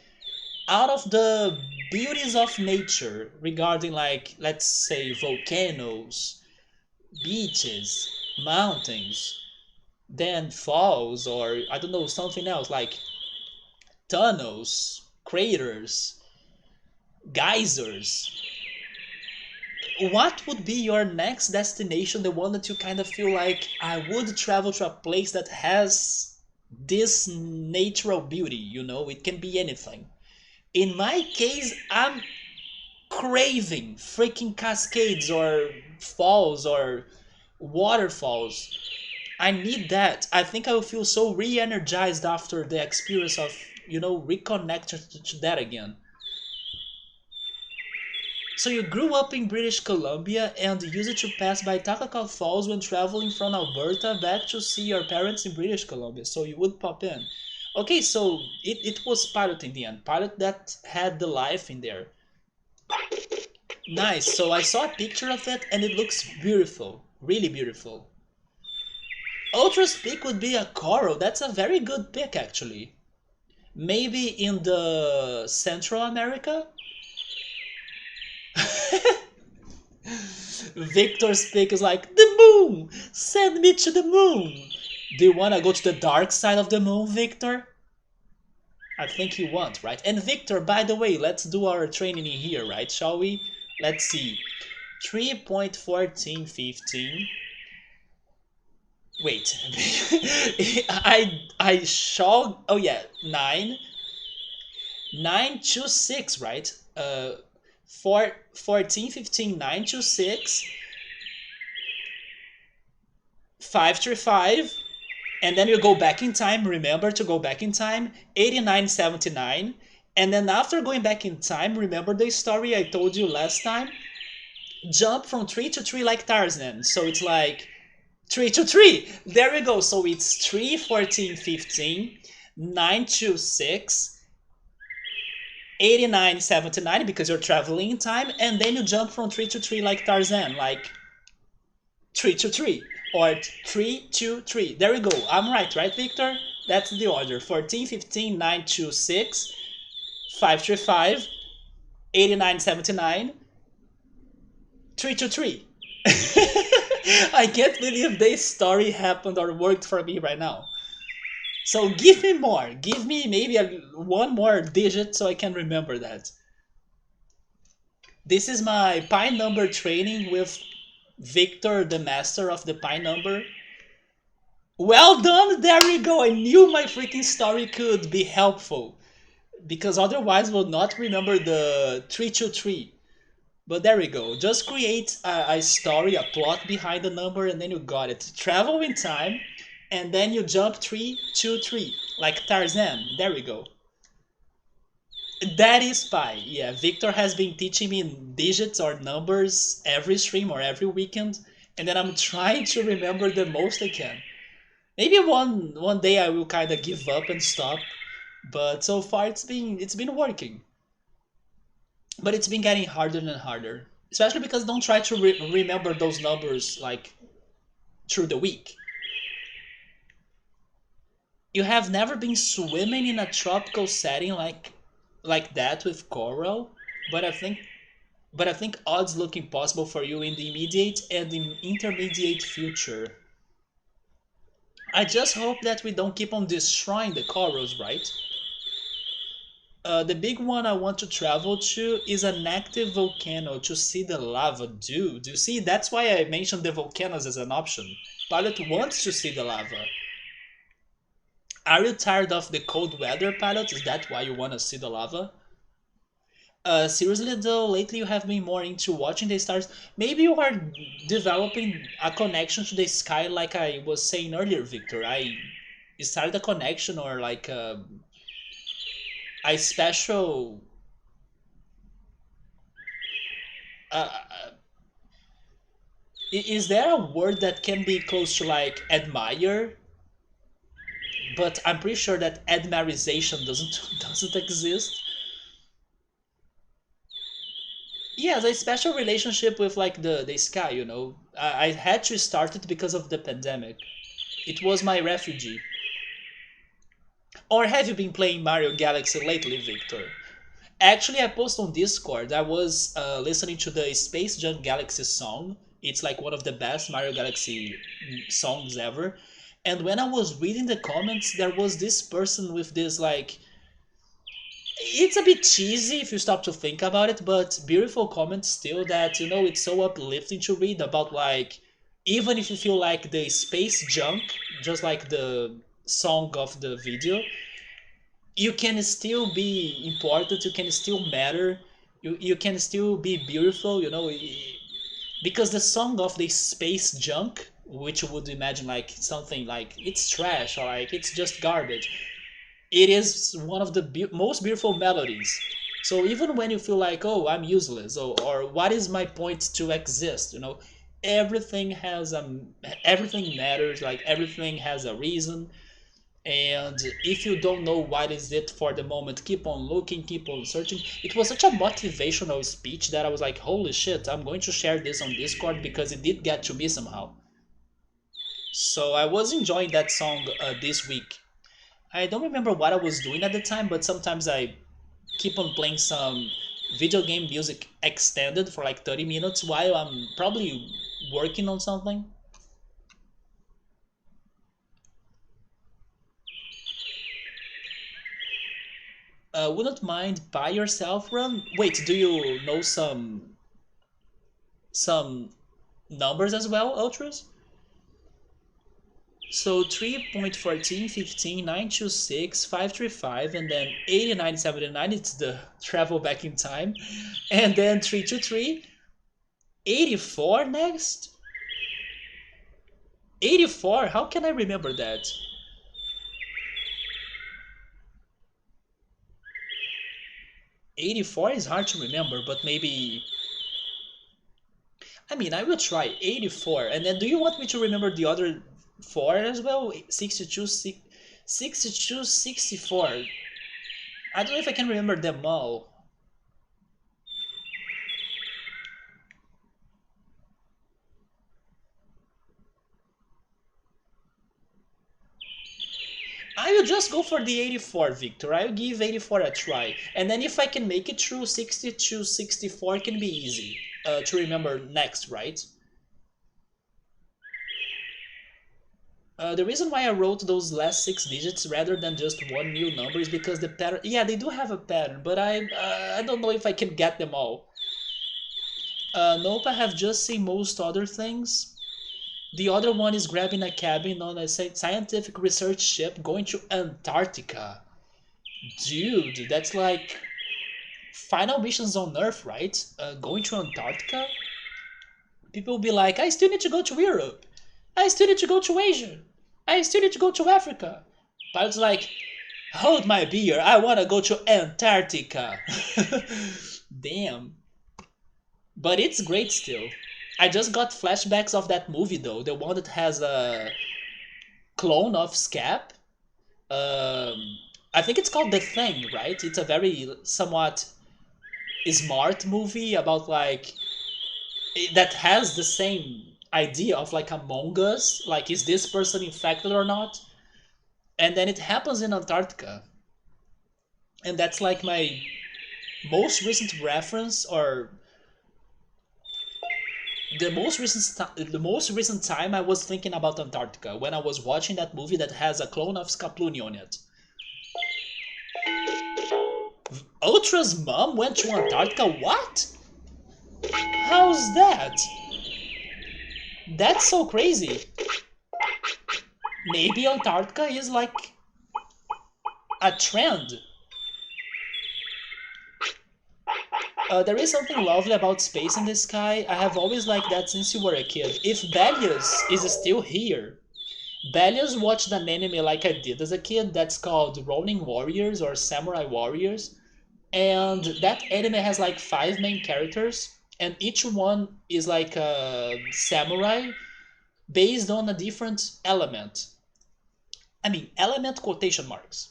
Speaker 1: out of the beauties of nature regarding like let's say volcanoes, beaches, mountains, then falls or I don't know something else like tunnels, craters, geysers. What would be your next destination, the one that you kind of feel like I would travel to a place that has this natural beauty, you know? It can be anything. In my case, I'm craving freaking cascades or falls or waterfalls. I need that. I think I will feel so re-energized after the experience of, reconnected to that again. So you grew up in British Columbia and used to pass by Takaka Falls when traveling from Alberta back to see your parents in British Columbia. So you would pop in. Okay, so it was Pilot in the end. Pilot that had the life in there. Nice. So I saw a picture of it and it looks beautiful. Really beautiful. Ultra's peak would be a coral. That's a very good pick actually. Maybe in the Central America? Victor's pick is like, the moon! Send me to the moon! Do you want to go to the dark side of the moon, Victor? I think you want, right? And Victor, by the way, let's do our training in here, right? Shall we? Let's see. 3.1415. Wait. I shall... Oh yeah, 9. 926, right? 14, 15, 926, 535, and then you go back in time. Remember to go back in time. 8979, and then after going back in time, remember the story I told you last time? Jump from 3 to 3 like Tarzan. So it's like 3 to 3. There we go. So it's 3, 14, 15, 926, 8979 because you're traveling in time, and then you jump from 3 to 3 like Tarzan, like 3 to 3 or 3 to 3. There we go. I'm right, Victor? That's the order. 14, 15, 926, 535, 8979, 3 to 3. I can't believe this story happened or worked for me right now. So give me more. Give me maybe one more digit so I can remember that. This is my pi number training with Victor, the master of the pi number. Well done, there we go. I knew my freaking story could be helpful. Because otherwise we'll not remember the 323. But there we go. Just create a story, a plot behind the number, and then you got it. Travel in time, and then you jump 3, 2, 3, like Tarzan. There we go. That is pi. Yeah, Victor has been teaching me digits or numbers every stream or every weekend, and then I'm trying to remember the most I can. Maybe one day I will kind of give up and stop, but so far it's been working. But it's been getting harder and harder, especially because don't try to remember those numbers like through the week. You have never been swimming in a tropical setting like that with coral, but I think odds look impossible for you in the immediate and the intermediate future. I just hope that we don't keep on destroying the corals, right? The big one I want to travel to is an active volcano to see the lava. Dude, you see, that's why I mentioned the volcanoes as an option. Pilot wants to see the lava. Are you tired of the cold weather, Pilot? Is that why you want to see the lava? Seriously though, lately you have been more into watching the stars. Maybe you are developing a connection to the sky, like I was saying earlier, Victor. I started a connection or like a special. Uh, is there a word that can be close to like admire? But I'm pretty sure that admiration doesn't doesn't exist. Yes, a special relationship with like the sky. You know, I had to start it because of the pandemic. It was my refugee. Or have you been playing Mario Galaxy lately, Victor? Actually, I posted on Discord. I was listening to the Space Jam Galaxy song. It's like one of the best Mario Galaxy songs ever. And when I was reading the comments, there was this person with this like it's a bit cheesy if you stop to think about it, but beautiful comments still that it's so uplifting to read about like even if you feel like the space junk, just like the song of the video, you can still be important, you can still matter, you can still be beautiful, because the song of the space junk, which you would imagine like something like it's trash or like it's just garbage, it is one of the most beautiful melodies. So even when you feel like, oh, I'm useless, or what is my point to exist, everything has everything matters, like everything has a reason. And if you don't know what is it for the moment, keep on looking, keep on searching. It was such a motivational speech that I was like, holy shit, I'm going to share this on Discord because it did get to me somehow. So I was enjoying that song this week. I don't remember what I was doing at the time, but sometimes I keep on playing some video game music extended for like 30 minutes while I'm probably working on something. Wouldn't mind by yourself run. Wait, do you know some numbers as well, Ultras? So 3.14, 15, 926, 535, and then 8979, it's the travel back in time. And then 323, 84 next? 84? How can I remember that? 84 is hard to remember, but maybe. I mean, I will try 84. And then do you want me to remember the other four as well? 62, 62, 64. I don't know if I can remember them all. I will just go for the 84, Victor. I'll give 84 a try. And then if I can make it through 62, 64 can be easy to remember next, right? The reason why I wrote those last six digits rather than just one new number is because the pattern. Yeah, they do have a pattern, but I don't know if I can get them all. Nope, I have just seen most other things. The other one is grabbing a cabin on a scientific research ship going to Antarctica. Dude, that's like final missions on Earth, right? Going to Antarctica? People will be like, I still need to go to Europe. I still need to go to Asia. I still need to go to Africa. But it's like, hold my beer, I want to go to Antarctica. Damn. But it's great still. I just got flashbacks of that movie though, the one that has a clone of Scap. I think it's called The Thing, right? It's a very somewhat smart movie about like that has the same idea of like Among Us, like is this person infected or not? and then it happens in Antarctica, and that's like my most recent reference, or the most recent time I was thinking about Antarctica when I was watching that movie that has a clone of Scapluni on it. Ultra's mom went to Antarctica? What? How's that? That's so crazy. Maybe Antarctica is like a trend. There is something lovely about space in the sky. I have always liked that since you were a kid. If Belius is still here, Belius watched an anime like I did as a kid that's called Ronin Warriors or Samurai Warriors. And that anime has like 5 main characters, and each one is like a samurai based on a different element. I mean, element quotation marks.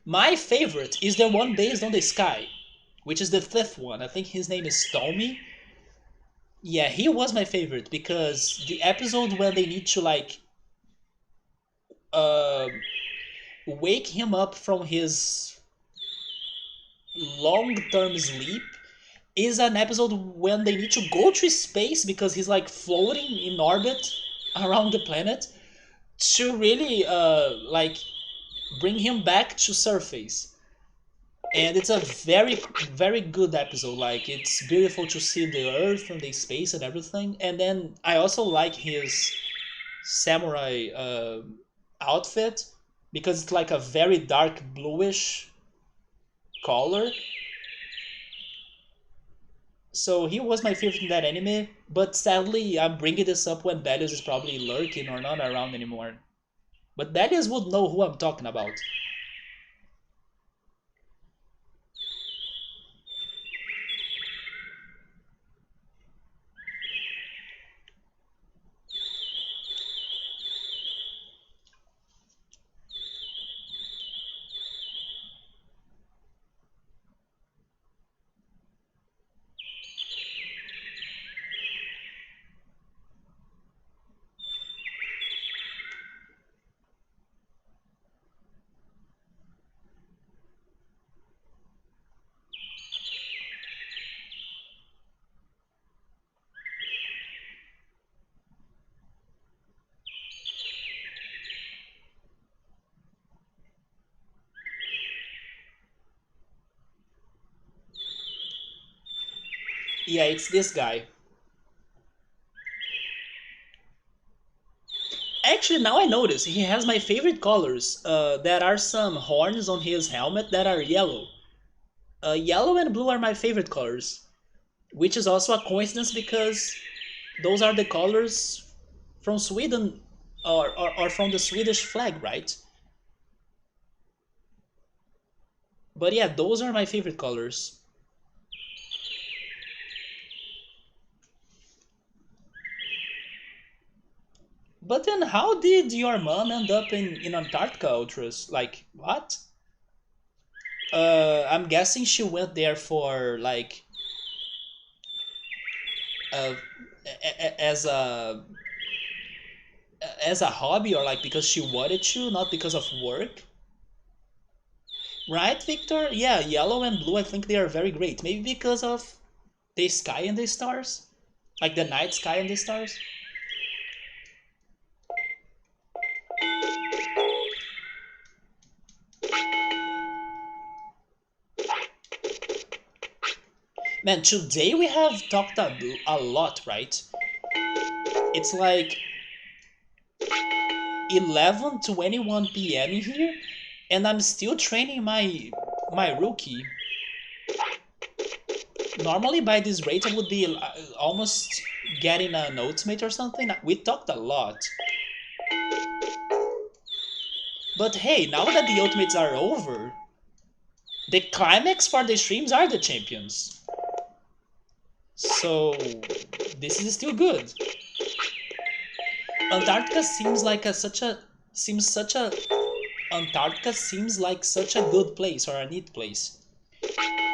Speaker 1: My favorite is the one based on the sky, which is the 5th one. I think his name is Tommy. Yeah, he was my favorite because the episode when they need to like uh, wake him up from his long-term sleep is an episode when they need to go to space because he's like floating in orbit around the planet to really like bring him back to surface. And it's a very good episode. Like, it's beautiful to see the earth and the space and everything. And then I also like his samurai outfit because it's like a very dark bluish color. So he was my favorite in that anime, but sadly I'm bringing this up when Belius is probably lurking or not around anymore. But Belius would know who I'm talking about. Yeah, it's this guy. Actually, now I notice he has my favorite colors. There are some horns on his helmet that are yellow. Yellow and blue are my favorite colors, which is also a coincidence because those are the colors from Sweden, or from the Swedish flag, right? But yeah, those are my favorite colors. But then how did your mom end up in Antarctica, Ultras? Like, what? I'm guessing she went there for like uh, as a hobby, or like because she wanted to, not because of work. Right, Victor? Yeah, yellow and blue, I think they are very great. Maybe because of the sky and the stars? Like the night sky and the stars? Man, today we have talked a lot, right? It's like 11:21 p.m. here, and I'm still training my rookie. Normally by this rate I would be almost getting an ultimate or something. We talked a lot. But hey, now that the ultimates are over, the climax for the streams are the champions. So this is still good. Antarctica seems like such a Antarctica seems like such a good place, or a neat place.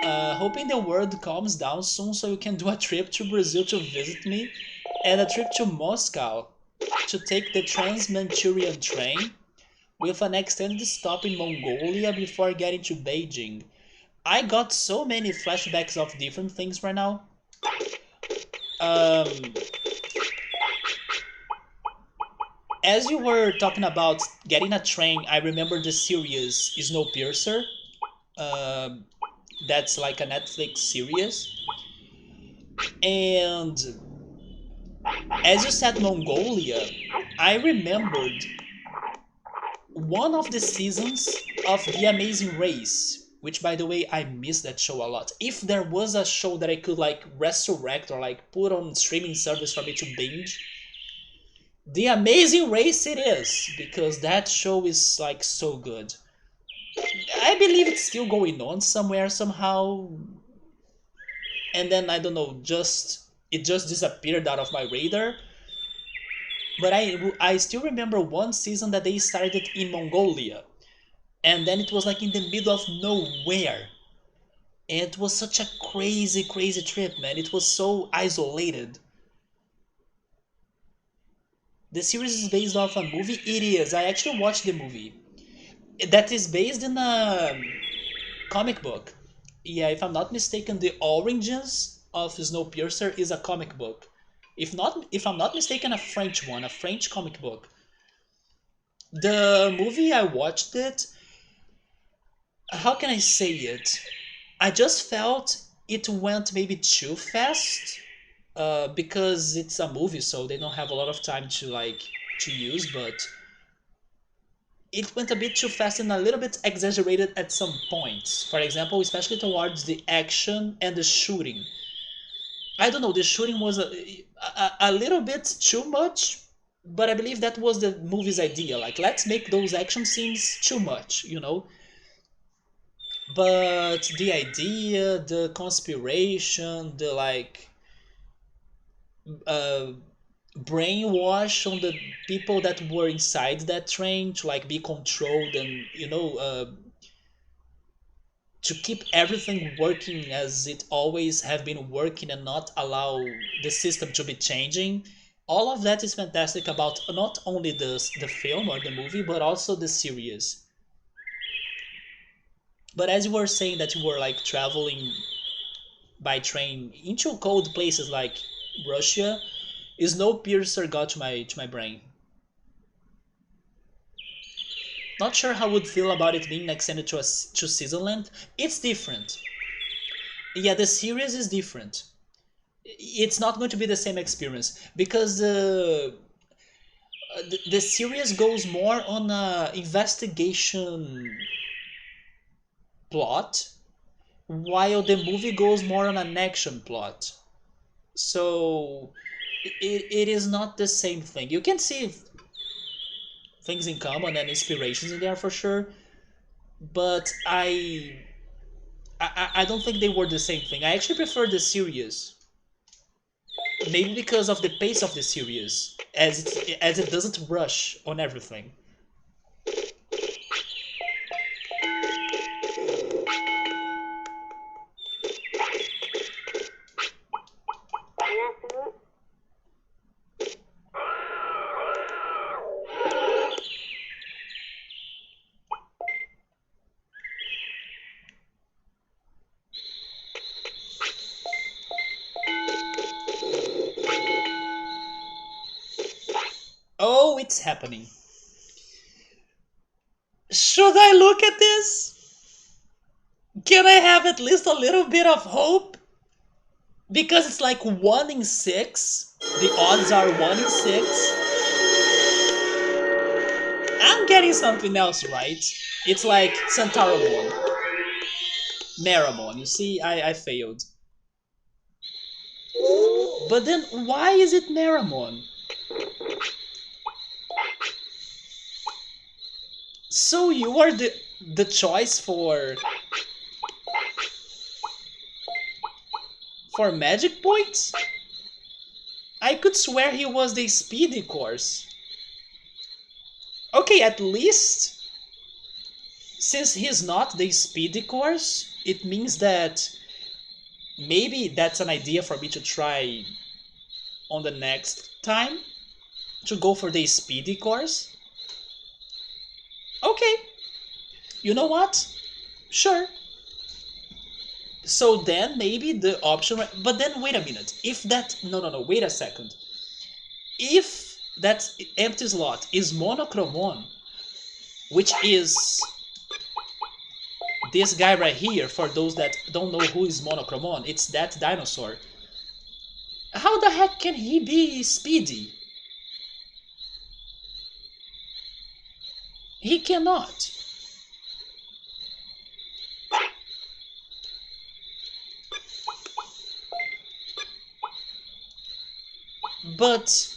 Speaker 1: Hoping the world calms down soon so you can do a trip to Brazil to visit me, and a trip to Moscow to take the Trans-Manchurian train. with an extended stop in Mongolia before getting to Beijing. I got so many flashbacks of different things right now. Um, as you were talking about getting a train, I remember the series Snowpiercer. Um, that's like a Netflix series. And as you said, Mongolia, I remembered one of the seasons of The Amazing Race, which by the way, I miss that show a lot. If there was a show that I could like resurrect or like put on streaming service for me to binge, The Amazing Race it is, because that show is like so good. I believe it's still going on somewhere somehow, and then I don't know, just it just disappeared out of my radar. But I still remember one season that they started in Mongolia, and then it was like in the middle of nowhere. And it was such a crazy, crazy trip, man. It was so isolated. The series is based off a movie. It is. I actually watched the movie. That is based in a comic book. Yeah, if I'm not mistaken, the Origins of Snowpiercer is a comic book. If I'm not mistaken, a French one, a French comic book. The movie I watched it. How can I say it? I just felt it went maybe too fast. Because it's a movie, so they don't have a lot of time to like to use. But it went a bit too fast and a little bit exaggerated at some points. For example, especially towards the action and the shooting. I don't know, the shooting was a little bit too much, but I believe that was the movie's idea. Like, let's make those action scenes too much, you know? But the idea, the conspiration, the like uh, brainwash on the people that were inside that train to like be controlled and to keep everything working as it always have been working and not allow the system to be changing. All of that is fantastic about not only the film or the movie but also the series. But as you were saying that you were like traveling by train into cold places like Russia, Snowpiercer got to my brain. Not sure how I would feel about it being extended to season length. It's different. Yeah, the series is different. It's not going to be the same experience because the series goes more on a investigation plot, while the movie goes more on an action plot. So it is not the same thing. You can see things in common and inspirations in there for sure, but I don't think they were the same thing. I actually prefer the series, maybe because of the pace of the series, as it doesn't rush on everything. Oh, it's happening. Should I look at this? Can I have at least a little bit of hope? Because it's like 1 in 6. The odds are 1 in 6. I'm getting something else right. It's like Centauramon. Maramon. You see, I failed. But then, why is it Maramon? So you are the choice for magic points? I could swear he was the speedy course. Okay, at least since he's not the speedy course, it means that maybe that's an idea for me to try on the next time to go for the speedy course. Okay, you know what? Sure. So then maybe the option, but then wait a minute. If that, no, no, no, wait a second. If that empty slot is monochromon, which is this guy right here, for those that don't know who is monochromon, it's that dinosaur. How the heck can he be speedy? He cannot. But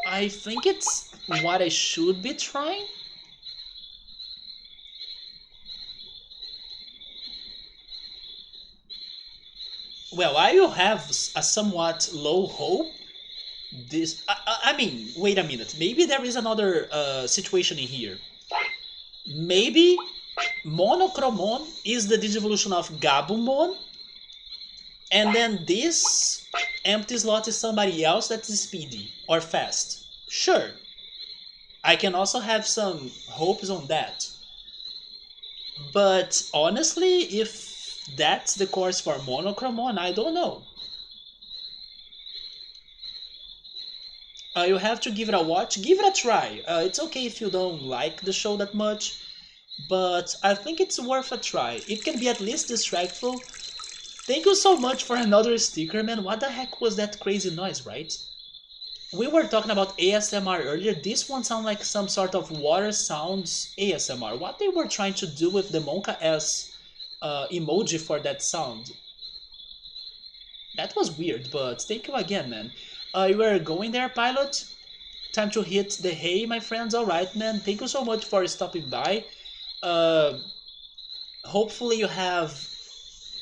Speaker 1: I think it's what I should be trying. Well, I will have a somewhat low hope. This, I mean, wait a minute. Maybe there is another situation in here. Maybe Monochromon is the digivolution of Gabumon, and then this empty slot is somebody else that is speedy or fast. Sure, I can also have some hopes on that. But honestly, if that's the course for Monochromon, I don't know. You have to give it a watch, give it a try. It's okay if you don't like the show that much, but I think it's worth a try. It can be at least distractful. Thank you so much for another sticker, man. What the heck was that crazy noise, right? We were talking about ASMR earlier. This one sounded like some sort of water sounds ASMR. What they were trying to do with the Monka S emoji for that sound? That was weird, but thank you again, man. You were going there, pilot? Time to hit the hay, my friends. Alright, man. Thank you so much for stopping by. Uh, Hopefully you have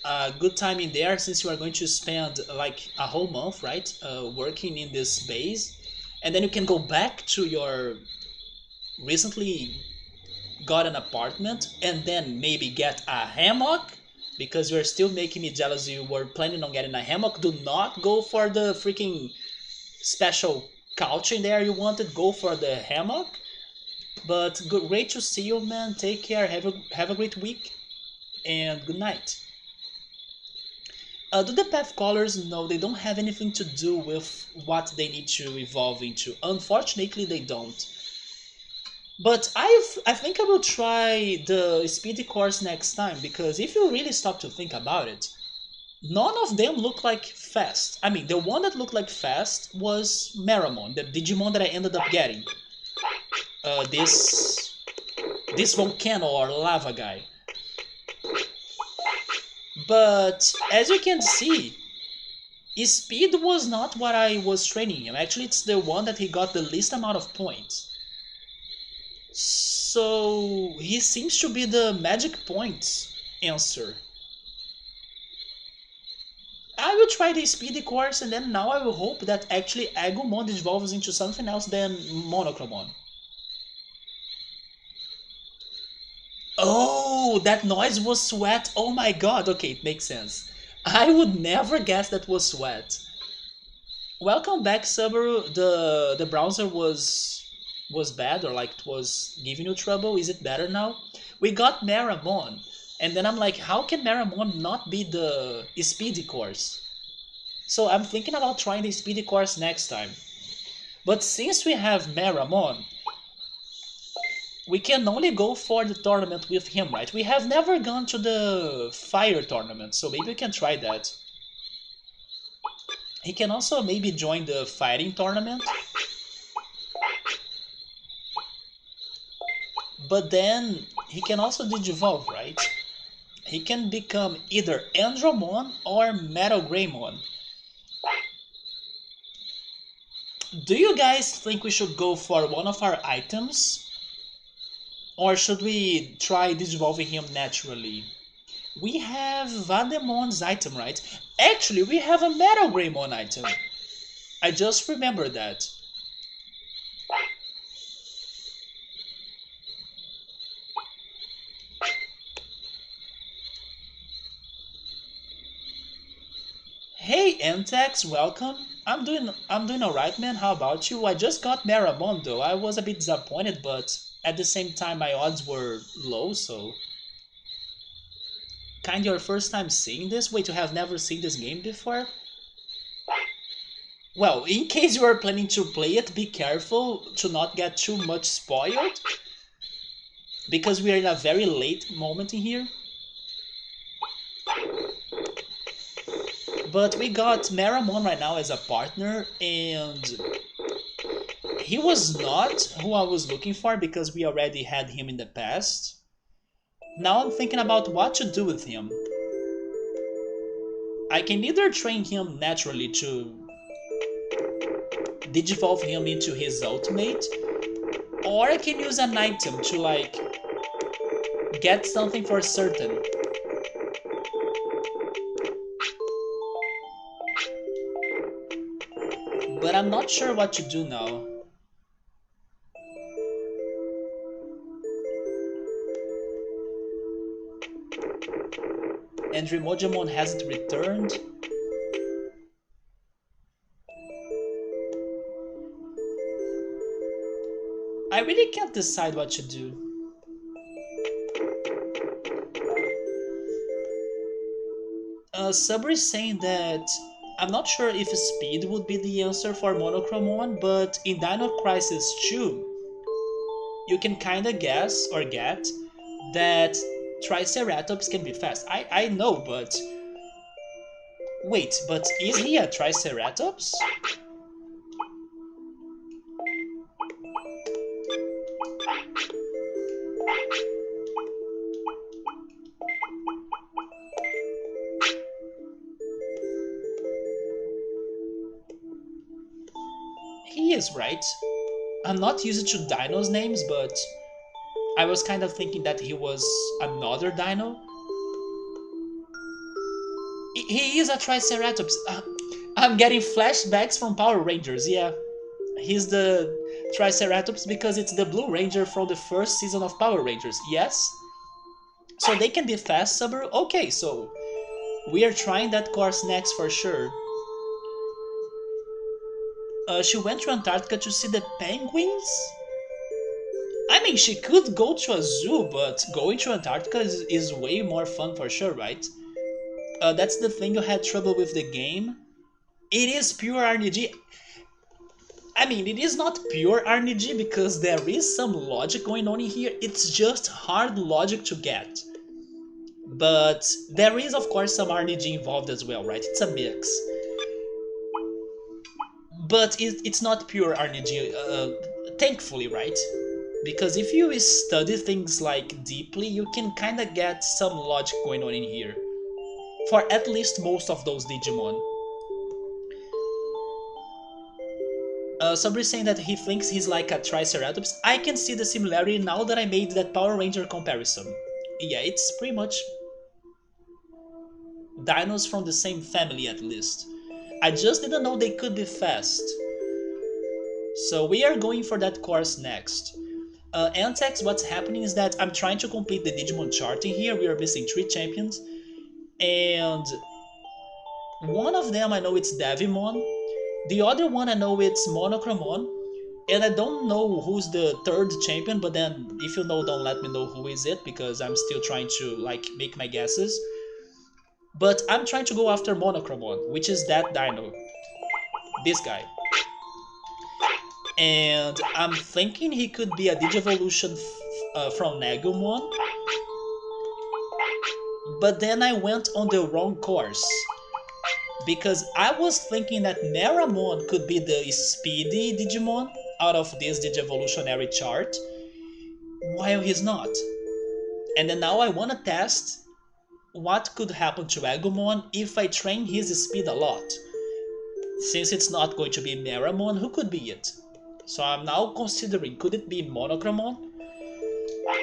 Speaker 1: a good time in there, since you are going to spend like a whole month, right? Working in this base. And then you can go back to your recently got an apartment and then maybe get a hammock, because you're still making me jealous. You were planning on getting a hammock. Do not go for the freaking special couch in there you wanted. Go for the hammock. But good, great to see you, man. Take care. Have a great week, and good night. Do the path colors? No, they don't have anything to do with what they need to evolve into. Unfortunately, they don't. But I think I will try the speedy course next time, because if you really stop to think about it, none of them look like fast. I mean, the one that looked like fast was Meramon, the Digimon that I ended up getting. This volcano or lava guy. But as you can see, speed was not what I was training him. Actually, it's the one that he got the least amount of points. So he seems to be the magic points answer. I will try the speedy course, and then now I will hope that actually Agumon evolves into something else than Monochromon. Oh, that noise was sweat. Oh my god. Okay, it makes sense. I would never guess that was sweat. Welcome back, Subaru. The browser was bad, or like it was giving you trouble. Is it better now? We got Maramon, and then I'm like, how can Maramon not be the speedy course? So I'm thinking about trying the speedy course next time. But since we have Maramon, we can only go for the tournament with him, right? We have never gone to the fire tournament, so maybe we can try that. He can also maybe join the fighting tournament. But then he can also digivolve, right? He can become either Andromon or Metal Greymon. Do you guys think we should go for one of our items? Or should we try digivolving him naturally? We have Vademon's item, right? Actually, we have a Metal Greymon item. I just remembered that. Hey Entex, welcome. I'm doing alright, man. How about you? I just got Maramon though. I was a bit disappointed, but At the same time, my odds were low, so kind of your first time seeing this? Wait, you have never seen this game before? Well, in case you are planning to play it, be careful to not get too much spoiled, because we are in a very late moment in here. But we got Maramon right now as a partner, and he was not who I was looking for because we already had him in the past. Now I'm thinking about what to do with him. I can either train him naturally to digivolve him into his ultimate, or I can use an item to like get something for certain. But I'm not sure what to do now. And Remojamon hasn't returned. I really can't decide what to do. Sabri is saying that I'm not sure if speed would be the answer for Monochromon, but in Dino Crisis 2, you can kinda guess or get that Triceratops can be fast. I know, but... Wait, but is he a Triceratops? He is, right? I'm not used to dinos names, but I was kind of thinking that he was another dino. He is a Triceratops. I'm getting flashbacks from Power Rangers, yeah. He's the Triceratops because it's the Blue Ranger from the first season of Power Rangers, yes? So they can be fast, Subaru? Okay, so we are trying that course next for sure. She went to Antarctica to see the penguins? I mean, she could go to a zoo, but going to Antarctica is way more fun for sure, right? That's the thing you had trouble with the game. It is pure RNG. I mean, it is not pure RNG because there is some logic going on in here. It's just hard logic to get. But there is, of course, some RNG involved as well, right? It's a mix. But it's not pure RNG, thankfully, right? Because if you study things like deeply, you can kinda get some logic going on in here. For at least most of those Digimon. Sabri saying that he thinks he's like a Triceratops. I can see the similarity now that I made that Power Ranger comparison. Yeah, it's pretty much dinos from the same family at least. I just didn't know they could be fast. So we are going for that course next. Antex, what's happening is that I'm trying to complete the Digimon chart in here. We are missing 3 champions. And one of them I know it's Devimon. The other one I know it's Monochromon. And I don't know who's the 3rd champion, but then if you know, don't let me know who is it, because I'm still trying to like make my guesses. But I'm trying to go after Monochromon, which is that dino. This guy. And I'm thinking he could be a Digivolution from Nagumon. But then I went on the wrong course. Because I was thinking that Maramon could be the speedy Digimon out of this Digivolutionary chart, while he's not. And then now I want to test what could happen to Agumon if I train his speed a lot. Since it's not going to be Maramon, who could be it? So I'm now considering, could it be Monochromon?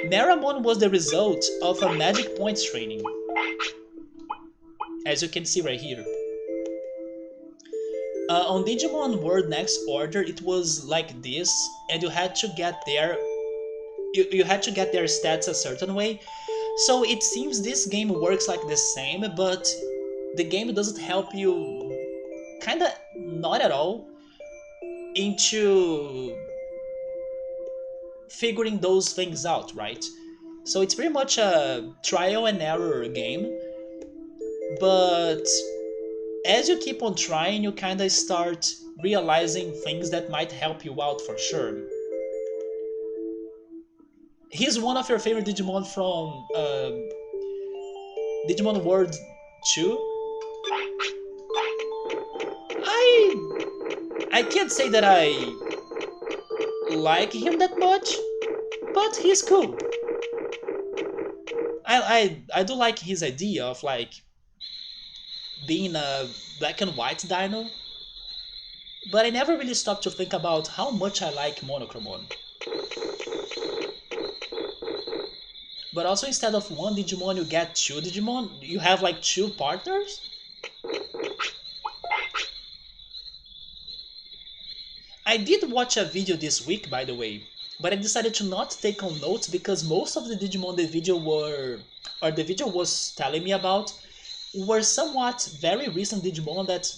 Speaker 1: Maramon was the result of a Magic Points training, as you can see right here. On Digimon World Next Order, it was like this, and you had to get there. You had to get their stats a certain way. So it seems this game works like the same, but the game doesn't help you, kinda not at all, into figuring those things out, right? So it's pretty much a trial and error game, but as you keep on trying, you kind of start realizing things that might help you out for sure. He's one of your favorite Digimon from Digimon World 2. I can't say that I like him that much, but he's cool. I do like his idea of like being a black and white dino, but I never really stopped to think about how much I like Monochromon. But also instead of one Digimon you get two Digimon, you have like two partners? I did watch a video this week, by the way, but I decided to not take on notes because most of the Digimon the video was telling me about were somewhat very recent Digimon that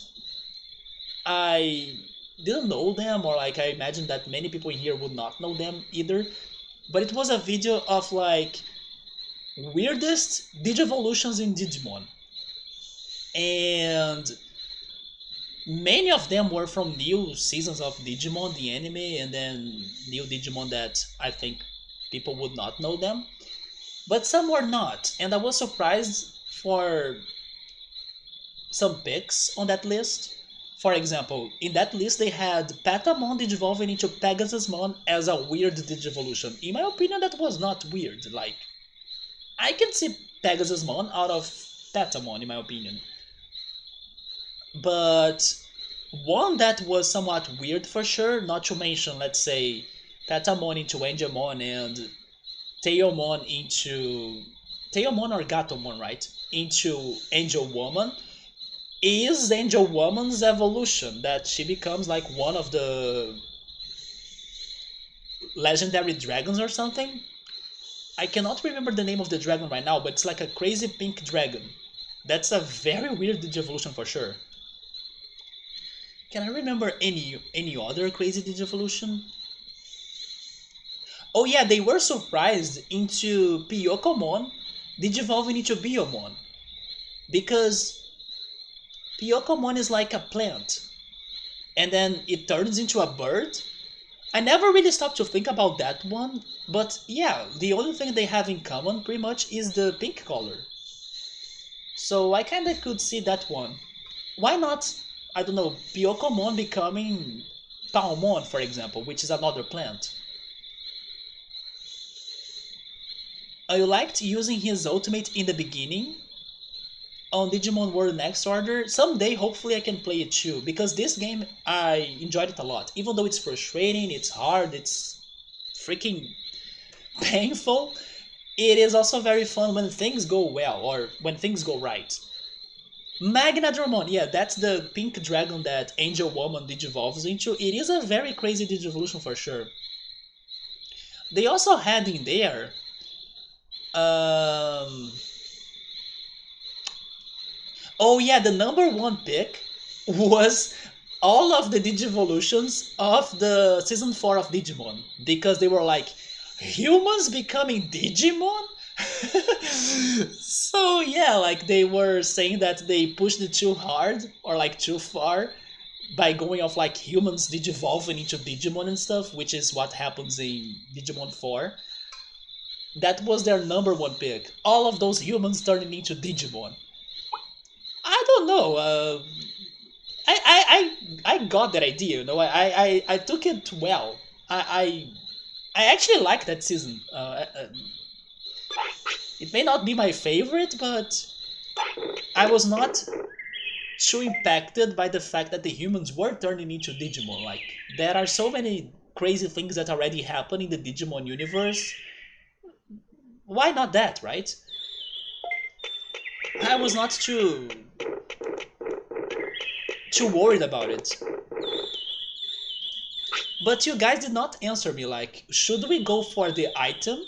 Speaker 1: I didn't know them, or like I imagine that many people in here would not know them either. But it was a video of like weirdest Digivolutions in Digimon. And many of them were from new seasons of Digimon, the anime, and then new Digimon that I think people would not know them. But some were not, and I was surprised for some picks on that list. For example, in that list they had Patamon digivolving into Pegasusmon as a weird Digivolution. In my opinion, that was not weird. Like, I can see Pegasusmon out of Patamon, in my opinion. But one that was somewhat weird for sure, not to mention, let's say, Patamon into Angelmon and Tailmon into... Tailmon or Gatomon, right? Into Angel Woman, is Angel Woman's evolution, that she becomes like one of the legendary dragons or something. I cannot remember the name of the dragon right now, but it's like a crazy pink dragon. That's a very weird Digivolution for sure. Can I remember any other crazy Digivolution? Oh yeah, they were surprised into Pyokomon digivolving into Biomon. Because Pyokomon is like a plant, and then it turns into a bird. I never really stopped to think about that one, but yeah, the only thing they have in common pretty much is the pink color. So I kinda could see that one. Why not, I don't know, Pyokomon becoming Palmon, for example, which is another plant? I liked using his ultimate in the beginning on Digimon World Next Order. Someday, hopefully, I can play it too, because this game, I enjoyed it a lot. Even though it's frustrating, it's hard, it's freaking painful, it is also very fun when things go well, or when things go right. Magnadramon, yeah, that's the pink dragon that Angel Woman digivolves into. It is a very crazy digivolution for sure. They also had in there... Um, oh yeah, the number one pick was all of the Digivolutions of the season 4 of Digimon, because they were like, humans becoming Digimon? So yeah, like they were saying that they pushed it too hard or like too far by going off like humans digivolving into Digimon and stuff, which is what happens in Digimon 4. That was their number one pick. All of those humans turning into Digimon. I don't know. I got that idea. You know, I took it well. I actually like that season. It may not be my favorite, but I was not too impacted by the fact that the humans were turning into Digimon. Like, there are so many crazy things that already happen in the Digimon universe. Why not that, right? I was not too worried about it. But you guys did not answer me, like, should we go for the item,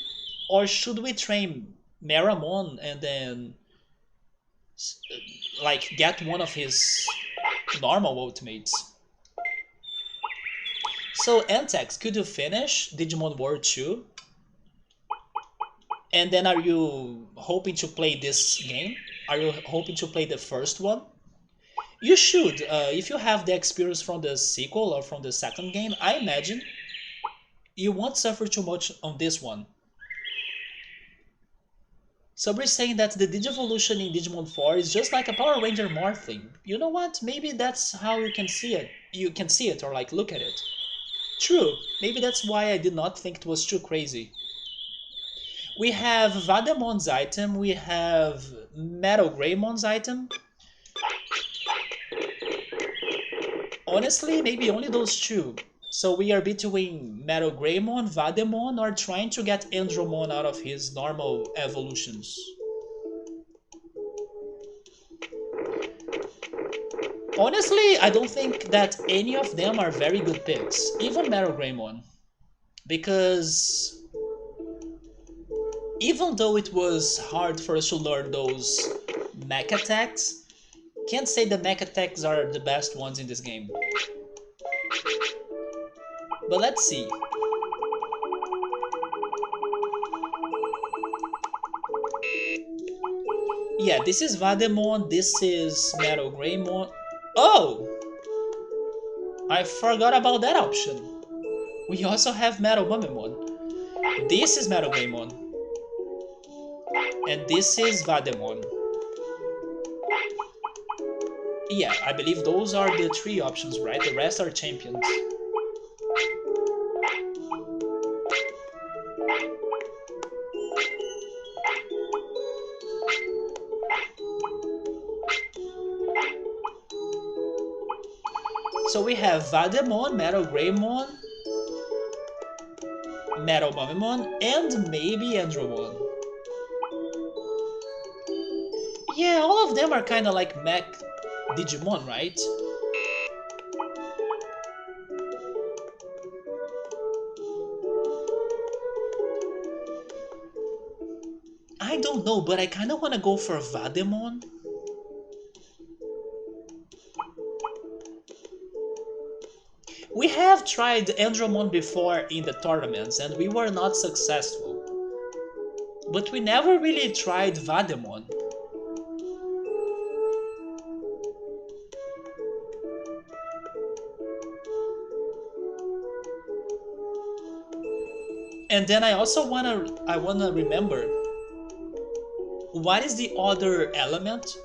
Speaker 1: or should we train Meramon and then like get one of his normal ultimates? So Antex, could you finish Digimon World 2? And then are you hoping to play this game? Are you hoping to play the first one? You should, if you have the experience from the sequel or from the second game, I imagine you won't suffer too much on this one. Somebody's saying that the Digivolution in Digimon 4 is just like a Power Ranger morphing. You know what? Maybe that's how you can see it. You can see it or like look at it. True, maybe that's why I did not think it was too crazy. We have Vademon's item, we have Metal Greymon's item. Honestly, maybe only those two. So we are between Metal Greymon, Vademon, or trying to get Andromon out of his normal evolutions. Honestly, I don't think that any of them are very good picks, even Metal Greymon. Because even though it was hard for us to learn those mech attacks, can't say the mech attacks are the best ones in this game. But let's see. Yeah, this is Vademon, this is Metal Greymon. Oh! I forgot about that option. We also have Metal Mumemon. This is Metal Greymon. And this is Vademon. Yeah, I believe those are the three options, right? The rest are champions. So we have Vademon, Metal Greymon, Metal Mumemon, and maybe Andromon. Yeah, all of them are kind of like mech Digimon, right? I don't know, but I kind of want to go for Vademon. We have tried Andromon before in the tournaments and we were not successful. But we never really tried Vademon. And then I also wanna remember, what is the other element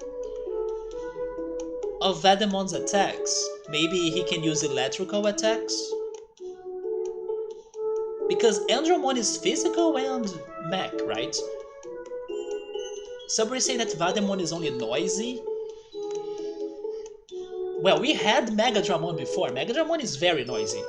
Speaker 1: of Vademon's attacks? Maybe he can use electrical attacks? Because Andromon is physical and mech, right? Somebody say that Vademon is only noisy. Well, we had Megadramon before. Megadramon is very noisy.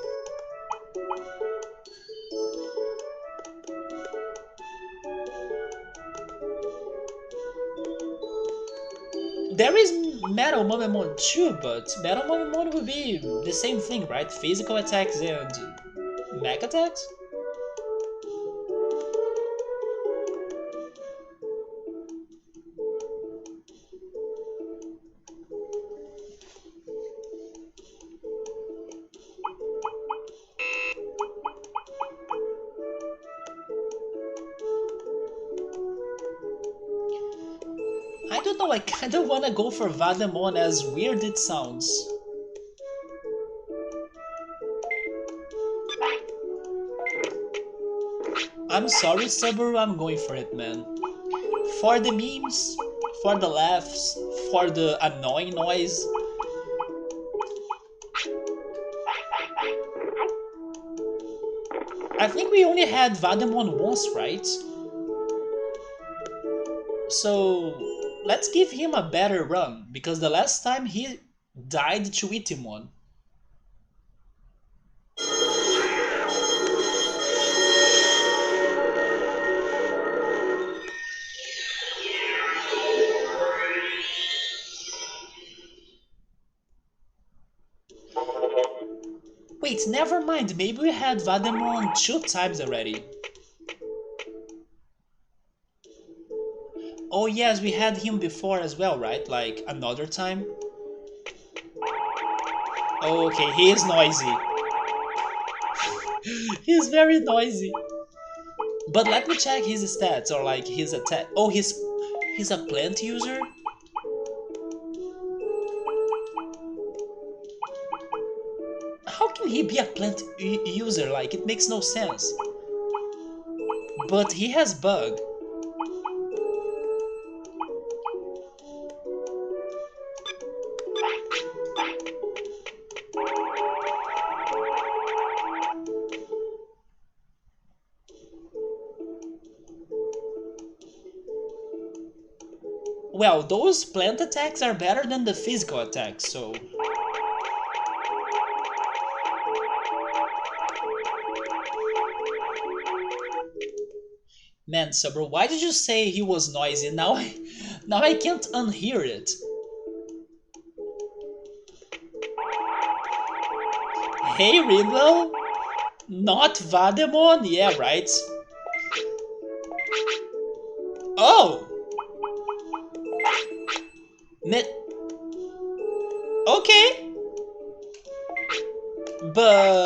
Speaker 1: There is Metal Mumemon too, but Metal Mumemon would be the same thing, right? Physical attacks and mech attacks? I don't know, I kinda wanna go for Vademon as weird it sounds. I'm sorry, Subaru, I'm going for it, man. For the memes, for the laughs, for the annoying noise. I think we only had Vademon once, right? So let's give him a better run, because the last time he died to Itimon. Wait, never mind, maybe we had Vademon 2 times already. Oh yes, we had him before as well, right? Like, another time? Oh, okay, he is noisy. He's very noisy. But let me check his stats or like his attack. Oh, he's a plant user? How can he be a plant user? Like, it makes no sense. But he has bug. Well, those plant attacks are better than the physical attacks, so... Man, Sabro, why did you say he was noisy? Now I can't unhear it. Hey, Riddle? Not Vademon? Yeah, right. Oh! Okay. But...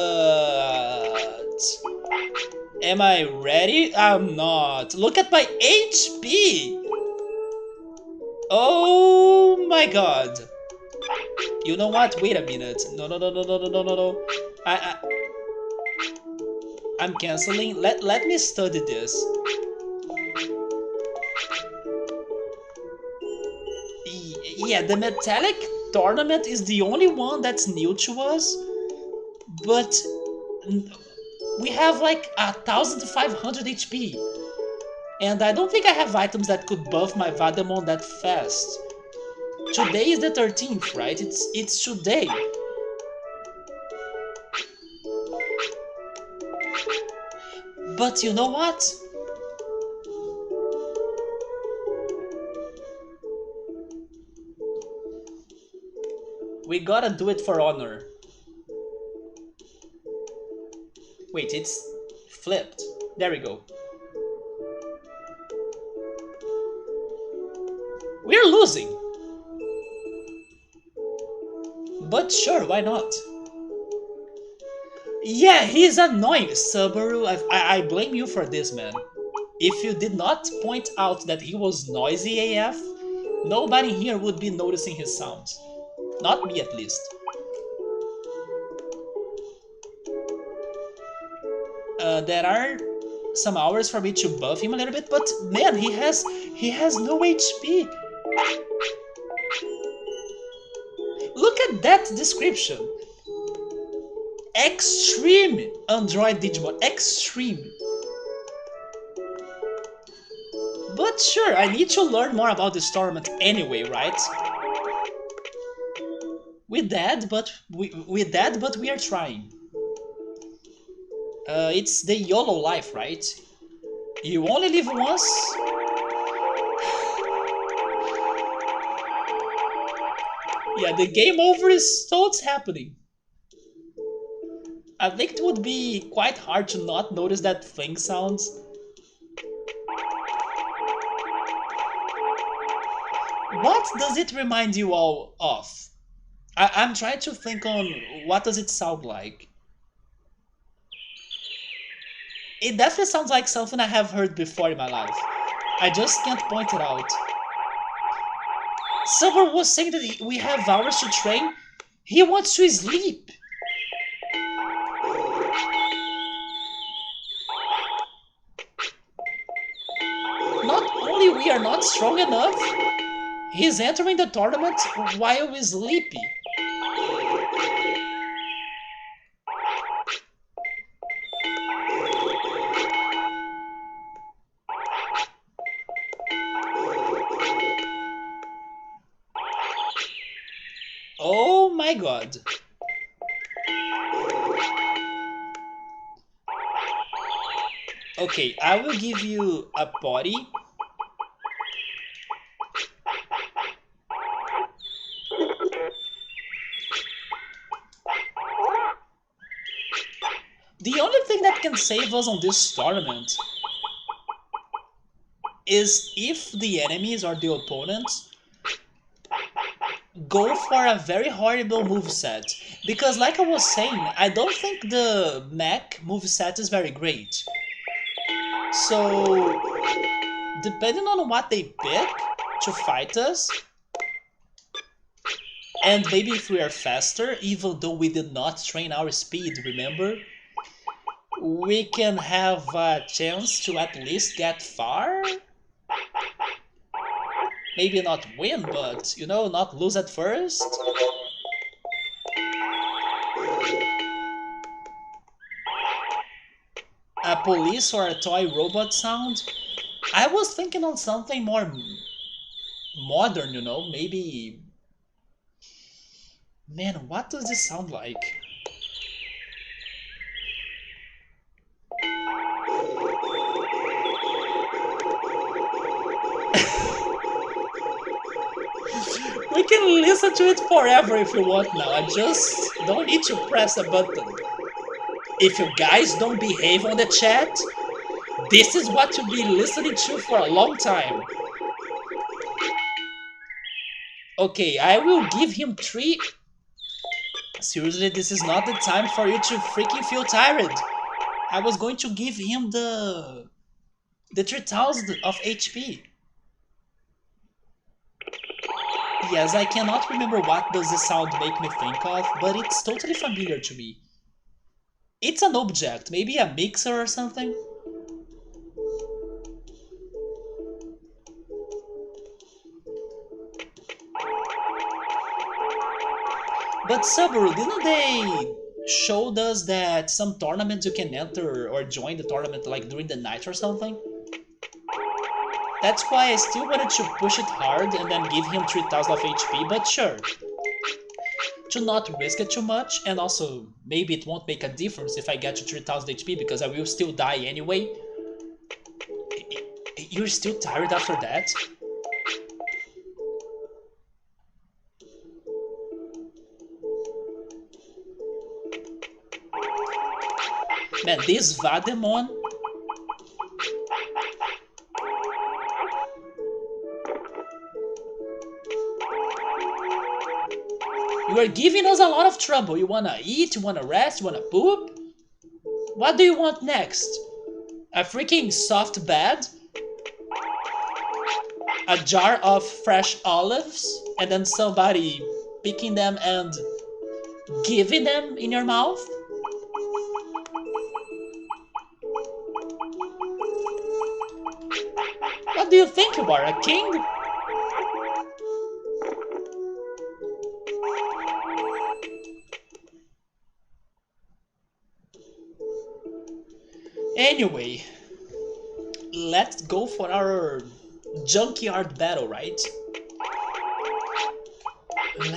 Speaker 1: Am I ready? I'm not. Look at my HP! Oh my god. You know what? Wait a minute. No. I'm canceling. Let me study this. Yeah, the metallic tournament is the only one that's new to us, but we have like 1500 HP, and I don't think I have items that could buff my Vademon that fast. Today is the 13th, right? It's today. But you know what? We gotta do it for honor. Wait, it's flipped. There we go. We're losing. But sure, why not? Yeah, he's annoying, Subaru. I blame you for this, man. If you did not point out that he was noisy AF, nobody here would be noticing his sounds. Not me, at least. There are some hours for me to buff him a little bit, but man, he has no HP. Look at that description. Extreme Android Digimon. Extreme. But sure, I need to learn more about this tournament anyway, right? We're dead, but we are trying. It's the YOLO life, right? You only live once. Yeah, the game over is so it's happening. I think it would be quite hard to not notice that thing sounds. What does it remind you all of? I'm trying to think on what does it sound like. It definitely sounds like something I have heard before in my life. I just can't point it out. Someone was saying that we have hours to train. He wants to sleep. Not only we are not strong enough, he's entering the tournament while we're sleepy. Oh my god. Okay, I will give you a body. The only thing that can save us on this tournament is if the enemies or the opponents go for a very horrible moveset. Because like I was saying, I don't think the mech moveset is very great. So, depending on what they pick to fight us, and maybe if we are faster, even though we did not train our speed, remember? We can have a chance to at least get far? Maybe not win, but, you know, not lose at first? A police or a toy robot sound? I was thinking on something more modern, you know, maybe... Man, what does this sound like? We can listen to it forever if you want now, I just don't need to press a button. If you guys don't behave on the chat, this is what you'll be listening to for a long time. Okay, I will give him 3... Seriously, this is not the time for you to freaking feel tired. I was going to give him the 3000 of HP. Yes, I cannot remember what does this sound make me think of, but it's totally familiar to me. It's an object, maybe a mixer or something? But Subaru, didn't they show us that some tournaments you can enter or join the tournament like during the night or something? That's why I still wanted to push it hard and then give him 3000 of HP, but sure. To not risk it too much, and also maybe it won't make a difference if I get to 3000 HP because I will still die anyway. You're still tired after that? Man, this Vademon... You are giving us a lot of trouble. You wanna eat, you wanna rest, you wanna poop? What do you want next? A freaking soft bed? A jar of fresh olives? And then somebody picking them and giving them in your mouth? What do you think you are, a king? Anyway, let's go for our junkyard battle, right?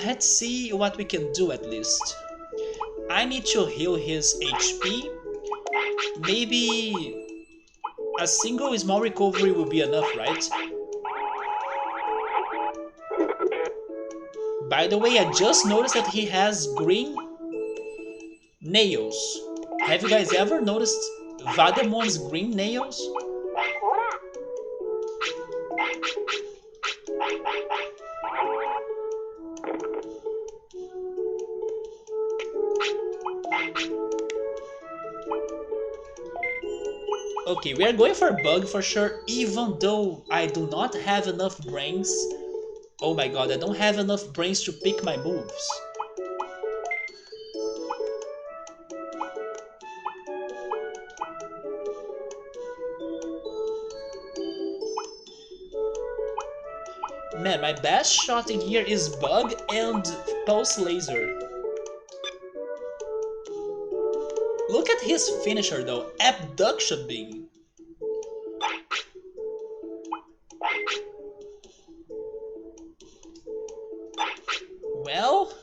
Speaker 1: Let's see what we can do at least. I need to heal his HP. Maybe a single small recovery will be enough, right? By the way, I just noticed that he has green nails. Have you guys ever noticed Vademon's green nails? Okay, we are going for bug for sure, even though I do not have enough brains. Oh my god, I don't have enough brains to pick my moves. Man, my best shot in here is bug and pulse laser. Look at his finisher though, abduction beam. Well...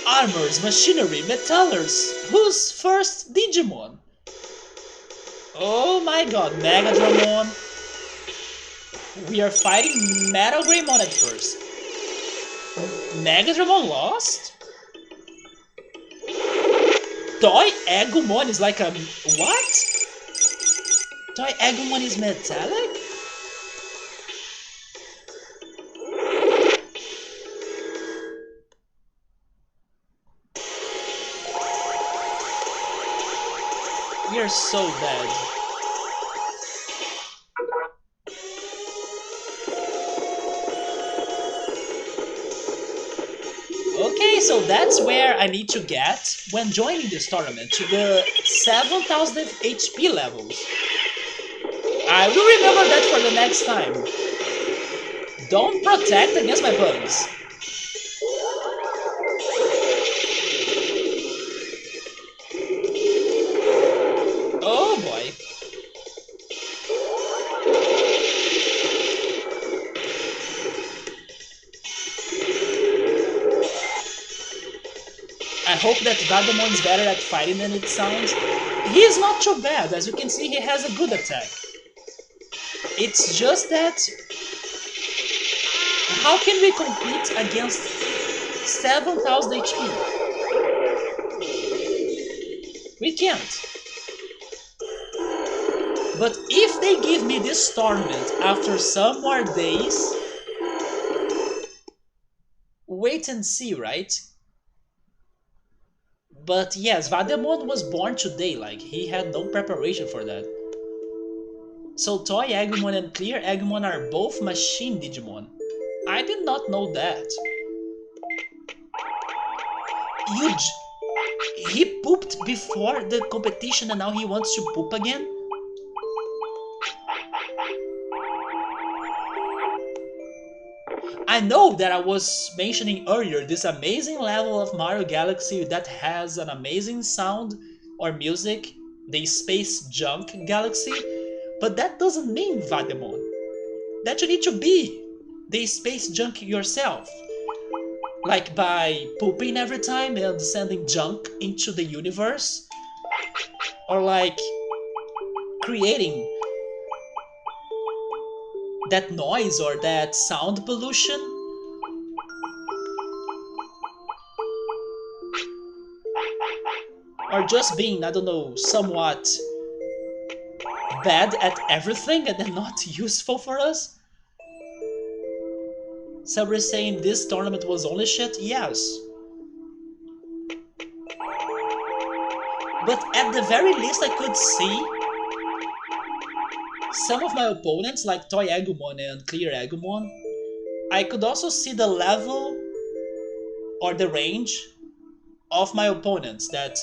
Speaker 1: Armors, machinery, metallers. Who's first Digimon? Oh my god, Megadramon. We are fighting Metal Greymon at first. Megadramon lost? Toy Agumon is like a... what? Toy Agumon is metallic? We are so dead. Okay, so that's where I need to get when joining this tournament, to the 7000 HP levels. I will remember that for the next time. Don't protect against my bugs. Oh boy. I hope that Vademon's better at fighting than it sounds. He is not too bad, as you can see he has a good attack. It's just that... how can we compete against 7000 HP? We can't. But if they give me this tournament after some more days... wait and see, right? But yes, Vademon was born today, like, he had no preparation for that. So Toy Agumon and Clear Agumon are both machine Digimon. I did not know that. He pooped before the competition and now he wants to poop again? I know that I was mentioning earlier this amazing level of Mario Galaxy that has an amazing sound or music, the Space Junk Galaxy, but that doesn't mean Vademon. That you need to be the Space Junk yourself. Like by pooping every time and sending junk into the universe. Or like creating that noise or that sound pollution. Or just being, I don't know, somewhat bad at everything and then not useful for us. So we're saying this tournament was only shit? Yes. But at the very least I could see some of my opponents, like Toy Agumon and Clear Agumon, I could also see the level or the range of my opponents, that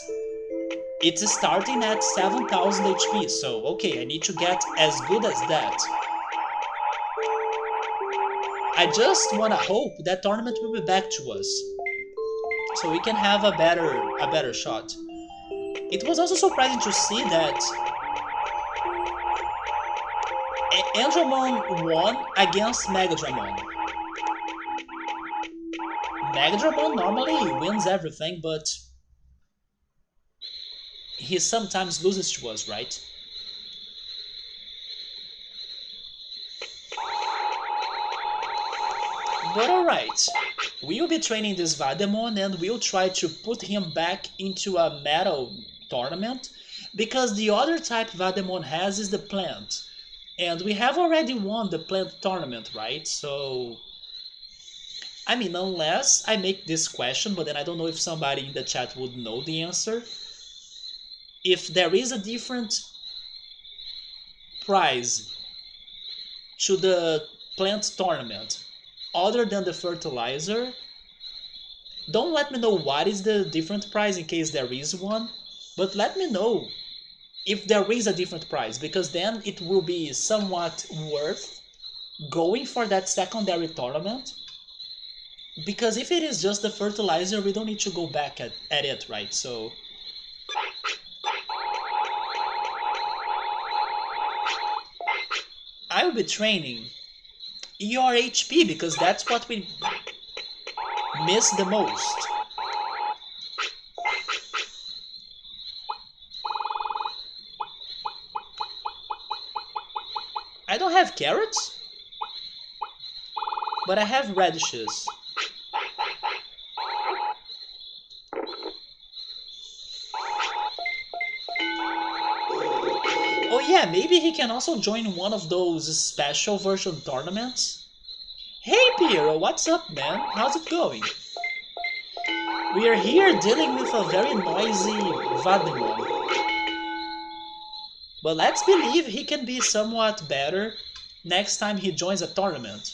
Speaker 1: it's starting at 7000 HP, so okay, I need to get as good as that. I just wanna hope that tournament will be back to us, so we can have a better shot. It was also surprising to see that Andromon won against Megadramon. Megadramon normally wins everything, but he sometimes loses to us, right? But alright, we'll be training this Vademon and we'll try to put him back into a metal tournament, because the other type Vademon has is the plant. And we have already won the plant tournament, right? So, I mean, unless I make this question, but then I don't know if somebody in the chat would know the answer. If there is a different prize to the plant tournament other than the fertilizer, don't let me know what is the different prize in case there is one, but let me know if there is a different prize, because then it will be somewhat worth going for that secondary tournament. Because if it is just the fertilizer, we don't need to go back at it, right? So I will be training your HP because that's what we miss the most. I don't have carrots, but I have radishes. Oh yeah, maybe he can also join one of those special version tournaments. Hey Piero, what's up man? How's it going? We are here dealing with a very noisy Vadimon. But let's believe he can be somewhat better next time he joins a tournament.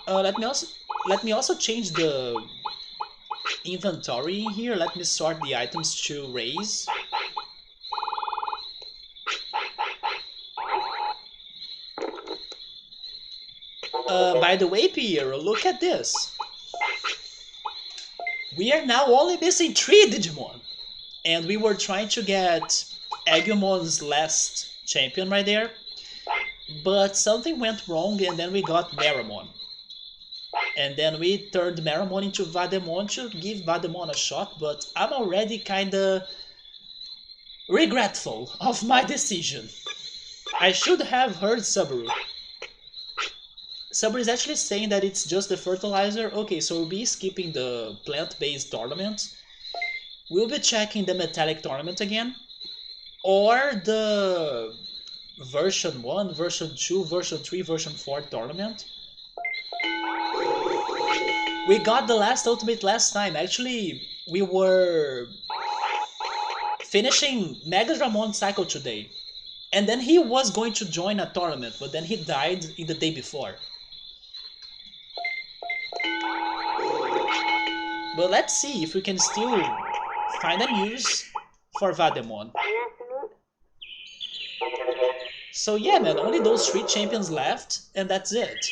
Speaker 1: Let me also change the inventory in here. Let me sort the items to raise. By the way, Piero, look at this. We are now only missing 3 Digimon. And we were trying to get Agumon's last champion right there. But something went wrong and then we got Meramon. And then we turned Meramon into Vademon to give Vademon a shot, but I'm already kinda regretful of my decision. I should have heard Subaru. Subaru is actually saying that it's just the fertilizer. Okay, so we'll be skipping the plant-based tournament. We'll be checking the metallic tournament again. Or the version 1, version 2, version 3, version 4 tournament. We got the last ultimate last time. Actually, we were finishing Mega Dramon cycle today. And then he was going to join a tournament, but then he died in the day before. But let's see if we can still find a use for Vademon. So yeah man, only those 3 champions left, and that's it.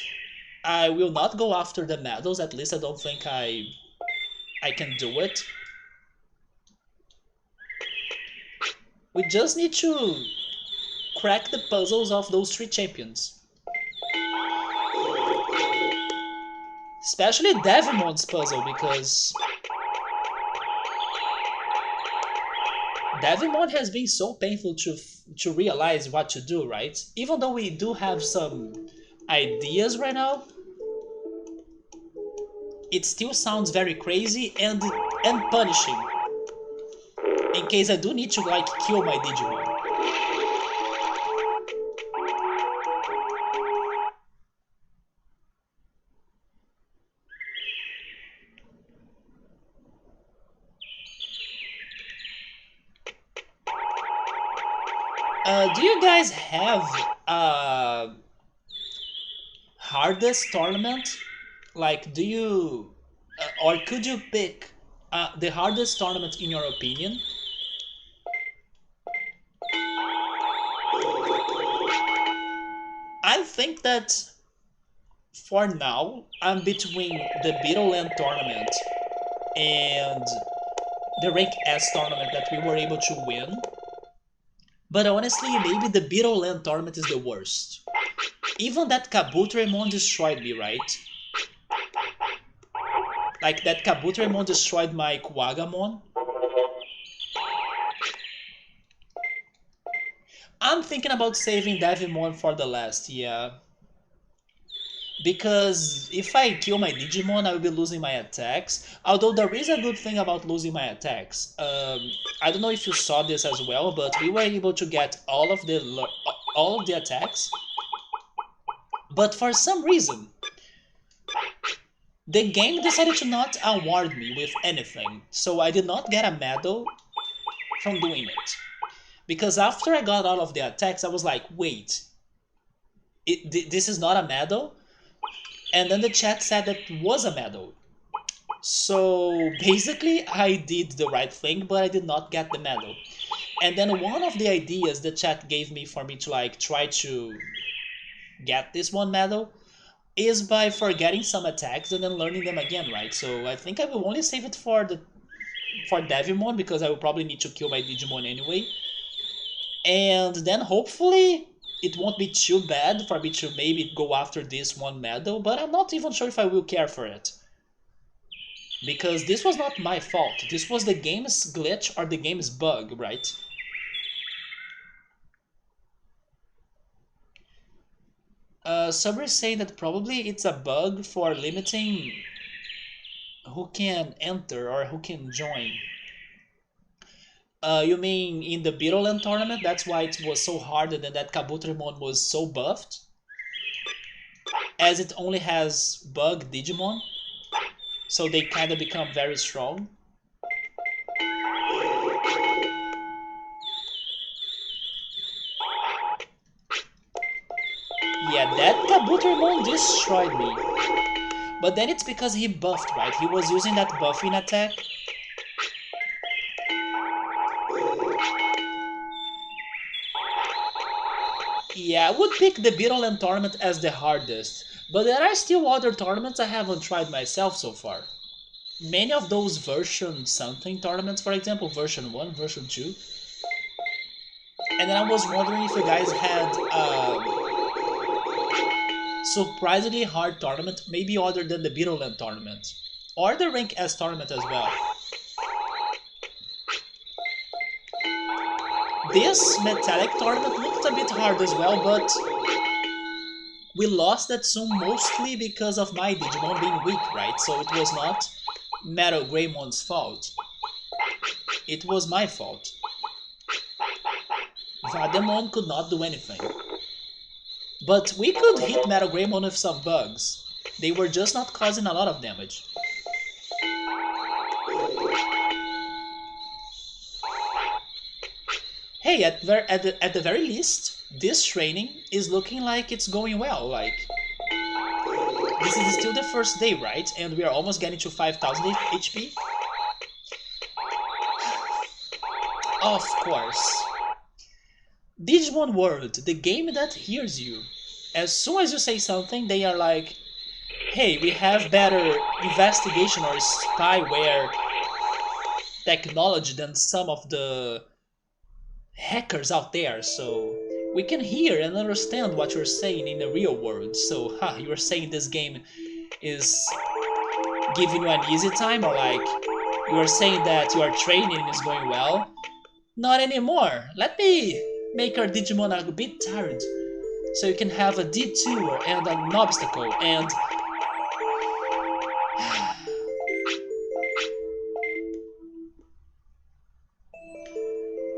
Speaker 1: I will not go after the medals, at least I don't think I can do it. We just need to crack the puzzles of those 3 champions. Especially Devimon's puzzle, because Devimon has been so painful to realize what to do, right? Even though we do have some ideas right now, it still sounds very crazy and punishing. In case I do need to like kill my Digimon. Do you guys have a hardest tournament? Like, do you, or could you pick the hardest tournament in your opinion? I think that for now, I'm between the Beetleland tournament and the Rank S tournament that we were able to win. But honestly, maybe the Beetleland tournament is the worst. Even that Kabutremon destroyed me, right? Like, that Kabutremon destroyed my Kuwagamon. I'm thinking about saving Devimon for the last, yeah. Because if I kill my Digimon, I will be losing my attacks. Although there is a good thing about losing my attacks. I don't know if you saw this as well, but we were able to get all of the attacks. But for some reason, the game decided to not award me with anything. So I did not get a medal from doing it. Because after I got all of the attacks, I was like, wait, this is not a medal? And then the chat said that was a medal. So basically, I did the right thing, but I did not get the medal. And then one of the ideas the chat gave me for me to like try to get this one medal is by forgetting some attacks and then learning them again, right? So I think I will only save it for Devimon, because I will probably need to kill my Digimon anyway. And then hopefully it won't be too bad for me to maybe go after this one medal, but I'm not even sure if I will care for it. Because this was not my fault. This was the game's glitch or the game's bug, right? Subber is saying that probably it's a bug for limiting who can enter or who can join. You mean in the Beetleland tournament? That's why it was so hard and then that Kabutorimon was so buffed? As it only has bug Digimon, so they kind of become very strong. Yeah, that Kabutorimon destroyed me. But then it's because he buffed, right? He was using that buffing attack. Yeah, I would pick the Beetleland tournament as the hardest, but there are still other tournaments I haven't tried myself so far. Many of those version something tournaments, for example, version 1, version 2. And then I was wondering if you guys had surprisingly hard tournament, maybe other than the Beetleland tournament. Or the Rank S tournament as well. This Metallic tournament looked a bit hard as well, but we lost that soon mostly because of my Digimon being weak, right? So it was not Metal Greymon's fault. It was my fault. Vademon could not do anything. But we could hit Metal Greymon with some bugs. They were just not causing a lot of damage. Hey, at the very least, this training is looking like it's going well. Like, this is still the first day, right? And we are almost getting to 5000 HP. Of course. Digimon World, the game that hears you. As soon as you say something, they are like, hey, we have better investigation or spyware technology than some of the hackers out there, so we can hear and understand what you're saying in the real world. So, you're saying this game is giving you an easy time, or like, you're saying that your training is going well? Not anymore. Let me make our Digimon a bit tired, so you can have a detour and an obstacle, and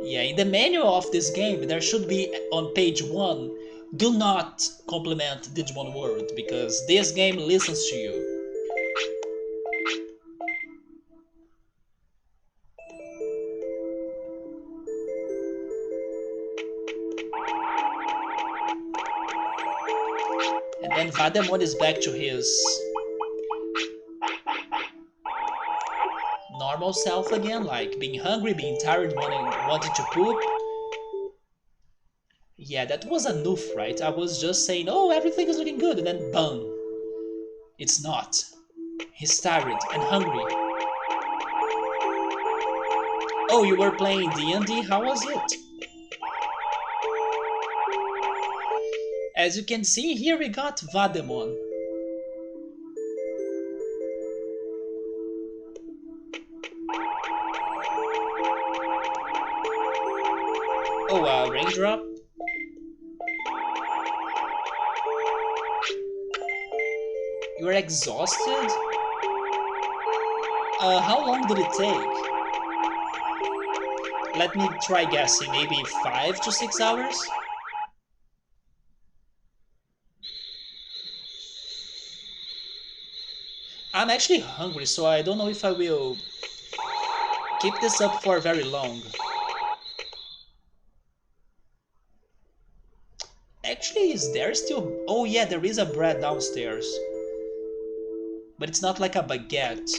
Speaker 1: yeah, in the manual of this game, there should be on page 1, do not compliment Digimon World, because this game listens to you. And then Vademon is back to his normal self again, like being hungry, being tired, wanting to poop. Yeah, that was a noof, right? I was just saying, oh, everything is looking good, and then bang. It's not. He's tired and hungry. Oh, you were playing D&D? How was it? As you can see, here we got Vademon. Oh, raindrop? You're exhausted? How long did it take? Let me try guessing, maybe 5 to 6 hours? I'm actually hungry, so I don't know if I will keep this up for very long. Actually, is there still... Oh yeah, there is a bread downstairs. But it's not like a baguette.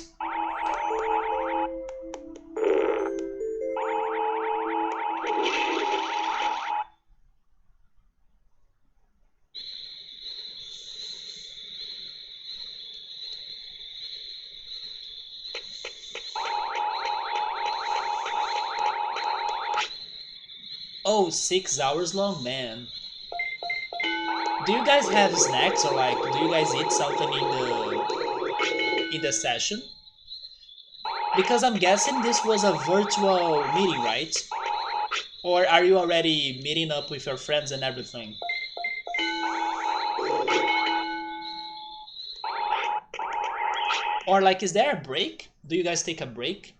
Speaker 1: Oh, 6 hours long? Man. Do you guys have snacks, or like, do you guys eat something in the session? Because I'm guessing this was a virtual meeting, right? Or are you already meeting up with your friends and everything? Or like, is there a break? Do you guys take a break?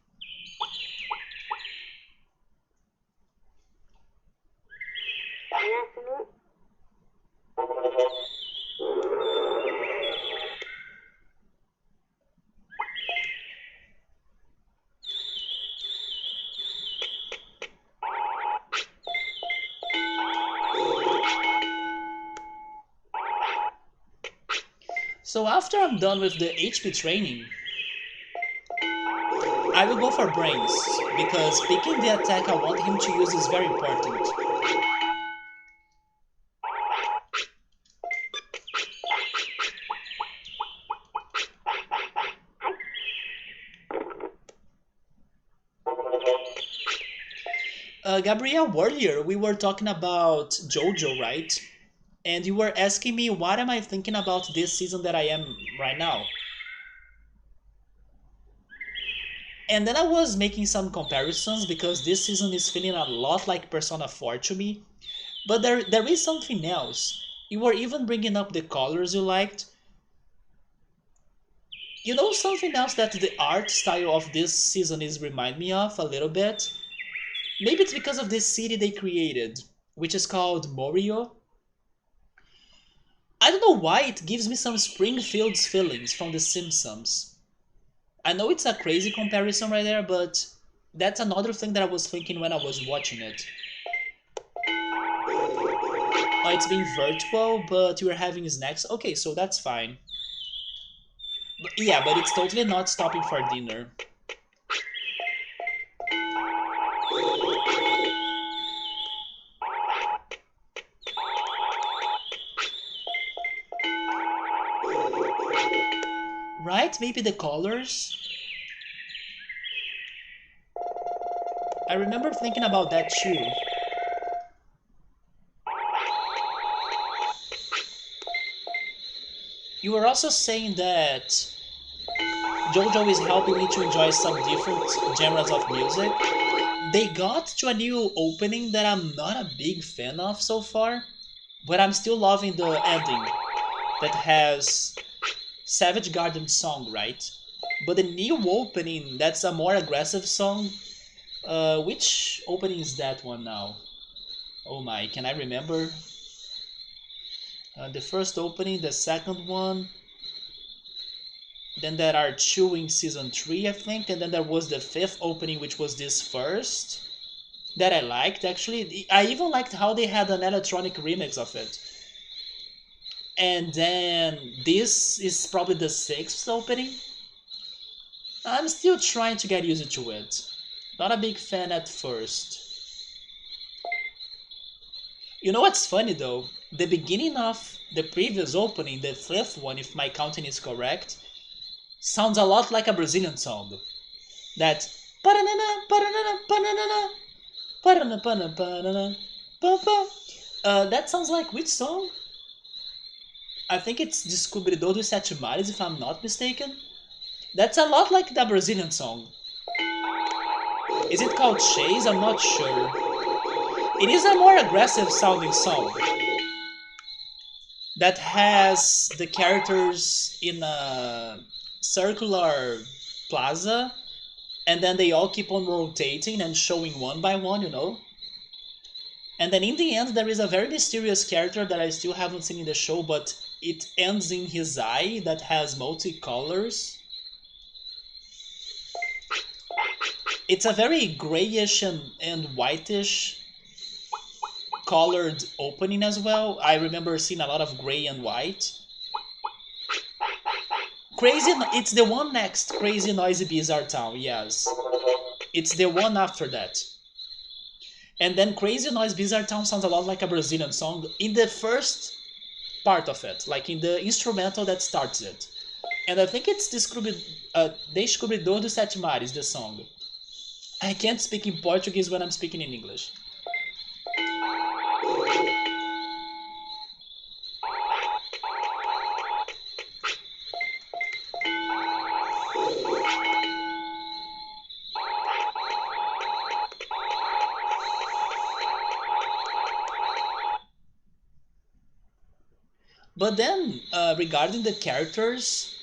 Speaker 1: So after I'm done with the HP training, I will go for brains, because picking the attack I want him to use is very important. Gabrielle, earlier we were talking about JoJo, right? And you were asking me what am I thinking about this season that I am right now. And then I was making some comparisons because this season is feeling a lot like Persona 4 to me. But there is something else. You were even bringing up the colors you liked. You know something else that the art style of this season is remind me of a little bit? Maybe it's because of this city they created, which is called Morio. I don't know why it gives me some Springfield's feelings from The Simpsons. I know it's a crazy comparison right there, but that's another thing that I was thinking when I was watching it. Oh, it's being virtual, but you're having snacks. Okay, so that's fine. But yeah, but it's totally not stopping for dinner. Right? Maybe the colors? I remember thinking about that too. You were also saying that JoJo is helping me to enjoy some different genres of music. They got to a new opening that I'm not a big fan of so far, but I'm still loving the ending that has Savage Garden song, right? But the new opening, that's a more aggressive song. Which opening is that one now? Oh my, can I remember? The first opening, the second one. Then there are two in season 3, I think, and then there was the fifth opening, which was this first that I liked actually. I even liked how they had an electronic remix of it. And then this is probably the sixth opening. I'm still trying to get used to it. Not a big fan at first. You know what's funny though? The beginning of the previous opening, the fifth one, if my counting is correct, sounds a lot like a Brazilian song. That that sounds like which song? I think it's Descobridor dos Sete Mares, if I'm not mistaken. That's a lot like the Brazilian song. Is it called Chase? I'm not sure. It is a more aggressive sounding song that has the characters in a circular plaza, and then they all keep on rotating and showing one by one, you know? And then in the end, there is a very mysterious character that I still haven't seen in the show, but it ends in his eye that has multicolors. It's a very grayish and whitish colored opening as well. I remember seeing a lot of gray and white. Crazy, it's the one next, Crazy Noisy Bizarre Town, yes. It's the one after that. And then Crazy Noise Bizarre Town sounds a lot like a Brazilian song in the first part of it, like in the instrumental that starts it. And I think it's Descobridor dos Sete Mares, the song. I can't speak in Portuguese when I'm speaking in English. But then, regarding the characters,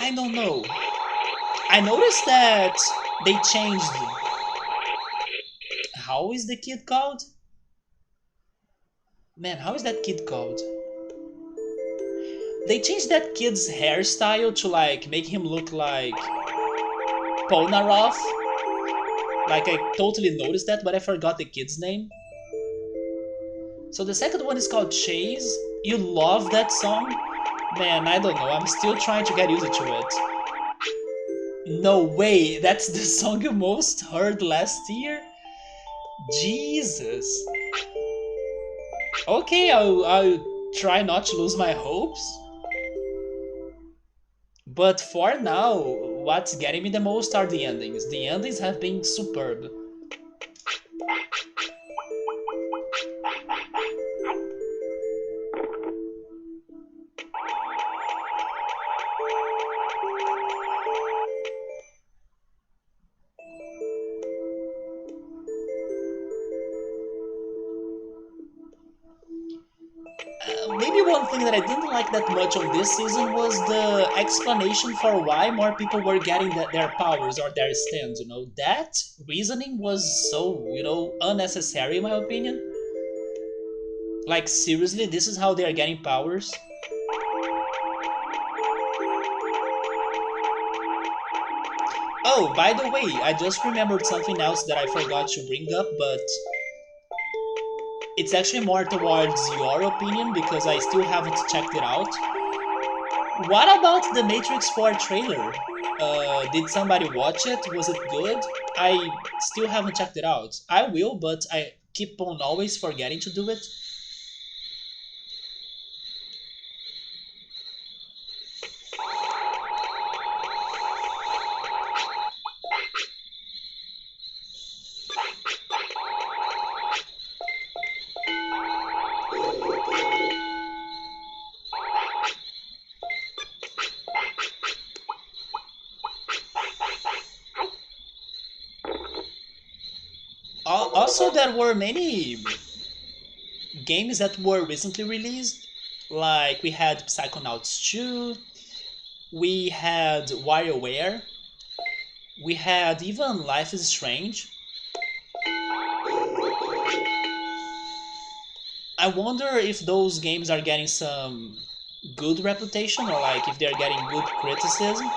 Speaker 1: I don't know. I noticed that they changed. How is the kid called? Man, how is that kid called? They changed that kid's hairstyle to like make him look like Polnareff. Like I totally noticed that, but I forgot the kid's name. So the second one is called Chase. You love that song. Man, I don't know. I'm still trying to get used to it. No way, that's the song you most heard last year? Jesus. Okay, I'll try not to lose my hopes. But for now, what's getting me the most are the endings. The endings have been superb. Maybe one thing that I didn't like that much on this season was the explanation for why more people were getting their powers or their stands, you know? That reasoning was so, unnecessary in my opinion. Like, seriously, this is how they are getting powers? Oh, by the way, I just remembered something else that I forgot to bring up, but it's actually more towards your opinion because I still haven't checked it out. What about the Matrix 4 trailer? Did somebody watch it? Was it good? I still haven't checked it out. I will, but I keep on always forgetting to do it. Also, there were many games that were recently released. Like, we had Psychonauts 2, we had WarioWare, we had even Life is Strange. I wonder if those games are getting some good reputation or like if they're getting good criticism.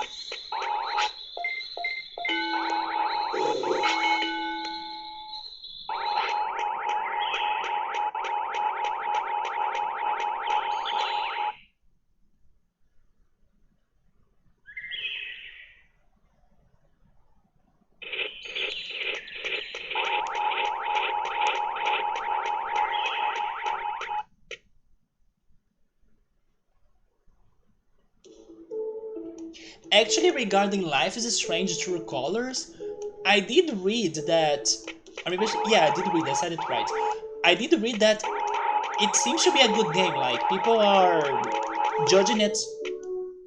Speaker 1: Actually, regarding Life is Strange True Colors, I did read that. I mean, yeah, I did read. I said it right. I did read that it seems to be a good game. Like, people are judging it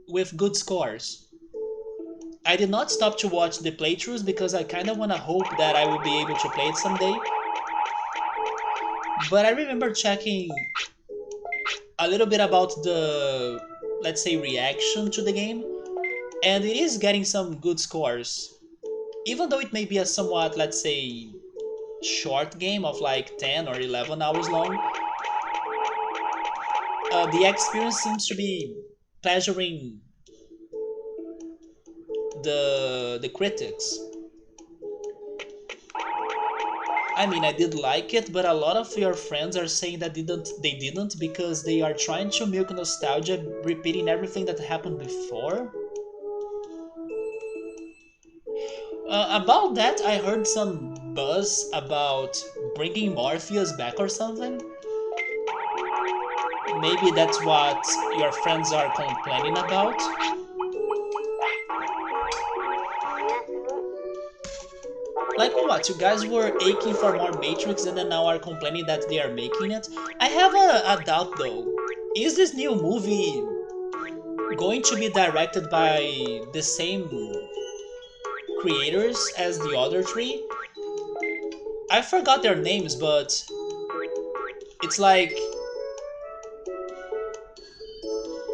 Speaker 1: with good scores. I did not stop to watch the playthroughs because I kind of want to hope that I will be able to play it someday. But I remember checking a little bit about the, let's say, reaction to the game, and it is getting some good scores. Even though it may be a somewhat, let's say, short game of like 10 or 11 hours long, the experience seems to be pleasuring the critics. I mean, I did like it, but a lot of your friends are saying that they didn't because they are trying to milk nostalgia, repeating everything that happened before. About that, I heard some buzz about bringing Morpheus back or something. Maybe that's what your friends are complaining about. Like what? You guys were aching for more Matrix and then now are complaining that they are making it? I have a doubt though. Is this new movie going to be directed by the same creators as the other three? I forgot their names, but it's like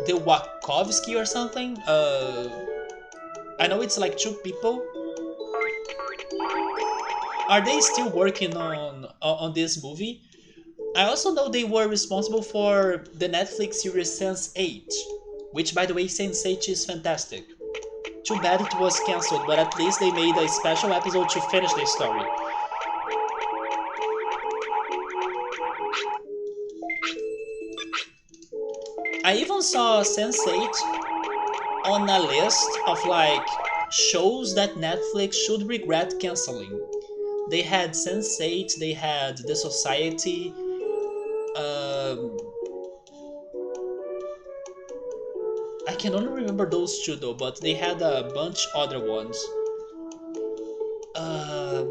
Speaker 1: the Wachowski or something. I know it's like two people. Are they still working on this movie? I also know they were responsible for the Netflix series Sense8, which, by the way, Sense8 is fantastic. Too bad it was cancelled, but at least they made a special episode to finish the story. I even saw Sense8 on a list of like shows that Netflix should regret canceling. They had Sense8, they had The Society, um, I can only remember those two though, but they had a bunch other ones.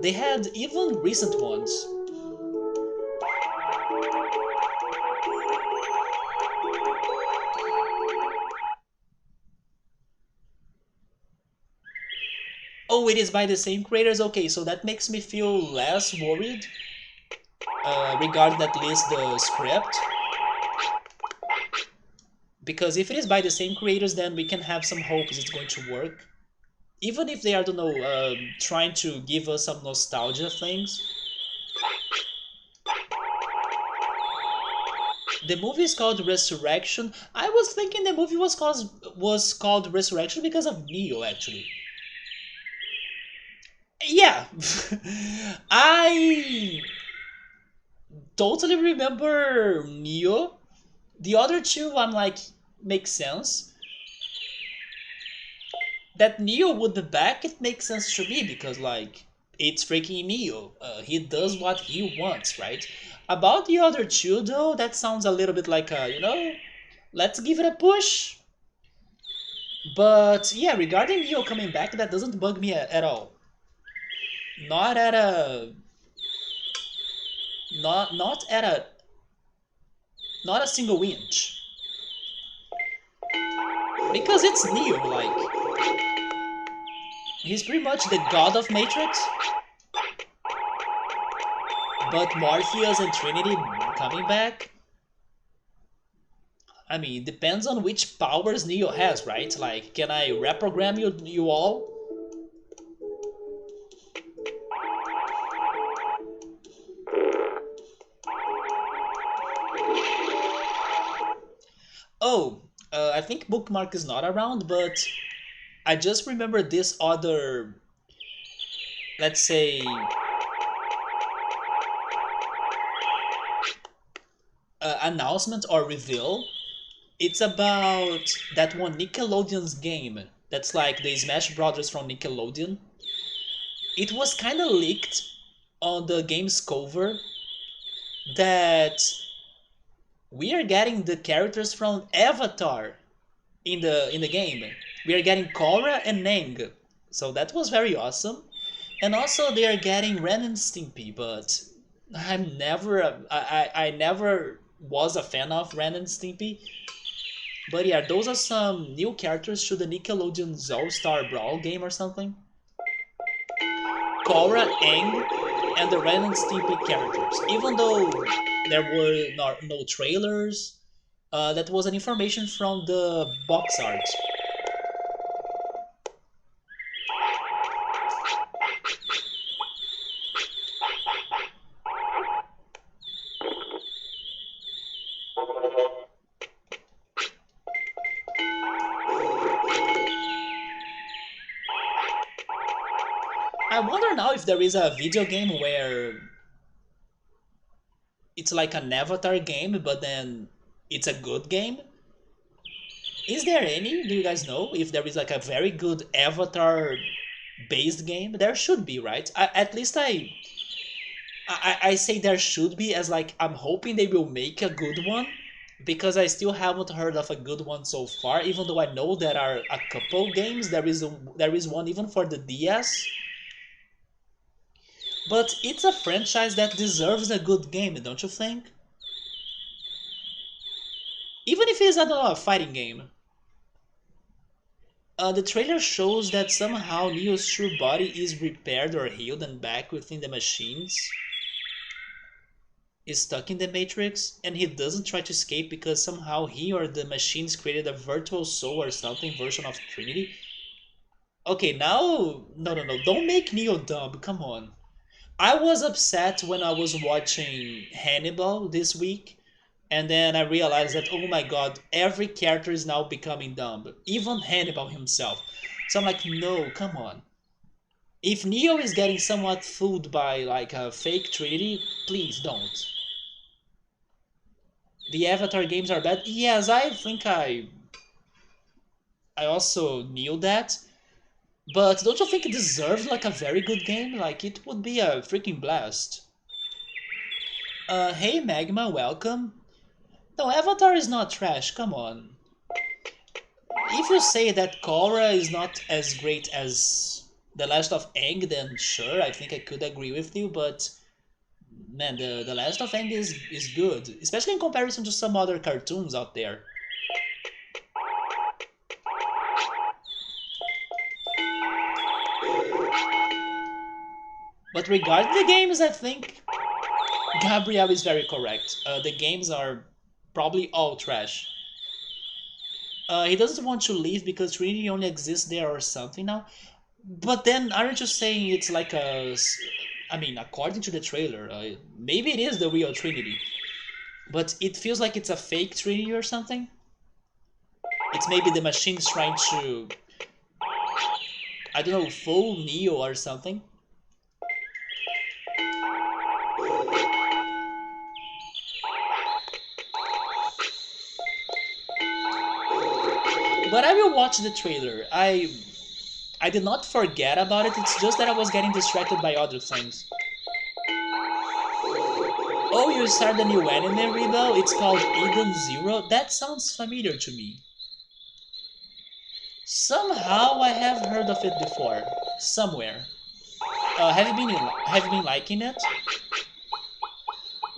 Speaker 1: They had even recent ones. Oh, it is by the same creators? Okay, so that makes me feel less worried regarding at least the script. Because if it is by the same creators, then we can have some hopes it's going to work. Even if they are, I don't know, trying to give us some nostalgia things. The movie is called Resurrection. I was thinking the movie was called Resurrection because of Neo, actually. Yeah, I totally remember Neo. The other two, I'm like, makes sense. That Neo would be back, it makes sense to me because like it's freaking Neo. He does what he wants, right? About the other two, though, that sounds a little bit like let's give it a push. But yeah, regarding Neo coming back, that doesn't bug me at all. Not at a not at a not a single inch. Because it's Neo, like he's pretty much the god of Matrix. But Morpheus and Trinity coming back? I mean, depends on which powers Neo has, right? Like, can I reprogram you all? Oh, I think Bookmark is not around, but I just remember this other, let's say, announcement or reveal. It's about that one Nickelodeon's game that's like the Smash Brothers from Nickelodeon. It was kind of leaked on the game's cover that we are getting the characters from Avatar in the game. We are getting Korra and Nang, so that was very awesome. And also they are getting Ren and Stimpy, but I never was a fan of Ren and Stimpy. But yeah, those are some new characters to the Nickelodeon's All Star Brawl game or something. Korra, Aang, and the Ren and Stimpy characters. Even though there were no trailers, that was an information from the box art. I wonder now if there is a video game where it's like an Avatar game, but then it's a good game. Is there any? Do you guys know if there is like a very good Avatar based game? There should be, right? At least I say there should be as like I'm hoping they will make a good one because I still haven't heard of a good one so far. Even though I know there are a couple games, there is one even for the DS. But it's a franchise that deserves a good game, don't you think? Even if it's not a fighting game. The trailer shows that somehow Neo's true body is repaired or healed and back within the machines. Is stuck in the Matrix, and he doesn't try to escape because somehow he or the machines created a virtual soul or something version of Trinity. Okay, now no, don't make Neo dumb. Come on. I was upset when I was watching Hannibal this week, and then I realized that oh my god, every character is now becoming dumb, even Hannibal himself. So I'm like, no, come on. If Neo is getting somewhat fooled by like a fake Trinity, please don't. The Avatar games are bad. Yes, I think I also knew that. But don't you think it deserves like a very good game? Like it would be a freaking blast. Hey Magma, welcome. No, Avatar is not trash. Come on. If you say that Korra is not as great as The Last of Aang, then sure, I think I could agree with you. But man, the Last of Aang is good, especially in comparison to some other cartoons out there. But regarding the games, I think Gabriel is very correct. The games are probably all trash. He doesn't want to leave because Trinity only exists there or something now. But then, aren't you saying it's like I mean, according to the trailer, maybe it is the real Trinity, but it feels like it's a fake Trinity or something. It's maybe the machines trying to, I don't know, fool Neo or something. But I will watch the trailer. I did not forget about it. It's just that I was getting distracted by other things. Oh, you started a new anime, Rebel? It's called Eden Zero? That sounds familiar to me. Somehow I have heard of it before. Somewhere. Have you been liking it?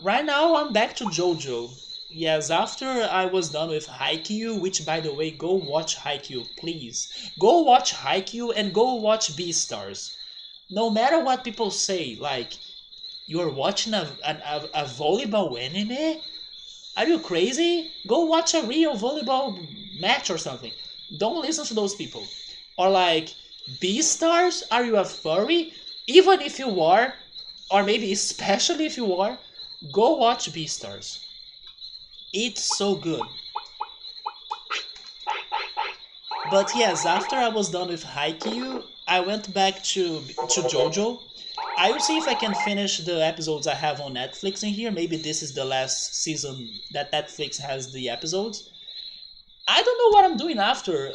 Speaker 1: Right now I'm back to JoJo. Yes, after I was done with Haikyuu, which by the way, go watch Haikyuu, please. Go watch Haikyuu and go watch Beastars. No matter what people say, like, you're watching a volleyball anime? Are you crazy? Go watch a real volleyball match or something. Don't listen to those people. Or like, Beastars? Are you a furry? Even if you are, or maybe especially if you are, go watch Beastars. It's so good. But yes, after I was done with Haikyuu, I went back to JoJo. I will see if I can finish the episodes I have on Netflix in here. Maybe this is the last season that Netflix has the episodes. I don't know what I'm doing after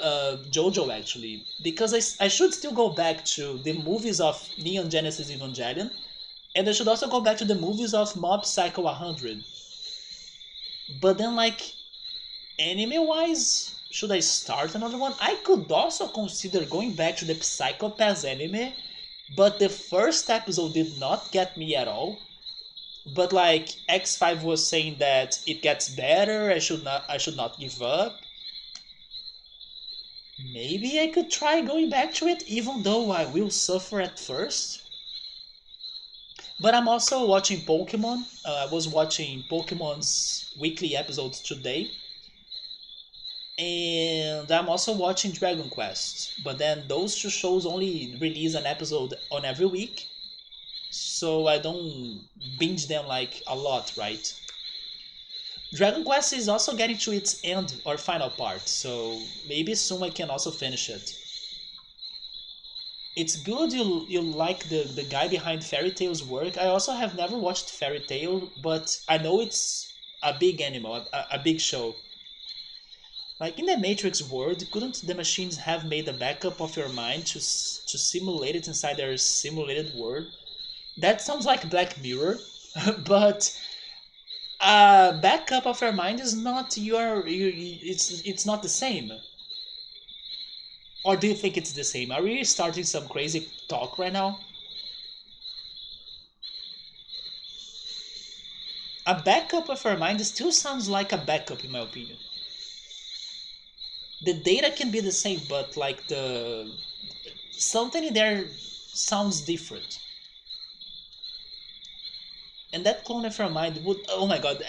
Speaker 1: JoJo actually, because I should still go back to the movies of Neon Genesis Evangelion, and I should also go back to the movies of Mob Psycho 100. But then, like, anime wise, should I start another one? I could also consider going back to the Psychopaths anime, but the first episode did not get me at all. But like X5 was saying that it gets better, I should not give up. Maybe I could try going back to it, even though I will suffer at first. But I'm also watching Pokemon. I was watching Pokemon's weekly episodes today, and I'm also watching Dragon Quest. But then those two shows only release an episode on every week, so I don't binge them like a lot, right? Dragon Quest is also getting to its end or final part, so maybe soon I can also finish it. It's good you like the guy behind Fairy Tail's work. I also have never watched Fairy Tail, but I know it's a big animal, a big show. Like in the Matrix world, couldn't the machines have made a backup of your mind to simulate it inside their simulated world? That sounds like Black Mirror, but a backup of your mind is not it's not the same. Or do you think it's the same? Are we starting some crazy talk right now? A backup of our mind still sounds like a backup in my opinion. The data can be the same, but like the something in there sounds different. And that clone of our mind would, oh my god,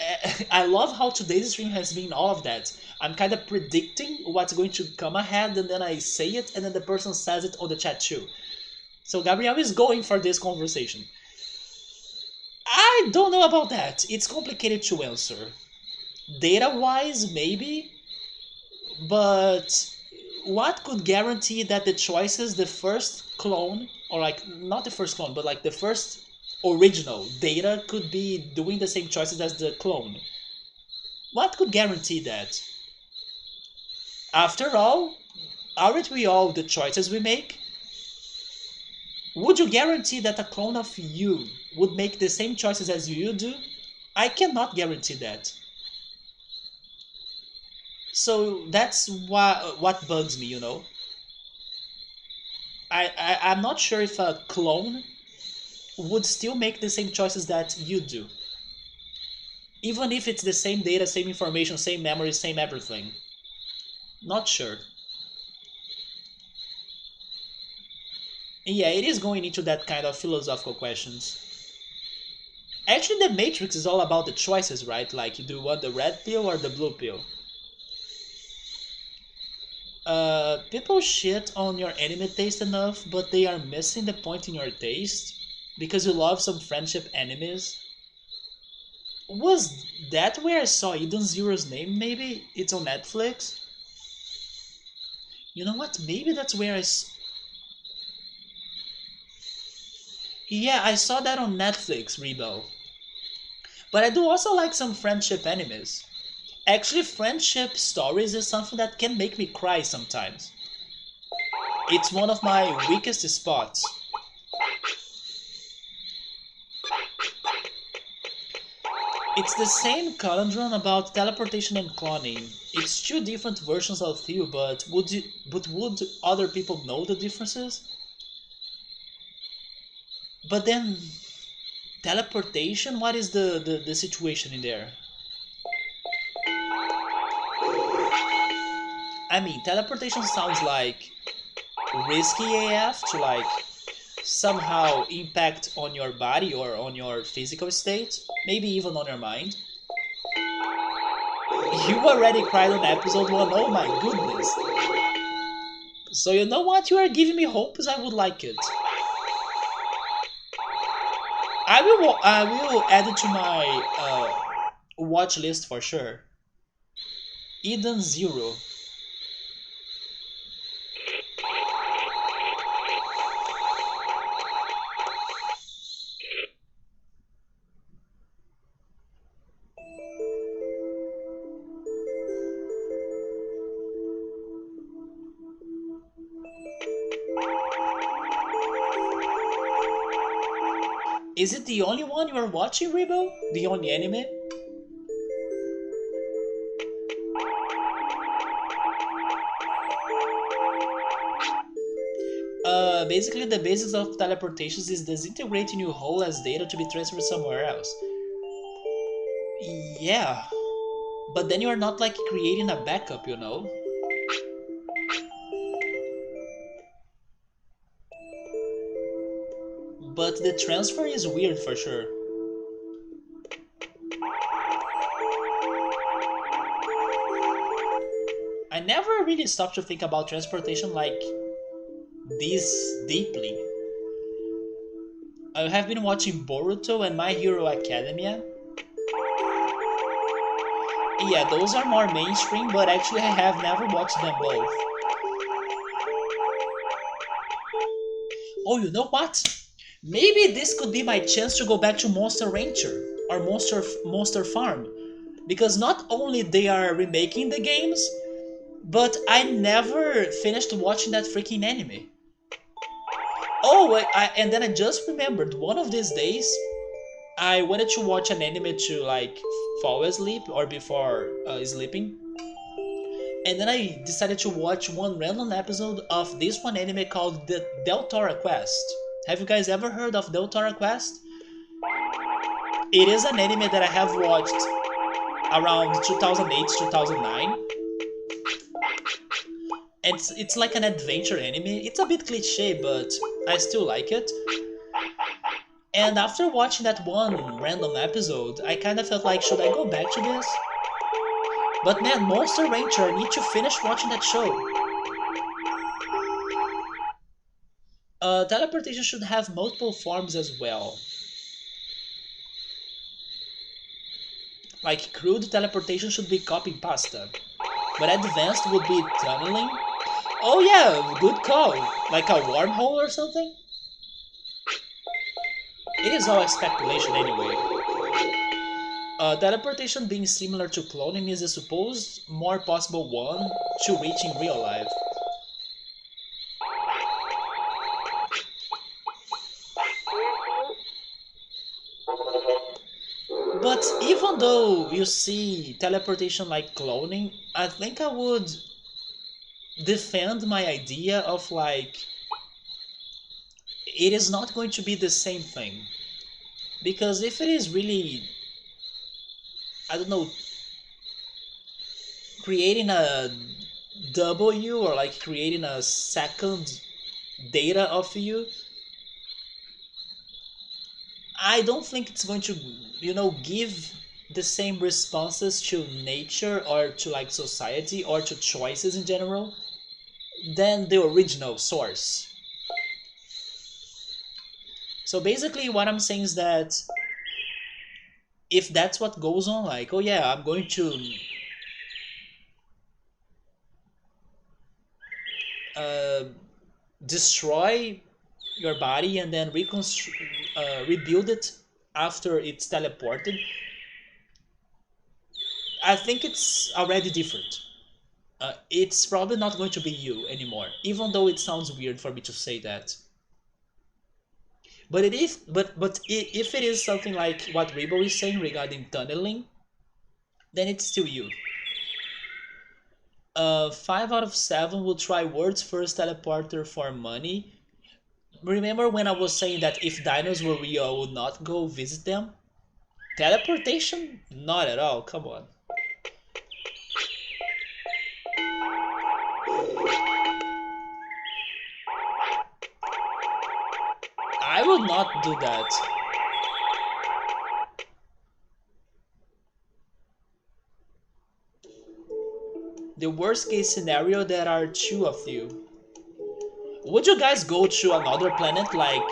Speaker 1: I love how today's stream has been all of that. I'm kind of predicting what's going to come ahead, and then I say it, and then the person says it on the chat too. So Gabriel is going for this conversation. I don't know about that. It's complicated to answer. Data wise, maybe, but what could guarantee that the choices the first clone, or like not the first clone, but like the first original data could be doing the same choices as the clone? What could guarantee that? After all, aren't we all the choices we make? Would you guarantee that a clone of you would make the same choices as you do? I cannot guarantee that. So that's what bugs me, you know. I'm not sure if a clone would still make the same choices that you do. Even if it's the same data, same information, same memory, same everything. Not sure. Yeah, it is going into that kind of philosophical questions. Actually, the Matrix is all about the choices, right? Like, do you want the red pill or the blue pill? People shit on your anime taste enough, but they are missing the point in your taste because you love some friendship animes. Was that where I saw Eden Zero's name? Maybe it's on Netflix. You know what? Maybe that's where Yeah, I saw that on Netflix, Rebo. But I do also like some friendship animes. Actually, friendship stories is something that can make me cry sometimes. It's one of my weakest spots. It's the same conundrum about teleportation and cloning. It's two different versions of you, but would other people know the differences? But then teleportation, what is the situation in there? I mean, teleportation sounds like risky AF to like somehow impact on your body or on your physical state, maybe even on your mind. You already cried on episode 1, oh my goodness. So you know what, you are giving me hopes, I would like it. I will add it to my watch list for sure. Eden Zero. Is it the only one you are watching, Rebo? The only anime? Basically the basis of teleportations is disintegrating your whole as data to be transferred somewhere else. Yeah, but then you are not like creating a backup, you know? But the transfer is weird for sure. I never really stopped to think about transportation like this deeply. I have been watching Boruto and My Hero Academia. Yeah, those are more mainstream, but actually I have never watched them both. Oh, you know what? Maybe this could be my chance to go back to Monster Rancher or Monster Farm, because not only they are remaking the games, but I never finished watching that freaking anime. Oh, and then I just remembered one of these days I wanted to watch an anime to like fall asleep or before sleeping, and then I decided to watch one random episode of this one anime called the Deltora Quest. Have you guys ever heard of Deltora Quest? It is an anime that I have watched around 2008 2009. It's like an adventure anime. It's a bit cliche, but I still like it. And after watching that one random episode, I kind of felt like, should I go back to this? But man, Monster Rancher, I need to finish watching that show. Teleportation should have multiple forms as well. Like crude teleportation should be copying pasta, but advanced would be tunneling. Oh yeah, good call. Like a wormhole or something? It is all speculation anyway. Teleportation being similar to cloning is a supposed more possible one to reach in real life. But even though you see teleportation like cloning, I think I would defend my idea of like it is not going to be the same thing. Because if it is really, I don't know, creating a W or like creating a second data of you, I don't think it's going to, give the same responses to nature or to like society or to choices in general than the original source. So basically, what I'm saying is that if that's what goes on, like, oh yeah, I'm going to uh, destroy your body and then rebuild it after it's teleported, I think it's already different. It's probably not going to be you anymore, even though it sounds weird for me to say that. But it is, if it is something like what Rebo is saying regarding tunneling, then it's still you. 5 out of 7 will try world's first teleporter for money. Remember when I was saying that if dinos were real, I would not go visit them? Teleportation? Not at all, come on. I would not do that. The worst case scenario, there are two of you. Would you guys go to another planet like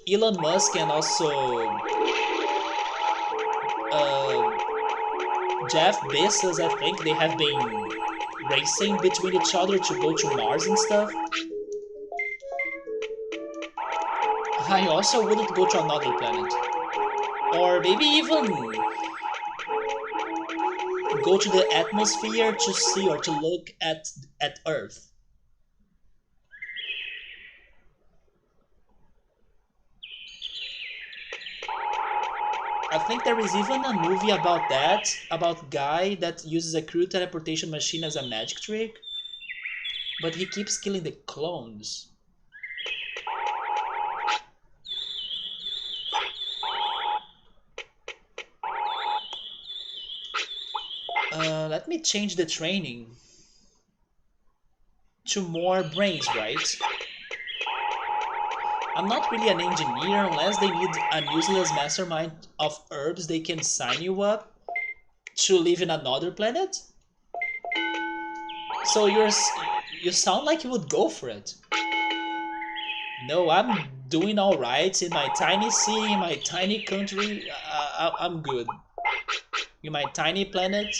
Speaker 1: Elon Musk and also uh, Jeff Bezos? I think they have been racing between each other to go to Mars and stuff. I also wouldn't go to another planet. Or maybe even go to the atmosphere to see or to look at Earth. I think there is even a movie about that, about guy that uses a crude teleportation machine as a magic trick, but he keeps killing the clones. Let me change the training to more brains, right? I'm not really an engineer unless they need an useless mastermind of herbs they can sign you up to live in another planet. So you sound like you would go for it. No, I'm doing all right in my tiny city, in my tiny country. I'm good. In my tiny planet,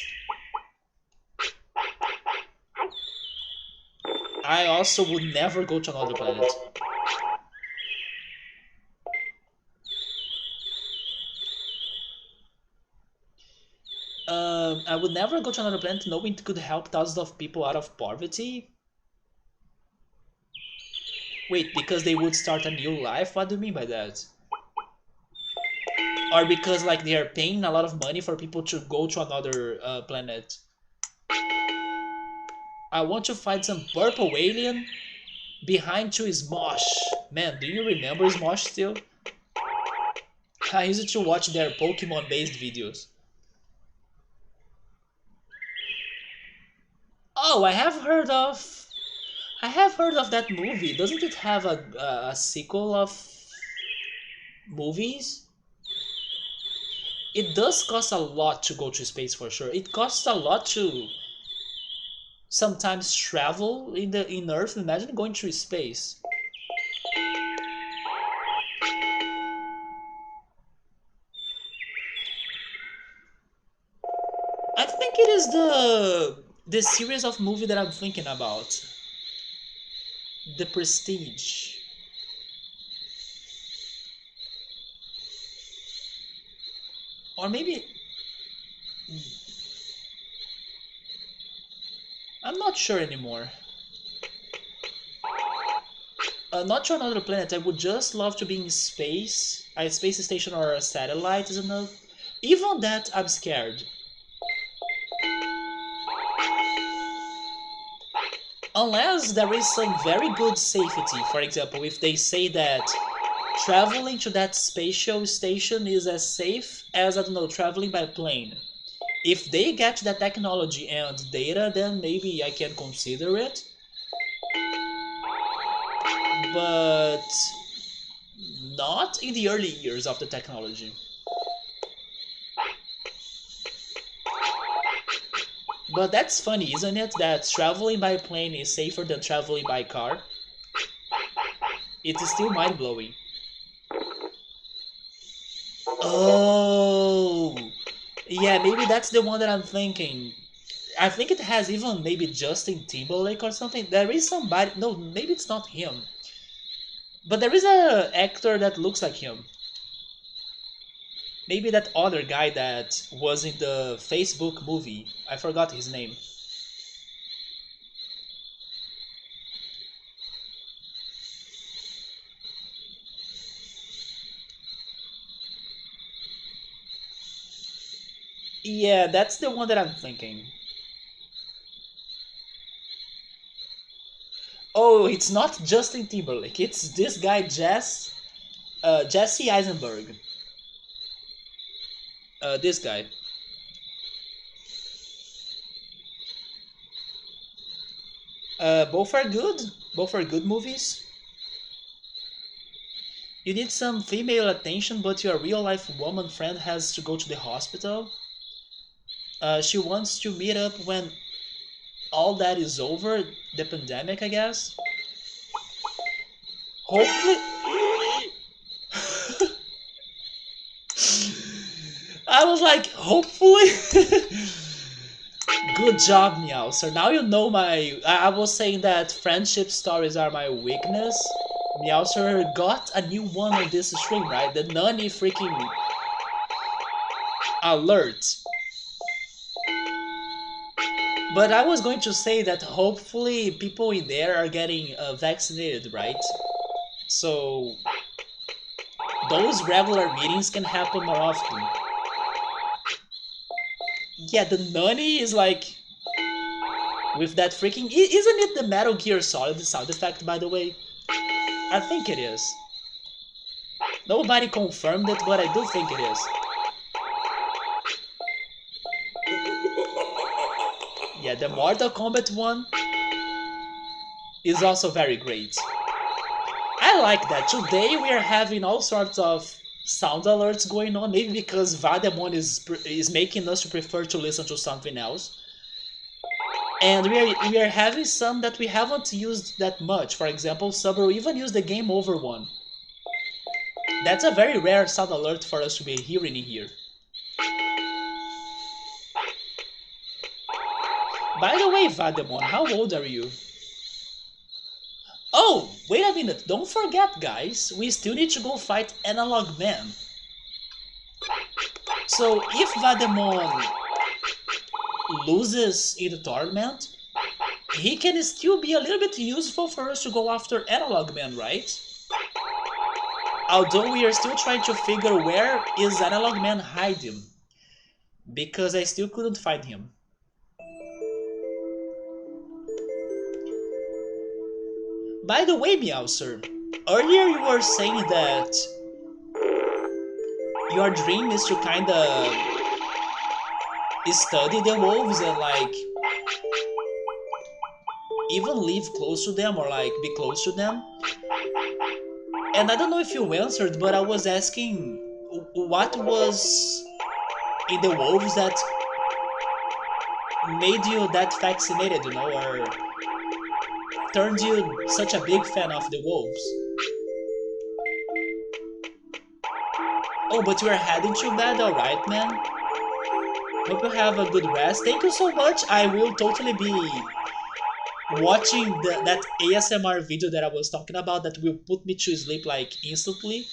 Speaker 1: I also would never go to another planet. I would never go to another planet knowing it could help thousands of people out of poverty. Wait, because they would start a new life? What do you mean by that? Or because like they are paying a lot of money for people to go to another planet? I want to find some purple alien behind to Smosh. Man, do you remember Smosh still? I used to watch their Pokemon based videos. Oh, I have heard of that movie. Doesn't it have a sequel of movies? It does cost a lot to go to space for sure. It costs a lot to sometimes travel in Earth. Imagine going to space. I think it is the series of movie that I'm thinking about. The Prestige. Or maybe... I'm not sure anymore. Not to another planet. I would just love to be in space. A space station or a satellite is enough. Even that, I'm scared. Unless there is some very good safety. For example, if they say that traveling to that spatial station is as safe as, I don't know, traveling by plane. If they get that technology and data, then maybe I can consider it. But not in the early years of the technology. But that's funny, isn't it? That traveling by plane is safer than traveling by car. It's still mind-blowing. Oh, yeah, maybe that's the one that I'm thinking. I think it has even maybe Justin Timberlake or something. There is somebody. No, maybe it's not him. But there is a actor that looks like him. Maybe that other guy that was in the Facebook movie. I forgot his name. Yeah, that's the one that I'm thinking. Oh, it's not Justin Timberlake. It's this guy, Jesse Eisenberg. This guy. Both are good. Both are good movies. You need some female attention, but your real life woman friend has to go to the hospital. She wants to meet up when all that is over, the pandemic, I guess. Hopefully. I was like, hopefully. Good job, Meow. So now you know my. I was saying that friendship stories are my weakness. Meowser got a new one on this stream, right? The Nani freaking alert. But I was going to say that hopefully people in there are getting vaccinated, right? So those regular meetings can happen more often. Yeah, the Nani is like with that freaking. Isn't it the Metal Gear Solid sound effect, by the way? I think it is. Nobody confirmed it, but I do think it is. Yeah, the Mortal Kombat one is also very great. I like that. Today we are having all sorts of sound alerts going on, maybe because Vademon is making us to prefer to listen to something else. And we are having some that we haven't used that much. For example, Subaru even used the Game Over one. That's a very rare sound alert for us to be hearing in here. By the way, Vademon, how old are you? Oh, wait a minute, don't forget guys, we still need to go fight Analog Man. So if Vademon loses in the tournament, he can still be a little bit useful for us to go after Analog Man, right? Although we are still trying to figure where is Analog Man hiding, because I still couldn't find him. By the way, Meowser, earlier you were saying that your dream is to kinda study the wolves and like even live close to them or like be close to them. And I don't know if you answered, but I was asking what was in the wolves that made you that fascinated, you know, or turned you such a big fan of the wolves. Oh, but you are heading to bed, alright, man? Hope you have a good rest. Thank you so much. I will totally be watching that ASMR video that I was talking about that will put me to sleep like instantly.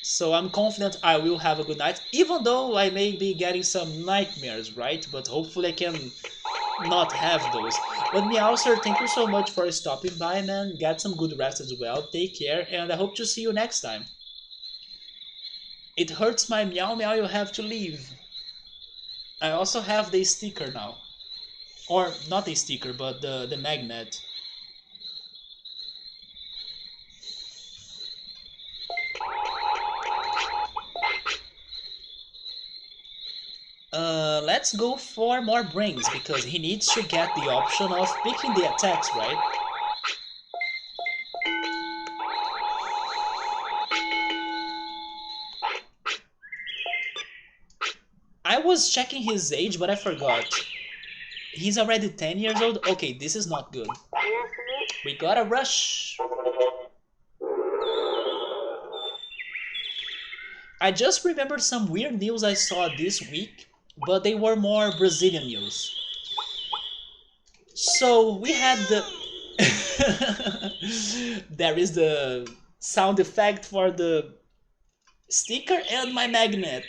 Speaker 1: So I'm confident I will have a good night, even though I may be getting some nightmares, right? But hopefully I can not have those. But Meow sir, thank you so much for stopping by, man. Get some good rest as well. Take care, and I hope to see you next time. It hurts my meow meow, you have to leave. I also have the sticker now. Or not the sticker, but the magnet. Let's go for more brains because he needs to get the option of picking the attacks, right? I was checking his age, but I forgot. He's already 10 years old? Okay, this is not good. We gotta rush. I just remembered some weird news I saw this week, but they were more Brazilian news. So we had the... There is the sound effect for the sticker and my magnet.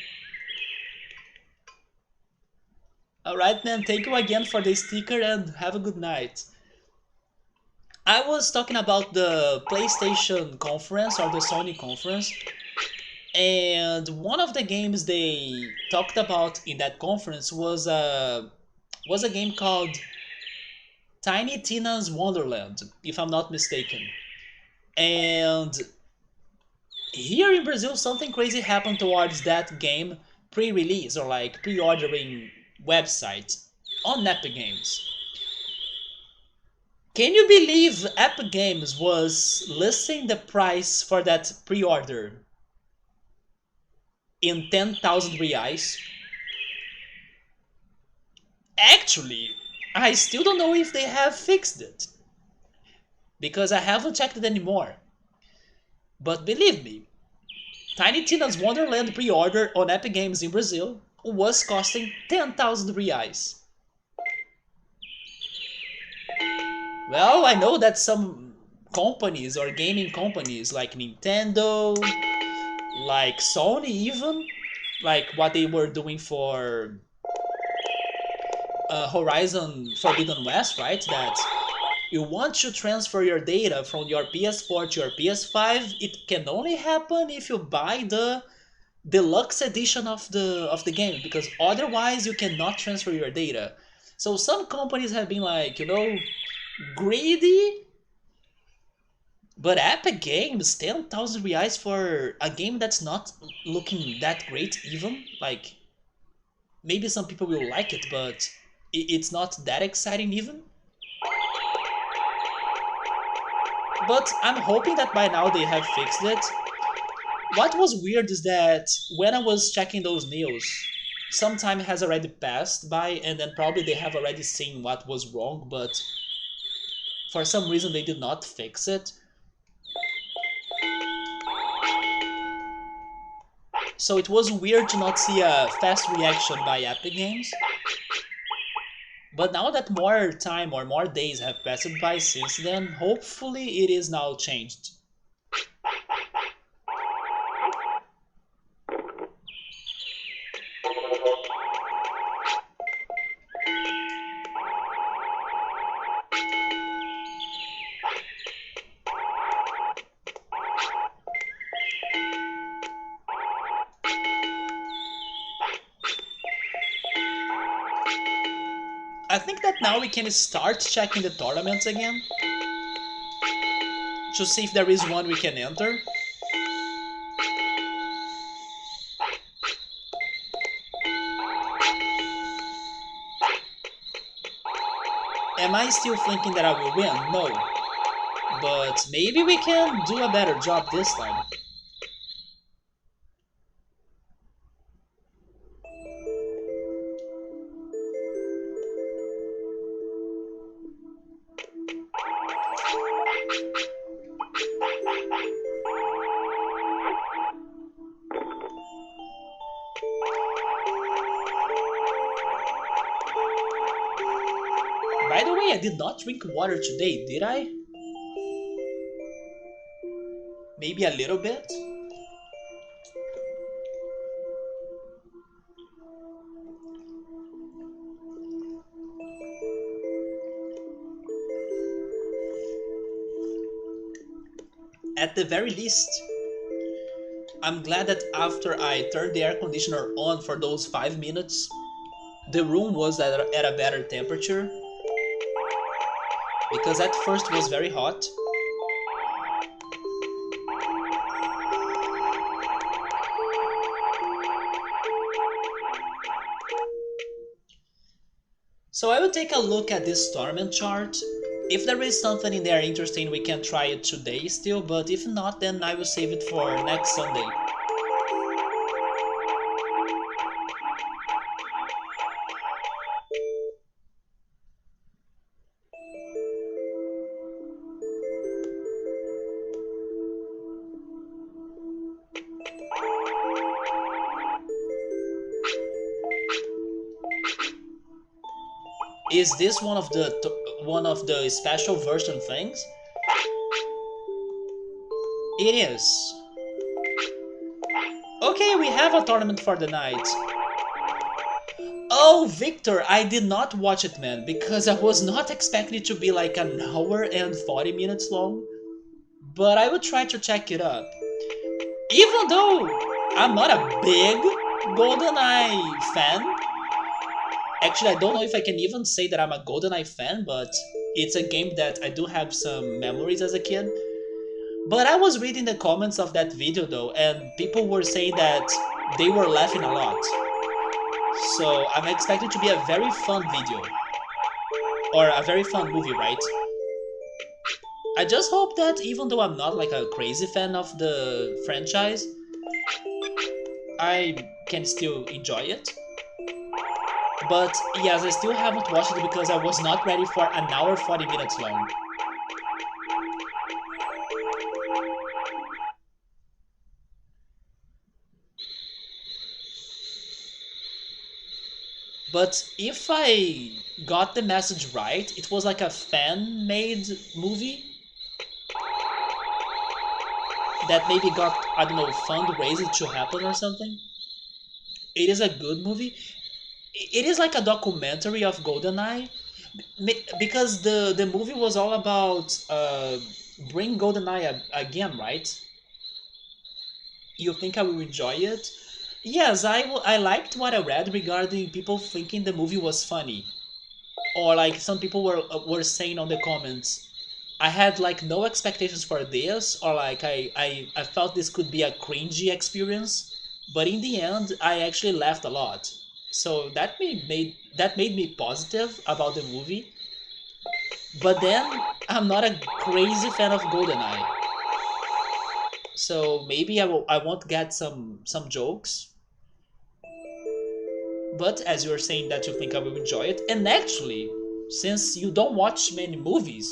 Speaker 1: Alright man, thank you again for the sticker and have a good night. I was talking about the PlayStation conference or the Sony conference, and one of the games they talked about in that conference was a game called Tiny Tina's Wonderland, if I'm not mistaken. And here in Brazil, something crazy happened towards that game pre-release or like pre-ordering website on Epic Games. Can you believe Epic Games was listing the price for that pre-order in 10,000 reais? Actually, I still don't know if they have fixed it because I haven't checked it anymore. But believe me, Tiny Tina's Wonderland pre-order on Epic Games in Brazil was costing 10,000 reais. Well, I know that some companies or gaming companies like Nintendo, like Sony even, like what they were doing for Horizon Forbidden West, right? That you want to transfer your data from your PS4 to your PS5, it can only happen if you buy the deluxe edition of the game because otherwise you cannot transfer your data. So some companies have been like, greedy, but Epic Games 10,000 reais for a game that's not looking that great even. Like maybe some people will like it, but it's not that exciting even. But I'm hoping that by now they have fixed it. What was weird is that when I was checking those news, some time has already passed by and then probably they have already seen what was wrong, but for some reason they did not fix it. So it was weird to not see a fast reaction by Epic Games. But now that more time or more days have passed by since then, hopefully it is now changed. I think that now we can start checking the tournaments again to see if there is one we can enter. Am I still thinking that I will win? No. But maybe we can do a better job this time. By the way, I did not drink water today, did I? Maybe a little bit? At the very least, I'm glad that after I turned the air conditioner on for those 5 minutes, the room was at a better temperature, because at first it was very hot. So I will take a look at this tournament chart. If there is something in there interesting, we can try it today still, but if not, then I will save it for next Sunday. Is this one of the special version things? It is. Okay, we have a tournament for the night. Oh, Victor, I did not watch it, man, because I was not expecting it to be like an hour and 40 minutes long. But I will try to check it up. Even though I'm not a big GoldenEye fan. Actually, I don't know if I can even say that I'm a GoldenEye fan, but it's a game that I do have some memories as a kid. But I was reading the comments of that video though, and people were saying that they were laughing a lot. So I'm expecting to be a very fun video. Or a very fun movie, right? I just hope that even though I'm not like a crazy fan of the franchise, I can still enjoy it. But yes, I still haven't watched it because I was not ready for an hour 40 minutes long. But if I got the message right, it was like a fan-made movie that maybe got, I don't know, fundraised to happen or something. It is a good movie. It is like a documentary of GoldenEye because the movie was all about bring GoldenEye again, right? You think I will enjoy it? Yes, I liked what I read regarding people thinking the movie was funny, or like some people were saying on the comments. I had like no expectations for this, or like I felt this could be a cringy experience, but in the end, I actually laughed a lot. So that made me positive about the movie. But then I'm not a crazy fan of GoldenEye, so maybe I won't get some jokes. But as you were saying that you think I will enjoy it, and actually, since you don't watch many movies,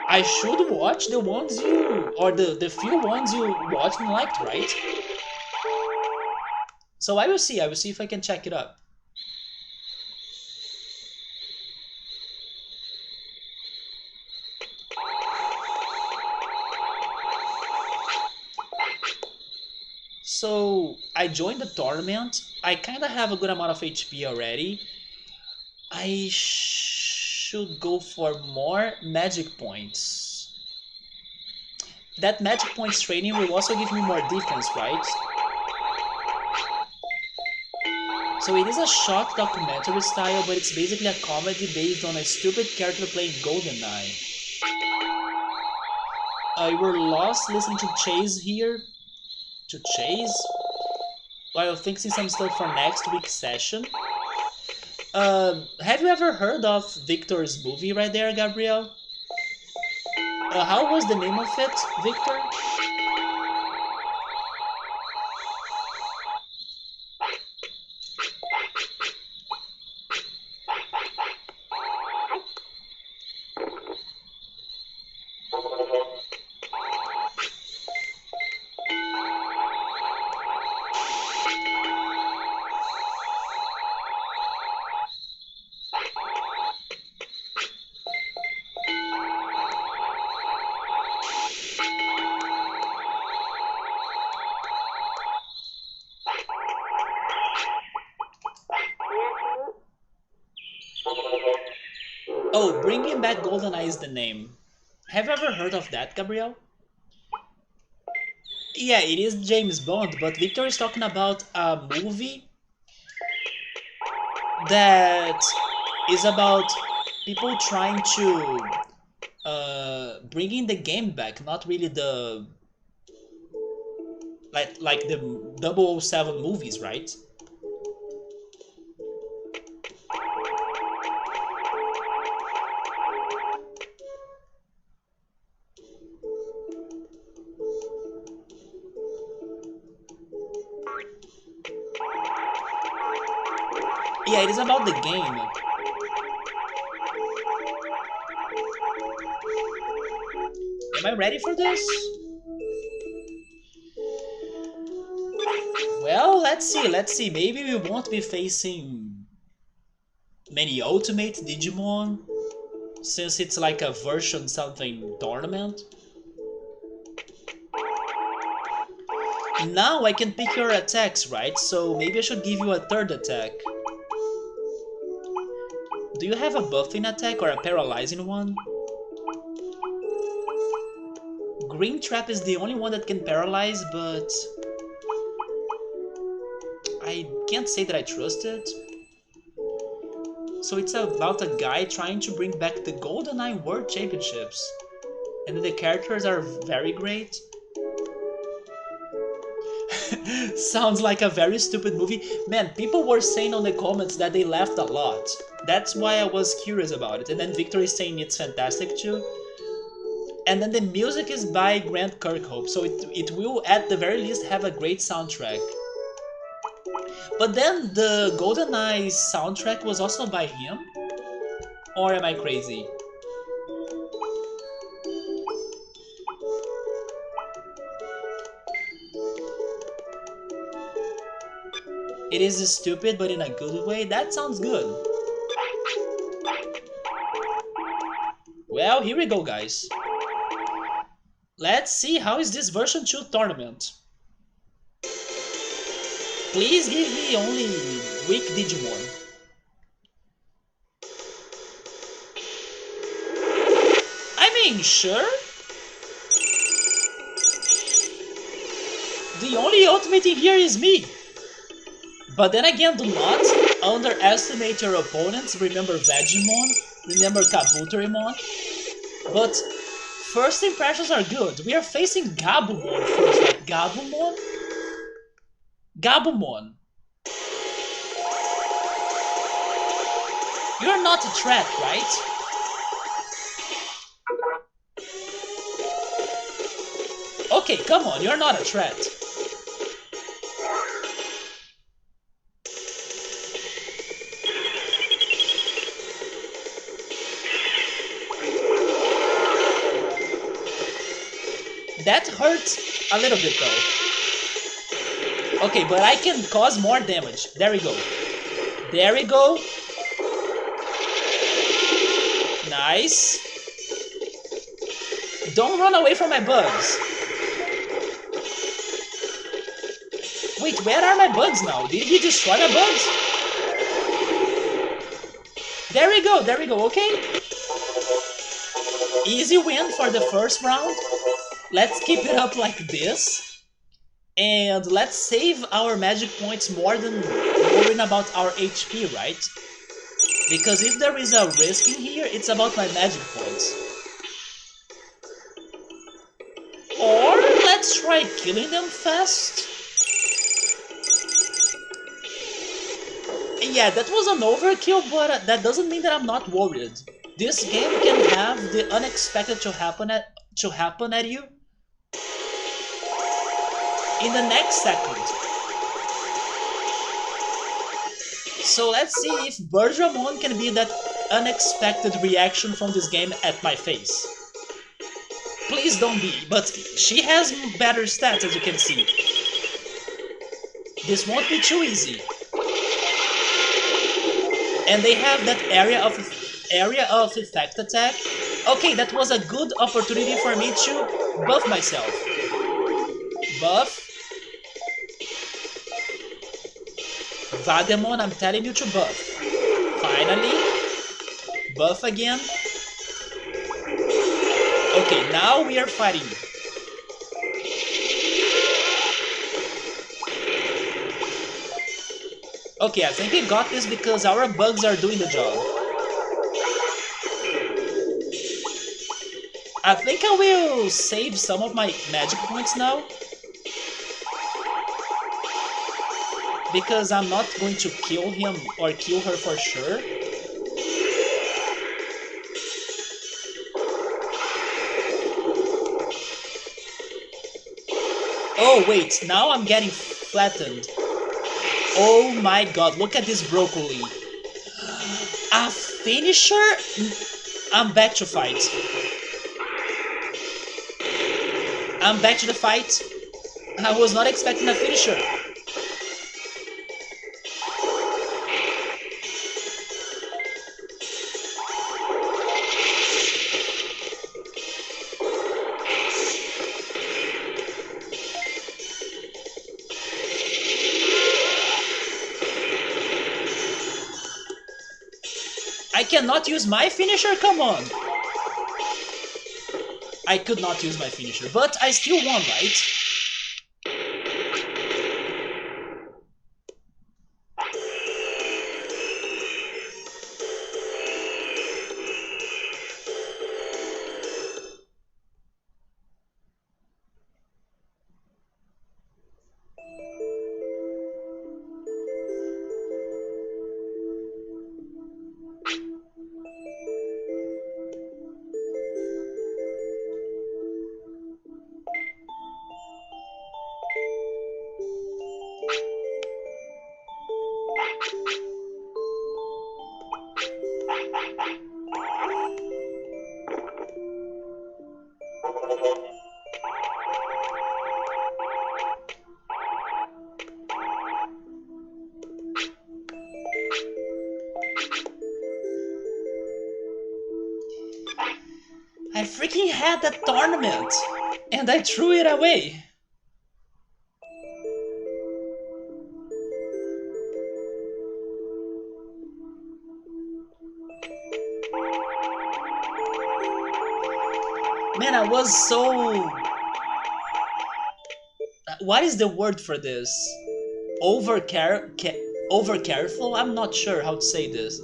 Speaker 1: I should watch the ones or the few ones you watched and liked, right? So I will see if I can check it up. So I joined the tournament. I kind of have a good amount of HP already. I should go for more magic points. That magic points training will also give me more defense, right? So it is a short documentary style, but it's basically a comedy based on a stupid character playing GoldenEye. You were lost listening to Chase here. To Chase? While fixing some stuff for next week's session. Have you ever heard of Victor's movie right there, Gabriel? How was the name of it, Victor? Oh, Bringing Back GoldenEye is the name. Have you ever heard of that, Gabriel? Yeah, it is James Bond, but Victor is talking about a movie that is about people trying to bringing the game back, not really the like the 007 movies, right? Yeah, it is about the game. Am I ready for this? Well, let's see. Maybe we won't be facing many Ultimate Digimon, since it's like a version something tournament. Now I can pick your attacks, right? So maybe I should give you a third attack. Do you have a buffing attack or a paralyzing one? Green Trap is the only one that can paralyze, but I can't say that I trust it. So it's about a guy trying to bring back the GoldenEye World Championships. And the characters are very great. Sounds like a very stupid movie. Man, people were saying on the comments that they laughed a lot. That's why I was curious about it. And then Victor is saying it's fantastic too. And then the music is by Grant Kirkhope, so it will at the very least have a great soundtrack. But then the GoldenEye soundtrack was also by him? Or am I crazy? It is stupid, but in a good way. That sounds good. Well, here we go, guys. Let's see how is this version 2 tournament. Please give me only weak Digimon. I mean, sure. The only ultimate in here is me. But then again, do not underestimate your opponents. Remember Vegemon, remember Kabutorimon. But first impressions are good. We are facing Gabumon first, like Gabumon? Gabumon. You're not a threat, right? Okay, come on, you're not a threat. That hurts a little bit though. Okay, but I can cause more damage. There we go. There we go. Nice. Don't run away from my bugs. Wait, where are my bugs now? Did he destroy my bugs? There we go, okay. Easy win for the first round. Let's keep it up like this. And let's save our magic points more than worrying about our HP, right? Because if there is a risk in here, it's about my magic points. Or let's try killing them fast. Yeah, that was an overkill, but that doesn't mean that I'm not worried. This game can have the unexpected to happen at you in the next second. So let's see if Bergramon can be that unexpected reaction from this game at my face. Please don't be, but she has better stats as you can see. This won't be too easy. And they have that area of effect attack. Okay, that was a good opportunity for me to buff myself. Buff. Vademon, I'm telling you to buff. Finally. Buff again. Okay, now we are fighting. Okay, I think we got this because our bugs are doing the job. I think I will save some of my magic points now. Because I'm not going to kill him or kill her for sure. Oh wait, now I'm getting flattened. Oh my god, look at this broccoli. A finisher? I'm back to fight. I'm back to the fight. I was not expecting a finisher. I cannot use my finisher? Come on! I could not use my finisher, but I still won, right? I freaking had that tournament! And I threw it away! Man, I was so... What is the word for this? Over careful? I'm not sure how to say this.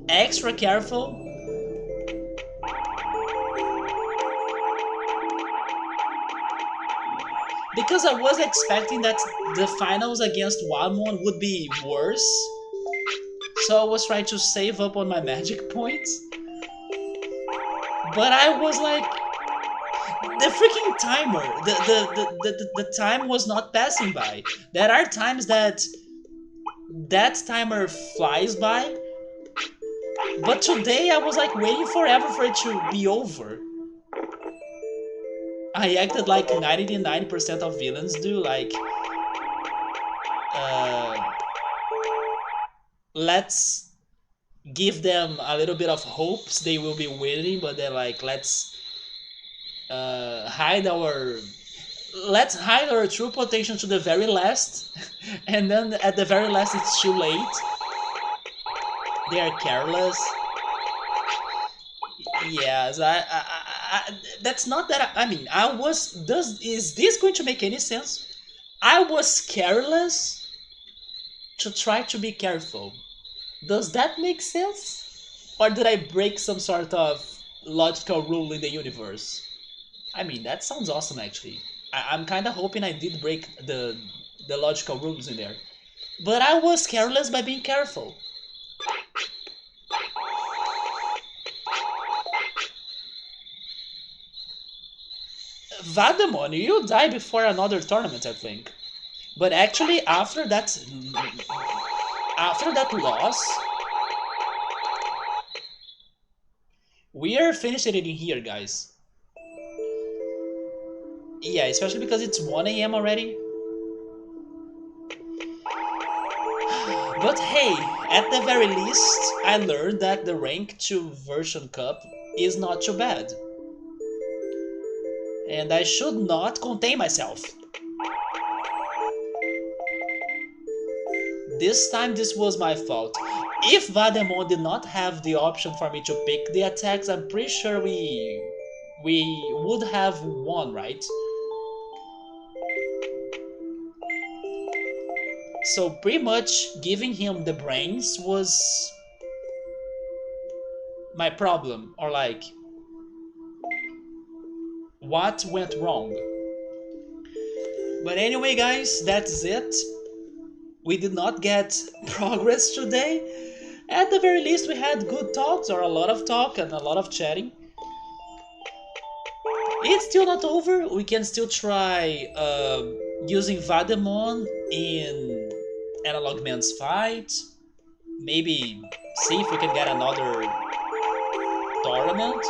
Speaker 1: Extra careful? Because I was expecting that the finals against Wildmon would be worse. So I was trying to save up on my magic points. But I was like... The freaking timer! The time was not passing by. There are times that timer flies by. But today I was like waiting forever for it to be over. I acted like 99% of villains do, like... let's give them a little bit of hopes they will be winning, but they're like, let's hide our true potential to the very last, and then at the very last it's too late. They are careless. Yes, that's not that. I mean, I was. Is this going to make any sense? I was careless to try to be careful. Does that make sense? Or did I break some sort of logical rule in the universe? I mean, that sounds awesome actually. I'm kind of hoping I did break the logical rules in there. But I was careless by being careful. Vademon, you die before another tournament, I think. But actually, after that loss, we are finishing it in here, guys. Yeah, especially because it's 1 AM already. But hey, at the very least, I learned that the Rank 2 version cup is not too bad. And I should not contain myself. This time this was my fault. If Vademon did not have the option for me to pick the attacks, I'm pretty sure we we would have won, right? So pretty much giving him the brains was my problem, or like what went wrong. But anyway, guys, that's it. We did not get progress today. At the very least, we had good talks, or a lot of talk and a lot of chatting. It's still not over. We can still try using Vademon in Analog Man's fight. Maybe see if we can get another tournament.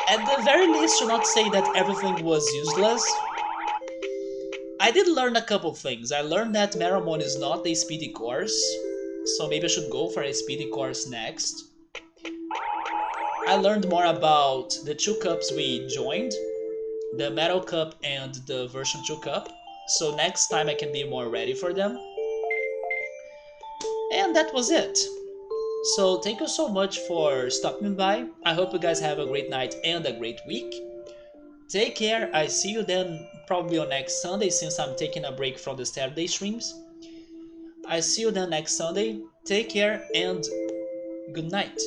Speaker 1: At the very least, to not say that everything was useless. I did learn a couple things. I learned that Meramon is not a speedy course, so maybe I should go for a speedy course next. I learned more about the two cups we joined, the Metal Cup and the version 2 cup, so next time I can be more ready for them. And that was it. So thank you so much for stopping by. I hope you guys have a great night and a great week. Take care. I see you then probably on next Sunday, since I'm taking a break from the Saturday streams. I see you then next Sunday. Take care and good night.